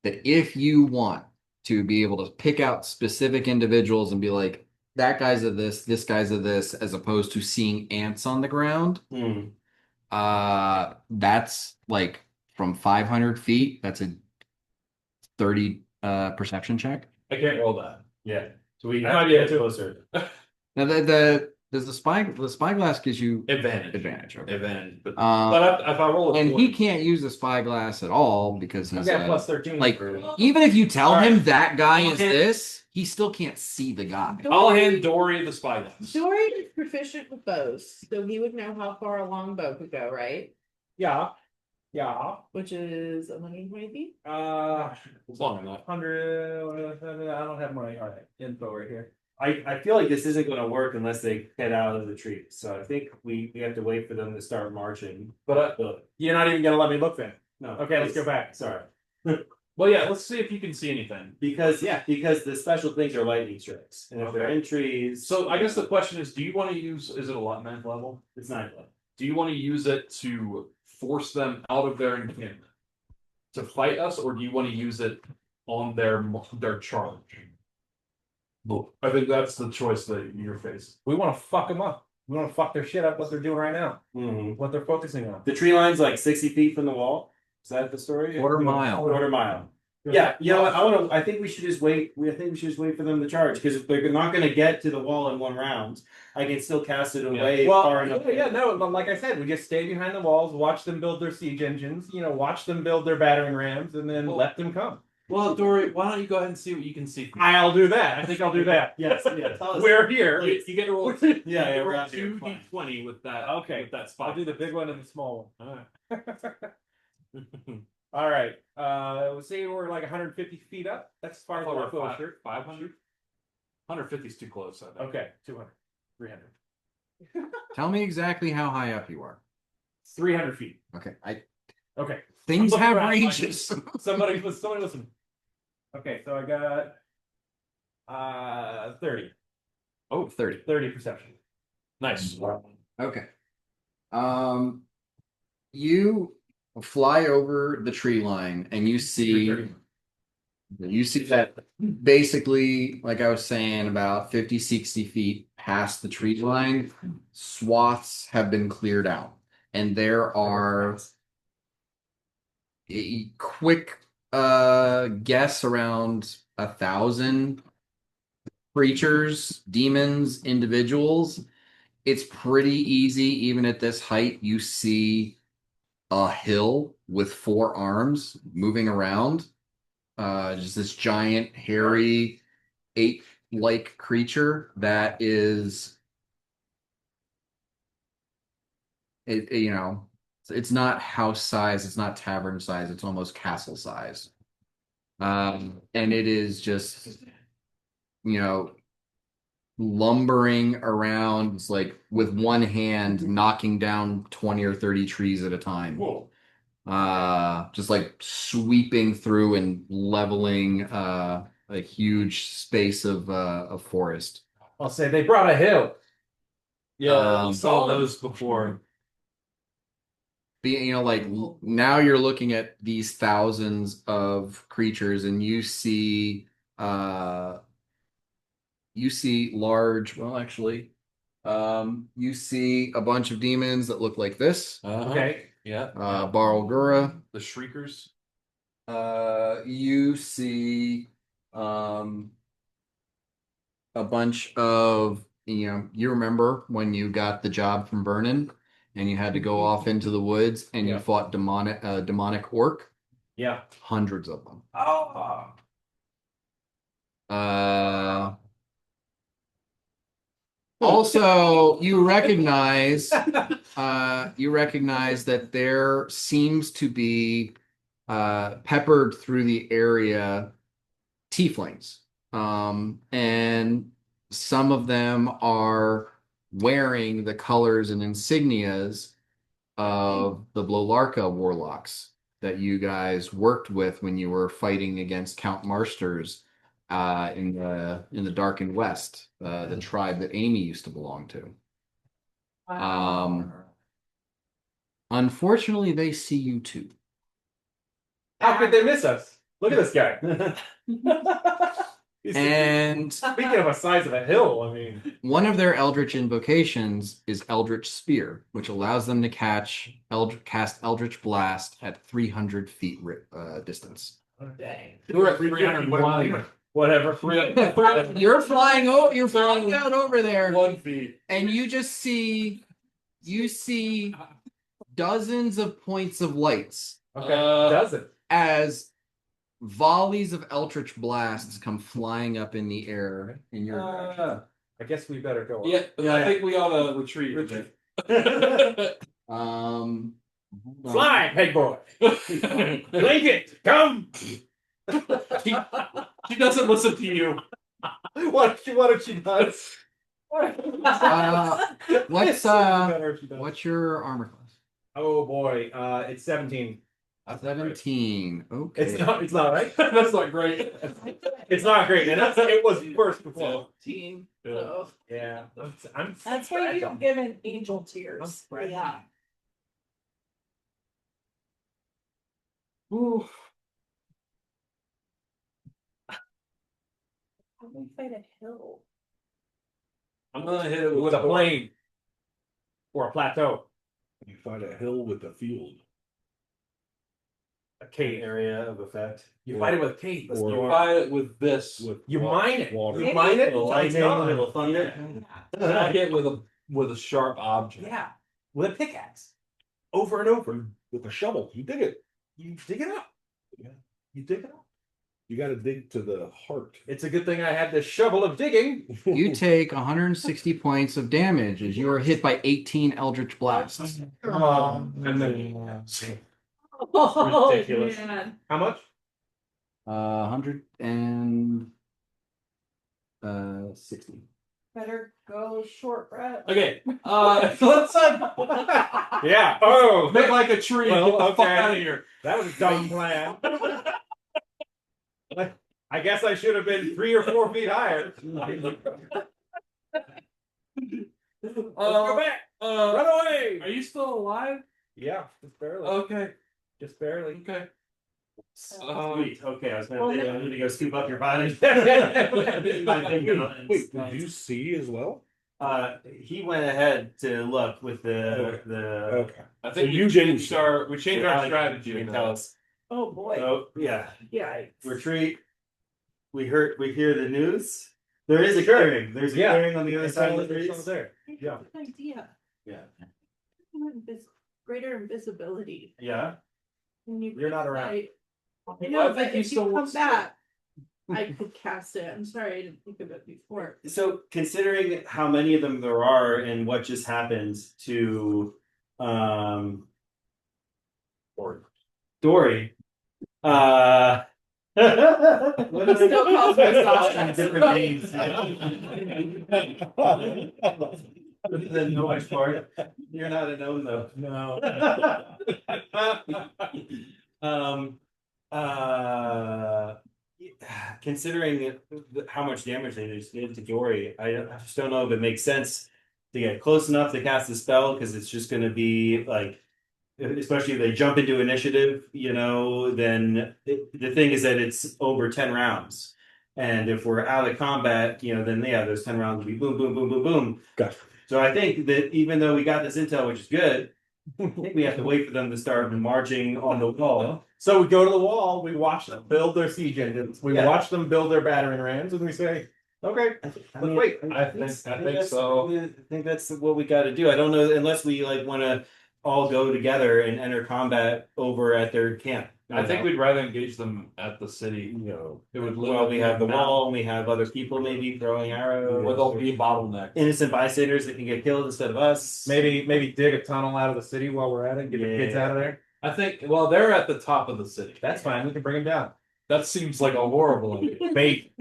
that if you want to be able to pick out specific individuals and be like, that guy's of this guy's of this, as opposed to seeing ants on the ground, Hmm. that's like from 500 feet, that's a 30 perception check. I can't roll that. Yeah. So we I have might to be get able to. closer. Now does the spyglass gives you Advantage. advantage, okay. Advantage. But Um, if I roll a and 20, he can't use the spyglass at all because I've he's got plus 13. like even if you tell All him right. that guy is Okay. this, he still can't see the guy. I'll hand Dory the spyglass. Dory is proficient with bows, so he would know how far a long bow could go, right? Yeah. Yeah. Which is 120 feet. It's long enough. 100. I don't have my info right here. I feel like this isn't going to work unless they head out of the tree. So I think we have to wait for them to start marching. But you're not even gonna let me look then. No. Okay, let's go back. Sorry. Well, yeah. Let's see if you can see anything. Because the special things are lightning strikes, and if they're Okay. in trees, So I guess the question is, do you want to use? Is it a ninth level? it's not like Do you want to use it to force them out of their encampment to fight us, or do you want to use it on their charge? I think that's the choice that you're facing. We want to fuck them up. We want to fuck their shit up. What they're doing right now. Mhm. What they're focusing on. The tree line's like 60 feet from the wall. Is that the story? Quarter mile. Quarter mile. Yeah, you know what? I think we should just wait. I think we should just wait for them to charge because if they're not going to get to the wall in one round, I can still cast it away far enough. No, but like I said, we just stay behind the walls, watch them build their siege engines, watch them build their battering rams, and then let them come. Well, Dory, why don't you go ahead and see what you can see? I'll do that. I think I'll do that. Yes, yes. We're here. You get to roll. Yeah, roll we're out here, 2d20 with that. Okay. With that I'll spot. do the big one and the small All one. right. All right. We'll say we're like 150 feet up. That's as far as we're closer. 500. 150 is too close. I think. Okay, 200, 300, Tell me exactly how high up you are. 300 feet. Okay, Okay. things I'm looking have around, like- ranges. Somebody listen. Okay, so I got 30 Oh, 30. perception. Nice. Okay. You fly over the tree line and you see 330. that basically, like I was saying, about 50, 60 feet past the tree line, swaths have been cleared out. And there are a quick guess around 1,000 creatures, demons, individuals. It's pretty easy, even at this height. You see a hill with 4 arms moving around. Just this giant, hairy, ape-like creature that is you know, it's not house size, it's not tavern size, it's almost castle size. And it is just, you know, lumbering around, it's like with one hand knocking down 20 or 30 trees at a time. Whoa. Just like sweeping through and leveling a huge space of forest. I'll say they brought a hill. Yeah, Um, we saw those before. You know, like now you're looking at these thousands of creatures, and you see large, well, actually, you see a bunch of demons that look like this. Okay. Yeah. Barlgura. The Shriekers. You see a bunch of, you know, you remember when you got the job from Vernon and you had to go off into the woods and you Yeah. fought demonic orc? Yeah. Hundreds of them. Oh. Also, you recognize that there seems to be peppered through the area tieflings. And some of them are wearing the colors and insignias of the Blolarka warlocks that you guys worked with when you were fighting against Count Marsters in the Darkened West, the tribe that Amy used to belong to. Unfortunately, they see you too. How could they miss us? Look at this guy. And Speaking of a size of a hill, I mean, one of their Eldritch invocations is Eldritch Spear, which allows them to cast Eldritch Blast at 300 feet distance. dang. We're at 301. Whatever. You're flying out over there, 1 feet. and you see dozens of points of lights Okay. Does it? as volleys of Eldritch blasts come flying up in the air in your direction. I guess we better go. Yeah, I think we ought to retreat. Fly, peg boy. Blanket, come. She doesn't listen to you. What if she does? What's your armor class? Oh boy, it's 17. 17. Okay. It's not right. That's not great. It's not great, and it was worse before. 17. Yeah, I'm That's why you don't give an angel tears. Yeah. How do we fight a hill? I'm gonna hit it With a plane or a plateau, You find a hill with a field. a cave area of effect. You fight it with a cave. Or- You fight it with this. With You wa- mine it. Water. You mine it. Little lightning, little thunder. I hit with a sharp object. Yeah, with a pickaxe, over and over. With a shovel. You dig it. You dig it up. Yeah. You dig it up. You got to dig to the heart. It's a good thing I had this shovel of digging. You take 160 points of damage as you are hit by 18 Eldritch blasts. And then Oh, Ridiculous. man. how much? 160. Better go short rest. Okay. Let's Yeah. Oh, make like a tree. Well, Get the fuck okay. out of here. that was a dumb plan. I guess I should have been 3 or 4 feet higher. Let's go back. Run away. Are you still alive? Yeah, just barely. Okay. Just barely. Okay. Sweet. Okay, I was Well, gonna say I need to go scoop up your body. Wait, did you see as well? He went ahead to look with the Okay. I think So we you changed didn't- our strategy. You can tell us. Oh boy. So yeah, Yeah. retreat. We hear the news. There is a clearing. There's a Yeah. clearing on the other It's side all of the trees. there. Yeah. Good idea. Yeah. Greater invisibility. Yeah. When you You're not around. I Well, know, I think but you if still you come want- back, I could cast it. I'm sorry, I didn't think of it before. So considering how many of them there are and what just happened to Dory. What He still calls me on sausage. different names. The no part. You're not a gnome though. No. Um. Considering how much damage they just did to Dory, I just don't know if it makes sense to get close enough to cast the spell because it's just going to be like, especially if they jump into initiative, then the thing is that it's over 10 rounds. And if we're out of combat, then yeah, those 10 rounds will be boom, boom, boom, boom, boom. Gotcha. So I think that even though we got this intel, which is good, I think we have to wait for them to start marching on the wall. So we go to the wall, we watch them build their siege engines, we Yeah. watch them build their battering rams, and we say, okay, let's wait. I think so. I think that's what we got to do. I don't know unless we want to all go together and enter combat over at their camp. I think we'd rather engage them at the city. It would Well, we have the wall, and we have other people maybe throwing arrows. Where they'll be bottlenecked. Innocent bystanders that can get killed instead of us. Maybe dig a tunnel out of the city while we're at it, get the kids out of there. I think. Well, they're at the top of the city. That's fine. We can bring them down. That seems like a horrible idea. Bait.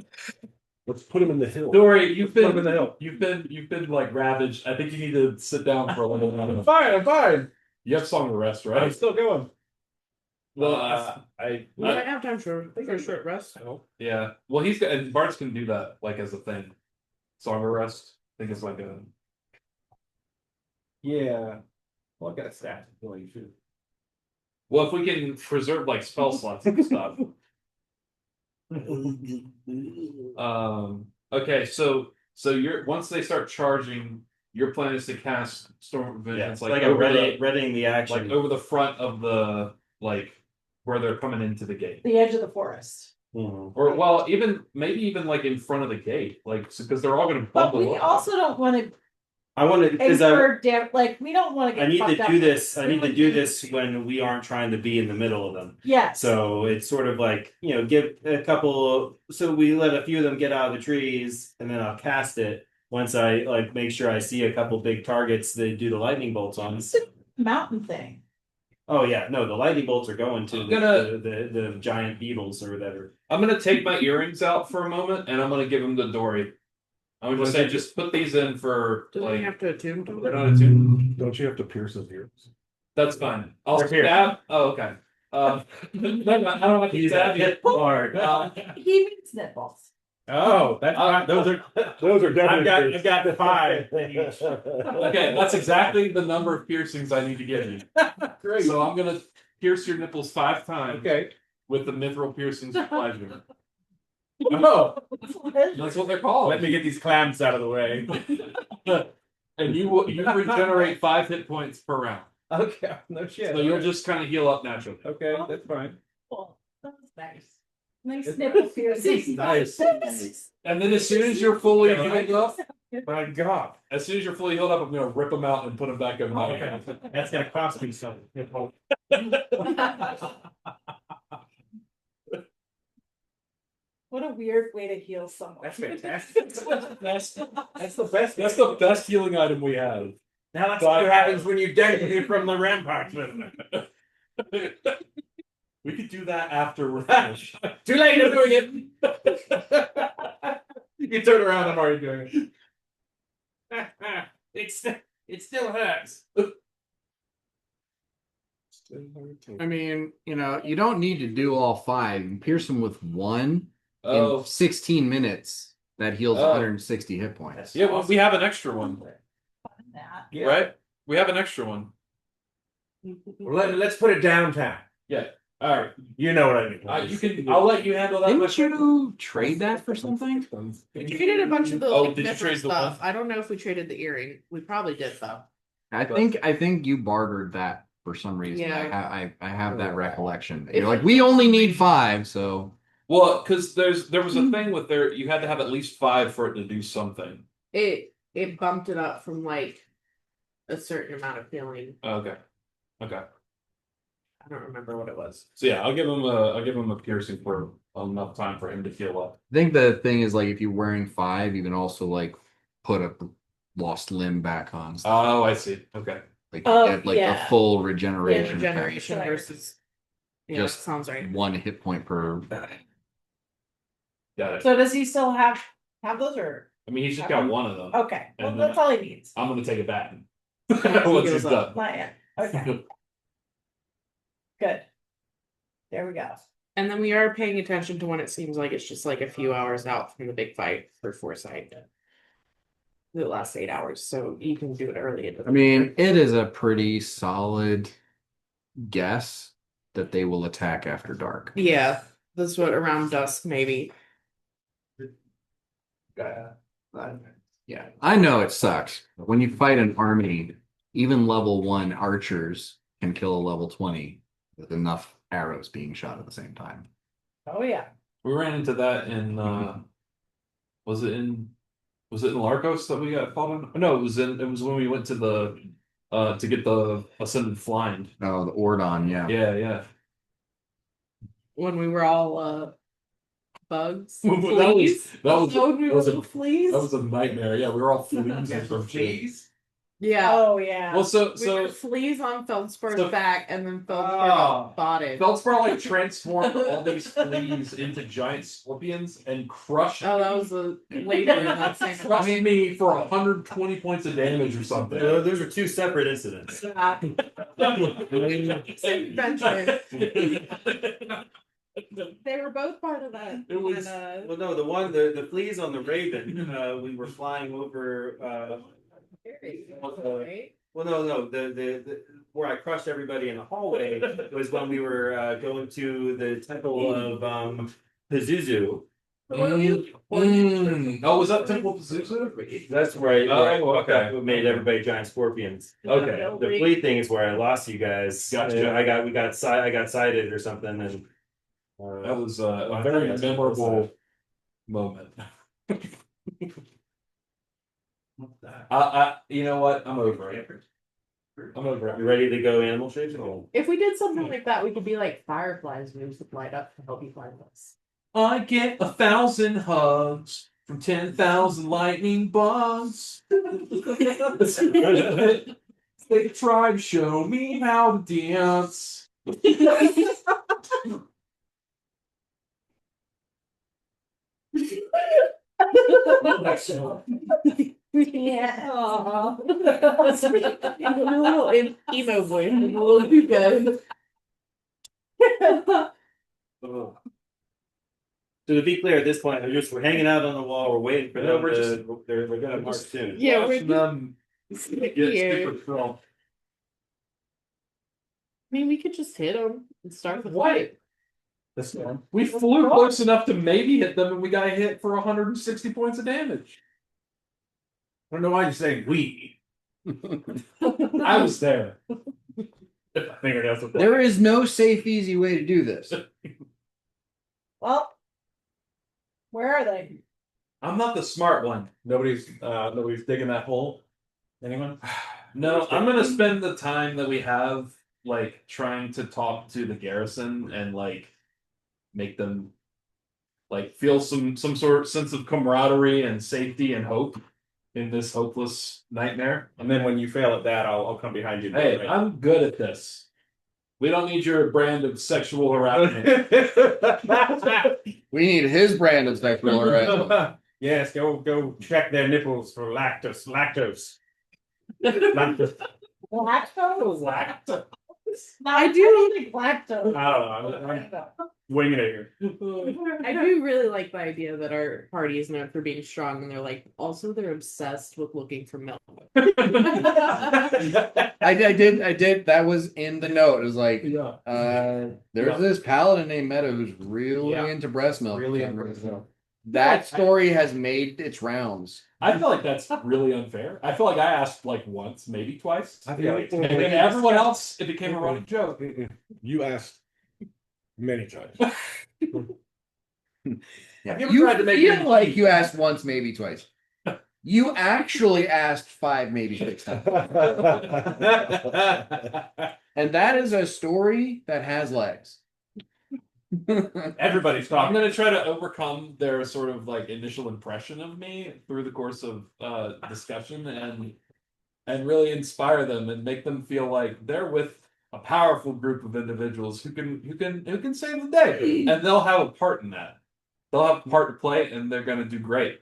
Let's put him in the hill. Dory, you've Put 'em in been the hill. you've been like ravaged. I think you need to sit down for a little while. I'm fine. You have song of rest, I'm right? still going. Well, We might have time for a short rest. yeah. Well, he's got and bards can do that like as a thing. Song of rest. I think it's like a. Yeah. Well, I've got a stat. Well, you should. Well, if we can preserve like spell slots and stuff. Okay, so you're once they start charging, your plan is to cast Storm of Yeah, Vengeance it's like a readying the action. like over the front of the where they're coming into the gate. The edge of the forest. Mhm. Or well, maybe even like in front of the gate, like because they're all going to But bubble we up. also don't want to I want to because incur we don't want to I get need fucked to up. do this. I We need to would do need this to- when we aren't trying to be in the middle of them. Yes. So it's sort of like, give a couple. So we let a few of them get out of the trees, and then I'll cast it once I make sure I see a couple big targets that do the lightning bolts on. It's a mountain thing. Oh yeah, no, the lightning bolts are going to I'm gonna- the giant beetles or whatever. I'm going to take my earrings out for a moment, and I'm going to give them to Dory. I'm going to say, just put these in for Do we have to attune to they're it? not attuned. Don't you have to pierce his ears? That's fine. I'll They're here. stab. Oh, okay. No, I don't have to stab you. hard. He means nipples. Oh, those are definitely. I've got the 5. Okay, that's exactly the number of piercings I need to give you. Great. So I'm gonna pierce your nipples 5 times Okay. with the mithril piercings of pleasure. Oh, That's what they're called. let me get these clams out of the way. And you regenerate 5 hit points per round. Okay. No shit. So you'll just kind of heal up naturally. Okay, that's fine. Cool. That was nice. Nice nipple piercing. Nice. And then as soon as you're fully Yeah, healed up, My God. as soon as you're fully healed up, I'm gonna rip them out and put them back in my hand. That's gonna cost me something. What a weird way to heal someone. That's fantastic. That's the best. That's the best healing item we have. Now that's what happens when you degradate from the ramparts with me. We could do that after we're finished. Too late, I'm doing it. You turn around, I'm already doing it. It still hurts. I mean, you don't need to do all 5. You pierce them with 1 Oh, in 16 minutes. That heals Oh. 160 hit points. yeah, well, we have an extra one, That. right? We have an extra one. Well, let's put it downtown. Yeah. All right. You know what I mean. I'll let you handle that. Didn't you trade that for something? We traded a bunch of the Oh, like, did you different trade the stuff. one? I don't know if we traded the earring. We probably did though. I think you bartered that for some reason. Yeah. I have that recollection. You're like, we only need 5, so Well, because there was a thing with you had to have at least 5 for it to do something. It bumped it up from like a certain amount of healing. Okay. I don't remember what it was. So yeah, I'll give him a piercing for enough time for him to heal up. I think the thing is like if you're wearing 5, you can also like put a lost limb back on. Oh, I see. Okay. Like Oh, you get like yeah. a full Yeah, regeneration. effect. regeneration versus. Yeah, Just sounds right. 1 hit point per. Got it. So does he still have those or? I mean, he's just got one of them. Okay, well, And then that's all he needs. I'm gonna take it back. Once he Once heals he's up. done. Not yet. Okay, good. There we go. And then we are paying attention to when it seems like it's just like a few hours out from the big fight for Foresight. The last 8 hours, so you can do it early. I mean, it is a pretty solid guess that they will attack after dark. yeah, that's what around dusk maybe. Yeah, I know it sucks. But when you fight an army, even level 1 archers can kill a level 20 with enough arrows being shot at the same time. Oh, yeah. We ran into that in was it in Larcos that we got fought on? No, it was when we went to the to get the Ascended Flying. Oh, the Ordon, yeah. Yeah. When we were all bugs. That was- Fleas. that was- Oh, we that were was a- little fleas. That was a nightmare. Yeah, we were all fleas and some shit. Yeah. Oh, yeah. Well, We were fleas on Feldspar's so- back, and then Feldspar Ah. bought it. Feldspar like transformed all these fleas into giant scorpions and crushed Oh, that was a later in that same. crushed me for 120 points of damage or something. Those are two separate incidents. Same adventure. They were both part of that. It was- and, Well, no, the fleas on the Raven. We were flying over. right? Well, no, the where I crushed everybody in the hallway was when we were going to the temple of Pazuzu. Oh, was that Temple of Pazuzu? That's where Oh, okay. we made everybody giant scorpions. Okay. The flea thing is where I lost you guys. Gotcha. I got sighted or something, and That was a very memorable moment. You know what? I'm over it. I'm over it. You ready to go animal shapes? If we did something like that, we could be like fireflies moves would light up to help you find us. I get 1,000 hugs from 10,000 lightning bugs. They try to show me how to dance. Yeah. A little emo voice, a little good. So to be clear, at this point, we're hanging out on the wall. We're waiting for them. They're gonna march soon. Yeah, we're Watching them just get here. super strong. I mean, we could just hit them and start the What? fight. We flew close enough to maybe hit them, and we got hit for 160 points of damage. I don't know why you're saying we. I was there. I figured that's what. There is no safe, easy way to do this. Well, where are they? I'm not the smart one. Nobody's digging that hole. Anyone? No, I'm gonna spend the time that we have like trying to talk to the garrison and like make them like feel some sort of sense of camaraderie and safety and hope in this hopeless nightmare. And then when you fail at that, I'll come behind you. Hey, I'm good at this. We don't need your brand of sexual harassment. We need his brand of sexual harassment. Yes, go check their nipples for lactose. Lactose. Lactose? I do. think lactose. I don't know. I'm winging it here. I do really like the idea that our party is known for being strong, and they're like also they're obsessed with looking for milk. I did. That was in the note. It was like, there's this paladin named Meta who's really into breast milk. Really into breast milk. That story has made its rounds. I feel like that's really unfair. I feel like I asked like once, maybe twice. I feel like And then everyone else, it became a running joke. You asked many times. Yeah. You ever You tried to make feel it- like you asked once, maybe twice. You actually asked 5, maybe 6 times. And that is a story that has legs. Everybody's I'm talking. gonna try to overcome their sort of like initial impression of me through the course of discussion, and and really inspire them and make them feel like they're with a powerful group of individuals who can save the day, and they'll have a part in that. They'll have a part to play, and they're going to do great.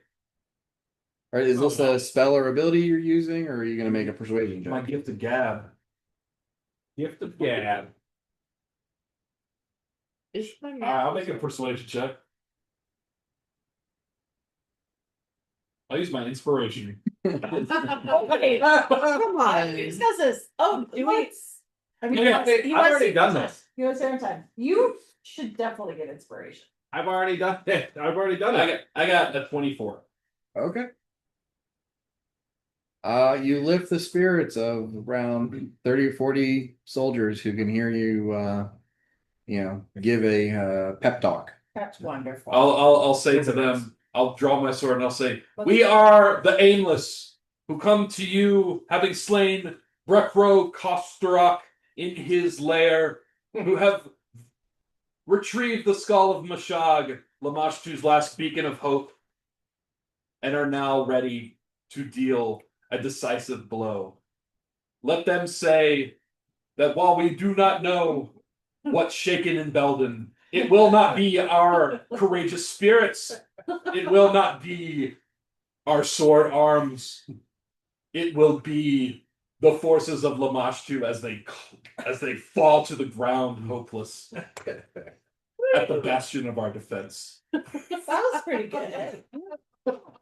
Or is this a spell or ability you're using, or are you going to make a persuasion My check? gift of gab. Gift of gab. Is my I'll make a persuasion check. I'll use my inspiration. Okay, Come on. we discuss this. Oh, Do wait. I mean, Yeah, he I've wants already to- done this. You want to say time. You should definitely get inspiration. I've already done it. I've already done it. I got a 24. Okay. You lift the spirits of around 30 or 40 soldiers who can hear you, give a pep talk. That's wonderful. I'll say to them, I'll draw my sword and I'll say, "We are the Aimless, who come to you having slain Brekro Kosterok in his lair, who have retrieved the skull of Mashag, Lamashtu's last beacon of hope, and are now ready to deal a decisive blow. Let them say that while we do not know what's shaken in Belden, it will not be our courageous spirits. It will not be our sword arms. It will be the forces of Lamashtu as they fall to the ground hopeless at the bastion of our defense." That was pretty good.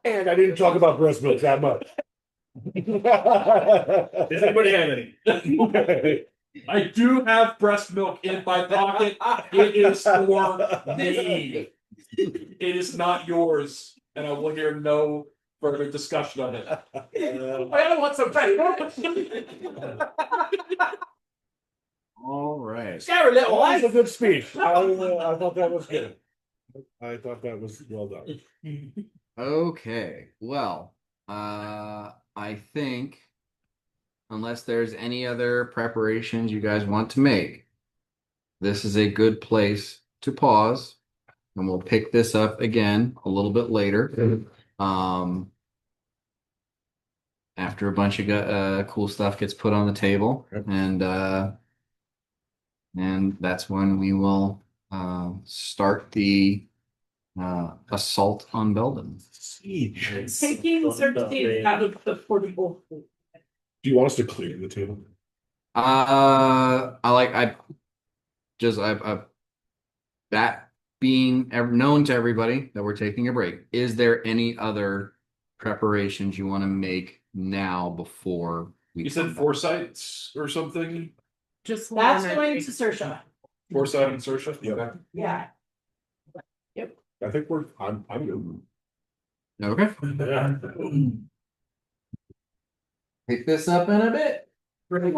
And I didn't talk about breast milk that much. Does anybody have any? I do have breast milk in my pocket. It is for me. It is not yours, and I will hear no further discussion on it. I want some bread. All right. Share a little That was a life. good speech. I thought that was good. I thought that was well done. Okay. Well, I think unless there's any other preparations you guys want to make, this is a good place to pause, and we'll pick this up again a little bit later. After a bunch of cool stuff gets put on the table, and that's when we will start the assault on Belden. Siege. Taking certificates out of the portable. Do you want us to clear the table? That being known to everybody that we're taking a break. Is there any other preparations you want to make now before we? You said foresights or something? Just That's one, going to Sersha. Foresight and Sersha? Yep. Okay. Yeah. I think I'm good. Okay. Yeah. Pick this up in a bit.